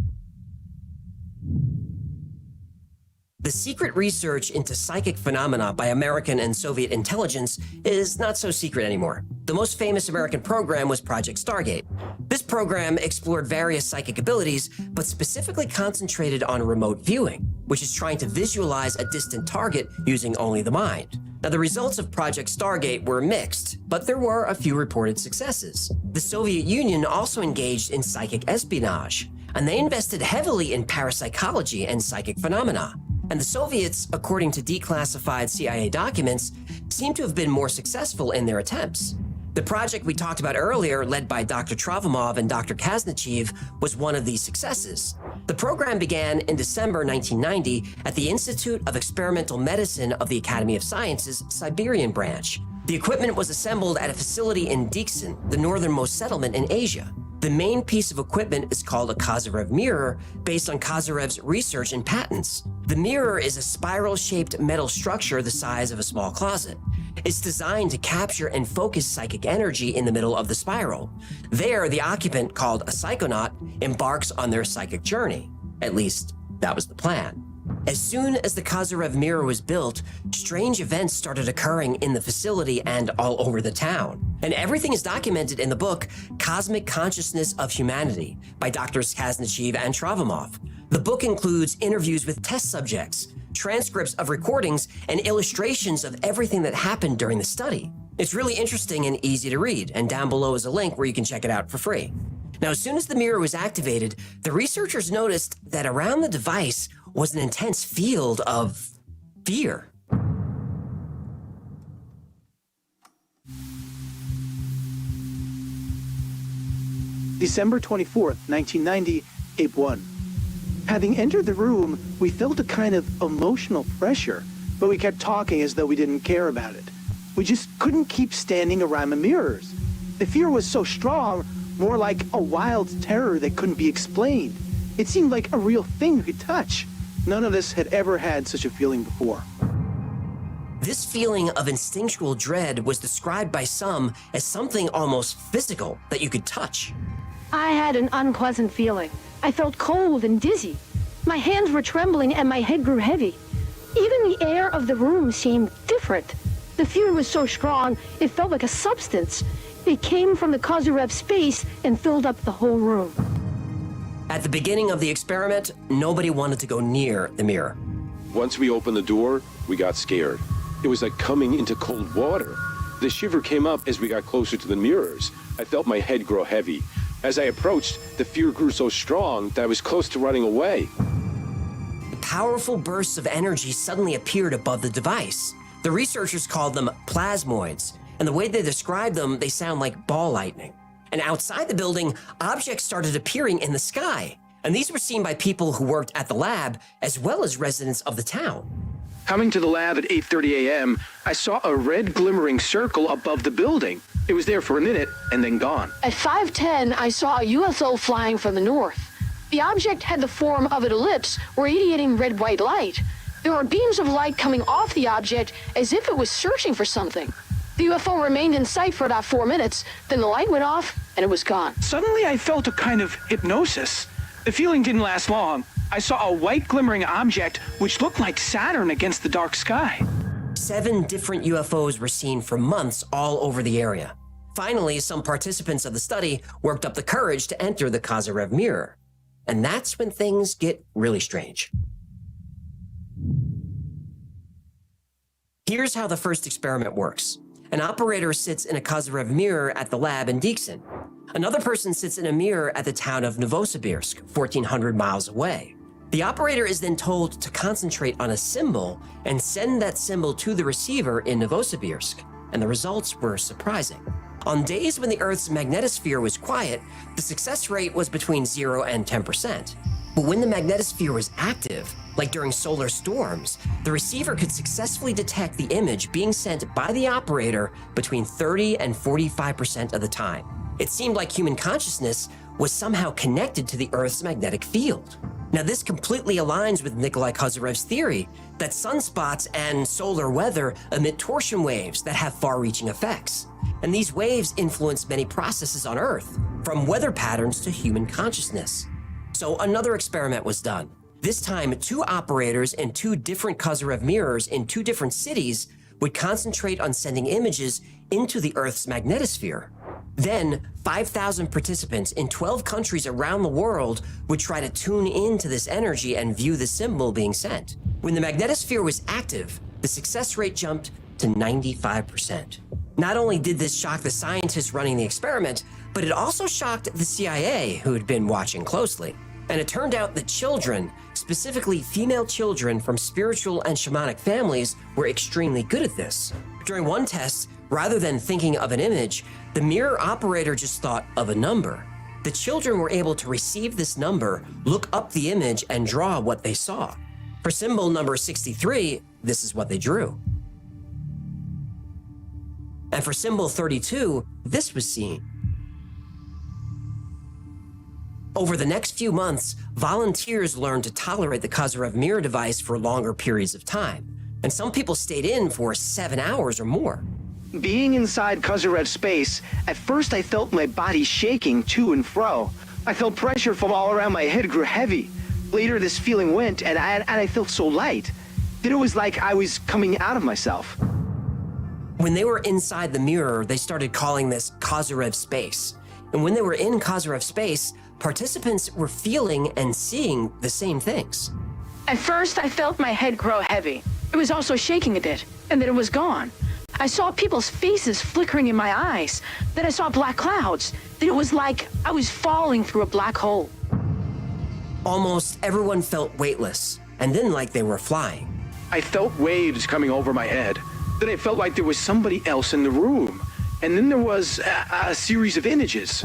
The secret research into psychic phenomena by American and Soviet intelligence is not so secret anymore. The most famous American program was Project Stargate. This program explored various psychic abilities, but specifically concentrated on remote viewing, which is trying to visualize a distant target using only the mind. Now, the results of Project Stargate were mixed, but there were a few reported successes. The Soviet Union also engaged in psychic espionage, and they invested heavily in parapsychology and psychic phenomena. And the Soviets, according to declassified CIA documents, seem to have been more successful in their attempts. The project we talked about earlier, led by Dr. Travimov and Dr. Kazanchev, was one of these successes. The program began in December 1990 at the Institute of Experimental Medicine of the Academy of Sciences, Siberian branch. The equipment was assembled at a facility in Dixon, the northernmost settlement in Asia. The main piece of equipment is called a Kozyrev mirror, based on Kozyrev's research and patents. The mirror is a spiral-shaped metal structure the size of a small closet. It's designed to capture and focus psychic energy in the middle of the spiral. There, the occupant, called a psychonaut, embarks on their psychic journey. At least, that was the plan. As soon as the Kozyrev mirror was built, strange events started occurring in the facility and all over the town. And everything is documented in the book Cosmic Consciousness of Humanity by Drs. Kazanchev and Travimov. The book includes interviews with test subjects, transcripts of recordings, and illustrations of everything that happened during the study. It's really interesting and easy to read, and down below is a link where you can check it out for free. Now, as soon as the mirror was activated, the researchers noticed that around the device was an intense field of fear. December 24th, 1990, Tape 1. Having entered the room, we felt a kind of emotional pressure, but we kept talking as though we didn't care about it. We just couldn't keep standing around the mirrors. The fear was so strong, more like a wild terror that couldn't be explained. It seemed like a real thing you could touch. None of us had ever had such a feeling before. This feeling of instinctual dread was described by some as something almost physical that you could touch. I had an unpleasant feeling. I felt cold and dizzy. My hands were trembling and my head grew heavy. Even the air of the room seemed different. The fear was so strong, it felt like a substance. It came from the Kozyrev space and filled up the whole room. At the beginning of the experiment, nobody wanted to go near the mirror. Once we opened the door, we got scared. It was like coming into cold water. The shiver came up as we got closer to the mirrors. I felt my head grow heavy. As I approached, the fear grew so strong that I was close to running away. Powerful bursts of energy suddenly appeared above the device. The researchers called them plasmoids, and the way they describe them, they sound like ball lightning. And outside the building, objects started appearing in the sky, and these were seen by people who worked at the lab as well as residents of the town. Coming to the lab at 8:30 a.m., I saw a red glimmering circle above the building. It was there for a minute and then gone. At 5:10, I saw a UFO flying from the north. The object had the form of an ellipse radiating red-white light. There were beams of light coming off the object as if it was searching for something. The UFO remained in sight for about 4 minutes, then the light went off and it was gone. Suddenly I felt a kind of hypnosis. The feeling didn't last long. I saw a white glimmering object which looked like Saturn against the dark sky. 7 different UFOs were seen for months all over the area. Finally, some participants of the study worked up the courage to enter the Kozyrev mirror. And that's when things get really strange. Here's how the first experiment works. An operator sits in a Kozyrev mirror at the lab in Dixon. Another person sits in a mirror at the town of Novosibirsk, 1,400 miles away. The operator is then told to concentrate on a symbol and send that symbol to the receiver in Novosibirsk, and the results were surprising. On days when the Earth's magnetosphere was quiet, the success rate was between 0 and 10%. But when the magnetosphere was active, like during solar storms, the receiver could successfully detect the image being sent by the operator between 30 and 45% of the time. It seemed like human consciousness was somehow connected to the Earth's magnetic field. Now, this completely aligns with Nikolai Kozyrev's theory that sunspots and solar weather emit torsion waves that have far-reaching effects. And these waves influence many processes on Earth, from weather patterns to human consciousness. So another experiment was done. This time, 2 operators in 2 different Kozyrev mirrors in 2 different cities would concentrate on sending images into the Earth's magnetosphere. Then, 5,000 participants in 12 countries around the world would try to tune into this energy and view the symbol being sent. When the magnetosphere was active, the success rate jumped to 95%. Not only did this shock the scientists running the experiment, but it also shocked the CIA, who had been watching closely. And it turned out that children, specifically female children from spiritual and shamanic families, were extremely good at this. During one test, rather than thinking of an image, the mirror operator just thought of a number. The children were able to receive this number, look up the image, and draw what they saw. For symbol number 63, this is what they drew. And for symbol 32, this was seen. Over the next few months, volunteers learned to tolerate the Kozyrev mirror device for longer periods of time, and some people stayed in for 7 hours or more. Being inside Kozyrev's space, at first I felt my body shaking to and fro. I felt pressure from all around my head grew heavy. Later this feeling went and I felt so light that it was like I was coming out of myself. When they were inside the mirror, they started calling this Kozyrev space. And when they were in Kozyrev space, participants were feeling and seeing the same things. At first, I felt my head grow heavy. It was also shaking a bit, and then it was gone. I saw people's faces flickering in my eyes. Then I saw black clouds. Then it was like I was falling through a black hole. Almost everyone felt weightless, and then like they were flying. I felt waves coming over my head. Then I felt like there was somebody else in the room. And then there was a series of images.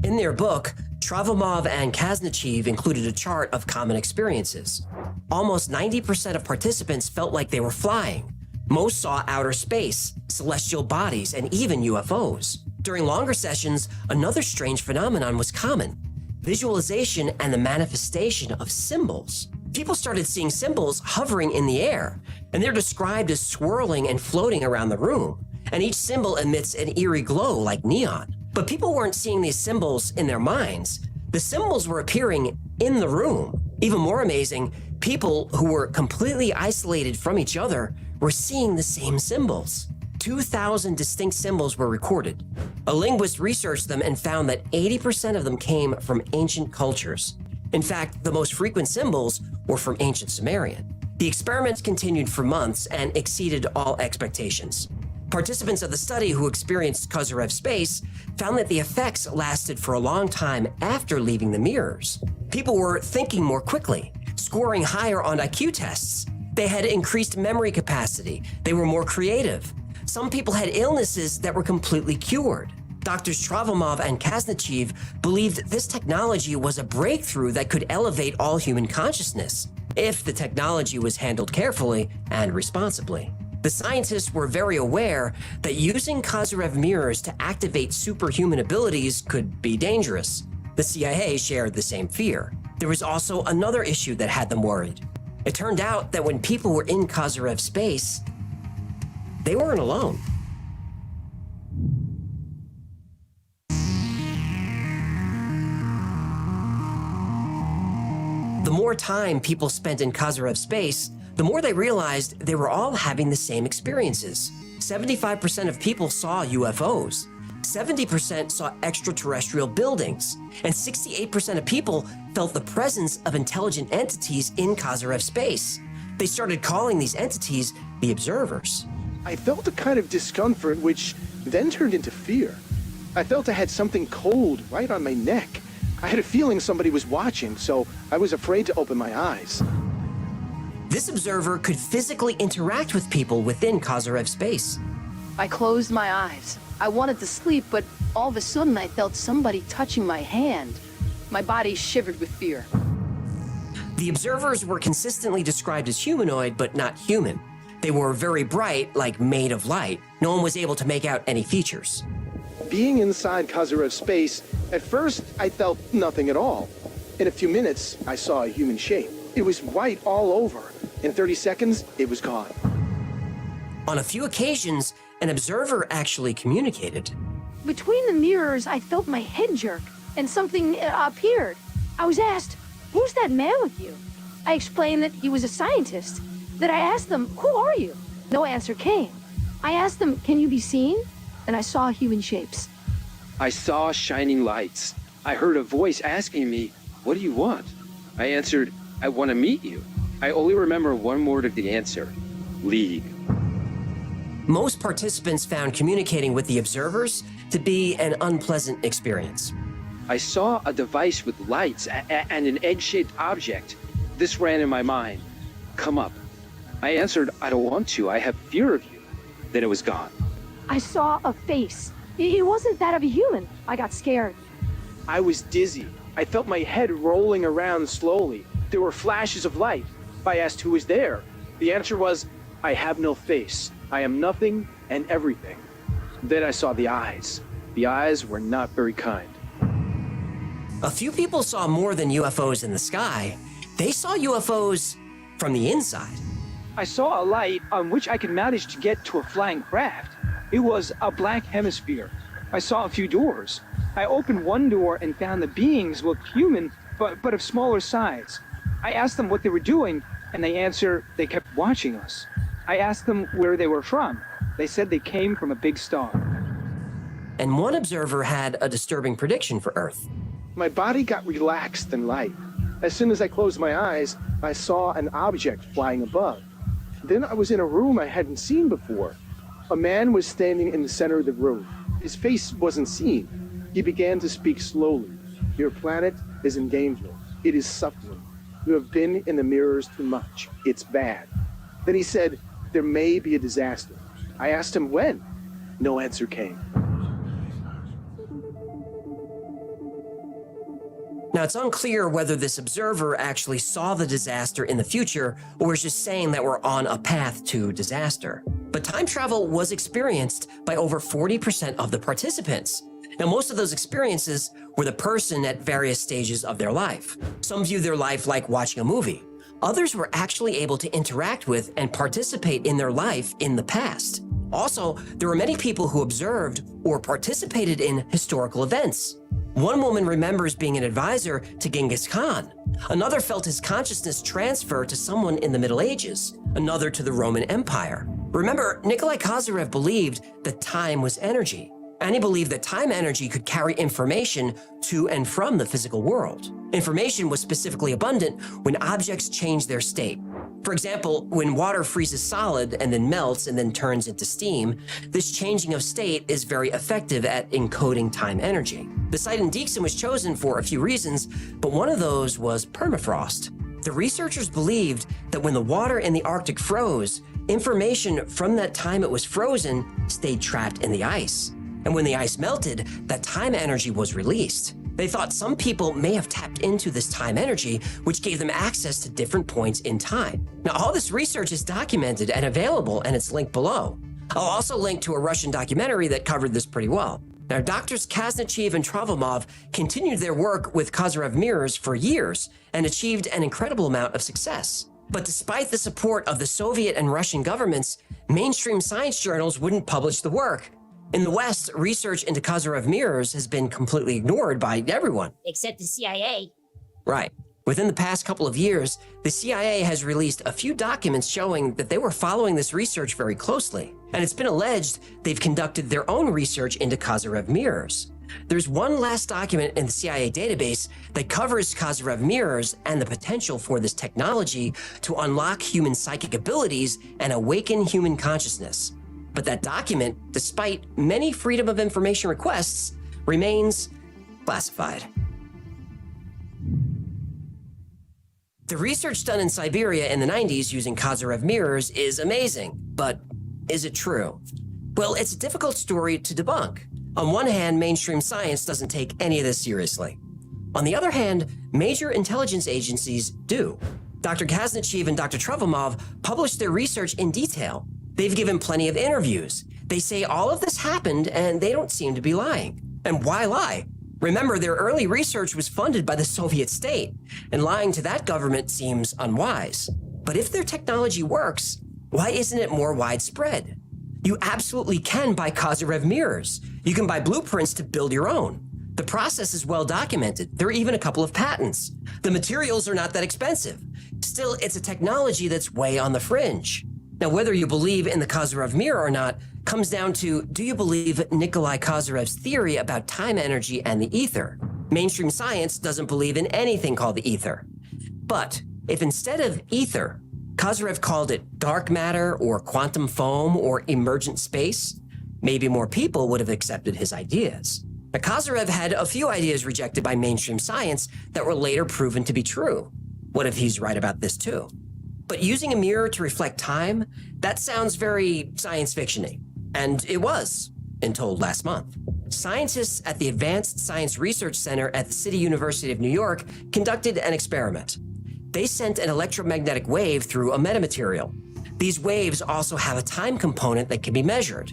In their book, Travamov and Kaznachev included a chart of common experiences. Almost 90% of participants felt like they were flying. Most saw outer space, celestial bodies, and even UFOs. During longer sessions, another strange phenomenon was common: visualization and the manifestation of symbols. People started seeing symbols hovering in the air, and they're described as swirling and floating around the room. And each symbol emits an eerie glow like neon. But people weren't seeing these symbols in their minds. The symbols were appearing in the room. Even more amazing, people who were completely isolated from each other were seeing the same symbols. 2,000 distinct symbols were recorded. A linguist researched them and found that 80% of them came from ancient cultures. In fact, the most frequent symbols were from ancient Sumerian. The experiments continued for months and exceeded all expectations. Participants of the study who experienced Kozyrev space found that the effects lasted for a long time after leaving the mirrors. People were thinking more quickly, scoring higher on IQ tests. They had increased memory capacity. They were more creative. Some people had illnesses that were completely cured. Doctors Travamov and Kaznachev believed this technology was a breakthrough that could elevate all human consciousness, if the technology was handled carefully and responsibly. The scientists were very aware that using Kozyrev mirrors to activate superhuman abilities could be dangerous. The CIA shared the same fear. There was also another issue that had them worried. It turned out that when people were in Kozyrev space, they weren't alone. The more time people spent in Kozyrev space, the more they realized they were all having the same experiences. 75% of people saw UFOs, 70% saw extraterrestrial buildings, and 68% of people felt the presence of intelligent entities in Kozyrev space. They started calling these entities the observers. I felt a kind of discomfort, which then turned into fear. I felt I had something cold right on my neck. I had a feeling somebody was watching, so I was afraid to open my eyes. This observer could physically interact with people within Kozyrev space. I closed my eyes. I wanted to sleep, but all of a sudden I felt somebody touching my hand. My body shivered with fear. The observers were consistently described as humanoid, but not human. They were very bright, like made of light. No one was able to make out any features. Being inside Kozyrev space, at first I felt nothing at all. In a few minutes, I saw a human shape. It was white all over. In 30 seconds, it was gone. On a few occasions, an observer actually communicated. Between the mirrors, I felt my head jerk, and something appeared. I was asked, "Who's that man with you?" I explained that he was a scientist. Then I asked them, "Who are you?" No answer came. I asked them, "Can you be seen?" And I saw human shapes. I saw shining lights. I heard a voice asking me, "What do you want?" I answered, "I want to meet you." I only remember one word of the answer: League. Most participants found communicating with the observers to be an unpleasant experience. I saw a device with lights and an egg-shaped object. This ran in my mind. Come up. I answered, "I don't want to. I have fear of you." Then it was gone. I saw a face. It wasn't that of a human. I got scared. I was dizzy. I felt my head rolling around slowly. There were flashes of light. I asked who was there. The answer was, "I have no face. I am nothing and everything." Then I saw the eyes. The eyes were not very kind. A few people saw more than UFOs in the sky. They saw UFOs from the inside. I saw a light on which I could manage to get to a flying craft. It was a black hemisphere. I saw a few doors. I opened one door and found the beings looked human, but of smaller size. I asked them what they were doing, and they answered they kept watching us. I asked them where they were from. They said they came from a big star. And one observer had a disturbing prediction for Earth. My body got relaxed and light. As soon as I closed my eyes, I saw an object flying above. Then I was in a room I hadn't seen before. A man was standing in the center of the room. His face wasn't seen. He began to speak slowly. "Your planet is in danger. It is suffering. You have been in the mirrors too much. It's bad." Then he said, "There may be a disaster." I asked him when. No answer came. Now, it's unclear whether this observer actually saw the disaster in the future or was just saying that we're on a path to disaster. But time travel was experienced by over 40% of the participants. Now, most of those experiences were the person at various stages of their life. Some view their life like watching a movie. Others were actually able to interact with and participate in their life in the past. Also, there were many people who observed or participated in historical events. One woman remembers being an advisor to Genghis Khan. Another felt his consciousness transfer to someone in the Middle Ages. Another to the Roman Empire. Remember, Nikolai Kozyrev believed that time was energy, and he believed that time energy could carry information to and from the physical world. Information was specifically abundant when objects changed their state. For example, when water freezes solid and then melts and then turns into steam, this changing of state is very effective at encoding time energy. The site in Deakin was chosen for a few reasons, but one of those was permafrost. The researchers believed that when the water in the Arctic froze, information from that time it was frozen stayed trapped in the ice. And when the ice melted, that time energy was released. They thought some people may have tapped into this time energy, which gave them access to different points in time. Now, all this research is documented and available, and it's linked below. I'll also link to a Russian documentary that covered this pretty well. Now, Doctors Kazanchev and Travomov continued their work with Kozyrev mirrors for years and achieved an incredible amount of success. But despite the support of the Soviet and Russian governments, mainstream science journals wouldn't publish the work. In the West, research into Kozyrev mirrors has been completely ignored by everyone. Except the CIA. Right. Within the past couple of years, the CIA has released a few documents showing that they were following this research very closely. And it's been alleged they've conducted their own research into Kozyrev mirrors. There's one last document in the CIA database that covers Kozyrev mirrors and the potential for this technology to unlock human psychic abilities and awaken human consciousness. But that document, despite many Freedom of Information requests, remains classified. The research done in Siberia in the 90s using Kozyrev mirrors is amazing, but is it true? Well, it's a difficult story to debunk. On one hand, mainstream science doesn't take any of this seriously. On the other hand, major intelligence agencies do. Dr. Kazanchev and Dr. Travomov published their research in detail. They've given plenty of interviews. They say all of this happened and they don't seem to be lying. And why lie? Remember, their early research was funded by the Soviet state, and lying to that government seems unwise. But if their technology works, why isn't it more widespread? You absolutely can buy Kozyrev mirrors. You can buy blueprints to build your own. The process is well documented. There are even a couple of patents. The materials are not that expensive. Still, it's a technology that's way on the fringe. Now, whether you believe in the Kozyrev mirror or not comes down to, do you believe Nikolai Kozyrev's theory about time energy and the ether? Mainstream science doesn't believe in anything called the ether. But if instead of ether, Kozyrev called it dark matter or quantum foam or emergent space, maybe more people would have accepted his ideas. Now, Kozyrev had a few ideas rejected by mainstream science that were later proven to be true. What if he's right about this too? But using a mirror to reflect time, that sounds very science fiction-y. And it was, until last month. Scientists at the Advanced Science Research Center at the City University of New York conducted an experiment. They sent an electromagnetic wave through a metamaterial. These waves also have a time component that can be measured.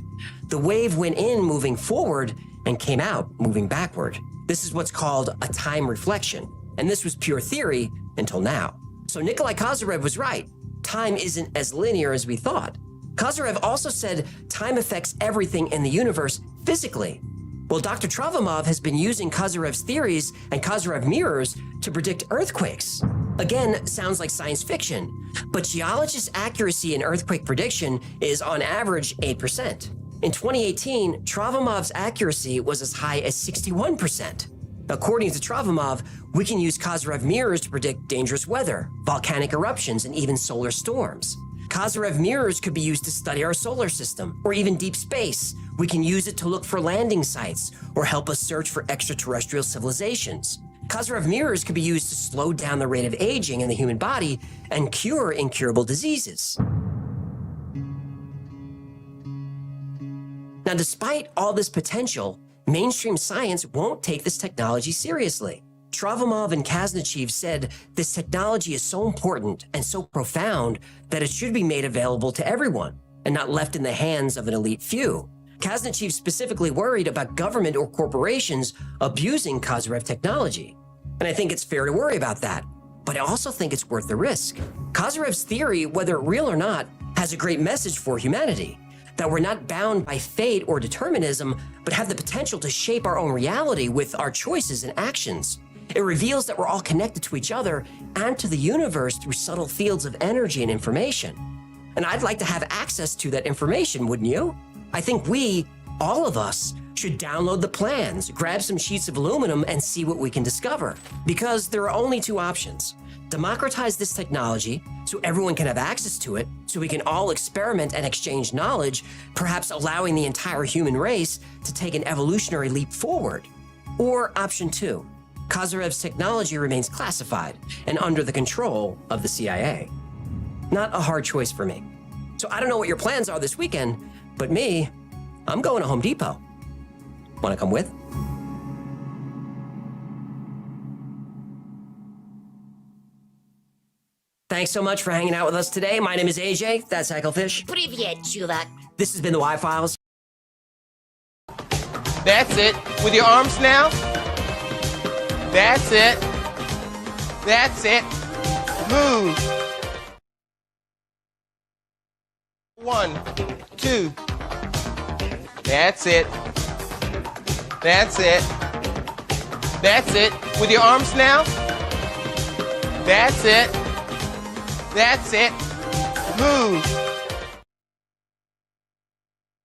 The wave went in moving forward and came out moving backward. This is what's called a time reflection. And this was pure theory until now. So Nikolai Kozyrev was right. Time isn't as linear as we thought. Kozyrev also said time affects everything in the universe physically. Well, Dr. Travomov has been using Kozyrev's theories and Kozyrev mirrors to predict earthquakes. Again, sounds like science fiction, but geologists' accuracy in earthquake prediction is on average 8%. In 2018, Travomov's accuracy was as high as 61%. According to Travomov, we can use Kozyrev mirrors to predict dangerous weather, volcanic eruptions, and even solar storms. Kozyrev mirrors could be used to study our solar system, or even deep space. We can use it to look for landing sites, or help us search for extraterrestrial civilizations. Kozyrev mirrors could be used to slow down the rate of aging in the human body and cure incurable diseases. Now, despite all this potential, mainstream science won't take this technology seriously. Travomov and Kazanchev said this technology is so important and so profound that it should be made available to everyone and not left in the hands of an elite few. Kazanchev specifically worried about government or corporations abusing Kozyrev technology. And I think it's fair to worry about that, but I also think it's worth the risk. Kozyrev's theory, whether real or not, has a great message for humanity. That we're not bound by fate or determinism, but have the potential to shape our own reality with our choices and actions. It reveals that we're all connected to each other and to the universe through subtle fields of energy and information. And I'd like to have access to that information, wouldn't you? I think we, all of us, should download the plans, grab some sheets of aluminum, and see what we can discover. Because there are only two options. Democratize this technology so everyone can have access to it, so we can all experiment and exchange knowledge, perhaps allowing the entire human race to take an evolutionary leap forward. Or option two, Kazarev's technology remains classified and under the control of the CIA. Not a hard choice for me. So I don't know what your plans are this weekend, but me, I'm going to Home Depot. Want to come with? Thanks so much for hanging out with us today. My name is AJ. That's Hecklefish. Привет, чувак. This has been the Y-Files. That's it. With your arms now. That's it. That's it. Move. 1, 2. That's it. That's it. That's it. With your arms now. That's it. That's it. Move.